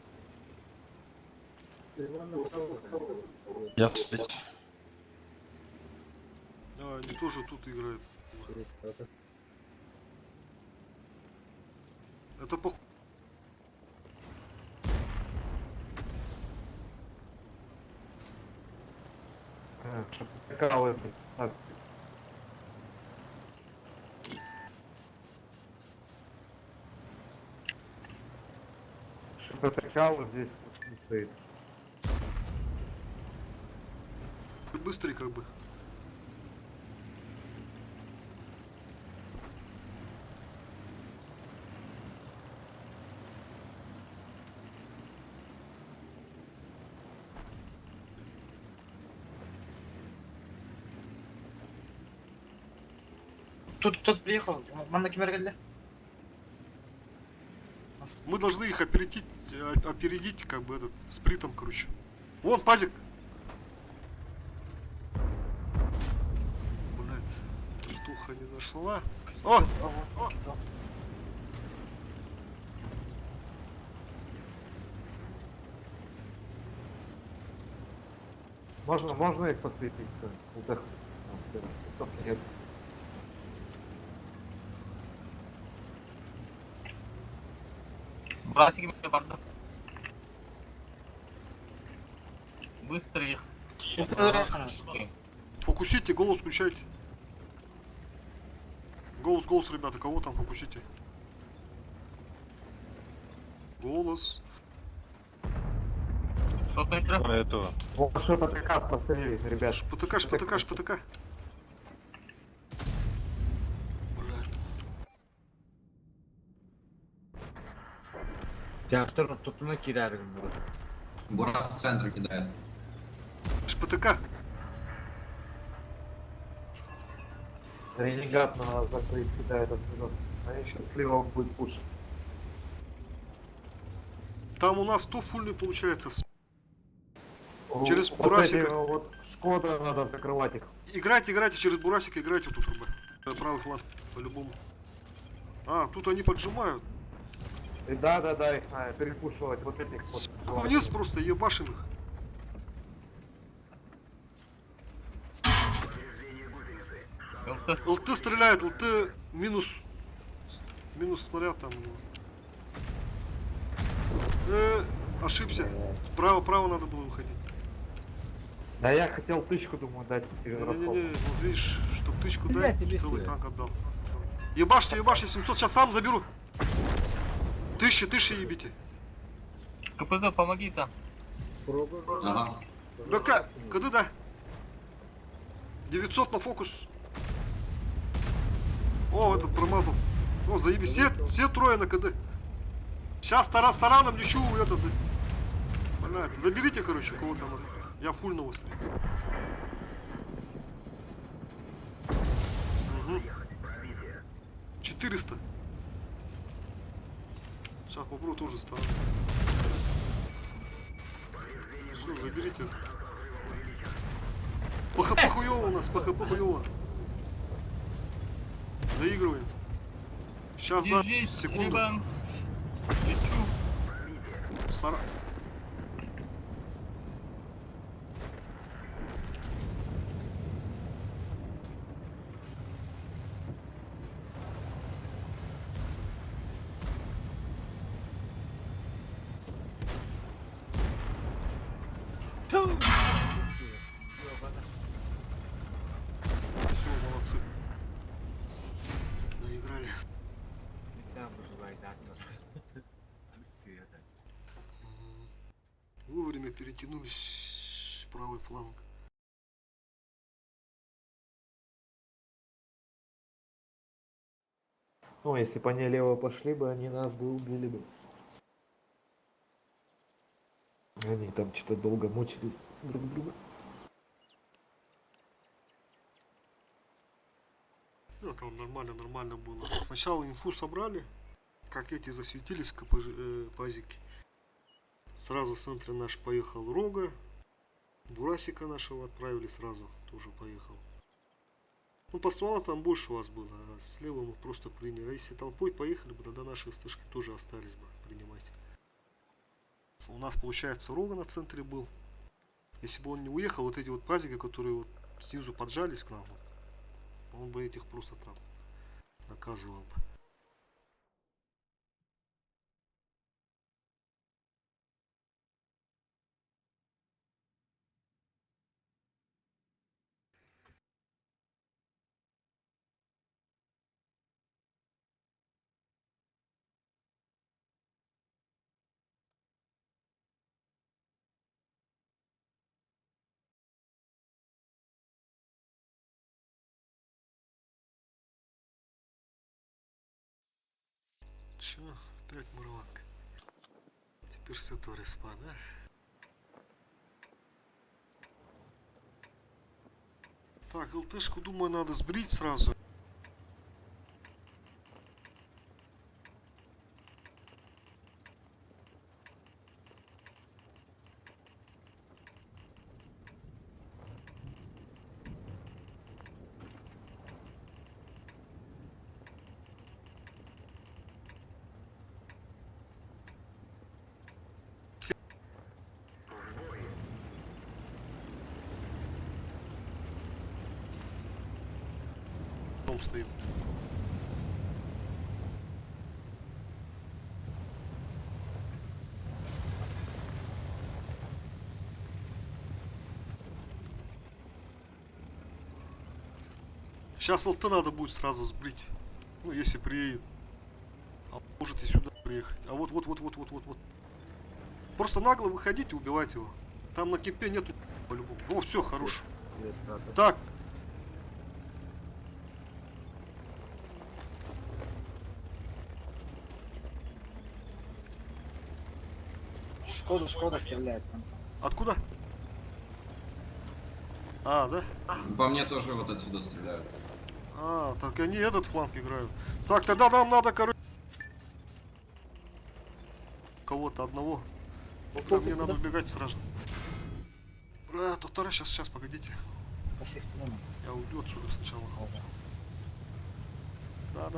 Я встретил. А, они тоже тут играют. Это похоже. Шипотекал здесь стоит. Быстрый как бы. Тут приехал, Манна Кимергелли. Мы должны их опередить как бы этот сплитом, короче. Вон пазик. Блять, туха не зашла. О! Можно их посветить? Вот их. Нет. Братики все бардак. Быстрее. Фокусите, голос включайте. Голос, ребята, кого там фокусите? Голос. Что-то еще? Этого. Вот что ПТК пострелить, ребят. ПТК. Тебя что тут накидали? Бурас в центр кидает. ПТК. Ренегат на нас закрыть кидает отсюда. Они сейчас слева будет пушить. Там у нас то фульный получается. Через Вот бурасика. эти вот Шкода надо закрывать их. Играйте через бурасик, играйте тут, РБ. Правый фланг, по-любому. А, тут они поджимают. И да, их надо перепушивать вот этих вот. Вниз просто ебашим их. ЛТ стреляет, ЛТ минус снаряд там. Ошибся. Право надо было выходить. Да я хотел тычку, думаю, дать перед расколом. Не, вот видишь, чтоб тычку дай, целый танк отдал. Ебашьте, 700, сейчас сам заберу. 1000 ебите. КПЗ, помоги там. Ага. БК, КД, да. 900 на фокус. О, этот промазал. О, заебись. Все трое на КД. Сейчас тараном лечу, это Блядь, заберите, короче, кого-то надо. Я фуль на острый. 400. Сейчас попробую тоже стану. Все, заберите это. По хп хуёво у нас, по хп хуёво. Доигрываем. Сейчас, да, секунду. Стара... Все, молодцы. Доиграли. Вовремя перетянулись в правый фланг. Ну, если бы они лево пошли бы, они нас бы убили бы. Они там что-то долго мучили друг друга. Ну, там нормально было. Сначала инфу собрали, как эти засветились пазики. Сразу в центре наш поехал Рога. Бурасика нашего отправили сразу, тоже поехал. Ну, по стволу там больше у вас было, а слева мы просто приняли. А если толпой поехали бы, тогда наши стышки тоже остались бы принимать. У нас, получается, Рога на центре был. Если бы он не уехал, вот эти вот пазики, которые вот снизу поджались к нам, он бы этих просто там наказывал бы. Чё? Опять мурлак. Теперь все то респа, да? Так, ЛТшку, думаю, надо сбрить сразу. Стоим. Сейчас ЛТ надо будет сразу сбрить. Ну, если приедет. А можете сюда приехать. А вот. Просто нагло выходите и убивать его. Там на кемпе нету по-любому. О, все, хорош. Так. Шкода стреляет. Откуда? А, да? По мне тоже вот отсюда стреляют. А, так они этот фланг играют. Так, тогда нам надо, короче, кого-то одного. Вот мне надо убегать сразу. Брат, второй, сейчас, погодите. Я уйду отсюда сначала.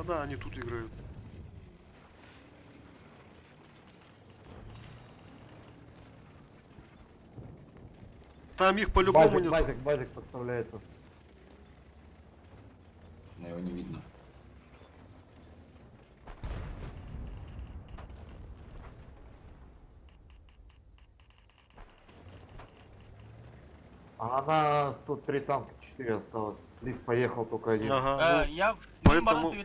Да, они тут играют. Там их по-любому нет. Базик подставляется. Но его не видно. А она тут 3 танка, 4 осталось. Лифт поехал только один. Ага, Я поэтому...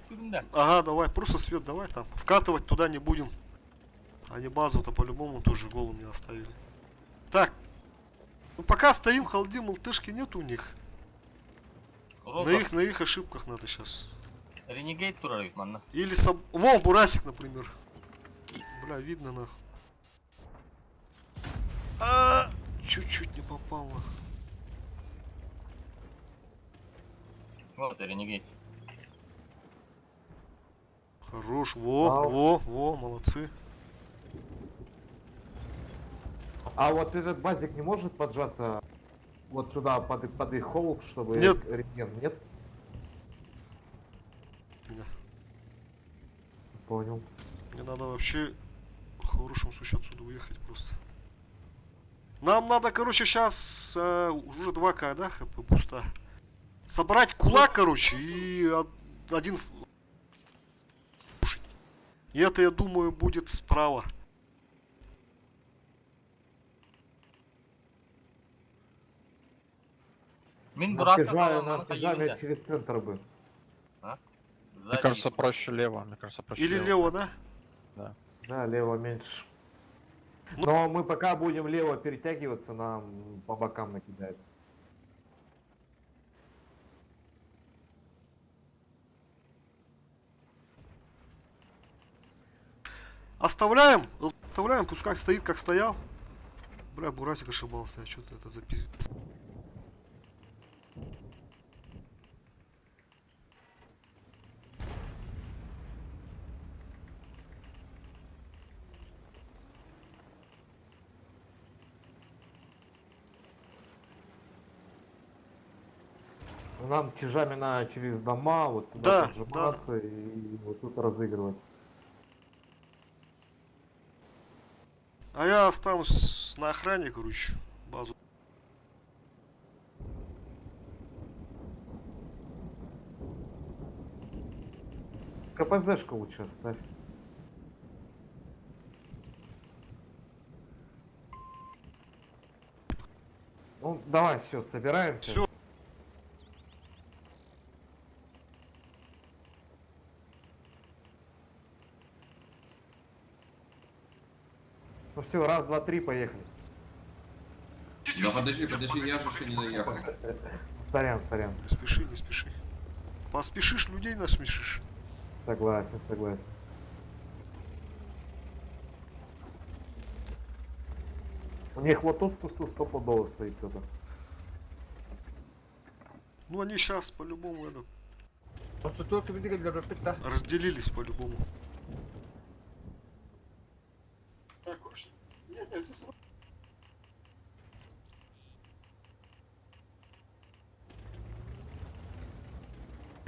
Ага, давай, просто свет давай там. Вкатывать туда не будем. Они базу-то по-любому тоже голым не оставили. Так. Ну пока стоим, халдим, ЛТшки нет у них. На их ошибках надо сейчас. Ренегейт турарит, манна. Или Вон, Бурасик, например. Бля, видно на. Чуть-чуть не попало. Вот и ренегейт. Хорош. Во, молодцы. А вот этот базик не может поджаться вот сюда под их холл, чтобы Нет. рентген, нет? Нет. Понял. Мне надо вообще в хорошем случае отсюда уехать просто. Нам надо, короче, сейчас уже 2К, да, хп пуста. Собрать кулак, короче, и один... И это, я думаю, будет справа. На пижаме через центр бы. Мне кажется, проще лево. Или лево, да? Да, лево меньше. Но мы пока будем лево перетягиваться, нам по бокам накидает. Оставляем, пускай стоит, как стоял. Бля, Бурасик ошибался, я что-то это запиздил. Нам чижами надо через дома, вот туда поджиматься и вот тут разыгрывать. А я останусь на охране, короче, базу. КПЗшка лучше оставь. Ну, давай, все, собираемся. Все. Ну все, раз, два, три, поехали. Да подожди, я же еще не доехал. Сорян. Не спеши. Поспешишь, людей насмешишь. Согласен. У них вот тут в кусту стопудово стоит кто-то. Ну они сейчас по-любому разделились по-любому. Так, короче. Нет,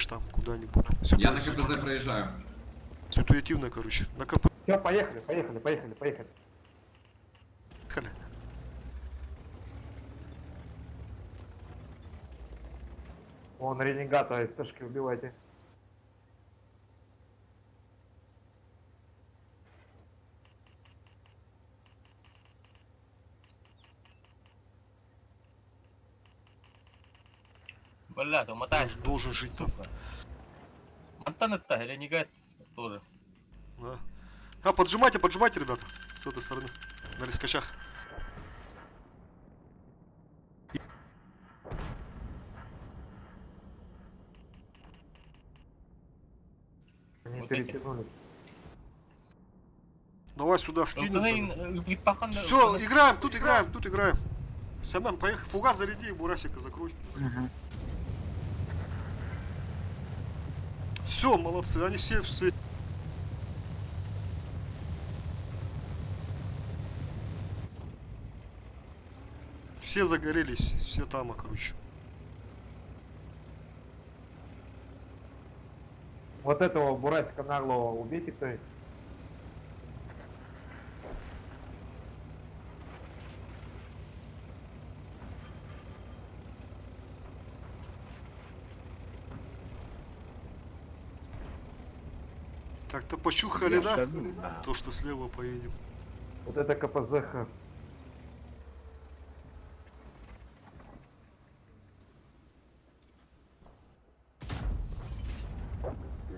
там куда-нибудь. Я на КПЗ проезжаю. Ситуативно, короче. На КП. Все, поехали. Вон ренегата из ташки убивайте. Бля, ты мотаешь. Должен жить там. Антон-то ренегат тоже. Да. А, поджимайте, ребята. С этой стороны. На рискачах. Они перетянулись. Давай сюда скинем. Все, играем, тут играем. Семен, поехали. Фугас заряди, Бурасика закрой. Все, молодцы, они все. Все загорелись, все там, короче. Вот этого Бурасика наглого убейте кто-нибудь. Так-то почухали, да? То, что слева поедем. Вот это КПЗХ.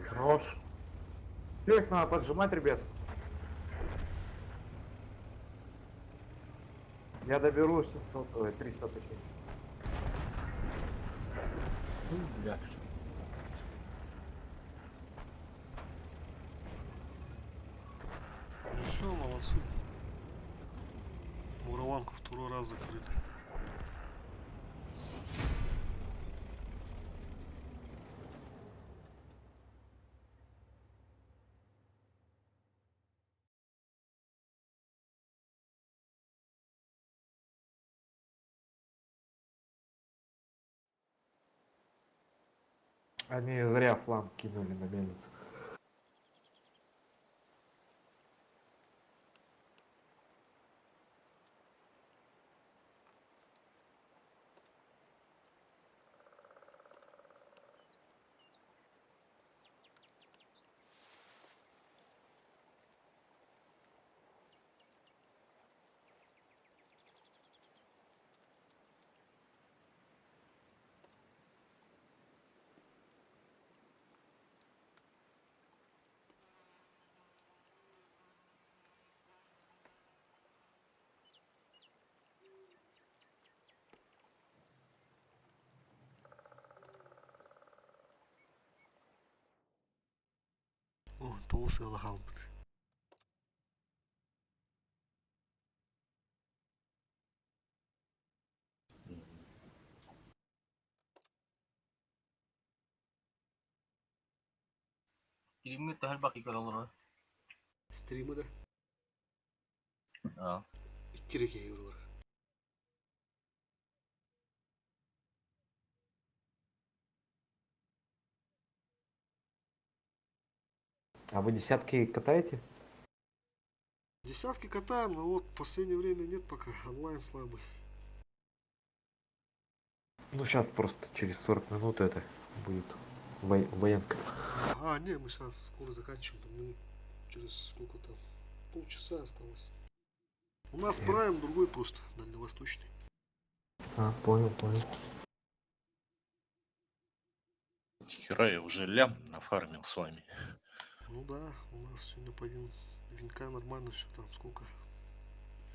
Хорош. Все, их надо поджимать, ребят. Я доберу 600, 300 точнее. Ну все, молодцы. Мураванку второй раз закрыли. Они зря фланг кинули на мельницу. О, толстый лагал, бля. Kirim itu hal baki kalau Стримы, да? Ah. Кирики игру. А вы десятки катаете? Десятки катаем, но вот в последнее время нет пока. Онлайн слабый. Ну сейчас просто через 40 минут это будет военка. А, не, мы сейчас скоро заканчиваем. Минут через сколько там? Полчаса осталось. У нас прайм другой просто, дальневосточный. А, понял. Хера, я уже лям нафармил с вами. Ну да, у нас сегодня по винка нормально все там. Сколько?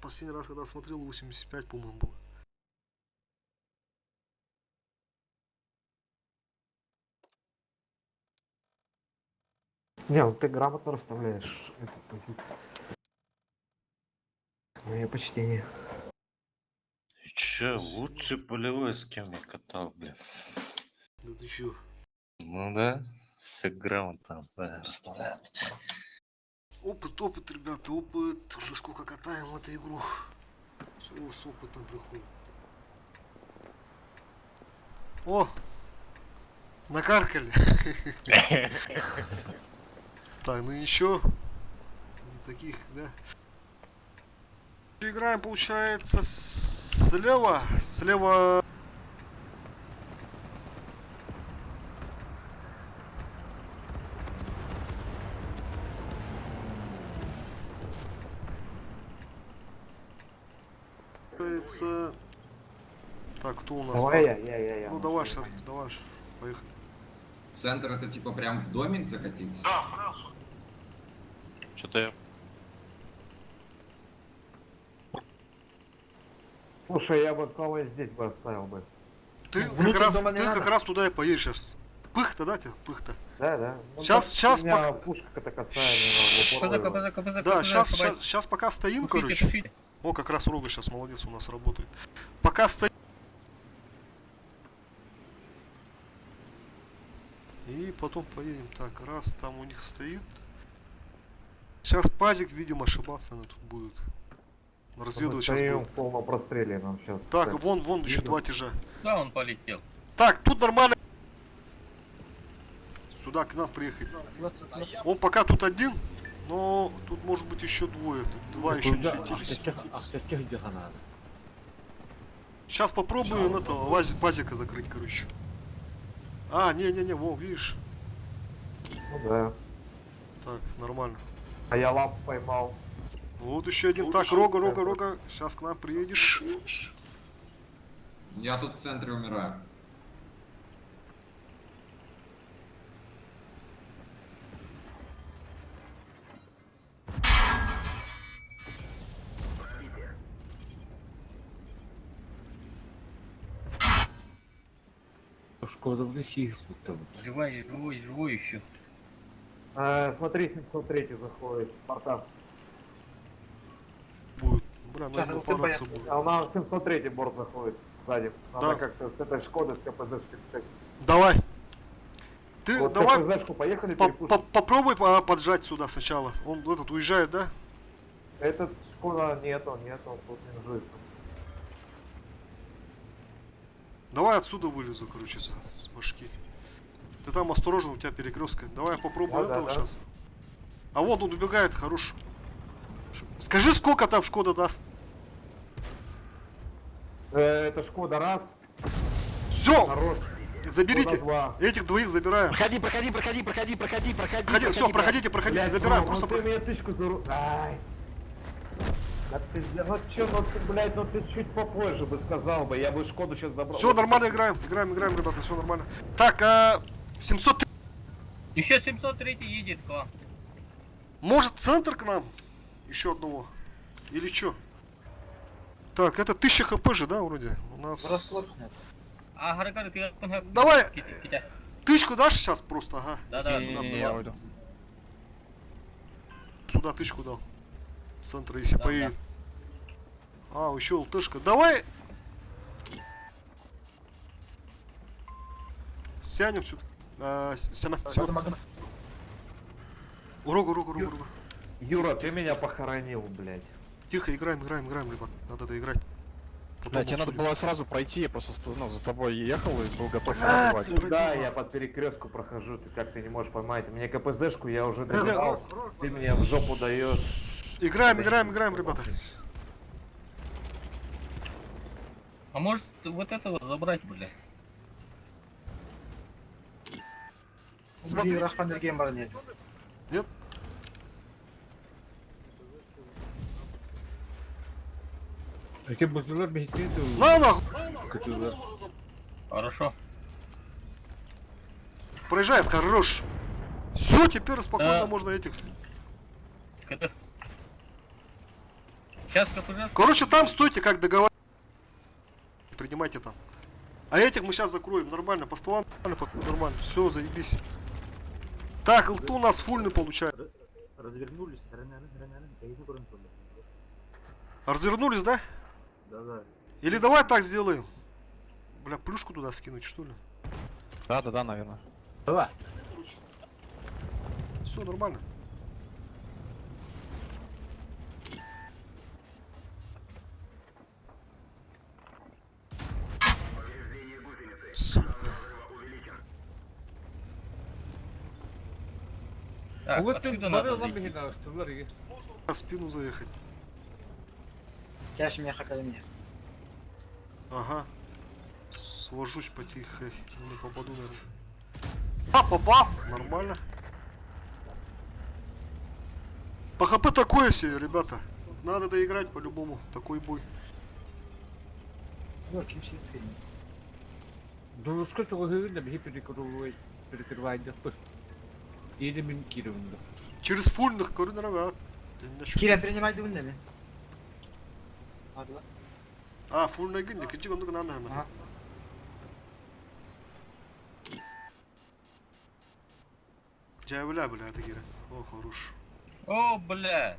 Последний раз, когда смотрел, 85, по-моему, было. Не, ну ты грамотно расставляешь эту позицию. Мое почтение. И че, лучший полевой, с кем я катал, блин. Да ты чё? Ну да, все грамотно, да, расставляют. Опыт, ребята, опыт. Уже сколько катаем в эту игру. Все с опытом приходит. О! Накаркали. Так, ну ничего. Таких, да. Играем, получается, слева. Слева. Так, кто у нас? Давай я. Ну давай, давай, поехали. Центр это типа прям в домик закатиться? Да, что-то я... Слушай, я бы кого здесь бы оставил бы. Ты как раз туда и поедешь сейчас. Пыхта, да, тебе? Пыхта. Да. Ну, Сейчас пока... пушка-то касается. Да, сейчас пока стоим, короче. О, как раз Рога сейчас молодец у нас работает. Пока стоим. И потом поедем. Так, раз там у них стоит. Сейчас пазик, видимо, ошибаться она тут будет. Разведывать сейчас будет. В полном простреле нам сейчас. Так, вон еще два тяжа. Да, он полетел. Так, тут нормально. Сюда к нам приехать. Он пока тут один, но тут может быть еще двое. Тут два еще не светились. Сейчас попробуем этого базика закрыть, короче. А, не, во, видишь. Ну да. Так, нормально. А я лампу поймал. Вот еще один. Так, Рога. Сейчас к нам приедешь. Я тут в центре умираю. Шкода в лесе там. Живой еще. Смотри, 703 заходит. Спартан. Будет. Бля, надо упораться будет. А у нас 703 борт заходит сзади. Надо Да. как-то с этой Шкоды с КПЗ-шкой. Давай. Ты Вот давай. КПЗ-шку поехали перепушить. Попробуй поджать сюда сначала. Он этот уезжает, да? Этот Шкода нет, он тут не жив. Давай отсюда вылезу, короче, с башки. Ты там осторожно, у тебя перекрестка. Давай я попробую Да, этого да. сейчас. А вот он убегает, хорош. Скажи, сколько там Шкода даст? Это Шкода раз. Все! Хорош. Заберите. Шкода два. Этих двоих забираем. Проходи. Проходи, все, проходите, Блядь, забираем. ну, Просто ты мне тычку Ай. Да ты, ну чё, ну ты, блядь, ну ты чуть попозже бы сказал бы, я бы Шкоду сейчас забрал. Все нормально, играем, ребята, все нормально. Так, 700. Еще 703 едет к вам. Может центр к нам? Еще одного. Или что? Так, это 1000 хп же, да, вроде? У нас... Расклад нет. Давай, тычку дашь сейчас просто, ага. Да-да. Сюда, Я уйду. Сюда тычку дал. С центра, если поедет. А, еще ЛТшка. Давай. Сянем сюда. Сяна, все. Урогу. Юра, ты меня похоронил, блядь. Тихо, играем, ребят. Надо доиграть. Потом Да, тебе надо обсудим. было сразу пройти, я просто за тобой ехал и был готов Блядь, атаковать. ты Да, я под перекрестку прохожу, ты как ты не можешь поймать. Мне КПЗшку я уже доиграл, ты мне в жопу даешь. Играем, ребята. А может вот этого забрать, бля? Блин, Рахман Геймбара нет. Нет? На нахуй! Хорошо. Проезжает, хорош. Все, теперь спокойно Да. можно этих. Сейчас КПЖ. Короче, там стойте, как договаривались. Принимайте там. А этих мы сейчас закроем. Нормально, по стволам нормально. Все, заебись. Так, ЛТ у нас фульный получается. Развернулись. Развернулись, да? Да. Или давай так сделаем. Бля, плюшку туда скинуть, что ли? Да, наверное. Все, нормально. Сука. Так, отсюда надо зайти. На спину заехать. Кяш меха академия. Ага. Свожусь потихо. Не попаду, наверное. А, попал! Нормально. По ХП такое себе, ребята. Надо доиграть по-любому. Такой бой. Вот, кем все ты. Ну сколько вы говорили, беги перекрывать и ремонтирование. Через фульных коридоров. Киря, принимай дунными. Hadi lan. А, фульная гинди, кичи гондук надо. Ага. Джайбля, бля, Тагира. О, хорош. О, бля.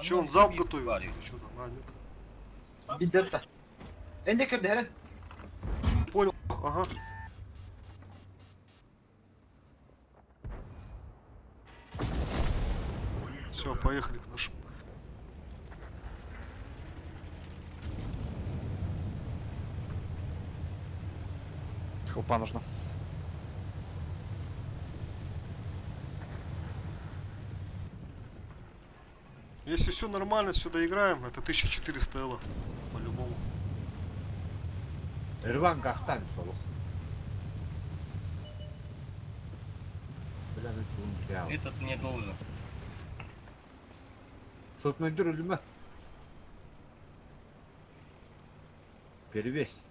Че, он залп готовит? Че там? А, нет. Биддетта. Энди кирди, hele. Понял. Ага. Все, поехали к нашему. Хелпа нужно. Если все нормально, все доиграем, это 1400 элла. По-любому. Рванка останется. Этот не должен. Что-то найдёр или нет? Перевесь.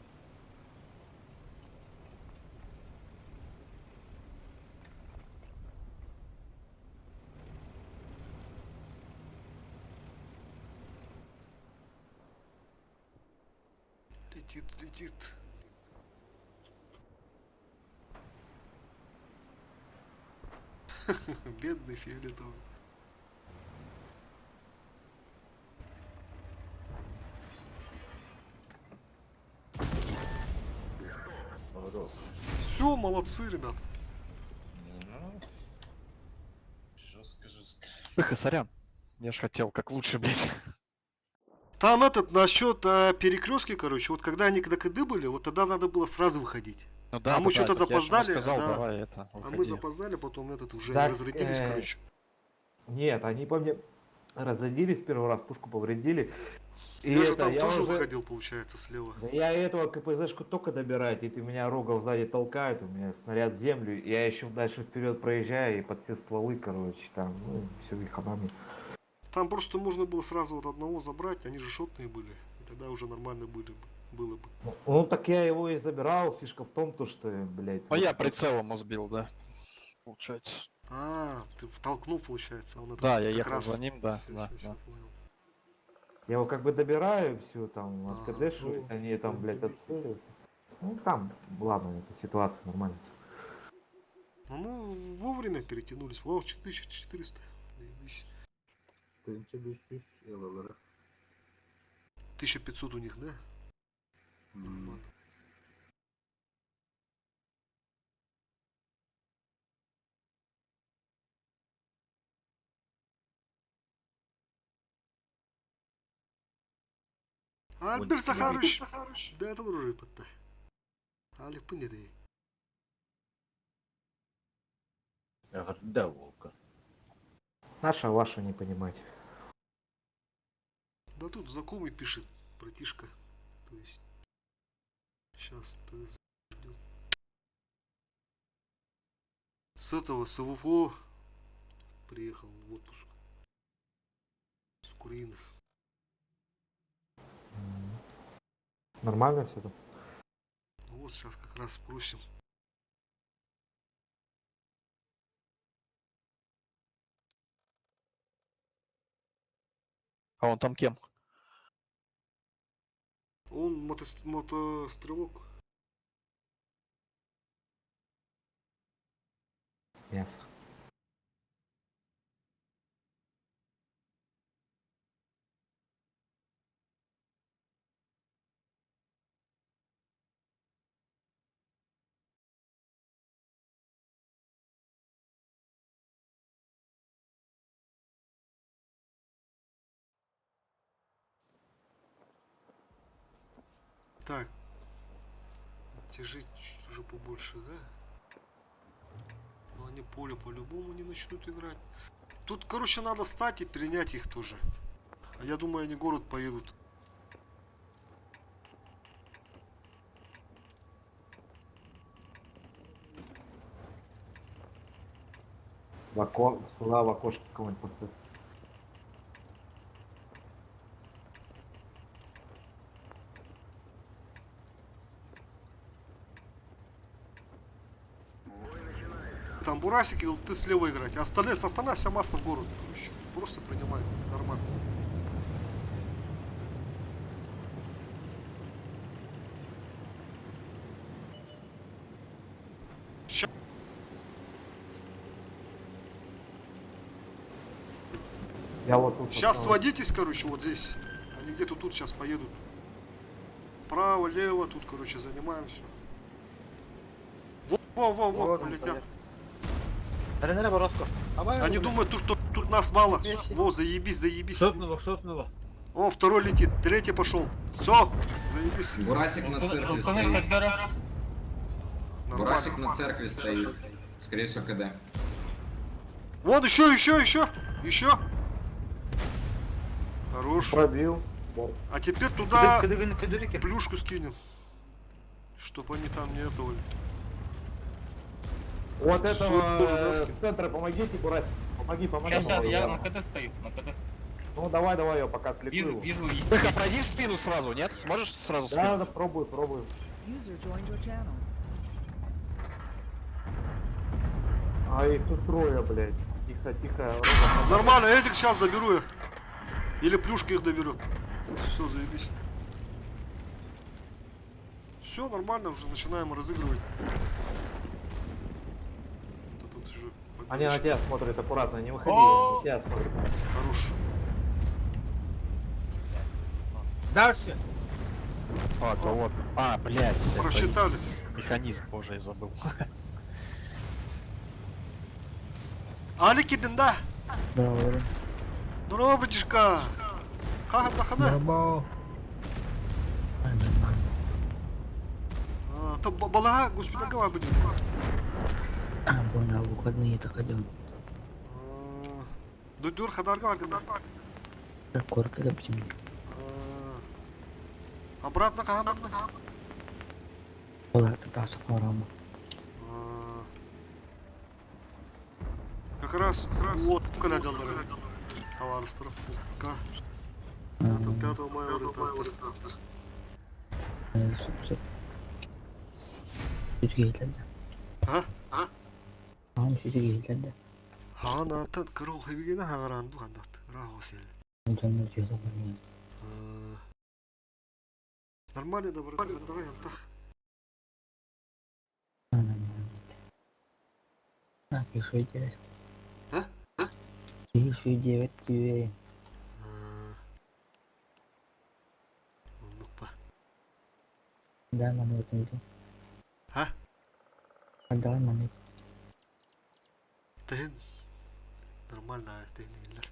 Летит. Бедный фиолетовый. Все, молодцы, ребят. Жестко. Сорян. Я ж хотел как лучше, блядь. Там насчет перекрестки, короче, вот когда они когда КД были, вот тогда надо было сразу выходить. Ну да, А мы да, что-то так я же ему запоздали, сказал, да. давай это, А мы уходи. запоздали, потом этот уже Так, разрядились, короче. Нет, они по мне разодились первый раз, пушку повредили. И Я же это, там я тоже уже... выходил, получается, слева. Да я этого КПЗшку только добирать, и ты меня Рогов сзади толкает, у меня снаряд в землю, я еще дальше вперед проезжаю и под все стволы, короче, там, ну, все их ханами. Там просто можно было сразу вот одного забрать, они же шотные были. И тогда уже нормально было бы. Ну так я его и забирал, фишка в том, то что, блядь. А я прицелом его сбил, да. Получается. А, ты втолкнул, получается. Он это Да, я как ехал раз- за ним, да, Всё, да, всё, всё, да. понял. Я его как бы добираю, все там, Ага. откадешиваюсь, они там, блядь, отстреливаются. Ну там, ладно, это ситуация нормально. Ну, мы вовремя перетянулись. Вау, 4400. Заебись. 1500 у них, да? Нормально. Альбер Захарович, бетл рыпатта. Алик пынеды. Да, волка. Наша, ваша не понимать. Да тут знакомый пишет, братишка. То есть, сейчас ждет. С этого, с АВФО приехал в отпуск. С Украины. Нормально все там? Ну вот сейчас как раз спросим. А он там кем? Он мотострелок. Ясно. Так. Тяжить чуть уже побольше, да? Но они поле по-любому не начнут играть. Тут, короче, надо стать и перенять их тоже. А я думаю, они город поедут. Сюда в окошко кого-нибудь поставь. Там бурасики, ты слева играть. А остальные, остальная вся масса в город. Короче, просто принимай. Нормально. Я вот тут Сейчас поставил. сводитесь, короче, вот здесь. Они где-то тут сейчас поедут. Право, лево, тут, короче, занимаем все. Во, Вот он полетят. поехал. Тренера Бороско. Они думают, что тут нас мало. Во, заебись, заебись. Шотнуло. О, второй летит, третий пошел. Все, заебись. Бурасик на церкви стоит. Бурасик на церкви стоит. Скорее всего, КД. Вот еще. Хорош. Пробил. А теперь туда Кадырики. плюшку скинем. Чтоб они там не этого. Вот Всё, этого тоже доски. с центра помогите, Бурасик. Помоги. Сейчас, я на КД стою, на КД. Ну давай, я пока отвлеку его. Тихо, пройди в спину сразу, нет? Сможешь сразу в спину? Да, пробую. User joined your channel. А их тут трое, блядь. Тихо. Рога. Нормально, этих сейчас доберу я. Или плюшка их доберет. Все, заебись. Все нормально, уже начинаем разыгрывать. Вот тут уже Они на победочек. тебя смотрят аккуратно, не выходи, на тебя смотрят. Хорош. Дальше. А, то вот. А, блядь. это Прочитали. Механизм, боже, я забыл. Алик иден, да? Здорово, братишка. Как отдохнуть? А, балаға госпитальға бар бүдім. Буна выходные так идем. Dur Хадарга бар гындар. Корка да бізімде. Обратно қаған. Оларды тасы қарама. Как раз вот колядалары. Товарыстырып. Там 5 мая орытапты. Sütü geldi. Ha? Tamam sütü geldi. Haan atan kırı oxibigene hağırandı qandap. Raho sel. Canlı diyordu bana. Нормально да брат, давай антах. Так, еще и 9. А? Еще и 9 тебе. Unutma. Дай монету иди. Ha? Отдай монету. Тен. Нормально тенилер.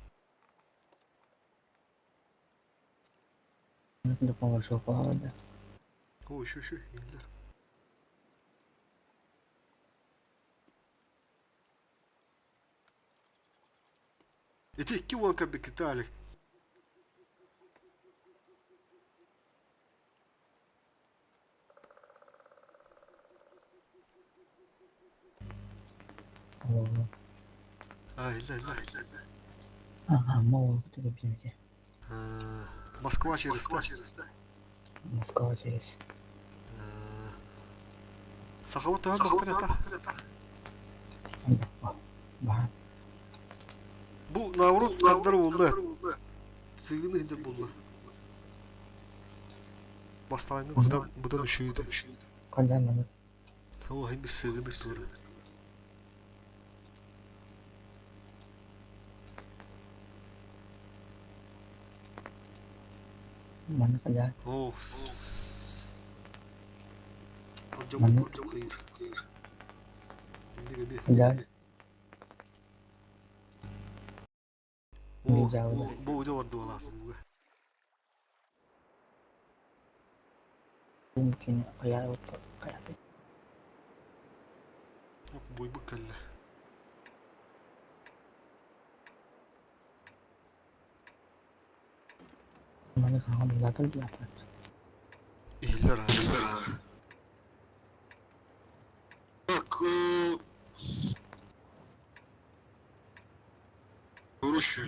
Это помощь упала. О, şu iyiler. Эти кивалка бекитали. Illa. Ага, мол, ты бежите. Москва через та. Москва через. Сахават та бактырата. Бар. Bu Navruz kadar oldu. Sığını hindi buldu. Bastayını budan üşüydü. Когда монету? O hem bir sığını sonra. Mana когда? Oh. Amcam hayır. Когда? Oh, bu uda vardı valasın bu. Mungkin kayak Bak boy bu kelle. mana kamu belakang belakang. İyiler abi. Bak Vuruş.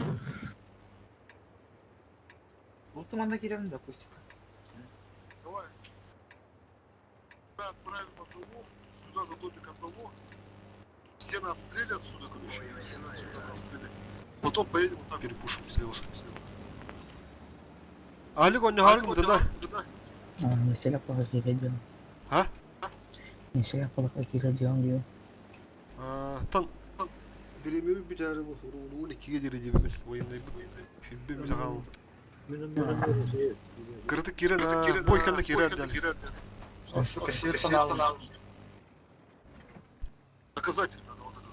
Лутманда girelim de Костик. Давай. Мы отправим одного, сюда затопик одного. Все на отстреле отсюда, короче. Все отсюда на отстреле. Потом поедем вот так перепушим слева. Алик он не гарик мı da? Mesela apa kira diyorum. Ha? Mesela apa kira diyorum diyor. Tan birimi bir tane bu ruhunu 2'ye derece bir gün oyunda şimdi bize kaldı. Kırtık giren ha, boykanlık girer derler. Светлана. Доказатель надо вот это.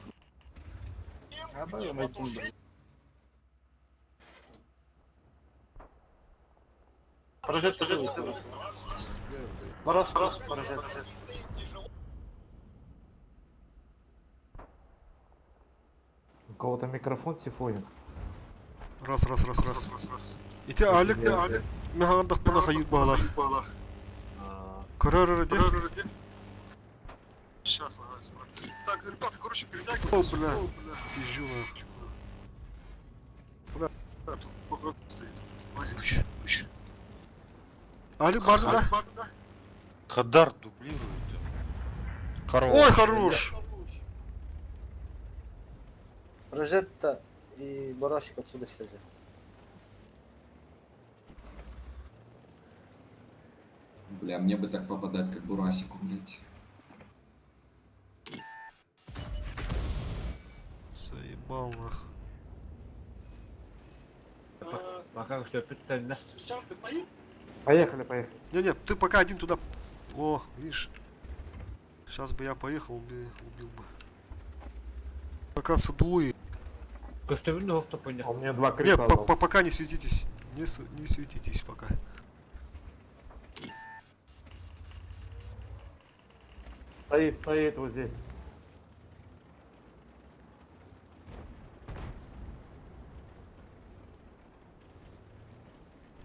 Прожет. Мороз, прожет. У кого-то микрофон сифонит. Раз. İti Alik de Alik. Mehandak bana hayır bağlar. Karar aradı. Сейчас, ага, исправлю. Так, ребята, короче, перетягивай. О, бля. Пизжу, нахуй. Бля, тут погода стоит. Лазик. Али, бардın da. Хадар дублирует. Ой, хорош. Прожетта и Барасик отсюда сели. Бля, мне бы так попадать, как Бурасику, блядь. Заебал, нахуй. Пока что питание. Поехали. Не, ты пока один туда. О, видишь. Сейчас бы я поехал, убил бы. Пока двое. Костюмного кто понял? У меня 2 Не, крита. пока не светитесь. Не светитесь пока. Стоит вот здесь.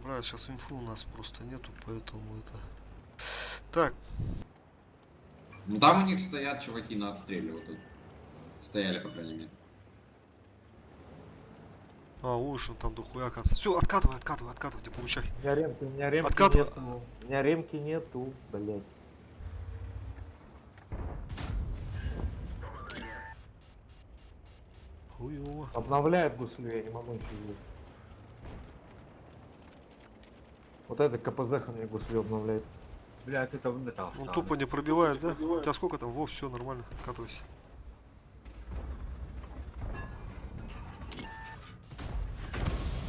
Брат, сейчас инфу у нас просто нету, поэтому это... Так, Ну там у них стоят чуваки на отстреле вот тут. Стояли, по крайней мере. уж он там дохуя оказывается. Все, откатывайте, получай. У меня ремки Откатывай. нету. У меня ремки нету, блядь. Хуёво. Обновляет гуслю, я не могу ничего сделать. Вот это КПЗ мне гуслю обновляет. Блядь, это металл. Он тупо не пробивает, да? У тебя сколько там? Во, все нормально, откатывайся.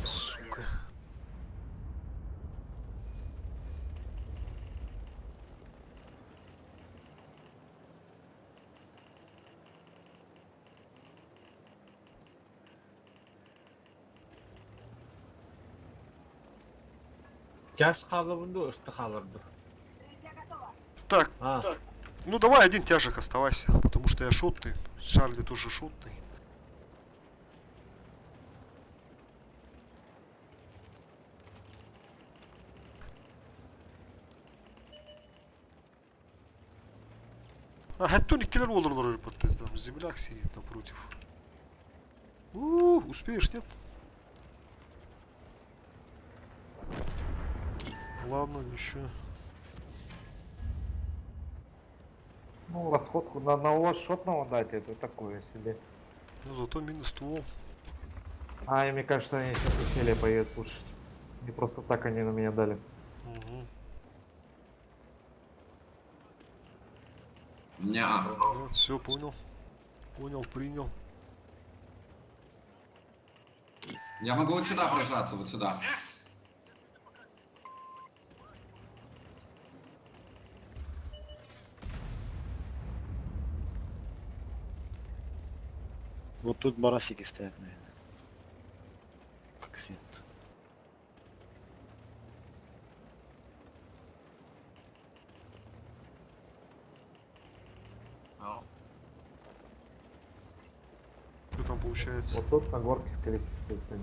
Сука. Каш қалыбынды, үсті қалырды. Так, А, ну давай один тяжек оставайся, потому что я шотный. Шарли тоже шотный. Тоникелер оларлар подтездам. Земляк сидит напротив. Успеешь, нет? Ладно, ничего. Ну, расходку на одного шотного дать, это такое себе. Ну зато минус ствол. А, и мне кажется, они сейчас усилия поедут пушить. Не просто так они на меня дали. Угу. Ня. Все, понял. Понял, принял. Я могу вот сюда прижаться, вот сюда. Вот тут барасики стоят, наверное. Как свет. Что там получается? Вот тут на горке, скорее всего, стоит.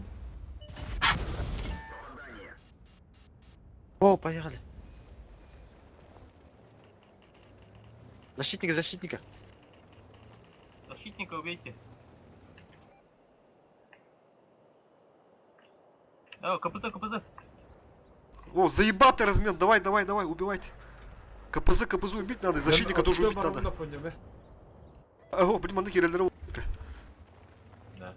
О, поехали. Защитника. Защитника убейте. КПЗ. О, заебатый размен, давай, убивайте. КПЗ убить надо, и защитника тоже убить надо. Ого, блин, мандаки релировал. Да.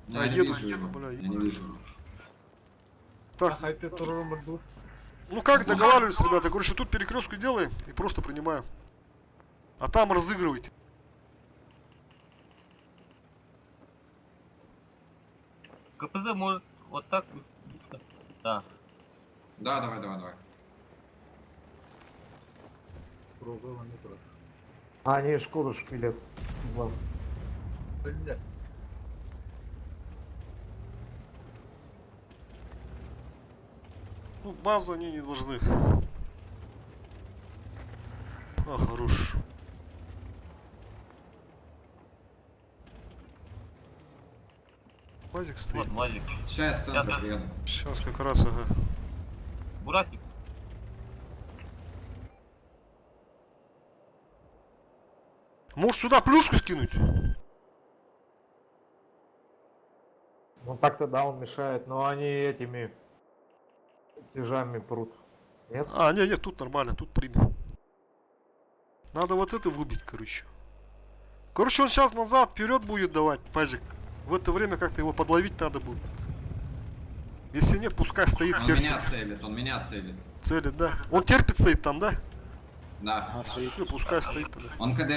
Я не еду, вижу его. бля, Я не вижу его. Так, ну как договаривались, ребята, короче, тут перекрестку делаем и просто принимаем. А там разыгрывайте. КПЗ может вот так. Да. Да, давай. А, они шкуру шпилят. Ладно. Ну, базу они не должны. А, хорош. Мазик стоит. Вот мазик. Сейчас центр приеду. Сейчас как раз, ага. Бурасик. Можешь сюда плюшку скинуть? Ну так-то да, он мешает, но они этими тяжами прут. Нет? А, нет, тут нормально, тут примем. Надо вот это выбить, короче. Короче, он сейчас назад, вперед будет давать, пазик. В это время как-то его подловить надо будет. Если нет, пускай стоит, Он терпит. меня целит. Целит, да. Он терпит, стоит там, да? Да. Все, пускай стоит тогда. Он КД.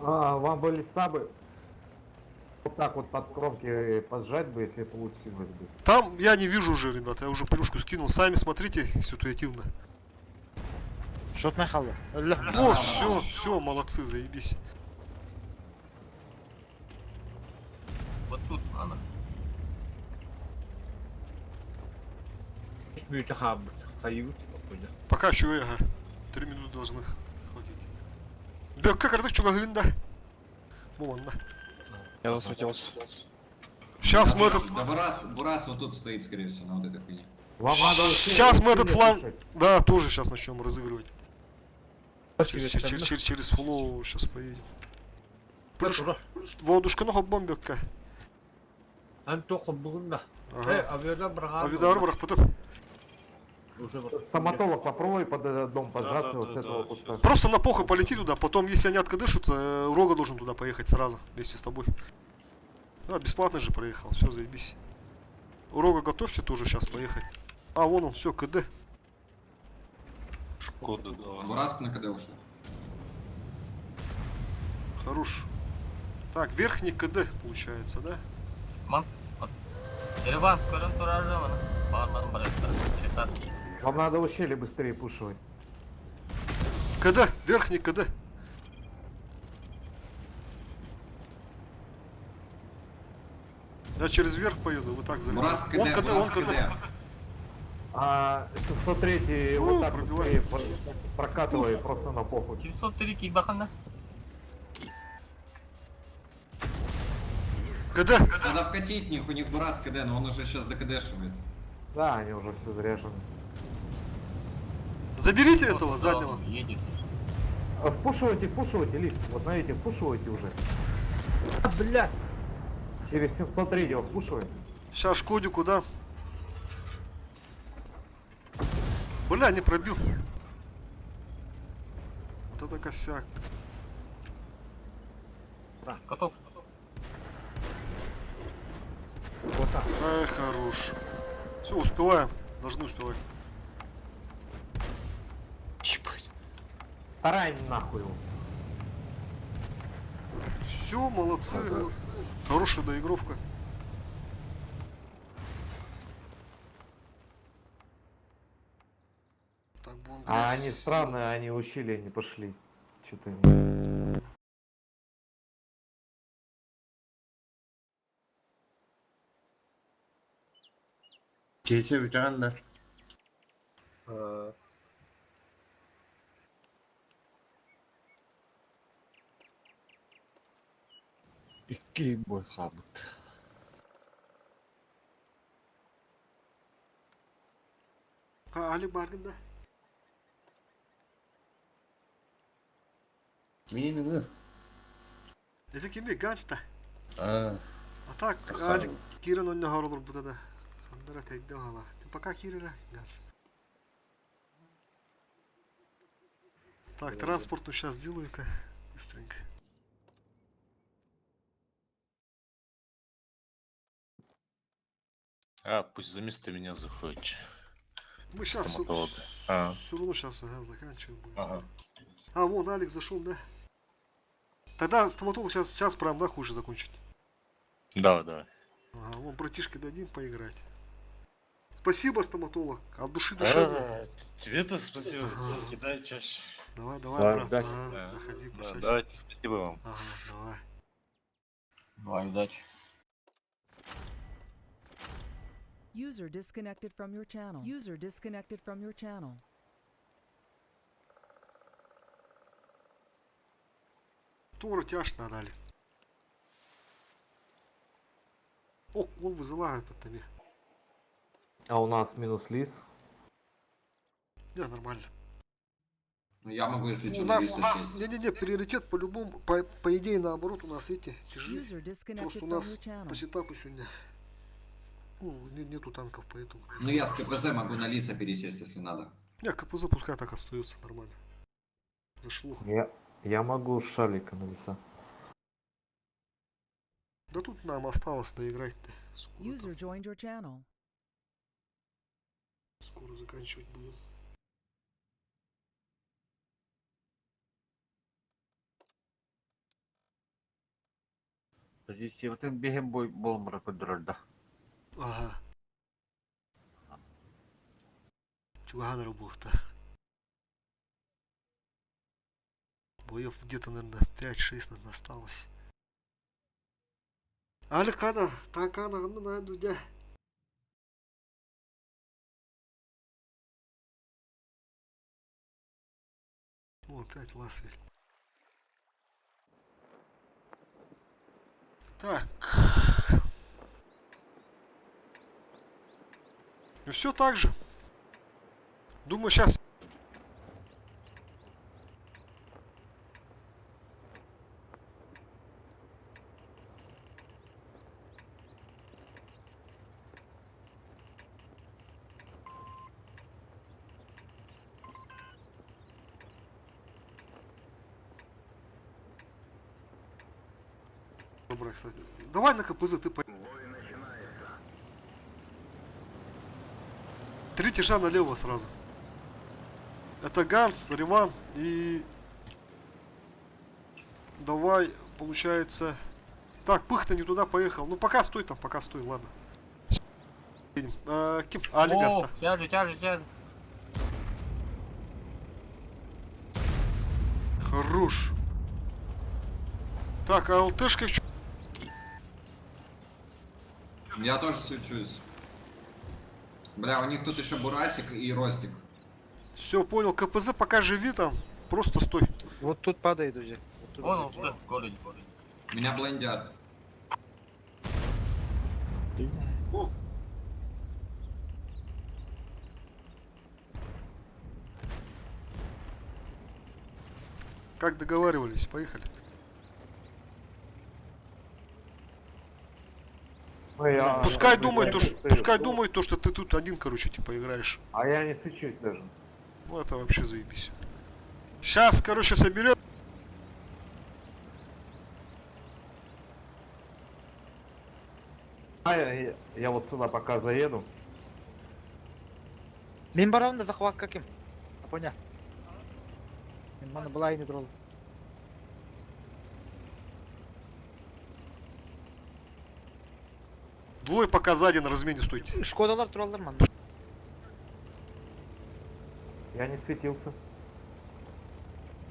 А, вам бы леса бы вот так вот под кромки поджать бы, если получилось бы. Там я не вижу уже, ребята, я уже плюшку скинул. Сами смотрите ситуативно. Шот на халве. О, все, молодцы, заебись. Пока что, ага. 3 минуты должны хватить. Бек, как это чугагын, да? Вон, да. Я засветился. Сейчас мы этот... Да, Бурас вот тут стоит, скорее всего, на вот этой хуйне. Сейчас мы этот фланг... Да, тоже сейчас начнем разыгрывать. Через флоу сейчас поедем. Водушка, ну бомбекка. Антоха Бугунда. Авиадар брах, потом. Стоматолог, попробуй под этот дом поджаться вот с этого куста. Просто на похуй полети туда, потом, если они откадышутся, Рога должен туда поехать сразу, вместе с тобой. А, бесплатно же проехал, все, заебись. Рога, готовься тоже сейчас поехать. А, вон он, все, КД. Шкода, да. Бурас на КД ушел. Хорош. Так, верхний КД получается, да? Вам надо ущелье быстрее пушивать. КД, верхний КД. Я через верх поеду, вы так залезете. Бурас КД, Он КД, Бурас он КД. А 703 вот так пробивай. быстрее прокатывай просто на похуй. 703 кибахана. КД. Надо вкатить в них, у них Бурас КД, но он уже сейчас докдшивает. Да, они уже все заряжены. Заберите этого заднего. Впушивайте, лифт. Вот на эти впушивайте уже. Блять. Через 703 впушивай. Сейчас Шкодю куда? Бля, не пробил. Вот это косяк. Готов. Вот так. Ай, хорош. Все, успеваем. Должны успевать. Тарань нахуй. Все, молодцы. Хорошая доигровка. Так, А они странные, они ущелья не пошли. Что-то не... Кейси ветеран, да. İki boy sabit. Ali Bargın da. Mini. Это kimi? Ганс da. А. А так, Ali Кирин önüne harılır bu da. Sandara tekde hala. Пока Кирина, Ганс. Так, транспорту сейчас сделаю-ка. Быстренько. А, пусть за место меня заходит. Мы сейчас Стоматолога. все равно сейчас заканчиваем будем. Ага. А, вон Алекс зашел, да? Тогда стоматолог сейчас прям нахуй уже закончить. Да, да. Ага, вон братишке дадим поиграть. Спасибо, стоматолог. От души душевно. Тебе-то спасибо. Кидай чаще. Давай, Да, брат. да. Ага, заходи, почаще. Давайте, спасибо вам. Ага, давай. Давай, удачи. User disconnected from your channel. User disconnected from your channel. Туру тяжко дали. О, он вызывает по тебе. А у нас минус лис. Не, нормально. Ну я могу, если что, У нас, не-не-не, приоритет по-любому, по идее, наоборот, у нас эти тяжелее. User disconnected Просто у from нас your channel. по сетапу сегодня нету танков, поэтому... Ну я с КПЗ могу на Лиса пересесть, если надо. Не, КПЗ пускай так остается, нормально. Зашло. Я могу с шалика на леса. Да тут нам осталось доиграть-то. User joined your channel. Скоро заканчивать будем. Позитивтен беген бой болмыра көндүрөлдү. Ага. Чуган работа. Боев где-то, наверное, 5-6 нам осталось. Али када, танкана найду, да. О, опять Ласвель. Так. Ну все так же. Думаю, сейчас. Добрый, кстати. Давай на КПЗ ты по... Бой начинается. 3 тяжа налево сразу. Это Ганс, Риван и... Давай, получается... Так, Пых-то не туда поехал. Ну пока стой там, пока стой, ладно. Едем. Ким? Алигаста. Тяжи. Хорош. Так, а ЛТшка чё? Я тоже свечусь. Бля, у них тут еще Бурасик и Ростик. Все, понял. КПЗ пока живи там. Просто стой. Вот тут падает уже. Вот тут Вон он, падает. в городе. Меня блендят. О. Как договаривались, поехали. Пускай думает, то, что ты тут один, короче, типа играешь. А я не свечусь даже. Ну это вообще заебись. Сейчас, короче, соберем. Я вот сюда пока заеду. Мен барамын да захват каким? Понял. Мен мана былай не трол. Двое пока сзади на размене стойте. Шкодалар троллар ман. Я не светился.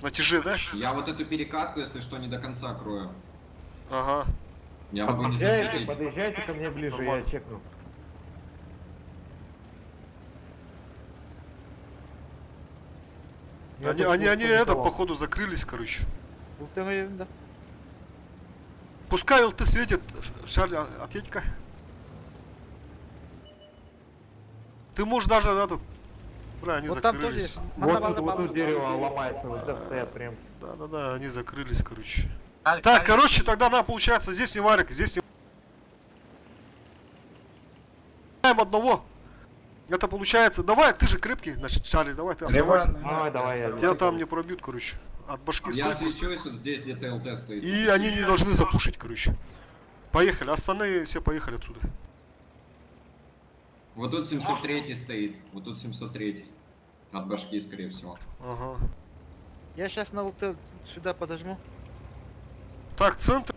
На тяже, да? Я вот эту перекатку, если что, не до конца крою. Ага. Я могу не засветить. Подъезжайте ко мне ближе, я чекну. Они это, походу, закрылись, короче. Да. Пускай ЛТ светит. Шарль, отъедь-ка. Ты можешь даже этот... Бля, они Вот там тоже закрылись. есть. Вот тут дерево ломается, вот это стоят прям. Да, они закрылись, короче. Так, короче, тогда нам получается, здесь не варик, здесь не... Одного. Это получается... Давай, ты же крепкий, значит, Чарли, давай ты оставайся. Давай, Тебя там не пробьют, короче. От башки Я стой просто. свечусь вот здесь, где ТЛТ стоит. И они не должны запушить, короче. Поехали, остальные все поехали отсюда. Вот тут 703 стоит. Вот тут 703. От башки, скорее всего. Ага. Я сейчас на ЛТ сюда подожму. Так, центр.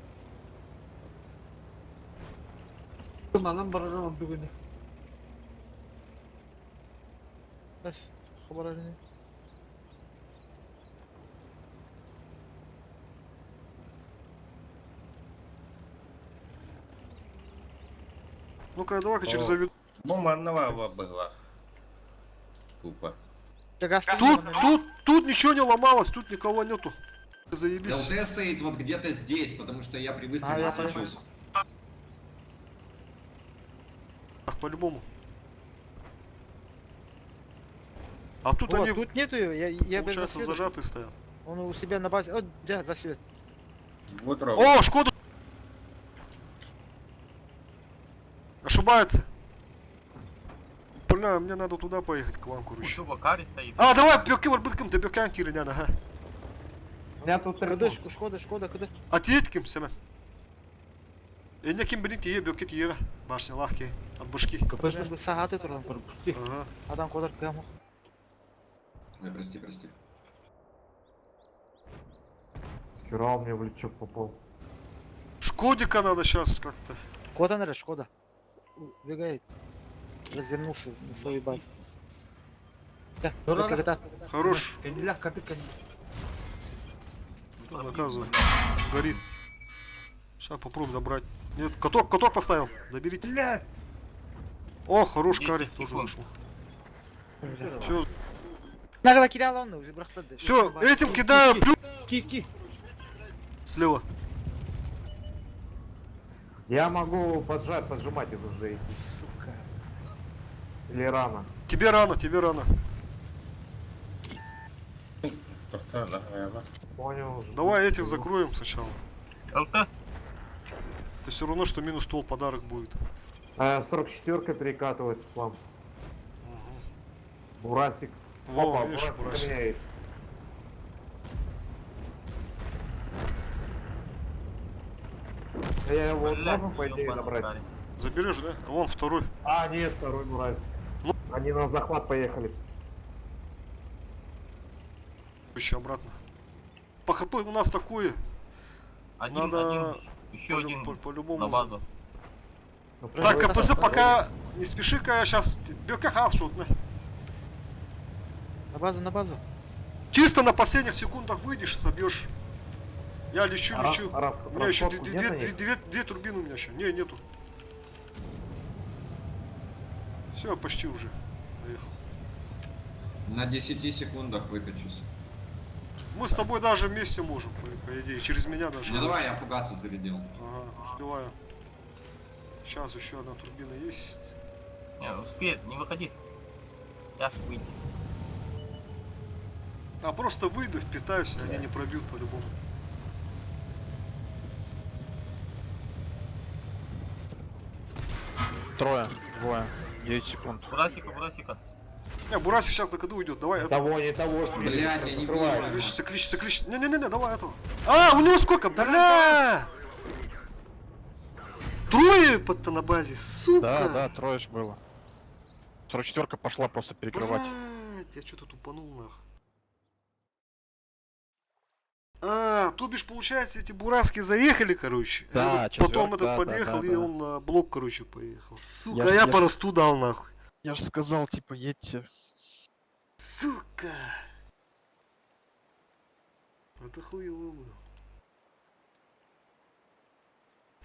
Бas, хабарlarını. Ну-ка, давай-ка через заведу. Бомба одного была. Тупо. Тут ничего не ломалось, тут никого нету. Заебись. ЛТ стоит вот где-то здесь, потому что я при выстреле я свечусь. По-любому. А тут Вот, они, тут нету его, я без получается, засвета. зажатые стоят. Он у себя на базе. О, да, засвет. Вот ровно. О, Шкода! Ошибается. Бля, мне надо туда поехать, к вам, короче. стоит. А, давай, бьёким арбиткам, да бьёкам киринян, ага. У меня тут Куди, Шкода, куди? Отъедь ким, Семен. И неким блин, тие бьёкет ера. Башня лахки, от башки. Ben bu sahate turalım. Ага. Adam kadar kıyamam. Ой, прости. Хера мне в лючок попал. Шкодика надо сейчас как-то. Шкода nerede? Шкода. Убегает. Развернулся на свой бат. Да, когда Хорош. Да, наказывай. Горит. Сейчас попробуем добрать. Нет, каток поставил. Доберите. О, хорош, Кари тоже зашел. Все. Нагада кидал он уже брахтады. Все, этим кидаю плюс. Ки. Слева. Я могу поджимать из уже. Сука. Или рано. Тебе рано, тебе рано. Понял уже. Давай этих закроем сначала. ЛТ? Это все равно, что минус стол подарок будет. 44-ка перекатывает к вам. Бурасик. Во, Опа, видишь, Бурасик. меняет. Я его можно, по идее, набрать? Заберешь, да? А вон второй. А, нет, второй Бурасик. Ну. Они на захват поехали. Еще обратно. По ХП у нас такое. Надо еще один по-любому. на базу. Так, КПЗ пока не спеши-ка, сейчас БКХ шутно. На базу, на базу. Чисто на последних секундах выйдешь, собьешь. Я лечу. У меня еще две турбины у меня еще. Не, нету. Все, почти уже. Доехал. На 10 секундах выкачусь. Мы с тобой даже вместе можем, по идее. Через меня даже. Ну давай, я фугасы зарядил. Ага, успеваю. Сейчас еще одна турбина есть. Не, успеет, не выходи. Сейчас выйди. А просто выйду, впитаюсь, они не пробьют по-любому. Трое, двое, 9 секунд. Бурасика. Не, Бурасик сейчас на коду уйдет, давай. Того, не того. Блядь, я не вижу. Кличься. Не, давай этого. А, у него сколько, бля! Трое под-то на базе, сука! Да, трое ж было. 44-ка пошла просто перекрывать. Блядь, я что-то тупанул нах. А, то бишь, получается, эти бураски заехали, короче. Да, потом четвёрка, этот подъехал, да. и он на блок, короче, поехал. Сука, я по росту дал, нахуй. Я же сказал, типа, едьте. Сука. Это хуево было.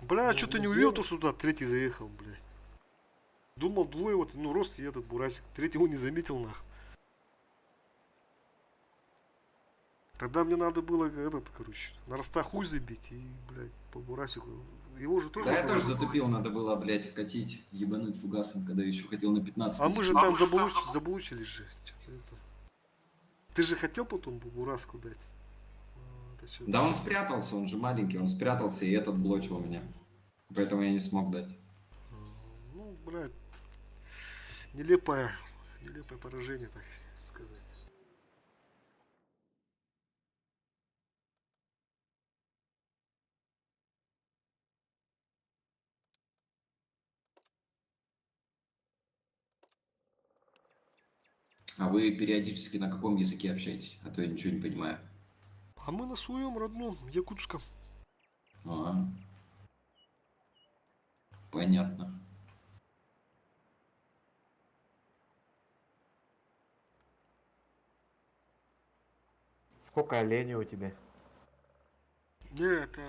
Бля, что-то не увидел то, что туда третий заехал, блядь. Думал, двое вот, ну, рост и этот бурасик. Третьего не заметил, нахуй. Тогда мне надо было этот, короче, на роста хуй забить и, блядь, по бурасику. Его же тоже... Да я тоже затупил, надо было, блядь, вкатить, ебануть фугасом, когда еще хотел на 15. А мы же там заблучились же. Это. Ты же хотел потом бураску дать? Да он спрятался, он же маленький, он спрятался, и этот блочил меня. Поэтому я не смог дать. Ну, блядь, нелепое поражение, так сказать. А вы периодически на каком языке общаетесь? А то я ничего не понимаю. А мы на своем родном, якутском. А, понятно. Сколько оленей у тебя? Не, это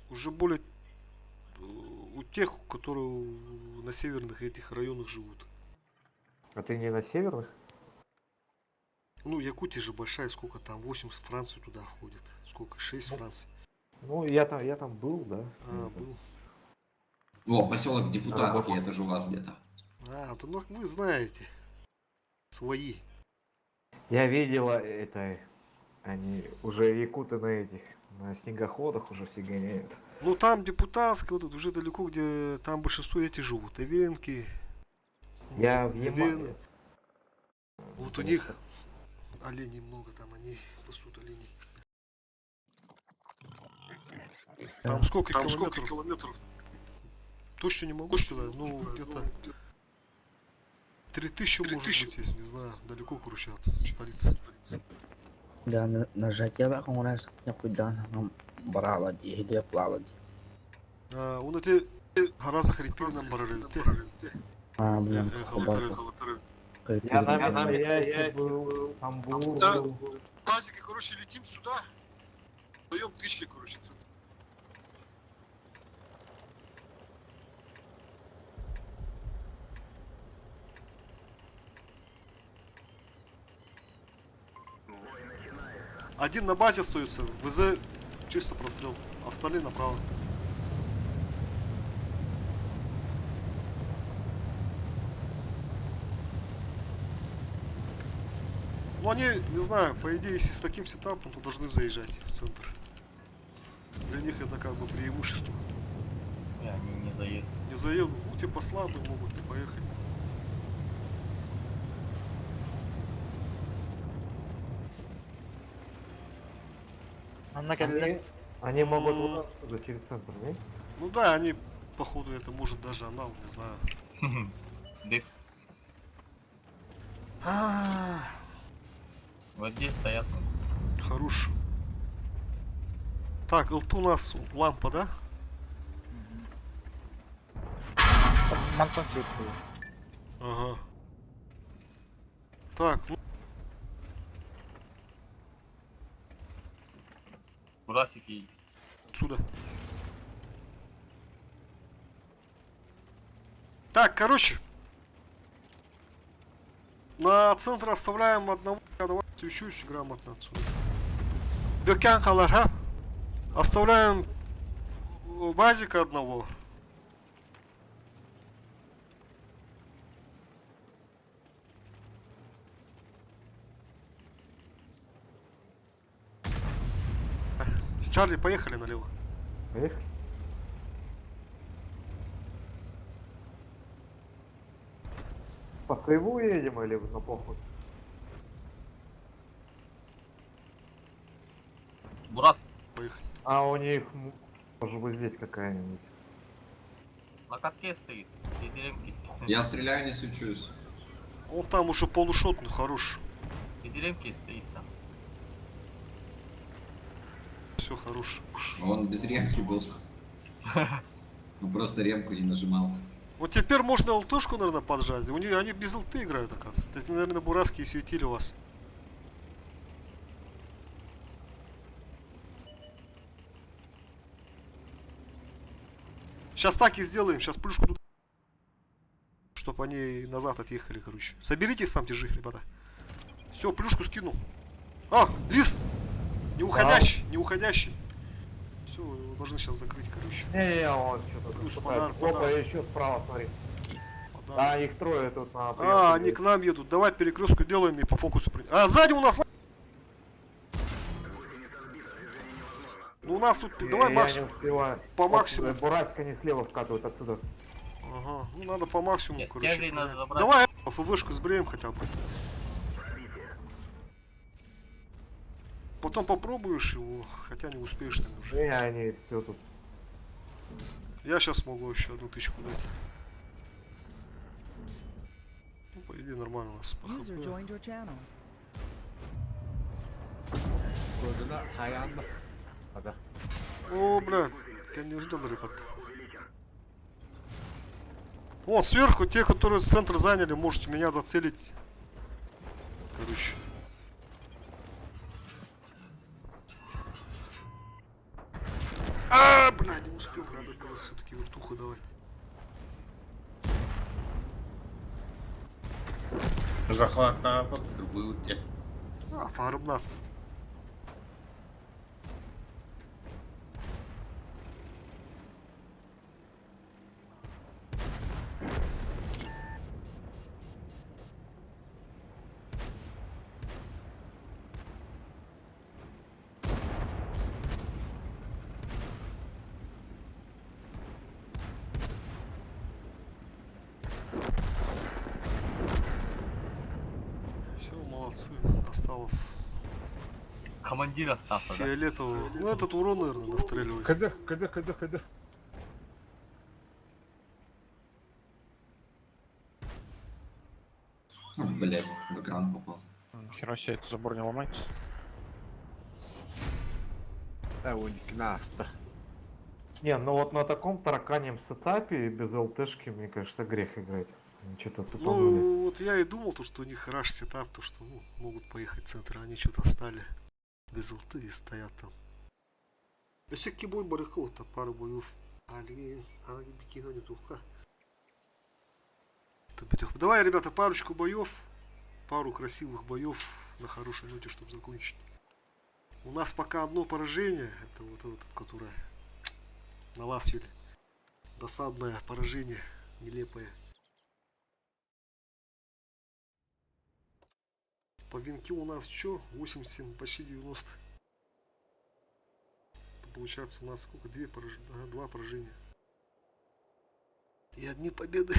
уже более у тех, которые на северных этих районах живут. А ты не на северных? Ну, Якутия же большая, сколько там, 8 Франции туда входит. Сколько, 6 Франции. Ну, я там был, да. А, был. О, поселок Депутатский, это же у вас где-то. А, то ну вы знаете. Свои. Я видела это. Они уже якуты на этих, на снегоходах уже все гоняют. Ну там депутатская, вот тут уже далеко, где там большинство эти живут. Эвенки. Я в Эвены. Вот у них оленей много, там они пасут оленей. Там сколько километров? Точно не могу сюда, ну где-то 3000 может быть, если не знаю, далеко, короче, от столицы. Да, нажатие у нас не куда нам брала или плавать. А, он эти гораздо хрипит нам барарил. А, блин, я на был, там был. Базики, короче, летим сюда. Даем тысячи, короче, Один на базе остается. ВЗ чисто прострел. Остальные направо. Ну они, не знаю, по идее, если с таким сетапом, то должны заезжать в центр. Для них это как бы преимущество. И они не заедут. Не заедут, ну типа слабые могут не поехать. Они могут вот отсюда через центр, не? Ну да, они, походу, это может даже анал, не знаю. Дых. А, Вот здесь стоят. Хорош. Так, ЛТ у нас лампа, да? Мантон светлый. Ага. Так, ну, Бурасики. отсюда. Так, короче. На центр оставляем одного. Давайте учусь грамотно отсюда. Бёкян халарха. Оставляем Вазика одного. Чарли, поехали налево. Поехали. По Криву едем или на похуй? Бурас. Поехали. А у них, может быть, здесь какая-нибудь. На катке стоит. Все деревки. Я стреляю, не сучусь. Он там уже полушотный, хорош. Все деревки стоит там. Все хорош. Он без ремки был. Он просто ремку не нажимал. Вот теперь можно ЛТшку, наверное, поджать. У них они без ЛТ играют, оказывается. Это, наверное, бураски светили вас. Сейчас так и сделаем. Сейчас плюшку туда. Чтобы они назад отъехали, короче. Соберитесь там, держи, ребята. Все, плюшку скинул. А, лис! Не уходящий, не уходящий. Все, его должны сейчас закрыть, короче. Не, он что-то. Плюс Опа, подарок. еще справа, смотри. Подарок. Да, их трое тут на прием. А, они к нам едут. Давай перекрестку делаем и по фокусу. А, сзади у нас... Ну у нас тут... Давай максимум. По максимуму. Бурасика не слева вкатывают отсюда. Ага, ну надо по максимуму, короче. Кеври надо забрать. Давай ФВшку сбреем хотя бы. Потом попробуешь его, хотя не успеешь там уже. Не, они все тут. Я сейчас могу еще одну тычку дать. Ну, по идее нормально у нас по User ХП. joined your channel. О, бля, я не видел ребят. О, сверху те, которые центр заняли, можете меня зацелить. Короче. А, бля, не успел, надо было все-таки вертуху давать. Захват на другую те. А, фарбна. Все, молодцы. Осталось Командир остался, да? фиолетового. Ну этот урон, наверное, настреливает. Когда? Блять, в экран попал. Хера себе, это забор не ломается. Да, у них наста. Не, ну вот на таком тараканьем сетапе без ЛТшки, мне кажется, грех играть. Они что-то тупанули. Ну, вот я и думал, то, что у них раш сетап, то, что ну, могут поехать в центр, а они что-то стали без ЛТ и стоят там. Всякий бой барыхал, там пару боев. Давай, ребята, парочку боев, пару красивых боев на хорошей ноте, чтобы закончить. У нас пока одно поражение. Это вот этот, которое на Ласвеле. Досадное поражение. Нелепое. По венке у нас что? 87, почти 90. Получается у нас сколько? Два поражения. И одни победы.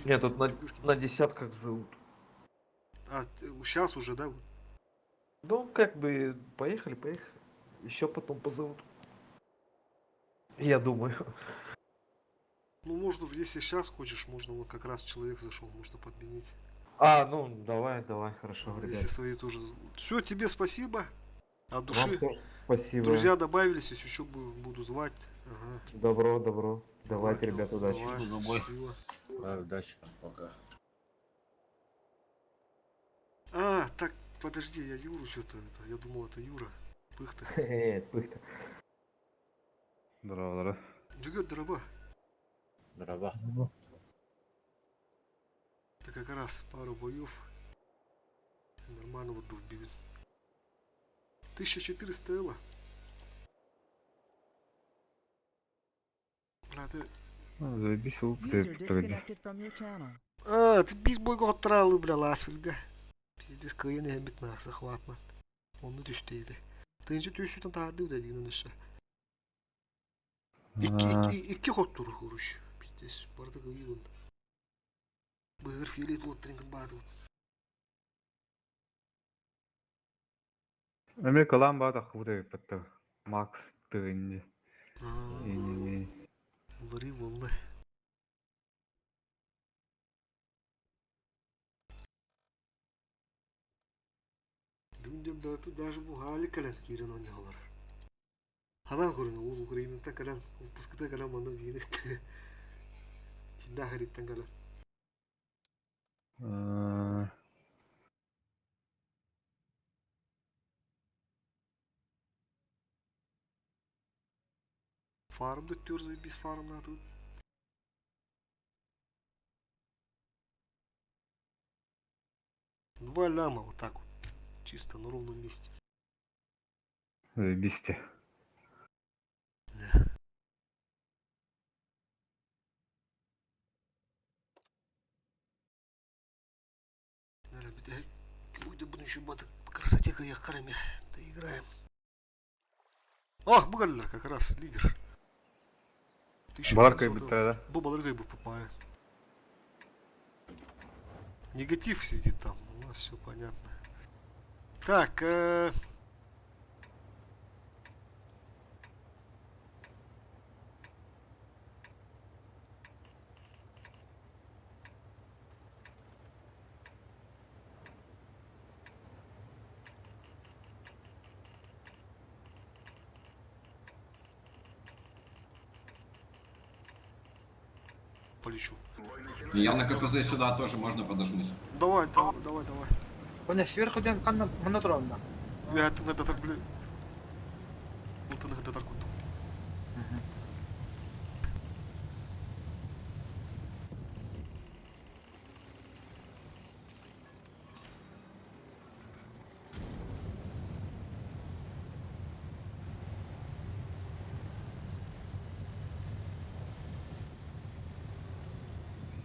Нет, тут на десятках зовут. А, сейчас уже, да? Ну, как бы, поехали. Еще потом позовут. Я думаю. Ну, можно, если сейчас хочешь, можно, вот как раз человек зашел, можно подменить. А, ну, давай, хорошо, ребят. Если свои тоже. Все, тебе спасибо. От Вам души. тоже спасибо. Друзья добавились, если еще буду звать. Ага. Добро. Давайте, ребят, удачи. Давай, счастливо. Удачи. Пока. А, так, подожди, я Юру что-то это. Я думал, это Юра. Пыхта. Пыхта. Здорово. Джигат дроба. Дрова. Это как раз пару боев. Нормально вот убили. 1400 эло. Бля, ты... Заебись, User disconnected from your channel. А, ты бис бойго оттралы, бля, Ласвельга. Пиздец, кайын хэмбит нах, захватно. Onu düşteydi. Tınca düştüden daha da dediğini nişe. İki hottur kuruş. Pis, barda kayın. Bığır fiilet ottringen badı. Америка ламбада худе патта. Макс тыгынды. Bunları vallahi. Dündüm даже bu hali kalan kiran oynuyorlar. Hava kurunu o Ukrayna'da kalan, Puskı'da kalan bana bir yenet. Çin'de haritten kalan. Farmda tutuyoruz ve biz farmda тут. Два ляма вот так вот. Чисто на ровном месте. Заебись. Да. Наверное, будет bunu şu batık красоте каякарами доиграем. О, Бугалер как раз лидер. Балар кайбытта, да? Балар кайбы попая. Негатив сидит там, у нас все понятно. Так, полечу. Я на КПЗ сюда тоже можно подожмусь. Давай. Понял, сверху ден канна монотронно. Я это надо так, блин. Вот он это так вот.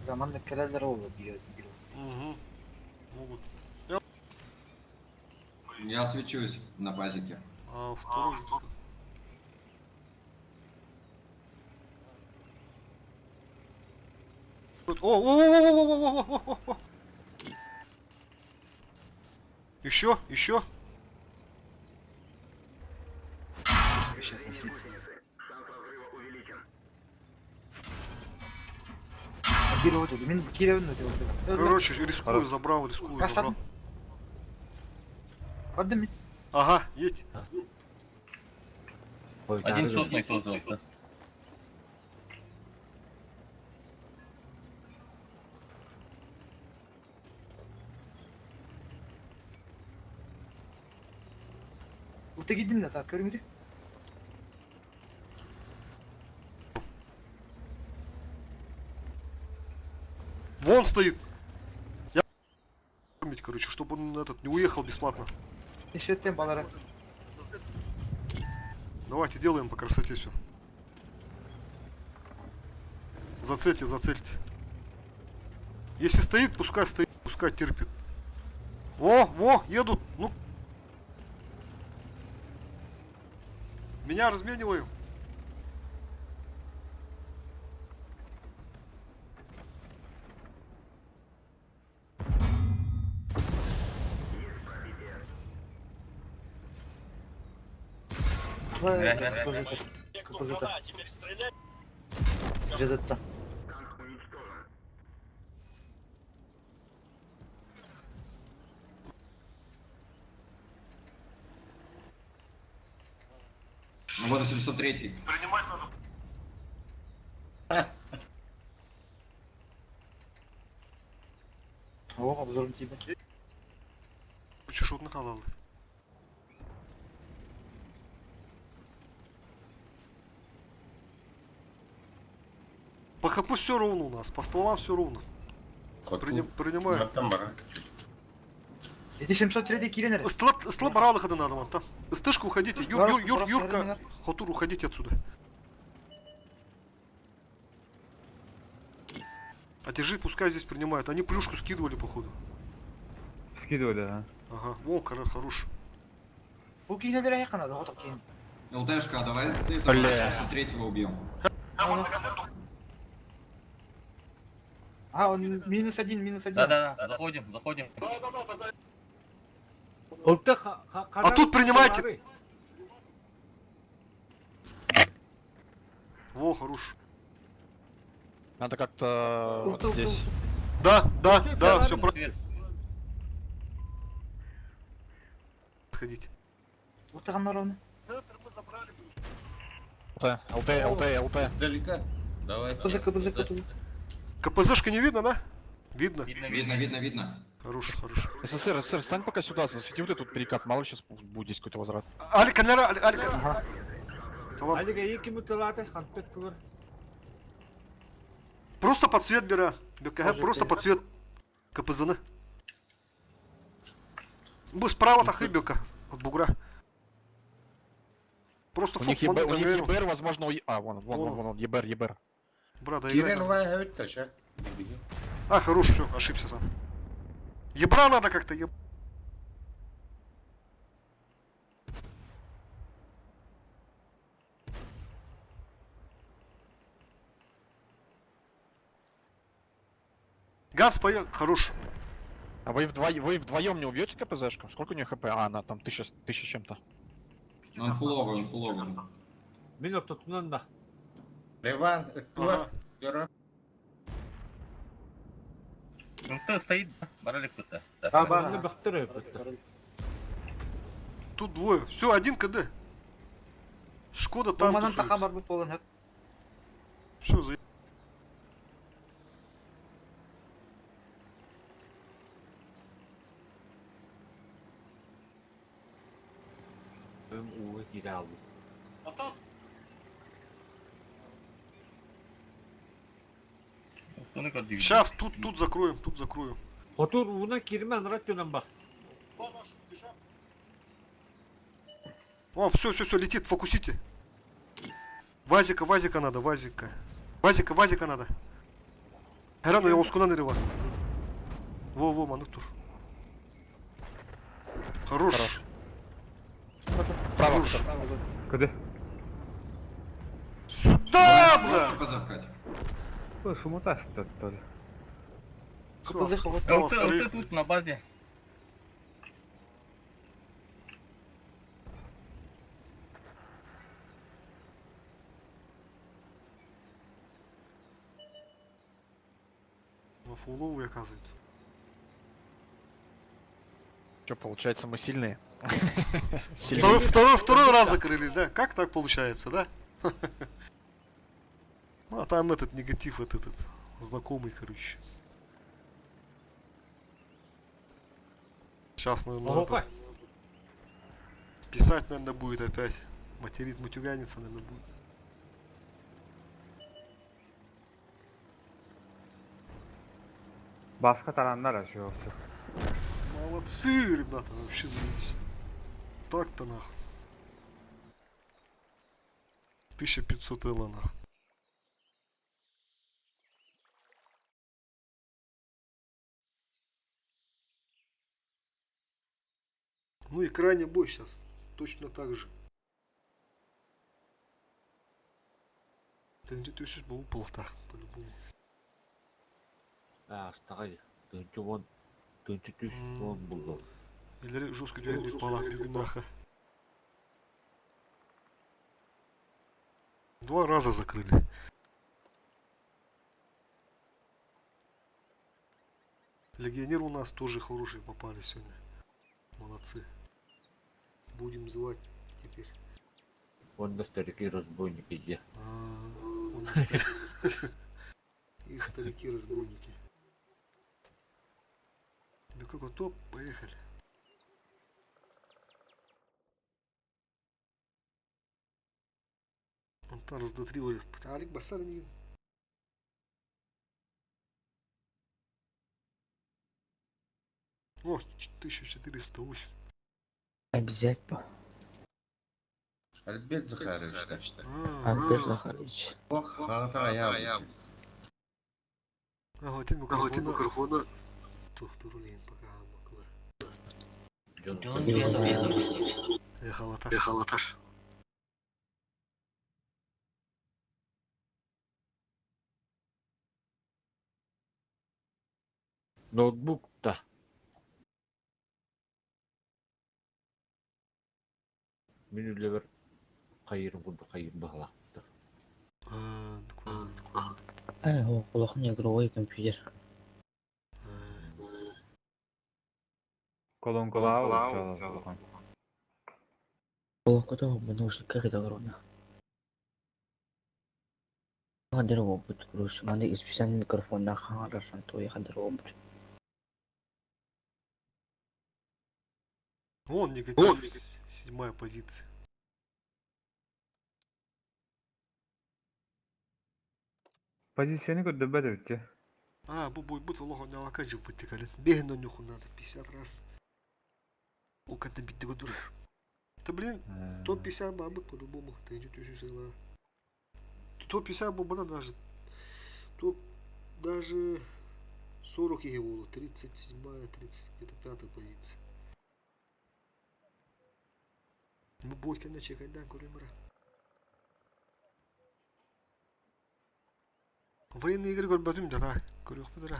Zamanla kereler oldu diyor. Угу. Могут. Я свечусь на базике. А второй где-то. О! Еще? Короче, рискую, забрал. Подними. Ага, едь. Один сотный кто-то. Uta gidin de tak görmedi. Вон стоит. Я короче, чтобы он этот не уехал бесплатно. Ишеттен балары. Давайте делаем по красоте все. Зацельте, зацельте. Если стоит, пускай терпит. Во, едут. Ну. Меня размениваем. Джезетта. Танк уничтожен. Вот и 703. Принимать надо. О, обзор на тебя. Чешут накалали. По ХП все ровно у нас, по стволам все ровно. Принимаю. Эти 703 киллер. Слаборалы ходы надо, вон там. СТшка уходите. Юрка, Хотур, уходите отсюда. А тяжи пускай здесь принимают. Они плюшку скидывали, походу. Скидывали, да. Ага, вон, хорош. Bu killere yakın adı, otak kendi. ЛТшка, давай ты Бля. 703-го убьем. А, он минус один. Да, заходим. А тут принимайте. Во, хорош. Надо как-то здесь. Да, все правильно. Сходите. Отырғандар оны. ЛТ. Далеко. Давай. КПЗ. КПЗшка не видно, да? Видно. Видно. Хорош. СССР, стань пока сюда, засвети вот этот перекат, мало сейчас будет здесь какой-то возврат. Алик. Просто под цвет бера. БКГ, просто под цвет КПЗН. Бо справа та хибілка от бугра. Просто У них хоп, ЕБР, возможно, вон, ЕБР. Брата, Кирилл, играй. давай, говорит, точа. А, хорош, все, ошибся сам. Ебра надо как-то, Ганс, поехал, хорош. А вы вдвоем не убьете КПЗшку? Сколько у нее хп? А, она там 1000 с чем-то. Он фуловый. Ливан, Ага. Ну кто стоит? Баралик кто-то. Тут двое. Все, один КД. Шкода там Болмадан тақа тусуется. бар бұл болын хеп. Все, за... Сейчас тут закроем, Хотур, уна кирмен, ратюнам бар. О, все, летит, фокусите. Вазика надо, Вазика надо. Грану я ускуна нарила. Во, мануктур. Хорош. Хорош. Куди? Сюда, бля! КПЗ вкать. Шумотаж то ли. Всё, осталось трое. тут на базе. Ну, фуловый, оказывается. Что, получается, мы сильные? Второй раз закрыли, да? Как так получается, да? Ну, а там этот негатив, этот знакомый, короче. Сейчас, наверное, писать, наверное, будет опять. Материт, матюганиться, наверное, будет. Басқа тарандар ошо. Молодцы, ребята, вообще заебись. Так-то нахуй. 1500 эла нахуй. Ну и крайний бой сейчас. Точно так же. Ты сейчас бы упал так, по-любому. Астагай, ты чего был? Или жестко реально упала, бегунаха. 2 раза закрыли. Легионеры у нас тоже хорошие попали сегодня. Молодцы. Будем звать теперь. Вон на старики-разбойники где. И старики-разбойники. Ну как топ, поехали. Он там раз до 3 говорит, Алик Басарнин. О, 1408. Обязательно. Альберт Захарович, да, что ли? Альберт Захарович. Ох, я. Ага, микрофона. Тухтурулин пока макулар. Ехалаташ. Ноутбук-то. Менюлер кайыр бағлақ. О, плохо игровой компьютер. Колонка Колонка-то нужно как это огромно. Хадер опыт, короче, надо специальный микрофон на хадер, то я хадер опыт. Вон негатив, 7-я позиция. Позиционный код добавить. Будто лохо не лакаджи потекали. Беги на нюху надо 50 раз. Уката бить его дур. Да блин, топ-50 бабок по-любому. Ты идёт еще села. Топ-50 бабок даже. Топ даже 40 его, 37-я, 30, где-то 5-я позиция. Мы бойка на чекать, да, куримра. Военные игры горбатым да, курюх подра.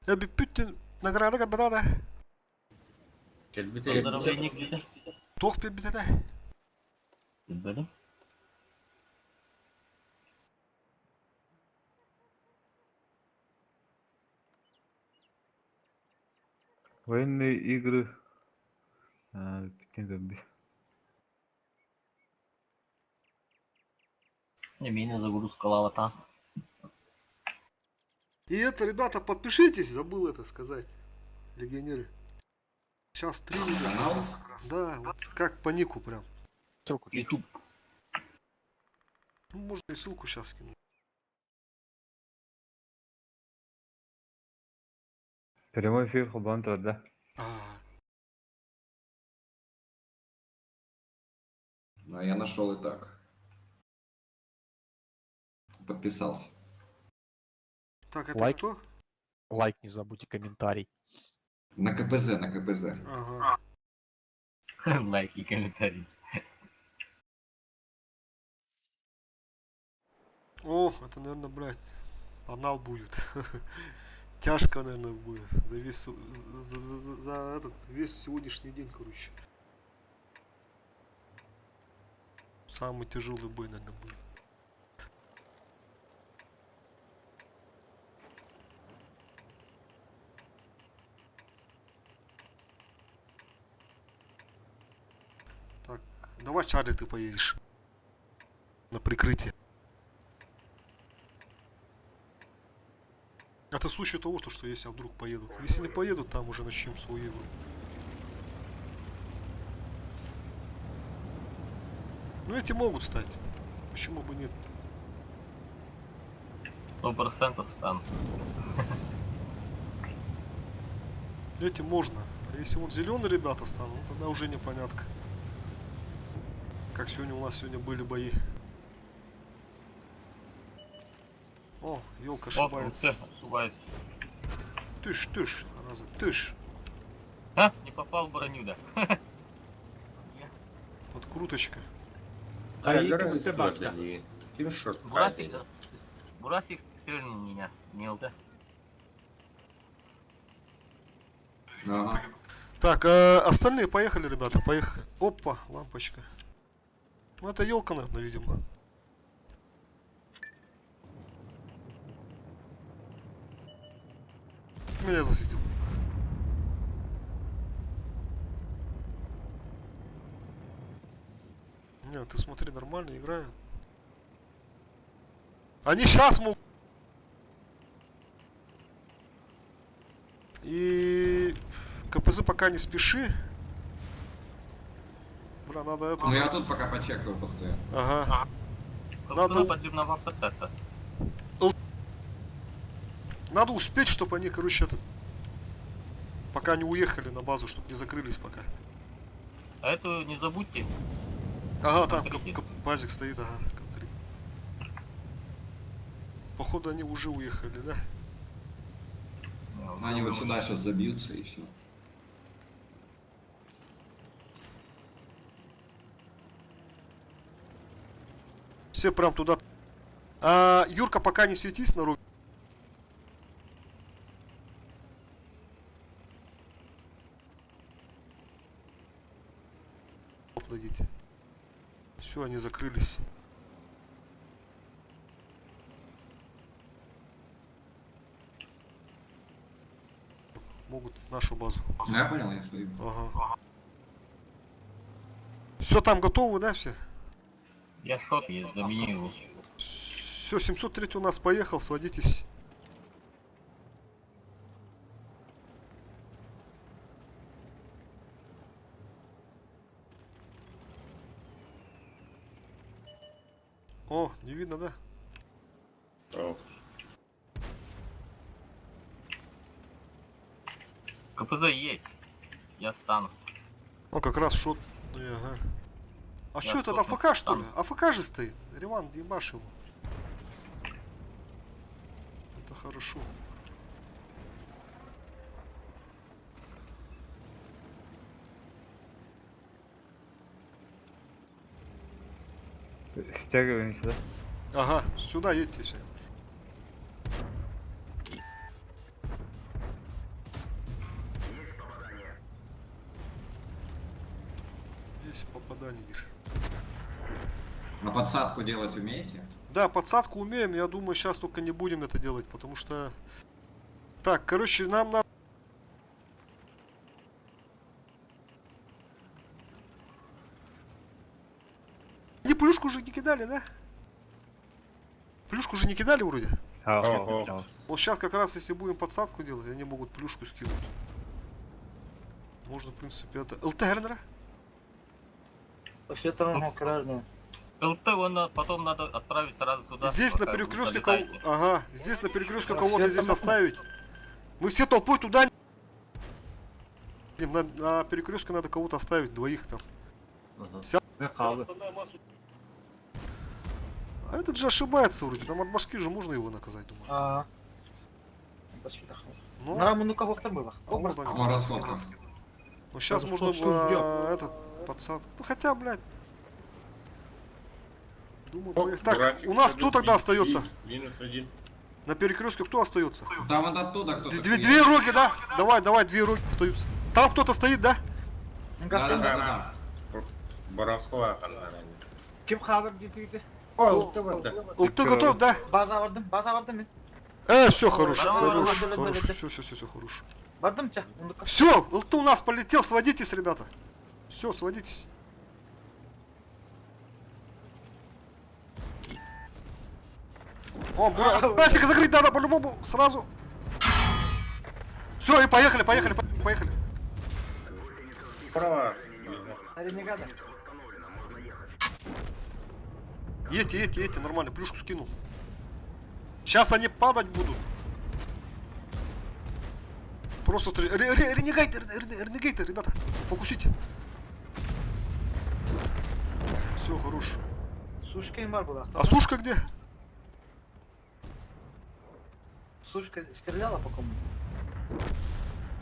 Я би пütten награда горбата. Тох пе битата. Военные игры. Именно загрузка лавата. И это, ребята, подпишитесь, забыл это сказать. Легионеры. Сейчас 3 канал? Да, вот как по нику прям. Ссылку YouTube. Ну, можно и ссылку сейчас скину. Прямой эфир Хубантова, да? Ну, я нашел и так. Подписался. Так, это Лайк. кто? Лайк не забудьте, комментарий. На КПЗ. Ага. Лайк и комментарий. О, это, наверное, блядь, анал будет. Тяжко, наверное, будет. За весь, за этот, весь сегодняшний день, короче. Самый тяжелый бой, наверное, будет. Так, давай, Чарли, ты поедешь. На прикрытие. Это в случае того, что если вдруг поедут. Если не поедут, там уже начнем свою игру. Ну эти могут стать. Почему бы нет? 100% станут. Этим можно. А если вот зеленые ребята станут, ну, тогда уже непонятно. Как сегодня у нас были бои. О, елка ошибается. Тыш, раза, тыш. А, не попал в броню, да. Подкруточка. Бурасик стрельнул меня, не ЛТ. Ага. Так, остальные поехали, ребята, поехали. Опа, лампочка. Ну это елка, наверное, видимо. Меня засветил. Не, ты смотри, нормально играют. Они сейчас, мол... И... КПЗ пока не спеши. Бра, надо это... Ну я тут пока почекаю постоянно. Ага. Надо... Надо успеть, чтобы они, короче, это... Пока не уехали на базу, чтобы не закрылись пока. А эту не забудьте. Ага, там базик стоит, ага, К3. Походу они уже уехали, да? Они вот сюда сейчас забьются и все. Все прям туда. А, Юрка, пока не светись на руки. Дадите. Все, они закрылись. Могут нашу базу. Я понял, я стою. Ага. Все там готовы, да, все? Я шот есть, доминирую. Все, 703 у нас поехал, сводитесь. О, не видно, да? КПЗ есть. Я стану. Ну, как раз шот. Ну, ага. А что это, АФК, что ли? АФК же стоит. Риван, ебашь его. Это хорошо. Стягиваемся, да? Ага, сюда едьте все. Есть попадание. А подсадку делать умеете? Да, подсадку умеем. Я думаю, сейчас только не будем это делать, потому что... Так, короче, нам надо... Они плюшку уже не кидали, да? Плюшку же не кидали вроде? Вот сейчас как раз, если будем подсадку делать, они могут плюшку скинуть. Можно, в принципе, это... ЛТ Гернера? ЛТ потом надо отправить сразу сюда. Здесь на перекрестке кого... Ага, здесь на перекрестке кого-то здесь оставить. Мы все толпой туда... На перекрестке надо кого-то оставить, двоих там. А этот же ошибается вроде, там от башки же можно его наказать, думаю. Ну кого-то было. Ну сейчас можно было этот подсад. Ну хотя, блядь. Думаю, так, у нас кто тогда остается? На перекрестке кто остается? Там вот оттуда кто-то. Две роги, да? Давай, две роги остаются. Там кто-то стоит, да? Да. Боровского. Kim Хавер, где ты? ЛТ готов, да? База вардым. Все, хорош. Все, хорош. Вардым ча. Все, ЛТ у нас полетел, сводитесь, ребята. Все, сводитесь. О, Бурасика закрыть надо по-любому, сразу. Все, и поехали. Право. Едьте, нормально, плюшку скинул. Сейчас они падать будут. Просто ренегейты, ребята. Фокусите. Все, хорош. Сушка и мар была. А сушка где? Сушка стреляла по кому?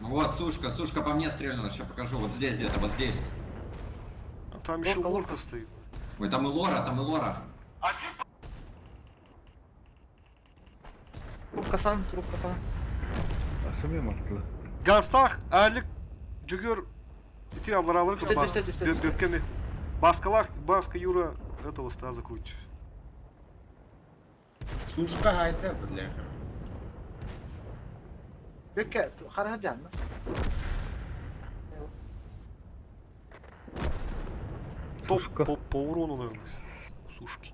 Вот, сушка по мне стрельнула, сейчас покажу, вот здесь где-то, вот здесь. А там еще лорка стоит. Ой, там и лора. Трубка сан. Ганстах, Айлик, Джугер, идти Алларалык, Бёккеми. Баска Юра, этого ста закрутить. Сушка гайда, бля. Бекке, харахадян. Топ по урону, наверное, сушки.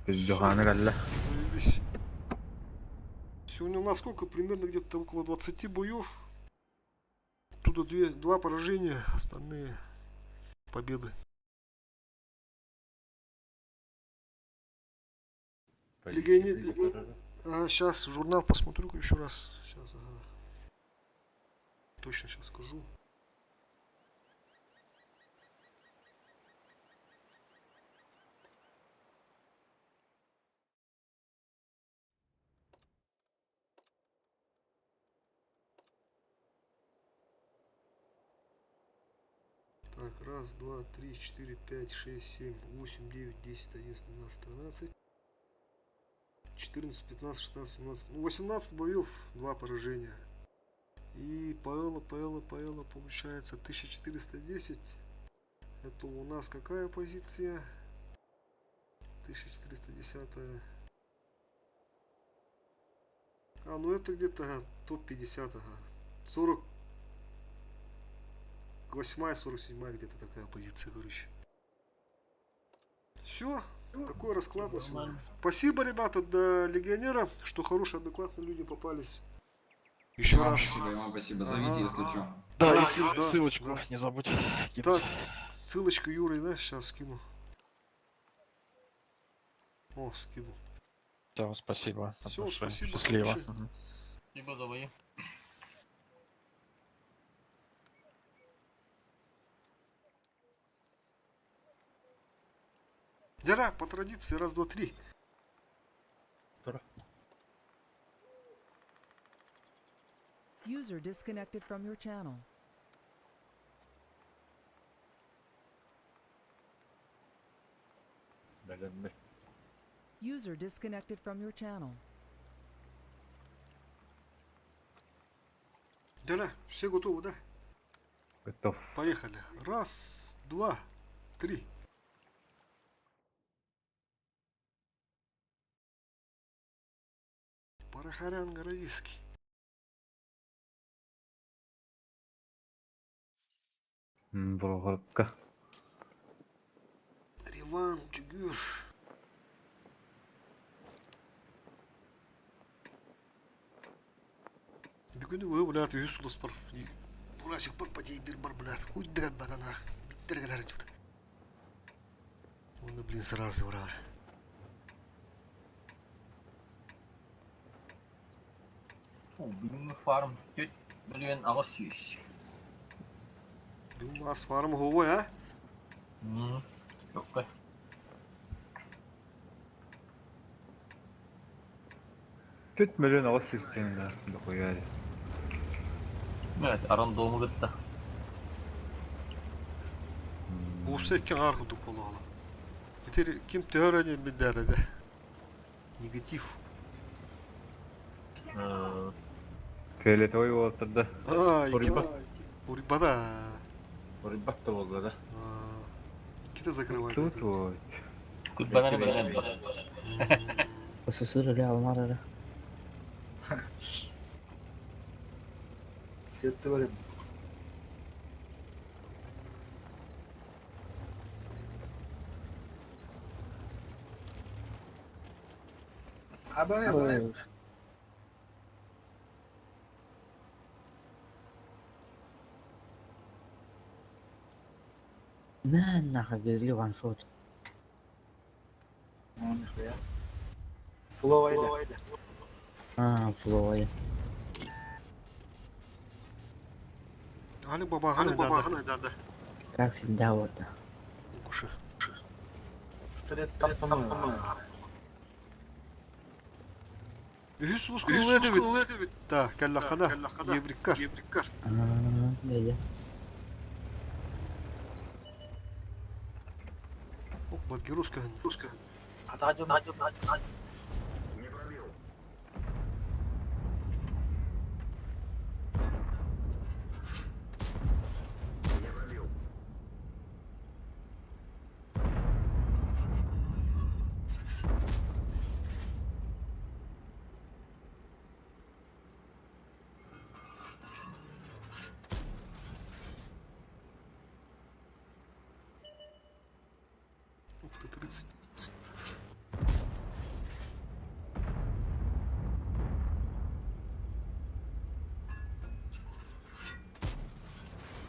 Заебись. Сегодня у нас сколько? Примерно где-то около 20 боев. Оттуда 2 поражения, остальные победы. Сейчас журнал посмотрю еще раз. Сейчас, ага. Точно сейчас скажу. Так, 1, 2, 3, 4, 5, 6, 7, 8, 9, 10, 11, 12, 13, 14, 15, 16, 17, 18 боев, 2 поражения. И Паэлла получается 1410. Это у нас какая позиция? 1410. А, ну это где-то топ-50, ага. 48-я, 47-я где-то такая позиция, короче. Все, такой расклад на сегодня. Спасибо, ребята, до легионера, что хорошие, адекватные люди попались. Еще раз. Спасибо, зовите, если что. Да, и ссылочку не забудь. Так, ссылочку Юрой, да, сейчас скину. О, скину. Все, спасибо. Все, спасибо. Счастливо. Спасибо, давай. Дера, по традиции, 1, 2, 3. User disconnected from your channel. User disconnected from your channel. Дера, все готовы, да? Готов. Поехали. 1, 2, 3. Парахарян Городиский. Болгорка. Риван, Джугюр. Бегуны вы, блядь, Юсулас пар. Урасик пар подейдер бар, блядь. Хуй дыр баданах. Дыргалар чуд. Он, блин, сразу враг. Benim farm 4 milyon ağaç yiyiz. У вас фарм головой, а? Yok be. Tüt milyon ağaç yiyiz da dохуя. Evet, aran doğumu gitti. Bu sekken arku tupalalı. Yeter kim teorinin bir derede. Негатив. Фиолетовый остров, Ай, Урибат. Урибада. Урибат-то было, да? Кита закрывает. Тут вот. Тут бананы бананы. Пососура ли алмара. Все творим. Абонент. ما نخلي وان شوت Флоу айда. А, Флой. Hani baba hani dada. Как всегда вот. Куши. Пистолет там, по-моему. Ühüs buz kuvveti bit. Ta kella khada. Yebrikkar. А, дядя. Ок badgi ruska hın. Отойдем. Не пробил. Не пробил. Ух ты, 30.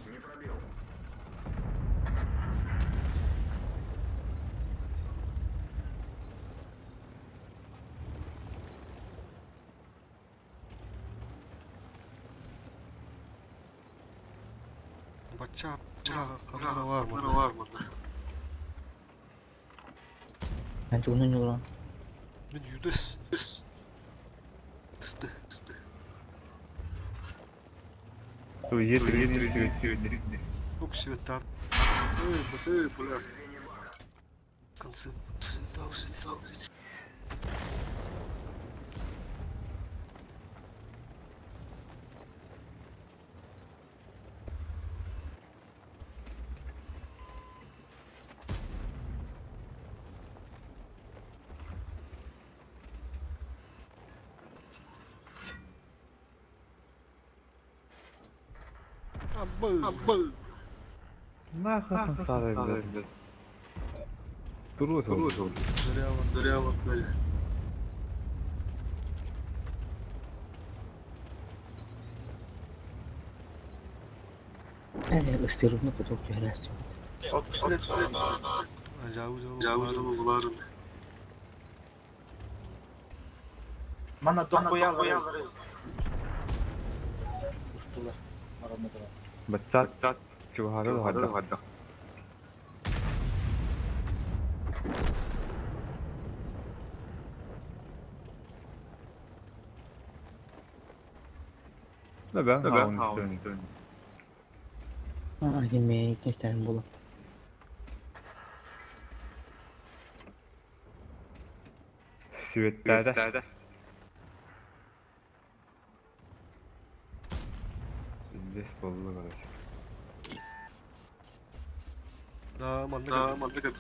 Не пробил. Bachchat. Kamera var mı? Ben çok ünlü lan. Ben yüdes. Isты. Ок, света. Бля. Концепт. Света. Абы. Нахуй старый, блядь. Трус. Зря вот дали. Ben ısırımını kutup yerleştim. Cavuzun bularım. Mana дохуя ларей. Устала. Марамедра. Бачат. Чувару хадда. Ne ben haun. Aa, yemek isterim bulup. Süvetlerde. Здесь bollu kardeşim. Mantık et.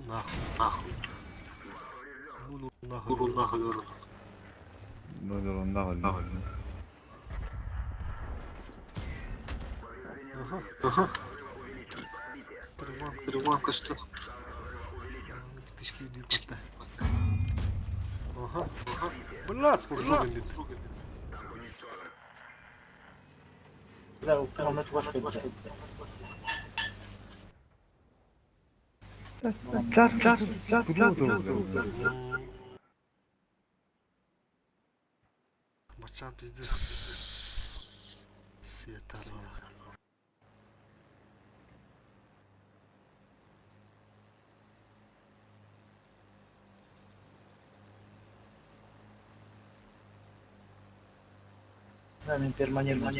Нахуй. Ну, нахуй. Нахуй. Ага. Приманка что? Тычки идут. Ага. Блядь, поджоганный. Бля, упал на чувашку. Бачат здесь светарня. Нами перманентно.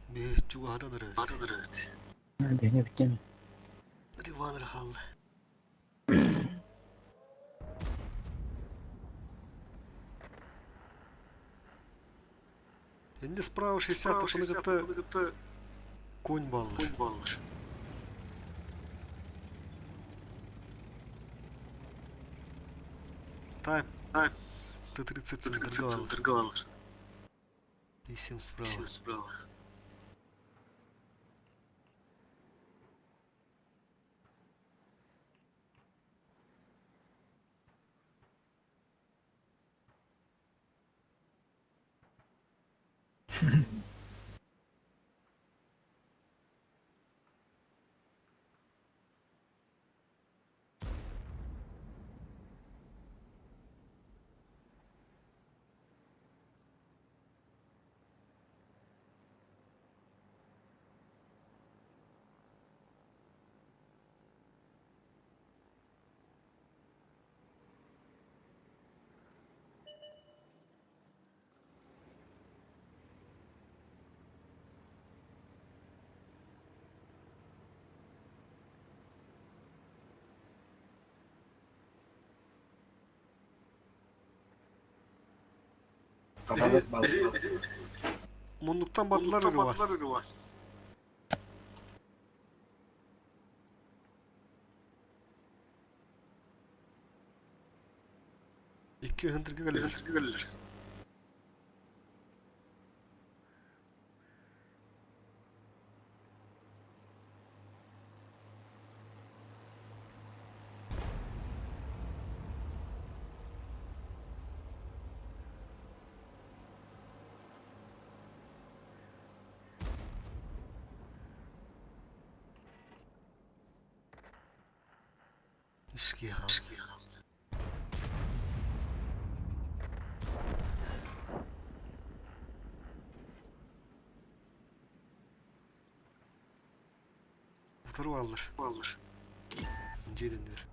Bir çuğa hadadır evet. Beni bitti mi? Rivan rahallı. Енді справа 60 пункты конь баллар. Тайп Т-30 торговалар. И 7 справа. Munduktan battılar Rivan. İki hındır gelir. Eski ham. Oturup alır. İncelendir.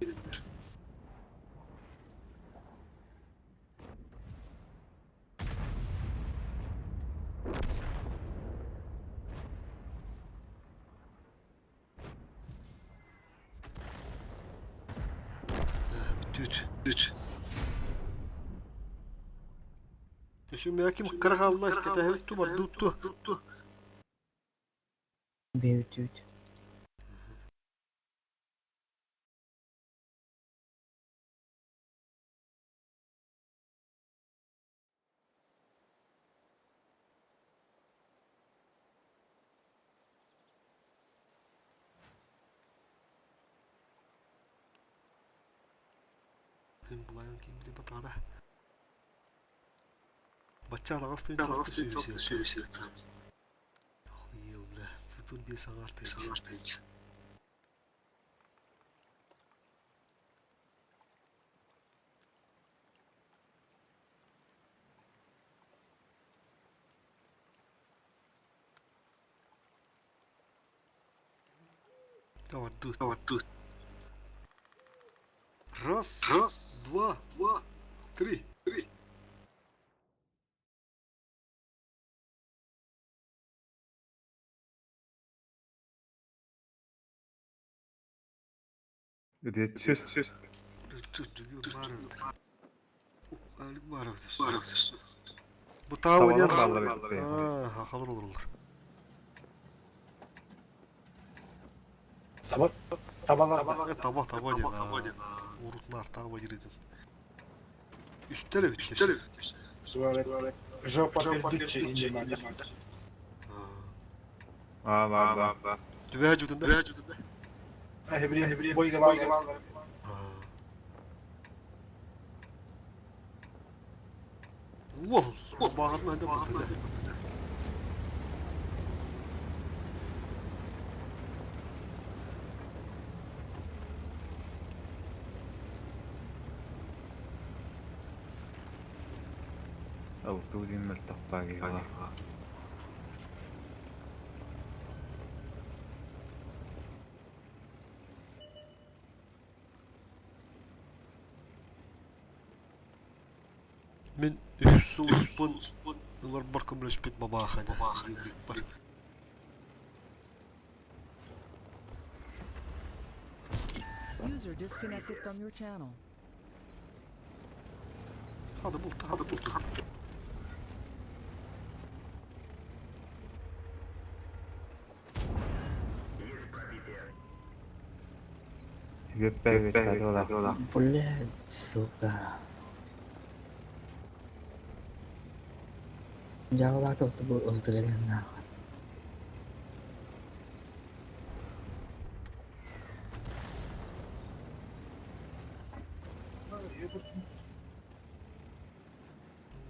Düt. Şu belki kırık aldılar. Ketahil tuttu. Бьют. Bulayın ki bize batada. Bacca ağaçtan çok sürüsü. Yıl bile. Futun bir sanartı. Давай, тут. Раз, два, три. Честь. Bu tağı oynayan balları. hakalar olurlar. Taba diye. Urutlar taba girdin. Üstlere bitti. Жопа пердючче ince madde. Allah. Düve cüdünde. Hebri boyga bağlar. Wow, bağırma hadi baktı. أو تودين ملتقى غلا. من يحسوا يسبون الأربعة كم لسبت بباخنا. User disconnected from your channel. هذا بلطة هذا بلطة. Есть пробитие. Блядь, сука. Jauh lah tuh tebuk ultrilin nahon.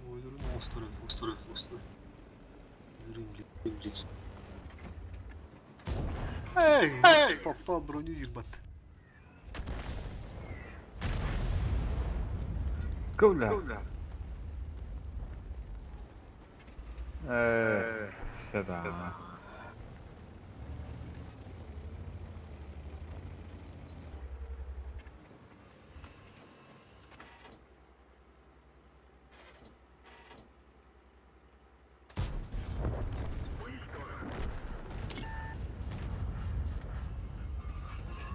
Ой, ну осторожно, осторожно, осторожно. Блин. Эй, попал броню ебать. Куда? Сюда.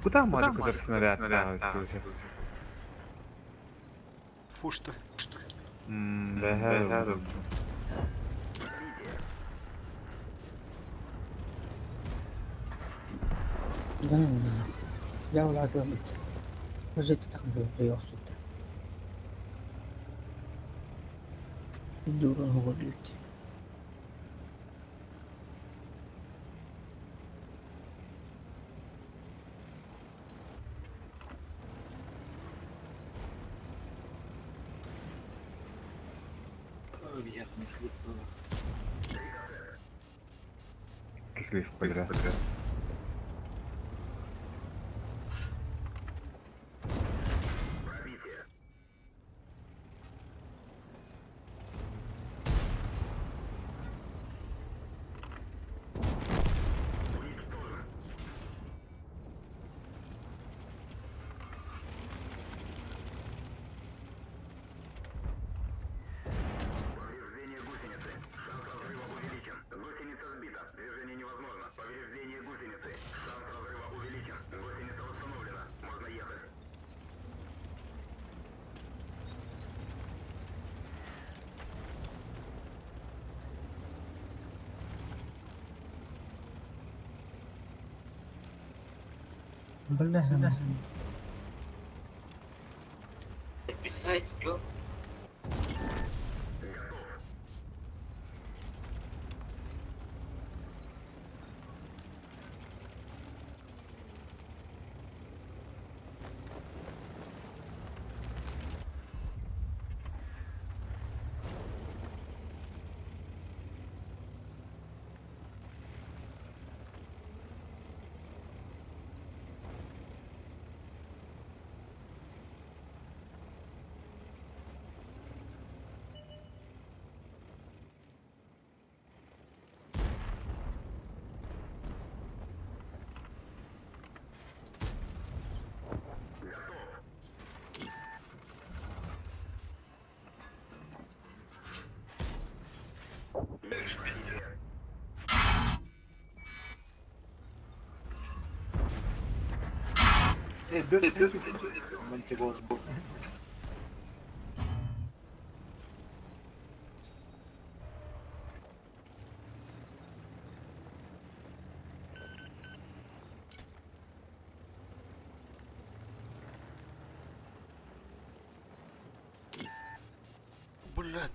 Куда мать, который снаряд ставит? Фушта. Да, Jangan. Jauh lah tuh. Masih tak boleh sudah. Jurang hukul itu. Кислив подряд. Пробитие. Уничтожен. Повреждение гусеницы. Шанс разрыва увеличен. Гусеница сбита. Движение невозможно. Повреждение гусеницы. Шанс разрыва увеличен. Гусеница восстановлена. Можно ехать. Belah. Besides, bro. Блядь.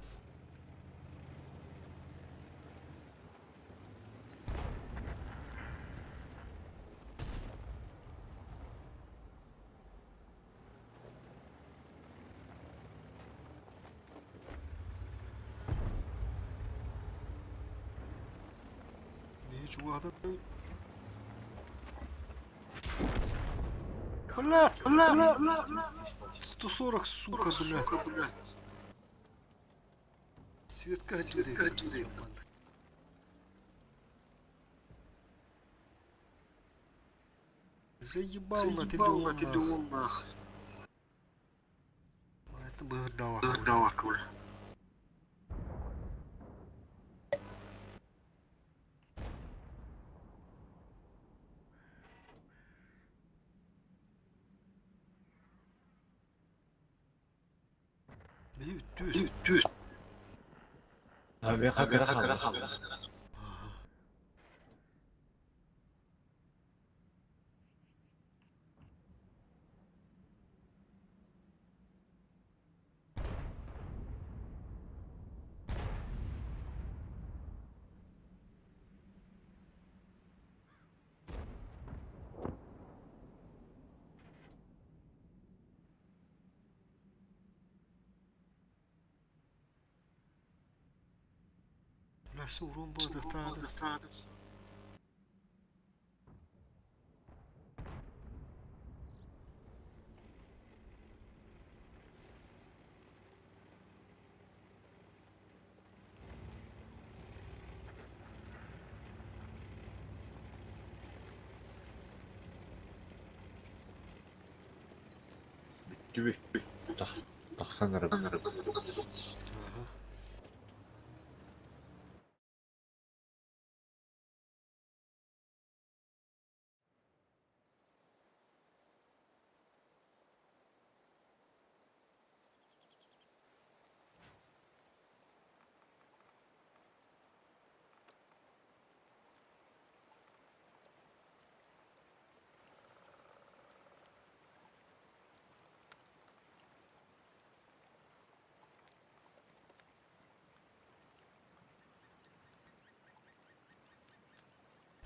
Ничего, واحدة. Бля. 140, сука, блядь. Светка отсюда, ебан. Заебал на телефон нахуй. Это бы дала куля. Бьют. Bля, суром было достаточно.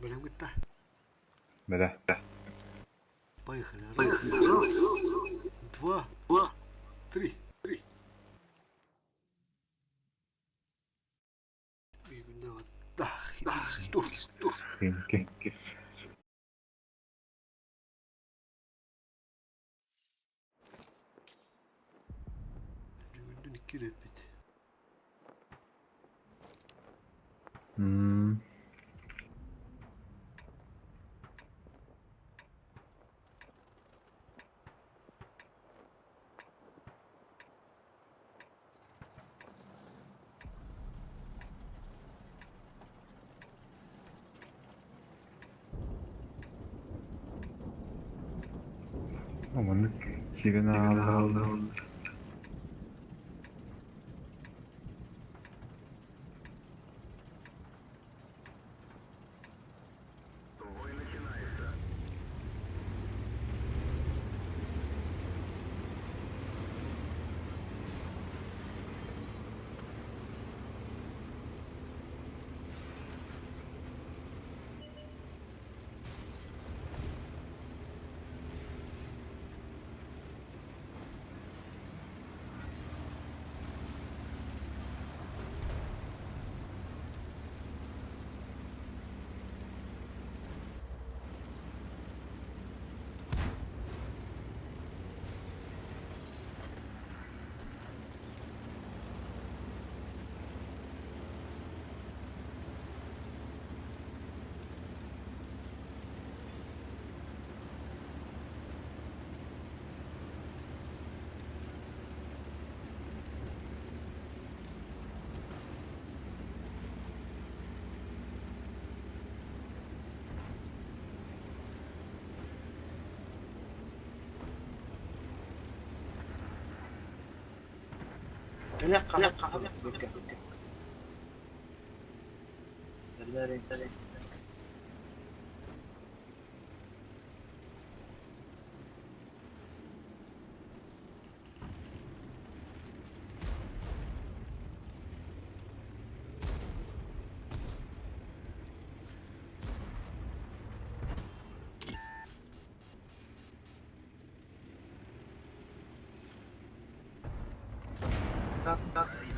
Будем говорить, Да. поехали. Раз, два, три. Именно вот так. Сто. Синки. Не кирпич. Aman kirini aldı. Бой начинается.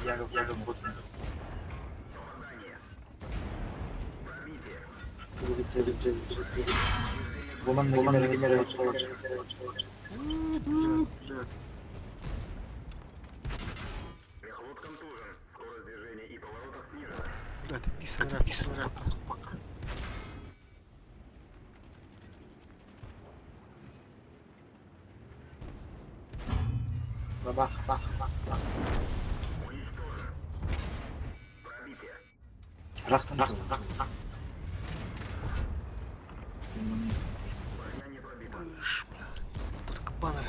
Я работаю. Мехвод контужен. Скорость движения и поворотов снижена. Бля, ты писал, пока. Бах. Уничтожен. Пробитие. Рахтан. Броня не пробита. Только баннер.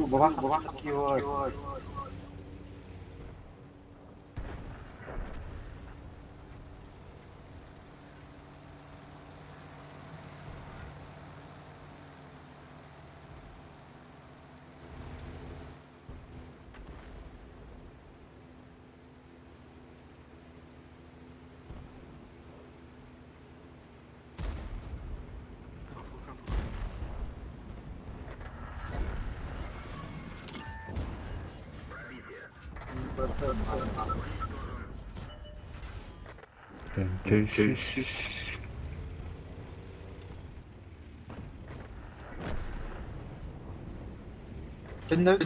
Бабах такие. Dinle.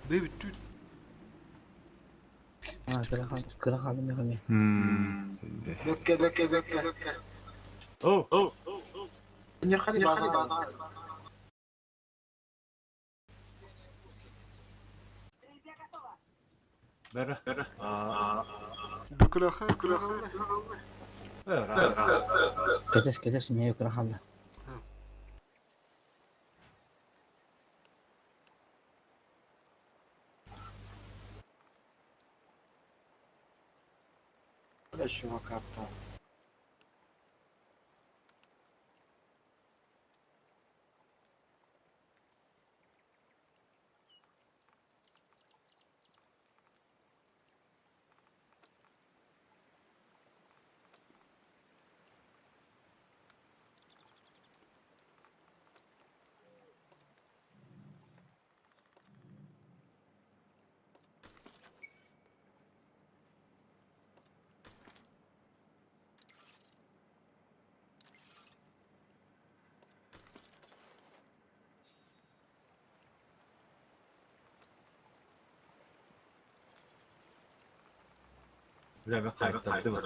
Baby dude. Kira kaldım ya kami. Bekle. Oh. Dinle hadi bana. Bere. Bükülaha. Ketes niya yung kira kaldım. Хорошо, как-то. Bile kayıptı değil mi?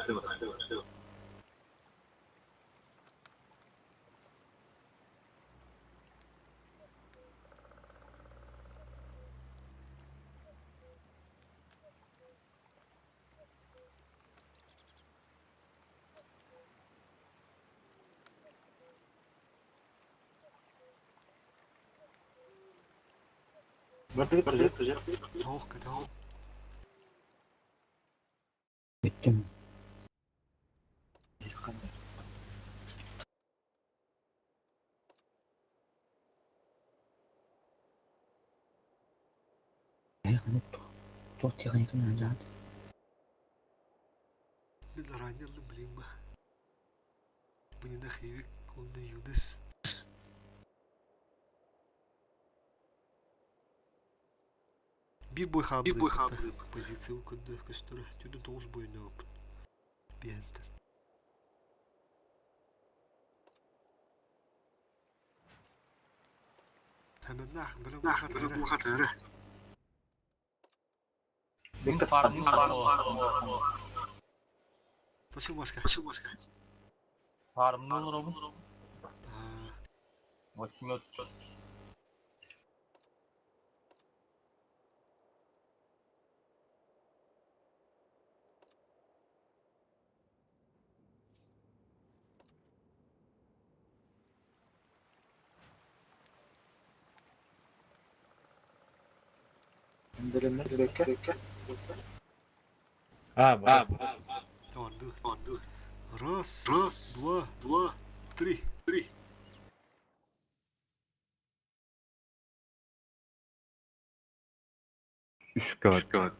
Oh, kadal. Bittim. Kaya ka nito. Tuti ka nito na dyan. Nilaranya lang biling ba? Bunyi na khiwik onda Yudas. Bir boy hablı позиции у костра. Тюден тоус бойный опыт. Бентер. Hemen bu hatara. Dekat farming Pasok maska. Farming olur mu? 800. Bekle. Он. Раз, два, три. Üst kat.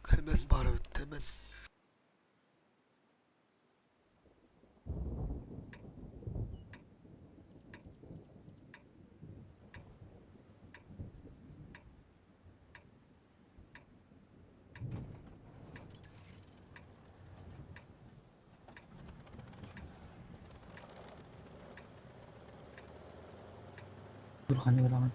Hemen Barut, hemen. Dur kan wala kan.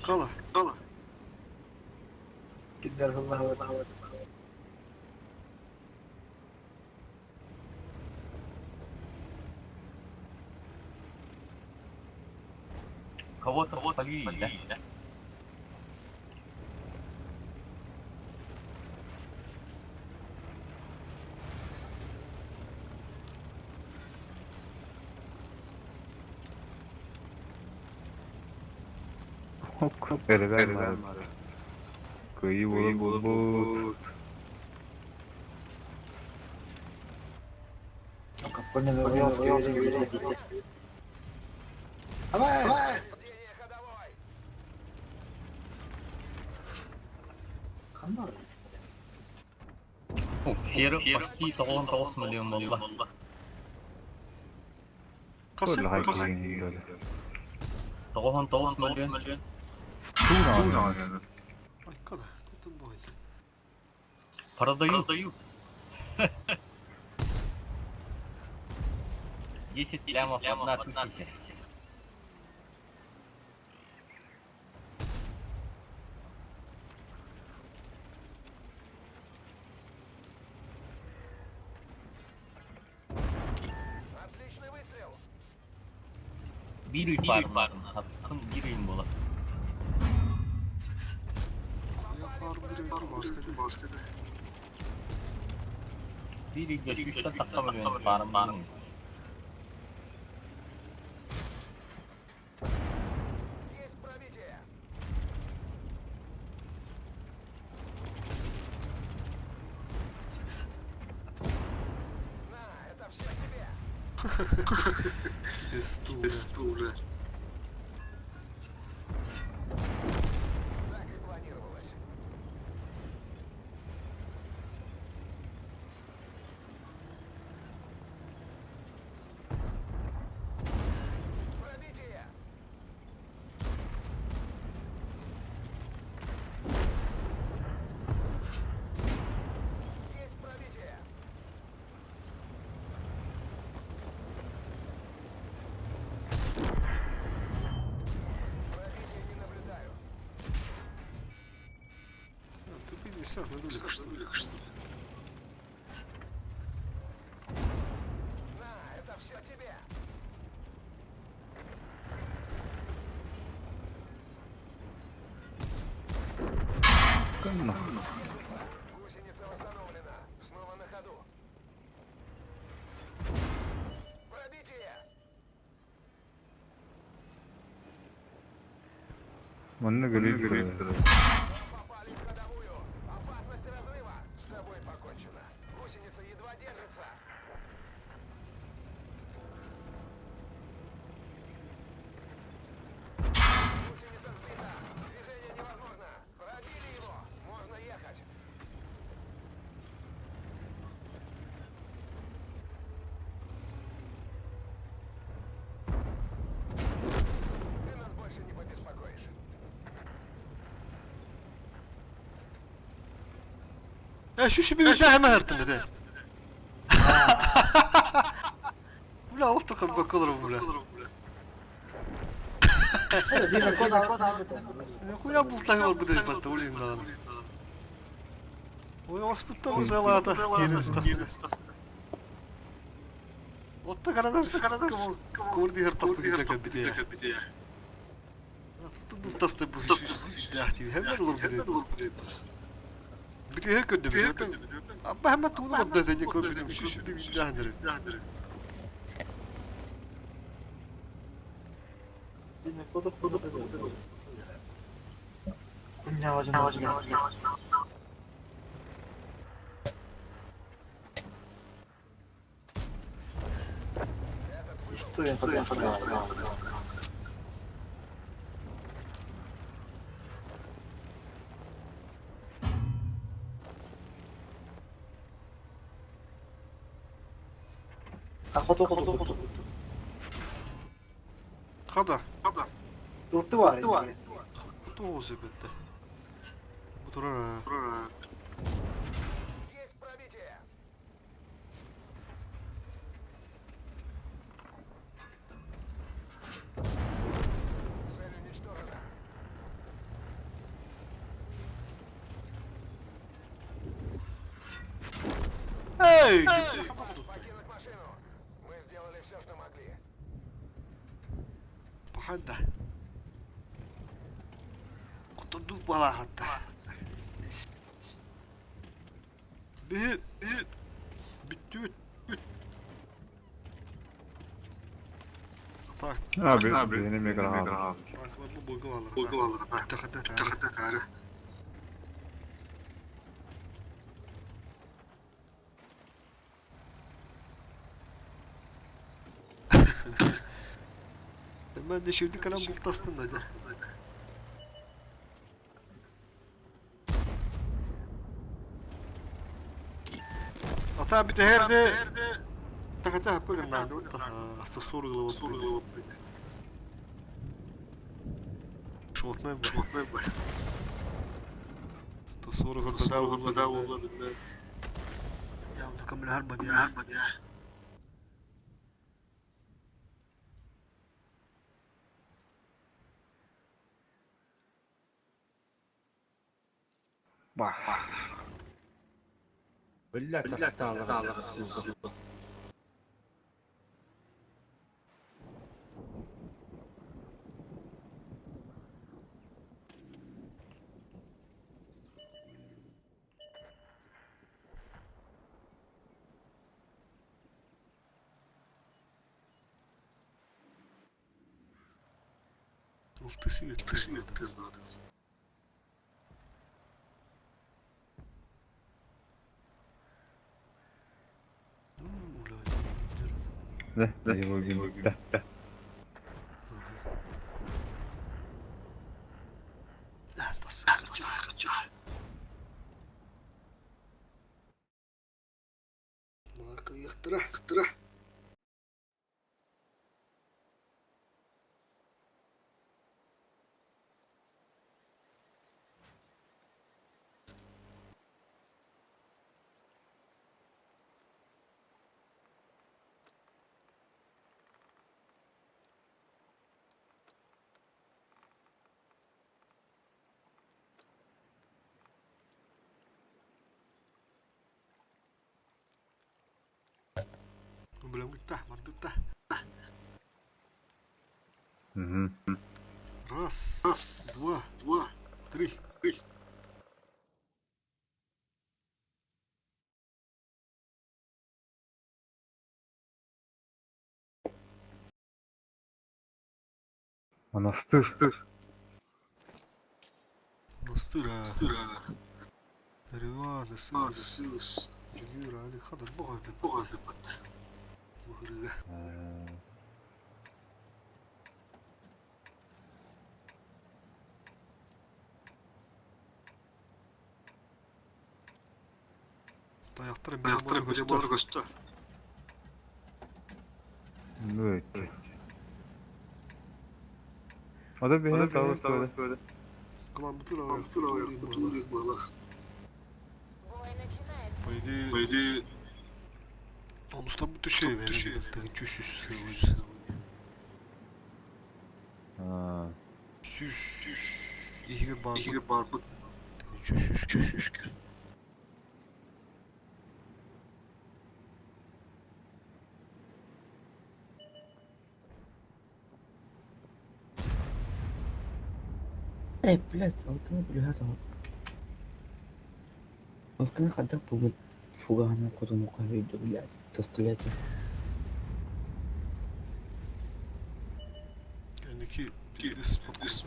Kala. Gider hızlı. Кого-то спалили, да? Ну-ка, понял, Давай! Қандай? Фері почти 99 миллион болды. Kaçın? 99 миллион. Ay kala. Tutun bu oyunu. Продаю. 10 лямов 1 тысяча. Bir үй farmlarım. Hakkın bir öyüm болады. Ya farmları var maskede. Bir үйде 3 таққа миллион farmlarım. Стуля. Ты 50 нулик, что ли? Гусеница восстановлена. Снова на ходу. Пробитие! Попали в ходовую. Опасность разрыва. С тобой покончено. Гусеница едва держится. Гусеница сбита. Движение невозможно. Пробили его. Можно ехать. Ты нас больше не побеспокоишь. Şu bir hemen artık de. Bula Allah takım bakalım bula. Dime, кода. Хуя бултак var bu defatta ulayım lan. Ой, воспитал делата. Otta kadar kurdi her topu gidecek bir diye. Tuttu bultastı bu. Lahti hemen olur bu diye. Bir de hek ödüm. Ama hemen tuğla orada dedi köprüde şu bir lahdır. Dime, кода. У меня возьму. Стоим. Охоту. Kada. Urtu var. Tuğ zibette. Bu durar ha. Есть пробитие. Цель уничтожена. Эй! Ты Паханда. Kutundu bala hatta. Bir bitti. Tak. Abi benim ne kadar abi. Tanklar bu bulgu alır. Takıda tarih. Ben de şimdi kalan bultasın da. Ata bir de herde takata apa ganando sto sorgulu. Шотмен. Sto sorgulu da olabilir. Ya bu kamera harba ya. Bak. Billah ta'ala. Ух ты свет, пиздато. Да, его видно. Да. Marka yıktıra. Belum getah, mantap tah. Раз, два, три. Монастырь. Монастыра. Реваны, сылыс. Юра, али хадыр бугай бат. Выгрыга. Таяқтырым бері көсті. Evet. O da benim tavuk söyle. Кылам бутыр аяқ бала. По идее, он устал bütün şey verir. Çüş. Süs. İyi barbut. Çüş. Блядь, алтını блядь. Алтını kadar bu фугана куда мукавиду, блядь. Тостолетие. Kendiki birisi podcast.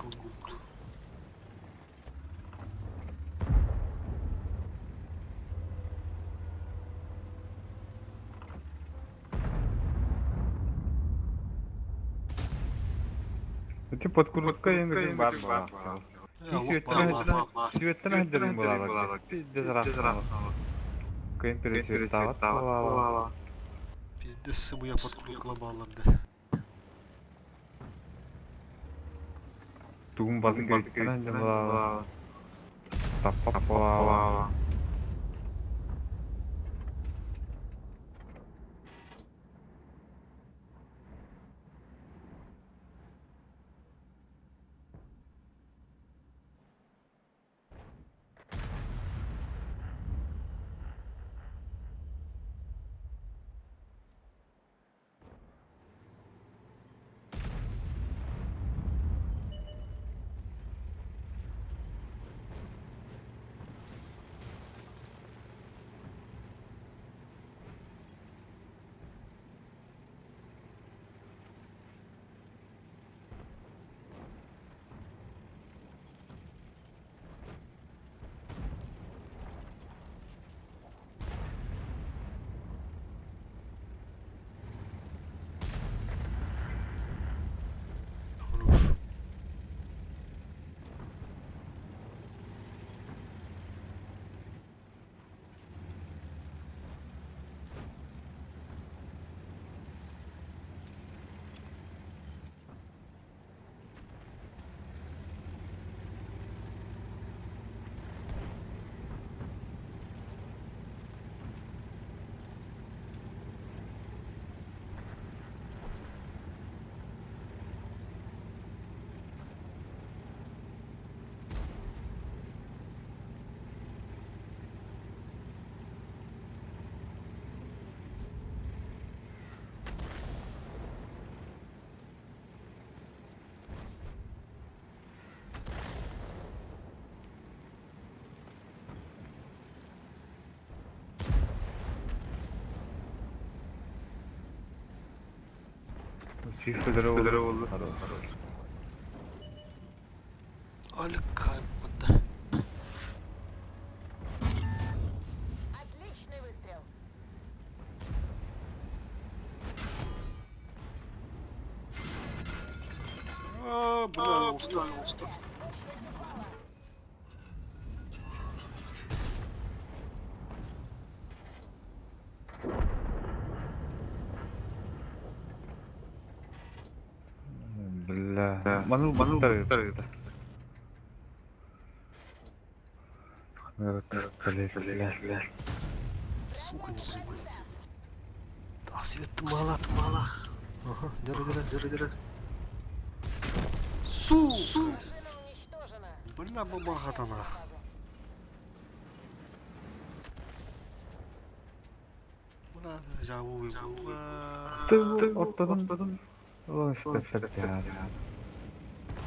Эти подкрутка енді бар была. Светті нәдерін болады. Пиздец рахмалы. Кайын пересветтават болады. Пиздец bu ya подкрутка bağlardı. Туғын басы керектен әнде болады. Таппап болады. Çift federe oldu. Alik kayboldu. Отличный выстрел. Бля, устал. Бля. Манул это. Бля. Сука. Так себе тымалах. Ага, дыры. Су! Бля, бабаха-то нах. Buna javu. Ortadan. O işte ya.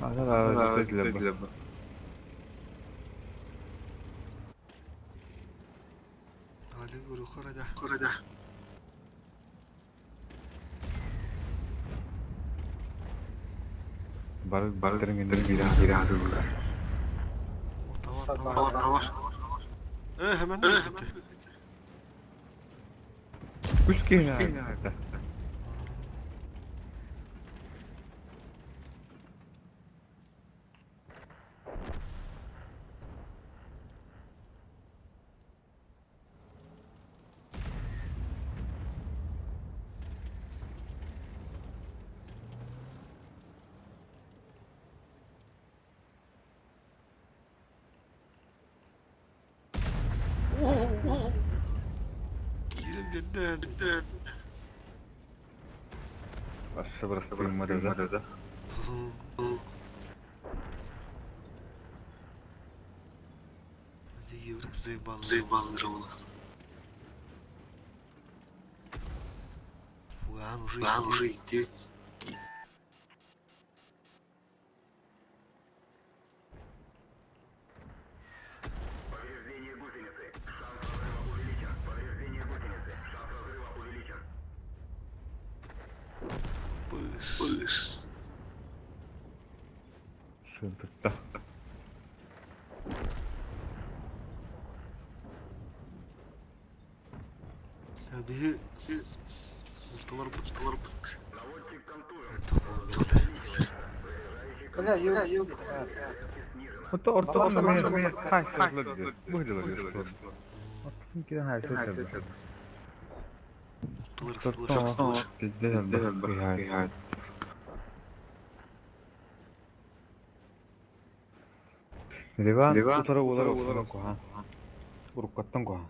Hala öyle bu. Ali guru korada. Balık bir Var. Hemen de gitti. Kuş nerede? Yerim gitti. Aşağı burası bulmadı da. Hadi yavrum zeybalları ona. Фуган уже идти. Повреждение гусеницы. Шанс разрыва увеличен. Повреждение гусеницы. Шанс разрыва увеличен. Пыс. Şurada. Abi Мурталар быт. Наводчик контужен. Бля, юг. Ortadan beni kaçırdı diyor. Buydu diyor. Çünkü her şey tabii. Мурталар ыстылар. Gidelim. Ливан tutara olarak koha. Urukattan koha.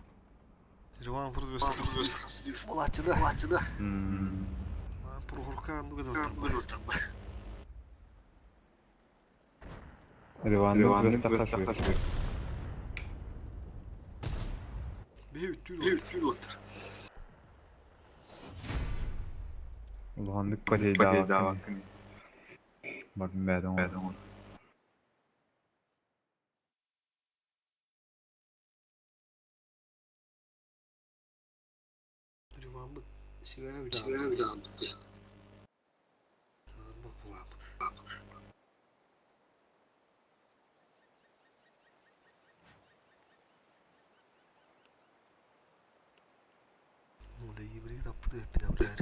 Риван вроде бы сахасli Фулатида. Прохорка ну гадал. Ливан takasıyor. Bir otur. Ulan kaleye daha. Bak meydan. Риван быт. Сигая видал. Ну, да евреи там пидавляли.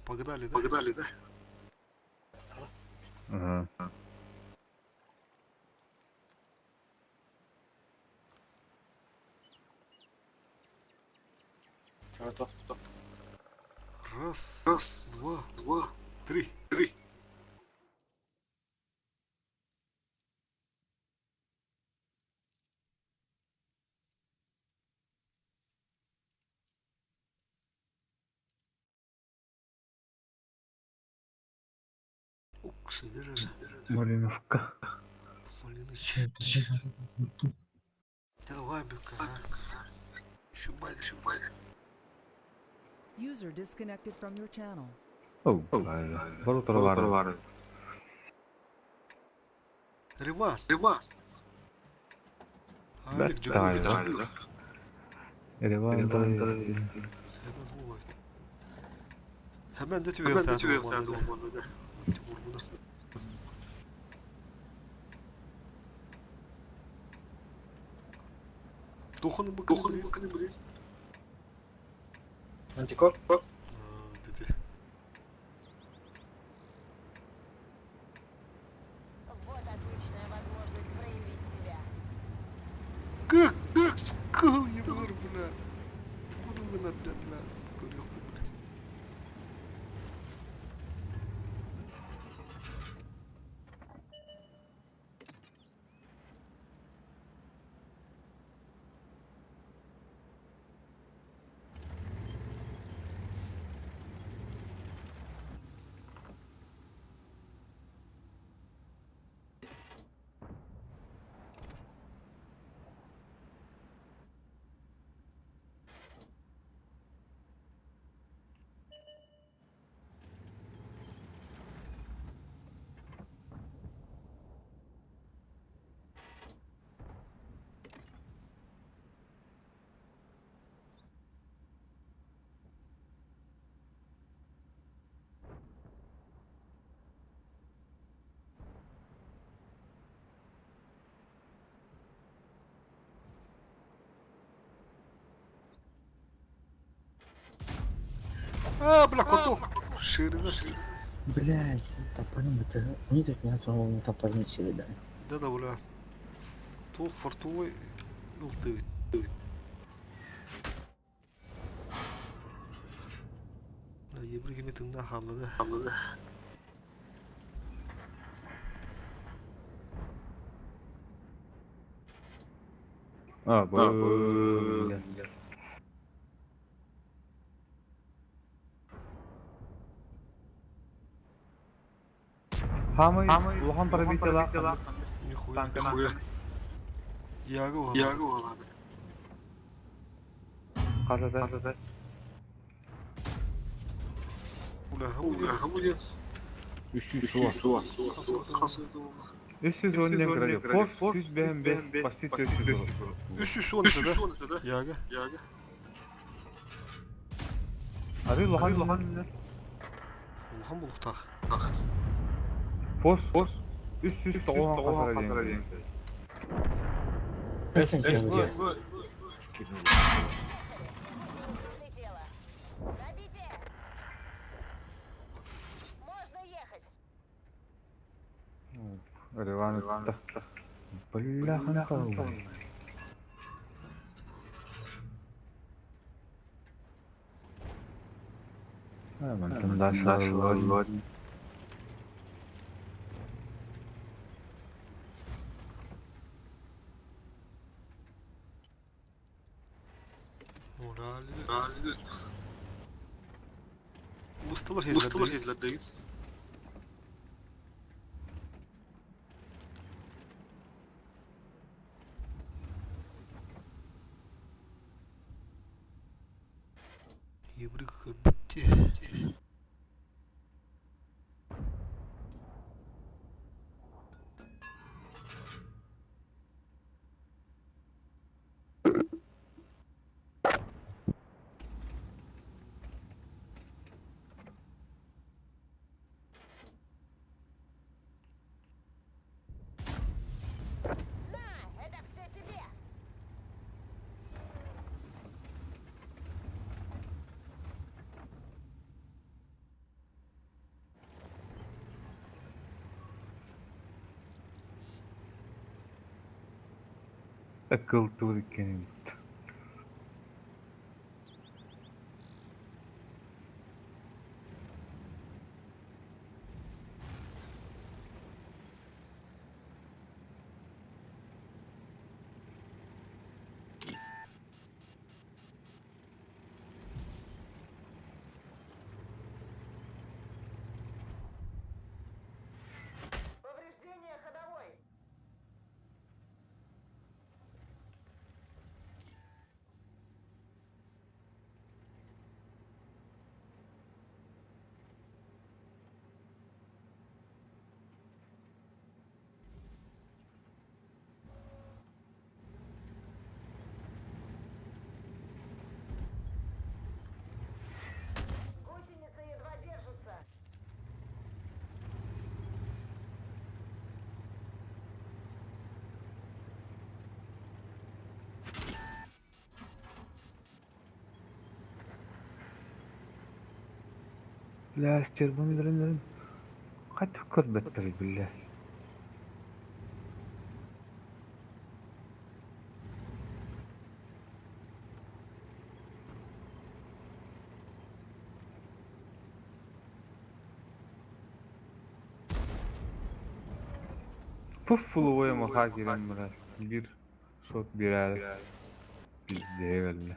Погнали, да? Ага. Раз, два, три. Малиновка. Малиныч. Давай, бюка. Шубай. User disconnected from your channel. Oh, baru terlalu. Риван. Алик, Да. Elevan Hemen de tüve olmadı da. Dokunun bakın buraya. Антикор? Dedi. Как кыл ебар, бля. Откуда вы надо, бля? Горох, бля. Бля, коток. Ширина. Блядь, топорим это... Никак не отсунул топорим сюда, да. Да, бля. Тоқ фортовой ылтый. Ебір кеметіңді қалды. Бля. Хамы улхан пробитела. Нихуя. Ягы олады. Қазада. Уляха будет. 300 он не говорил. Форс 105, почти 300. 310 да? Яга. Abi Lohan. Улхан бұлықтақ. Форс 300 оған қатар дейін. Реван. Бляха қалды. Hemen tındaşlar. Morali. Mustalar hediler değil. Ебрик бити. Akıl Türkiye'nin. Бля, стербан. Хоть код беттер, бля. Puffulu maha giren biraz. Bir shot birer. Bizde belli.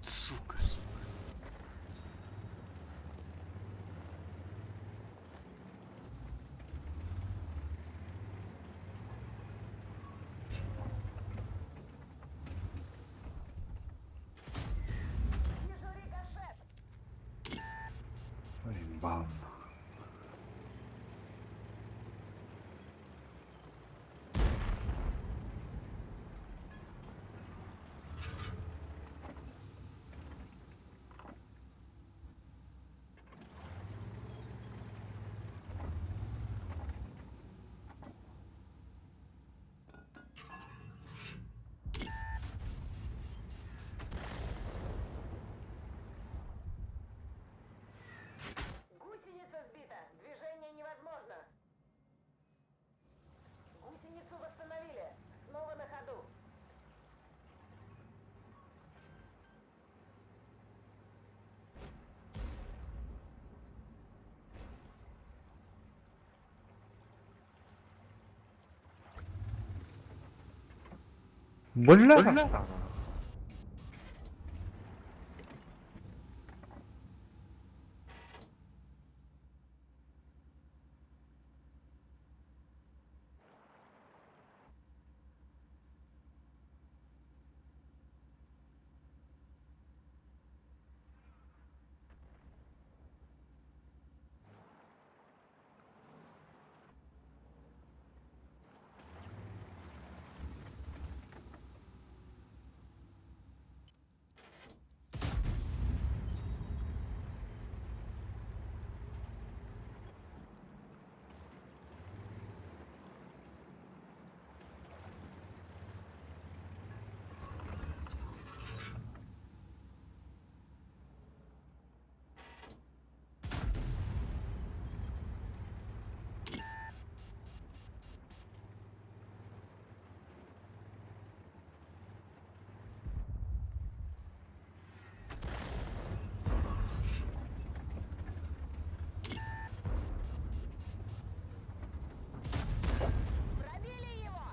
Сука. Бам. Гусеница сбита. Движение невозможно. Гусеницу восстановили. Снова на ходу. Бля. Пробили его.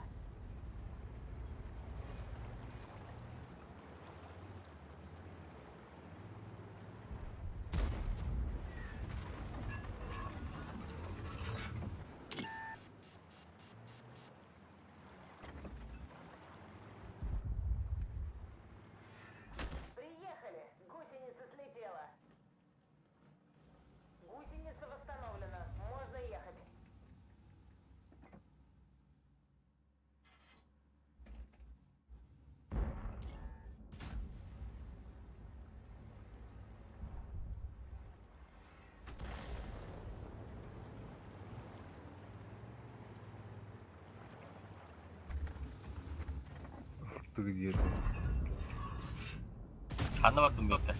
Приехали. Гусеница слетела. Гусеница восстановлена. Можно ехать. Ты где-то. Hanna baktım göster.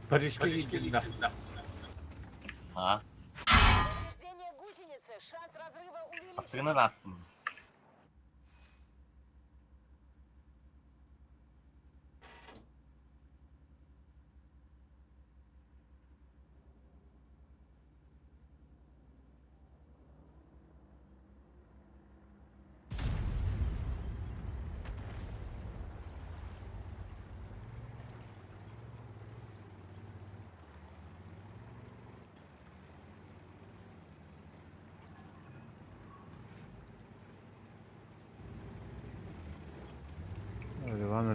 Парижский. Ha. Повреждение гусеницы. Шанс разрыва увеличен. Aslını rastım.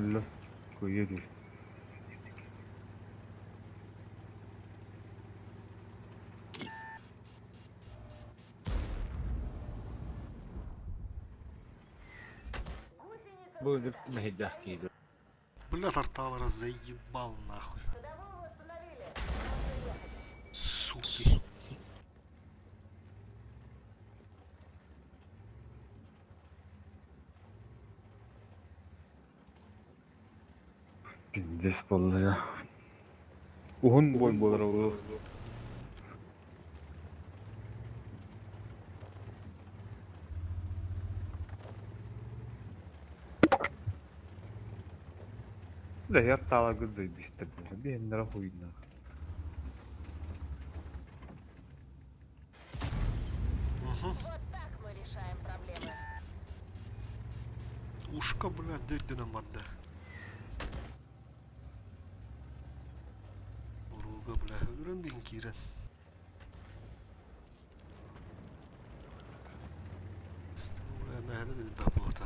Нормально. Хуели. Будет мягкий. Бля, Тарталора заебал нахуй. Суки. Пиздец полная. Угон бой был. Бля, я тала гыды бистер. Бен нахуй нахуй. Ушка, бля, дырды нам отда. Уруга, бля, грын бинкирен. Бля, мәді де бәп оларта.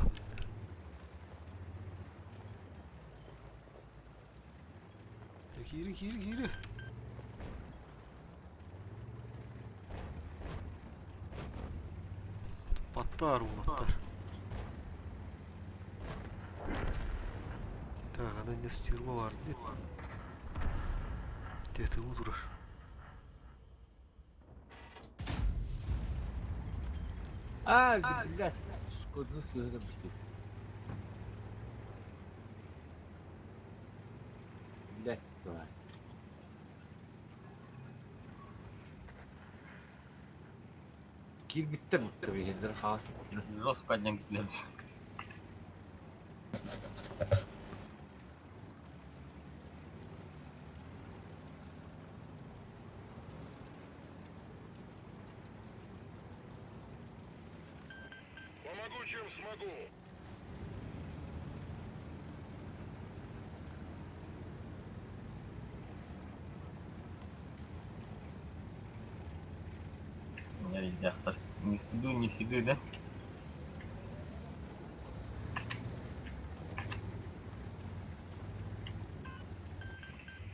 Kiri. Patlar ulatlar. Так, она не стерва vardı. Detaylı durur. Блядь. Скудно сыграл. Блядь, тварь. Kill bitti mi? Tabii henüz has. Жестко gidiyor. Помогу, чем смогу. Ребята, не сиду, да?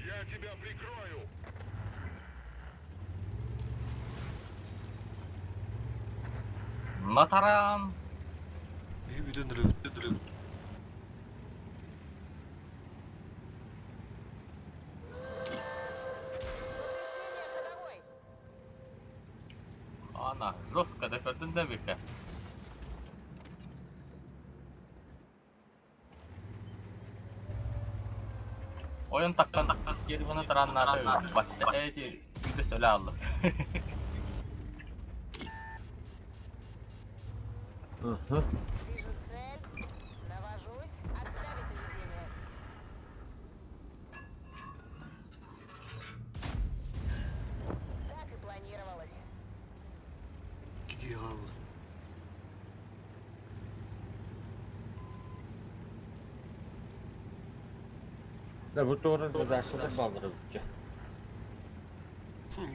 Я тебя прикрою. На таран! İyi bir döndürüm. Ana, жестко допёрдün de bir. Oyun taktan geri bunu taranlarda başta bir de söyle aldı. Gidiyor. Да, bu doğru задача da baldırıldı.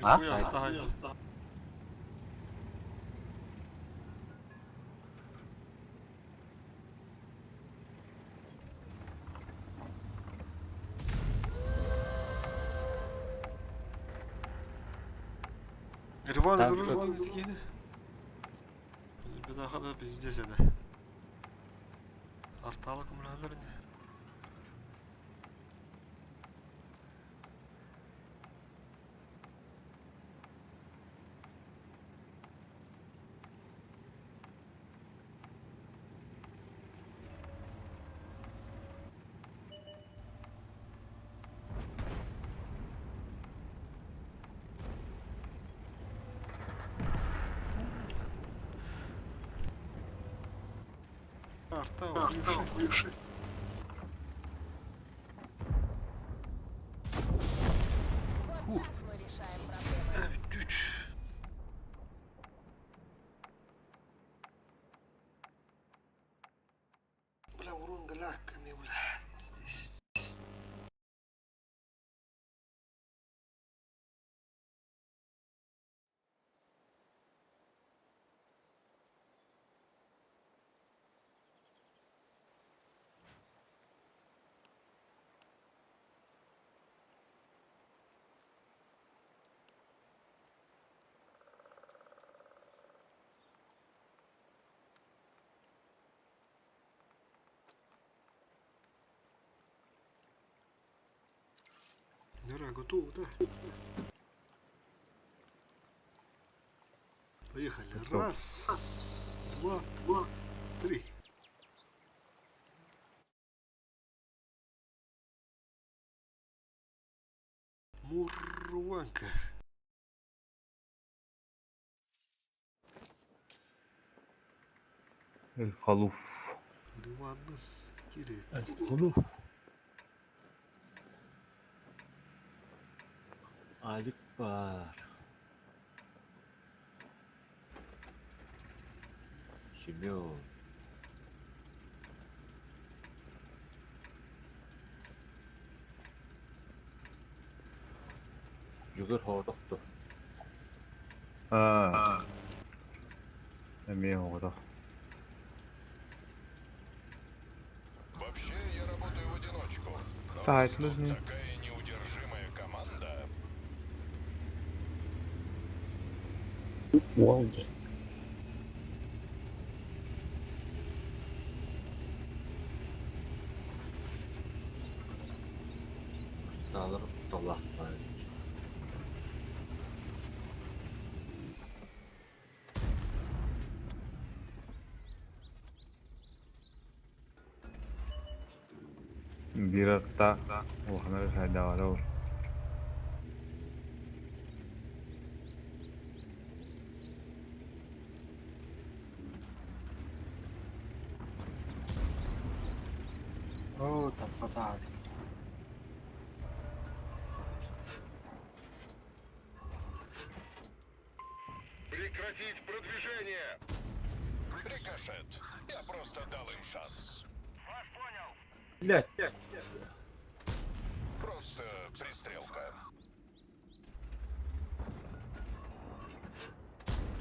Ha? Daha iyi. Irvan Так, durur что- lan dikeni. Bir daha da bizde de. Artalık mınalar ne? Arta uyuşu. Evet, güç. Бля, урон галяками, бля, здесь. Игра готова, да? Поехали. Раз, два, три. Мурванка. Эль-Халуф. Ливанның керек. Алик бар. Семен. Жүгір хоғыдақты. Мен хоғыдақ. Вообще, я работаю в одиночку. Но Так, тут нужно. такая неудержимая команда. Волги. Dağlar dalaq var. Bir hatta oğlanlar sayda var. О, там потак. Прекратить продвижение! Рикошет. Я просто дал им шанс. Вас понял. Блядь. Просто пристрелка.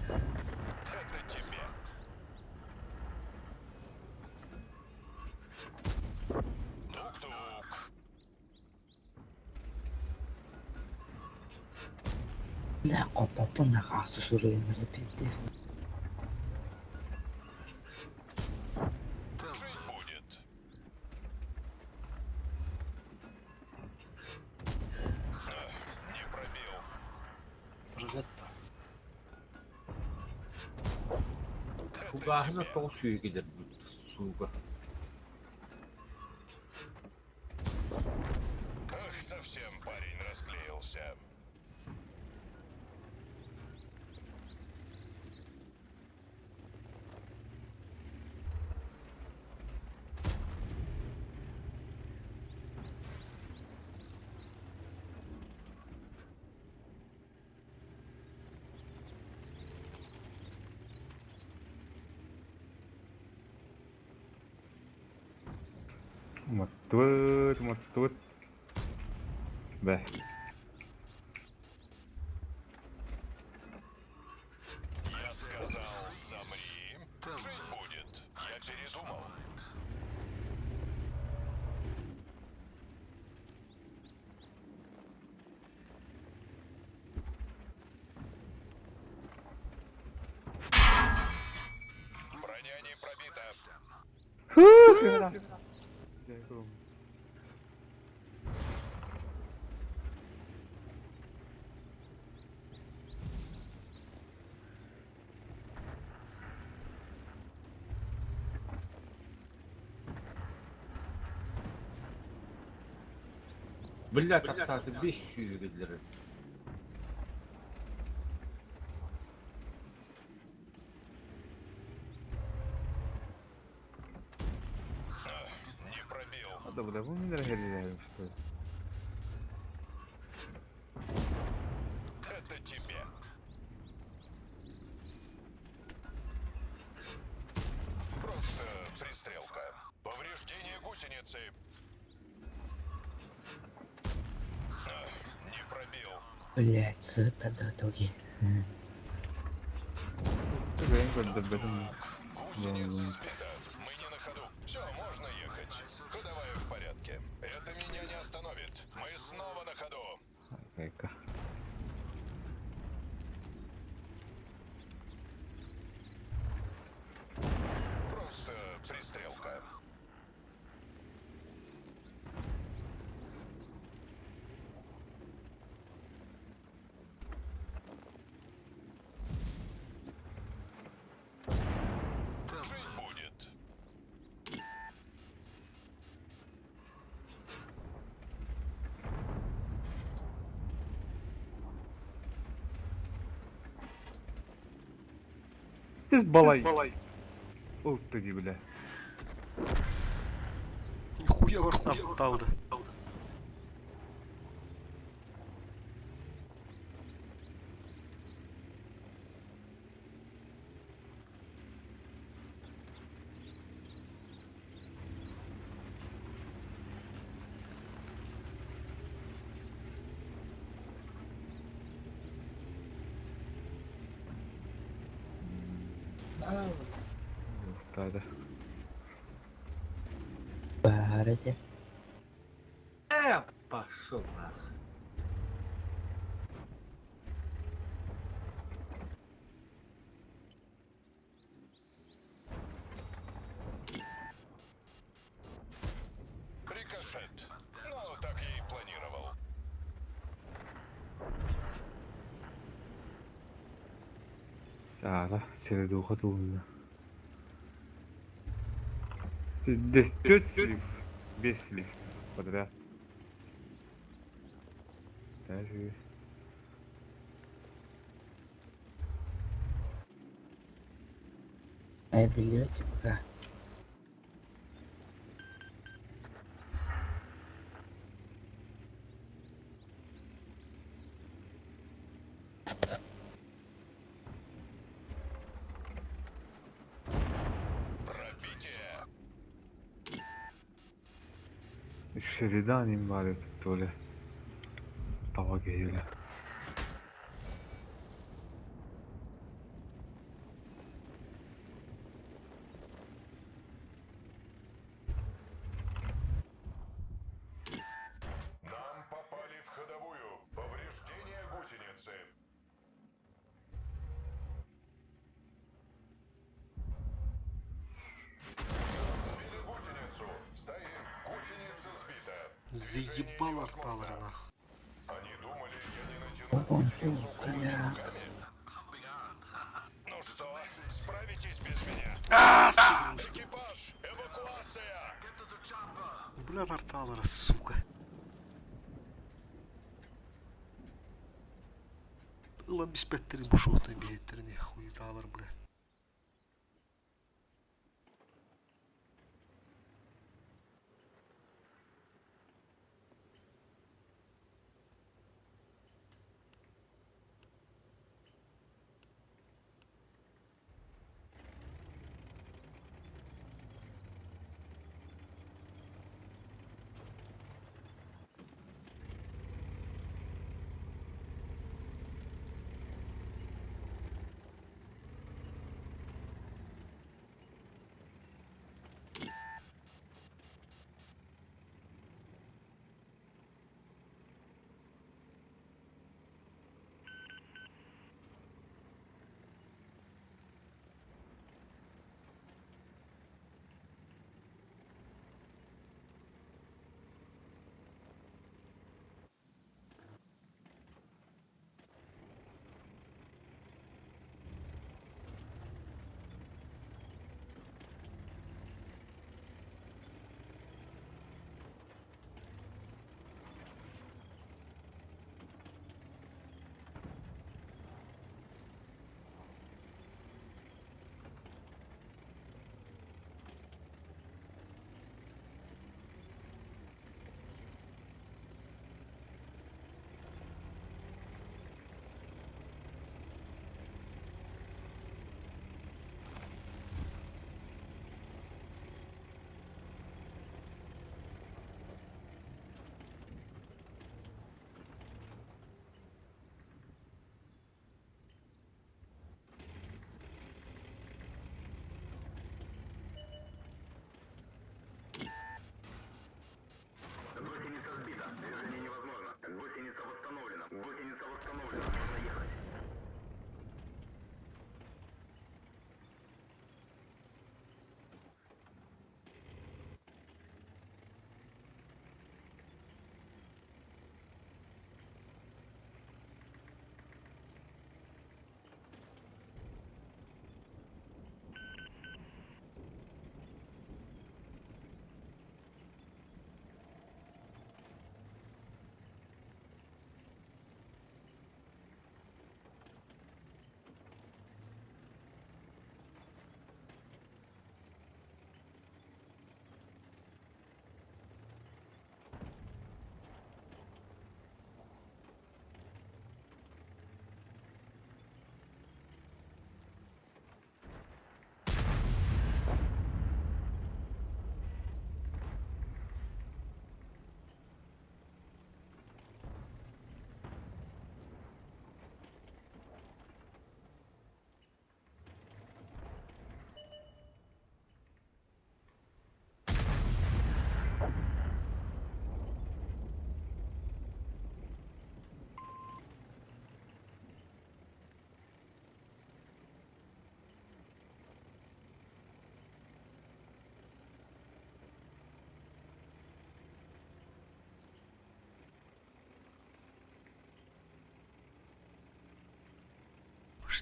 Это тебе. Тук-тук. Да, копапы нахасы жүрегін репетир. Жить будет. Не пробил. Розетта. Хугахына тоғы сүйе келер суға. Ах, совсем парень расклеился. Маттует. Бә. Я сказал, замри. Жить будет. Я передумал. Броня не пробита. Бля, таптаты 5 сүйе келер. Не пробил. Да, бля, вы меня разделяете, что ли? Это тебе. Просто пристрелка. Повреждение гусеницы. Не пробил. Блять, сыта да тоги. Гусеница сбита. Мы не на ходу. Все, можно ехать. Ходовая в порядке. Это меня не остановит. Мы снова на ходу. Ай-ка. Просто пристрелка. ты балай. Ух ты, бля. Нихуя варта тавра. Да. Парите. Пошел нас. Рикошет. Ну, так я и планировал. Да, середуха тут. Здесь тёть бесили подряд. Даже... Это лётчик пока. Şeriden ibaret böyle. Tava geliyor. Нам попали в ходовую. Повреждение гусеницы. Сбили гусеницу. Стоим. Гусеница сбита. Заебал арталера нахуй. Они думали, я не натяну Конфуз, бля. Ну что, справитесь без меня? Экипаж, эвакуация! Блядь, арталера, сука. Ulan biz Petter'in bu şohtayım yettirim ya. Huyu dağlar blядь.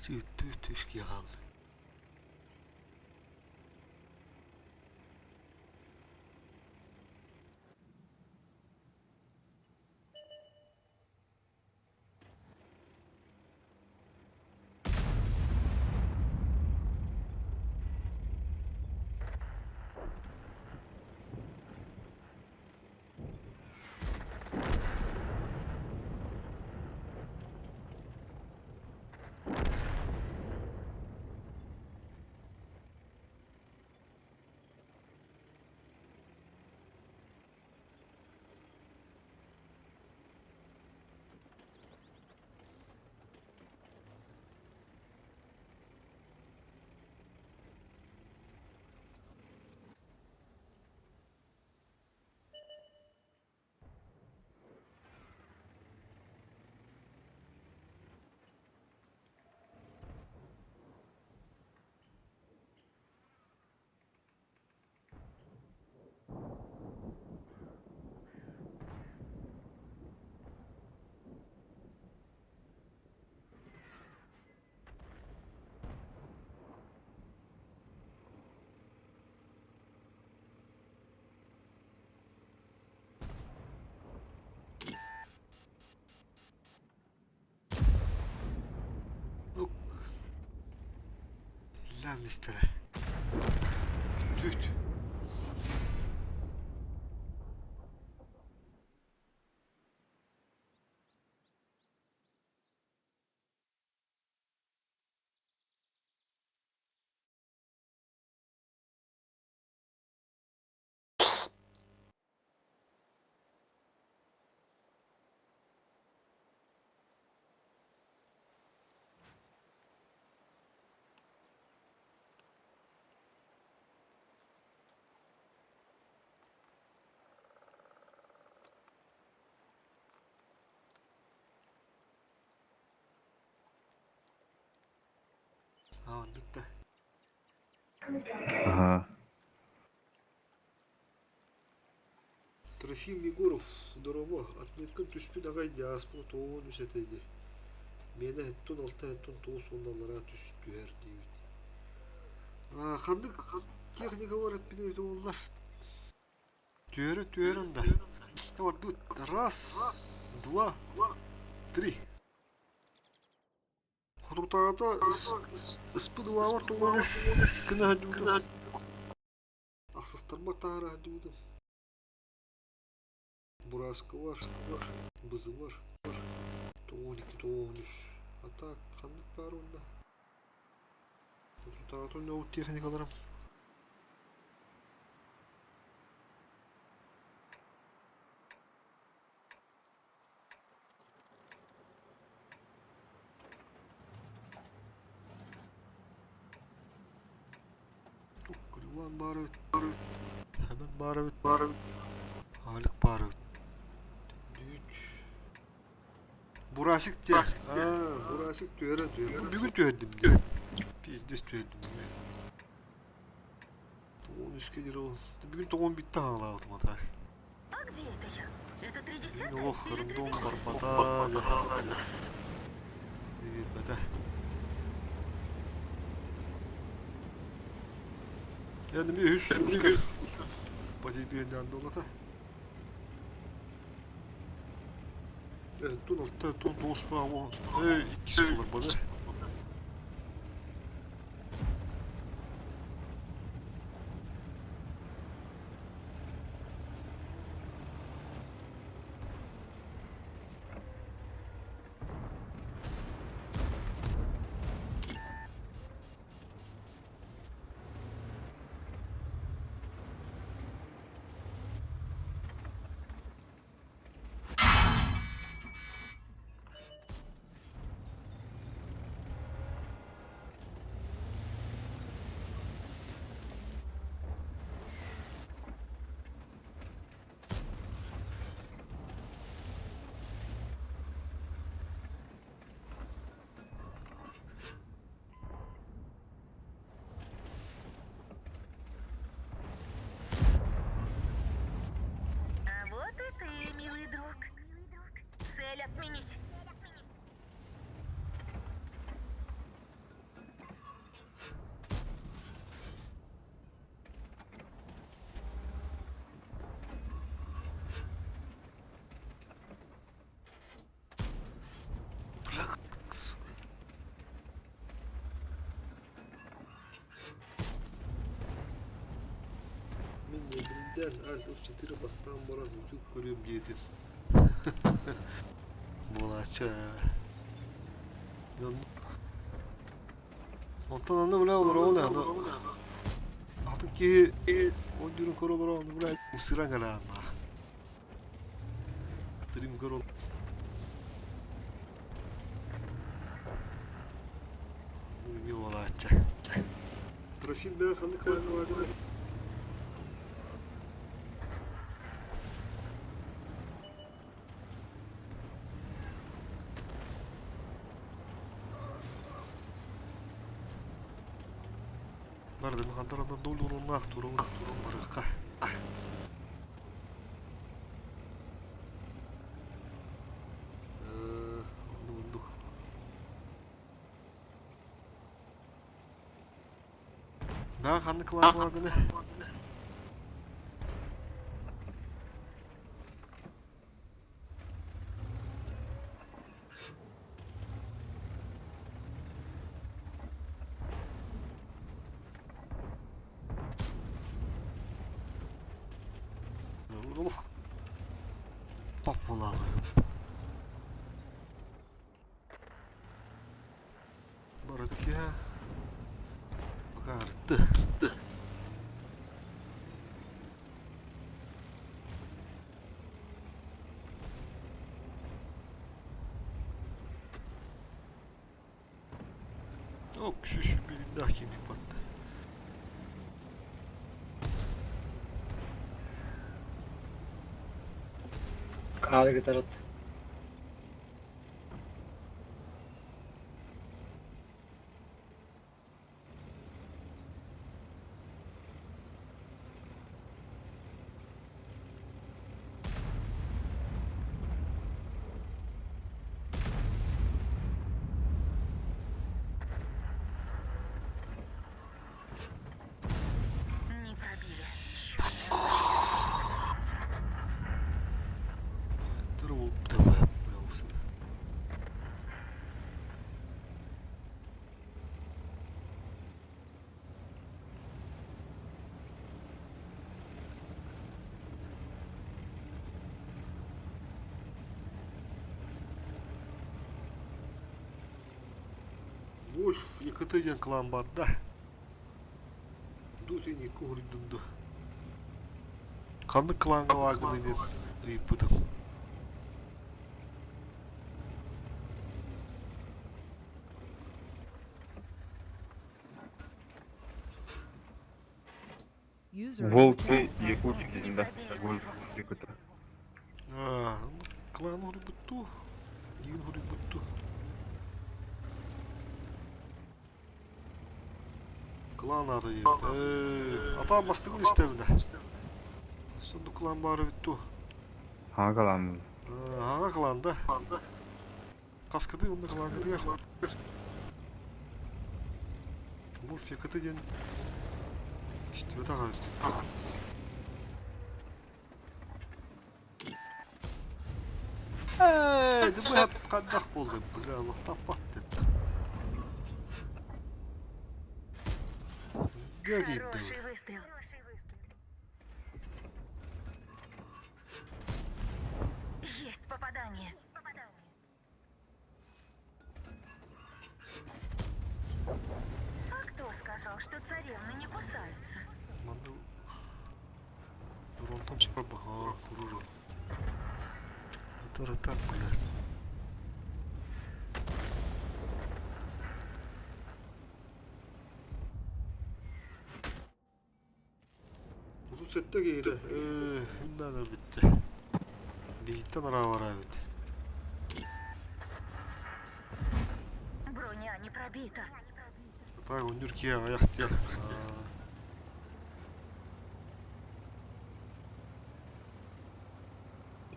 Tüfke kaldı. Lan mistere. Tüt. Anladık da. Ага. Трофим Егоров, здорово. Отметкен түспен ағай диаспо тоғын үсетейді. Мені әттін алты әттін тоғыз онлалара түстүер дейбіт. Қандық техника бар әтпені өте олар. Түйері анда. Раз, два, три. Құдықтағата ұспыды var тоғын үш кіні әдуді. Ақсыстарма тағыр әдуді. Buraska var, bızı var. 12, 13. Hatta kandık var onda. Kontrolü ne teknikalarım. Kulüvan bağırıt. Hemen bağırıt. Halik bağırıt. Burasık diye. Burasık diyor. Bir gün tüyördüm diye. Biz de tüyördüm. Toğun üst gelir o. Bir gün toğun bitti hala otomatik. Yine o kırımda on barpata. Ne vermedi. Yani bir hüs. Pati bir yandan dola da. Evet, dur altta, dur dostum ama ikisi olur bana. Gel al uçça tire battan bana YouTube görüyorum yedim. Bolaça. Ondan da bile olur o ne? Artık ki oyuncunun koruları oldu buraya mısıran kadar. Dream Girl. Ne Bolaça. Trafiğin beyefendi kaynağı vardı. Nerede mi kantarandan dolu onun akturu maraka. Bulduk. Ben kanlı kılar vardı. Popolalı. Baradaki ya. Bakardı. Ok şu bir daha kimi battı. Kahve tarafta. Wolf yakıtıyla klan barda. Duzin yıkı hurdundu. Kanlı klanga vagılıyla yıpıdım. Волк Якутик да. Волк Якута. Клан hurbutu. Yün hurbutu. Klan arayı. Adam bastıkın istemde. Sonunda klan bari bitti. Hangi klan mı? Hangi klanda? Kaskıdı onda klan gidiyor. Wolf yakıtı gen. İşte bir daha. Bu hep kandak buldu. Böyle Allah'tan battı. Gel gitti. Есть попадание. А кто сказал, что царевны не кусаются? Dur tam çıkar bak. Ha durur. Atar atar böyle. Uzun sette giydi. Bundan da bitti. Bihitten ara var evet. Броня не пробита. Так, он дюрки, аyak diye.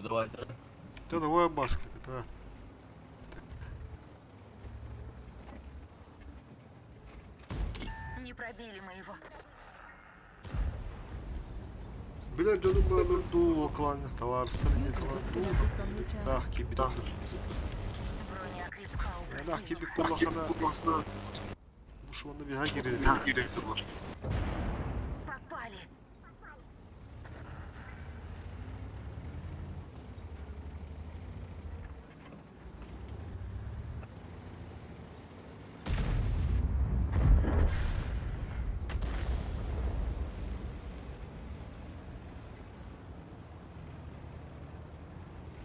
Давайте. Да давай маска, да. Не пробили мы его. Bile canım bağlı doğu oklan tavarıstan ne zaman nah gibi dur. Nah gibi kulakana bu şu anda bir ha girdi var.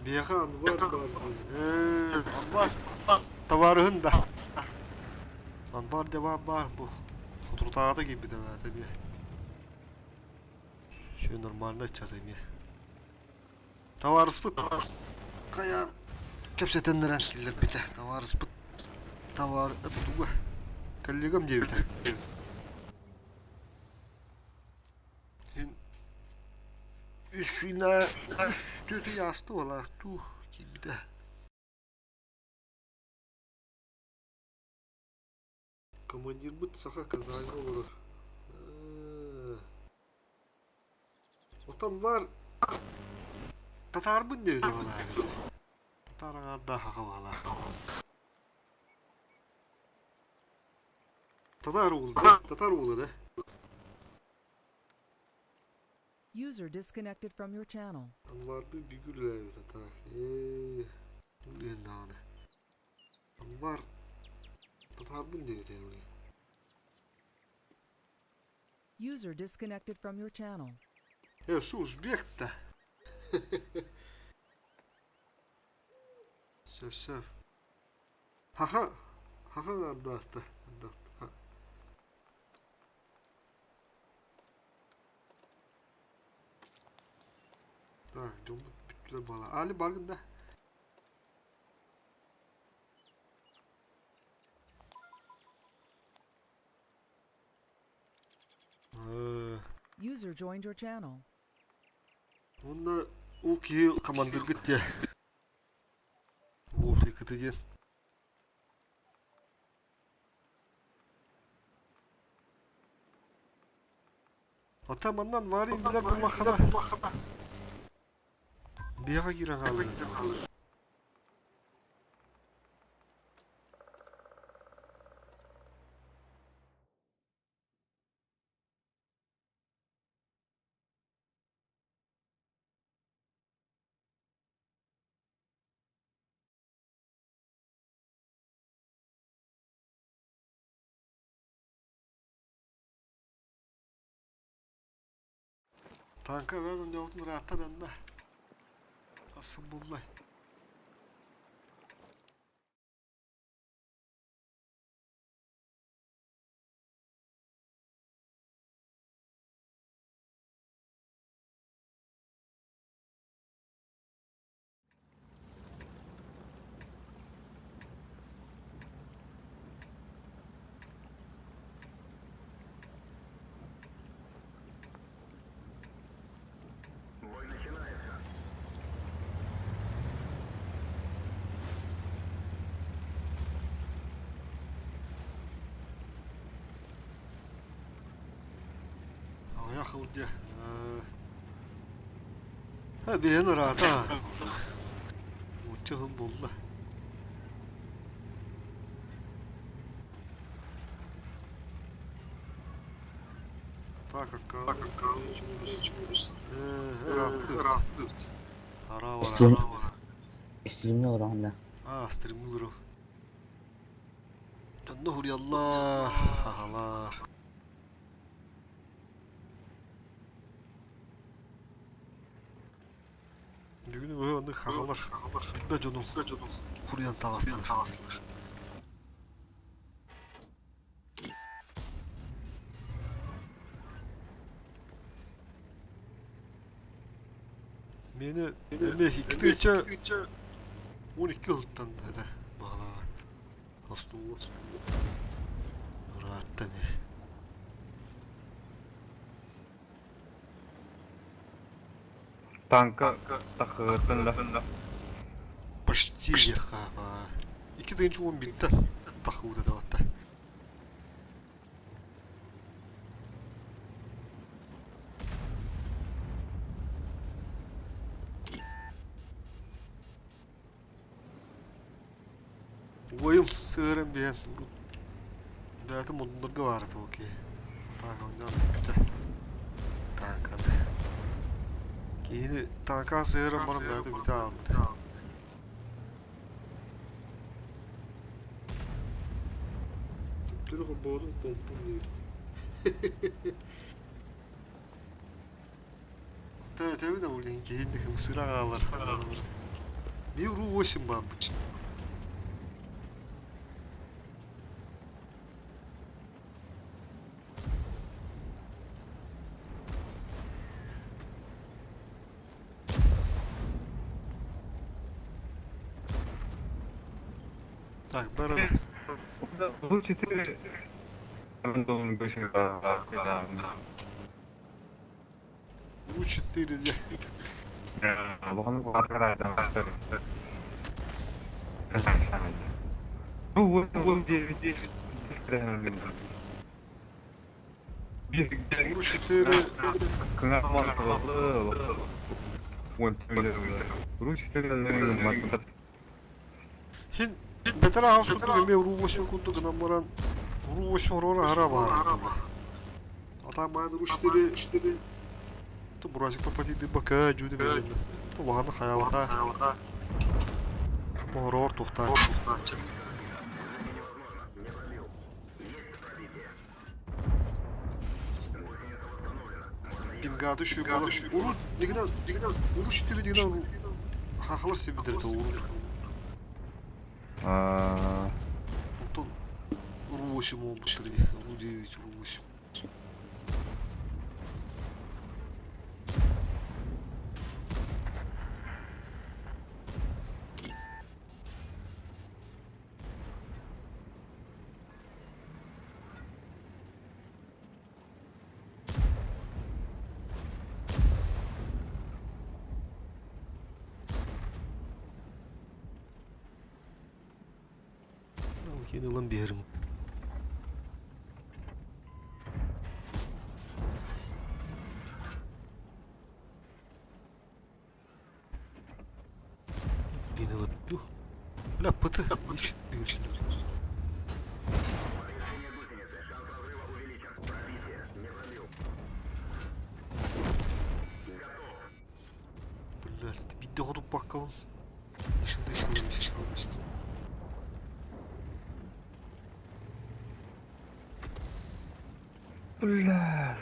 Biyakan var. Var. Tavarın da. Lan var devam var bu. Oturtağda gibi de var tabii. Şu normalde çatayım ya. Tavar spıt. Kayan. Kepsetenleren killer bite. Tavar spıt. Tavar tutugu. Kalligam diye bite. Üstüne üstü yastı ola tu gibi de. Командир быт саха казайны olur. Otan var. Tatar bın devde bana. Tatar da haka bana. Tatar oldu. Tatar oldu de. User disconnected from your channel. Vardı bir gül evi tatar. Bu ne nane. Var. Tatar bın devde oraya. User disconnected from your channel. Ya şu Uzbek de. Sev. Haka nerede? Так, жомут бүттүлөр бала. Али баргын да. User joined your channel. Onda o ki командир gitti. O fikri gel. Atamandan varayım birer bu makara. Bir yere giren halde. Tanka ben önce oldum rahatladan da. Kasım bullay. Бой начинается. Yakıl diye. Ha bir yana rahat ha. Uçağın buldu. Так, как rahat. Ara var. Streamliyor onda. Streamliyor. Tanrı yallah. Allah. Bugün böyle anlık hakalar. Be canım. Kuryan tavaslar. Meni ikide 12 yıldan dedi bağla. Aslında rahattan ne? Tanka takırsın lafında. Почти яхава. 2-11'den takıvda da hatta. Oyum sığırım bir Dağıtım onlarga vardı okey. Tanka oynadım güte. Tanka. Yine tanka sığırım bana dağıtı bir daha aldı. Türk boğdum pompum diyor. Tabii de bu linki hindi mısır ağlar. Bir Ru-8 var. Так, Барана. Ру-4 рандомный гусеницу. Ru-4 diye. Бұғаны қарайды. Ру-9 Ru-4 Хин бетер ağız kutu gömüyor Ru-8 kutu gınamlaran Ru-8 oraya ara var. Ata baydı Ru-4 Tu burası kapatıydı baka cüdü verildi. Ulanı hayalata. Moror tuhta. Пингады şu bana. Uru digna Ru-4 digna haqlı sebedirdi Uru. Антон Ru-8 oldu sırrı. Ru-9 Ru-8. Yine lan bir yerim. Yine lan. Duh. Bля, пыты. Блядь, bir de olup bakalım. Işılmıştı. Бля.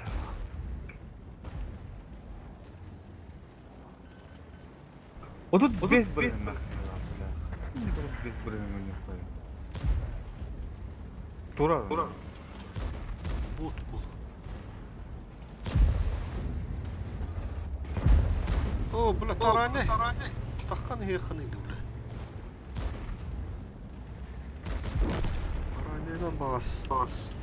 Вот тут без бревна. Без бревна не стоит. Тура. Бот был. О, бля, таране. Тахан хеханıydı bля. Таране'den bağız.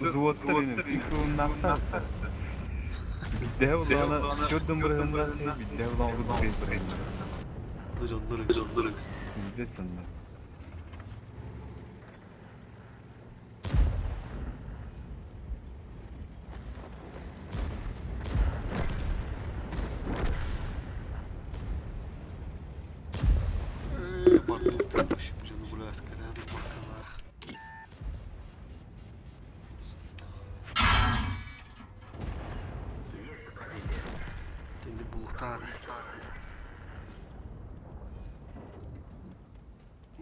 Зуоттарының пикуынан бидде улана чөддөн бревндан сей бидде улана без бревна. Дырын. Билесің да.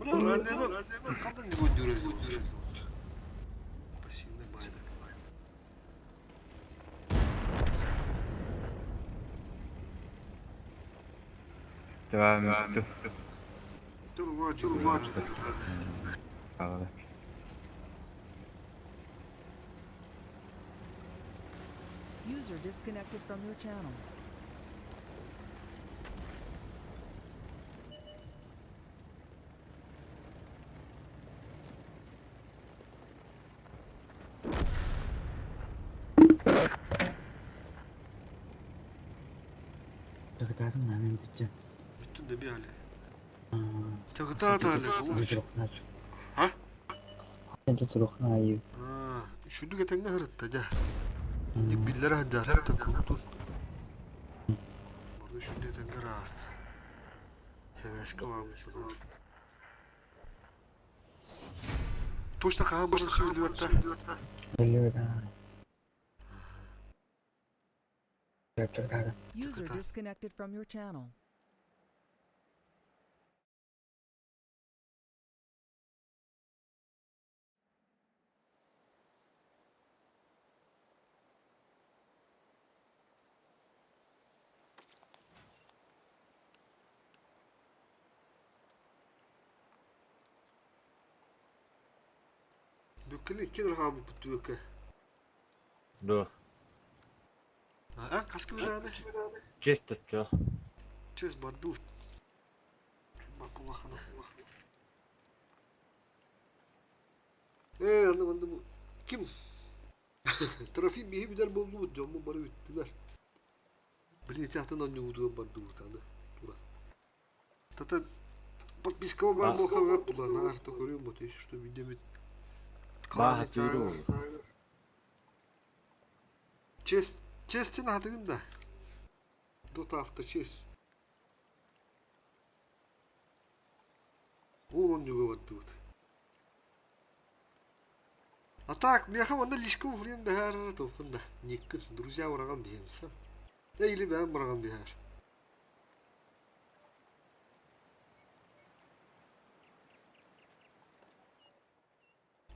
Раннен kadın ne gönderiyor? Pasinde bayda. Devam etti. Dur var. Ağla. User disconnected from your channel. Тагтаатан намын битэн. Bütün de bir halik. Tagtaat halik. Ha? Sen de turukna ayı. Şunu getenge hırıtta da. Billere hacar takıldı. Burada şunu getenge rast. Heveska var mesela. Точно kaha burada söylüyor hatta. Biliyor da. Tagtaatan. User disconnected from your channel. Kene rabu putuka. Да. А, каски узады? Честь чё? Честь бардут. Макулахана. Anda bu. Kim? Trafik bir bilir bolu camı bari bittiler. Блин, тяхта на нюду бардут anda. Тура. Тата подписка var mı kadar bulan artık görüyor musun? Что видим. Бага тюрю. Честен hatırında. Dota hafta chess. Он juga бардут. А так, бляха, манда лишком время бихар тофында. Никкин, друзья ураган бихемсам. Да или бәм ураган бихар.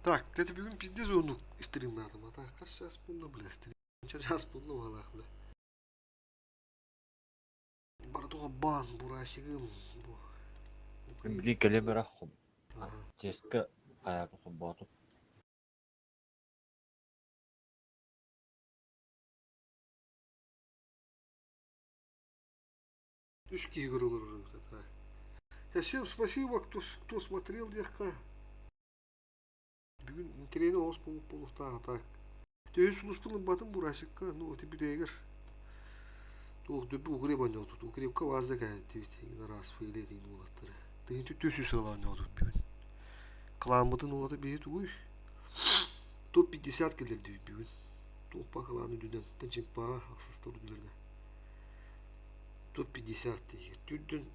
Так, это бүгін пизде зону истерим надым. А так, kaç час buldu bile истерим. Час buldu valla bile. Бардуға бан, бурасигым. Бли калибра хом. Честка аяк хом боту. Үш игр olur уже. Так. Всем спасибо, кто смотрел дехка. Бүгін интернет оғыз болып так. Түйіс ұлыспылын батын бурасикка, ну, ты бидегер. Тух дөбі угре баны отут. Угребка вазда кәді, раз фейле дейін олаттыры. Дейін төсі сыланы отут бүгін. Кыламбытын олаты бейет уй. Топ 50 келерді бүгін. Тоқпа кыланы дүден. Тәнчімпа ақсыстар дүдерге. Топ 50 дейгер. Дүден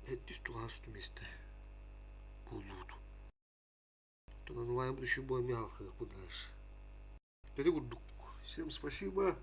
әттіс туған сүтіместі. Болуды. Тонан лайм düşü bu ами halkı bu ders. Dedi kurduk. Всем спасибо.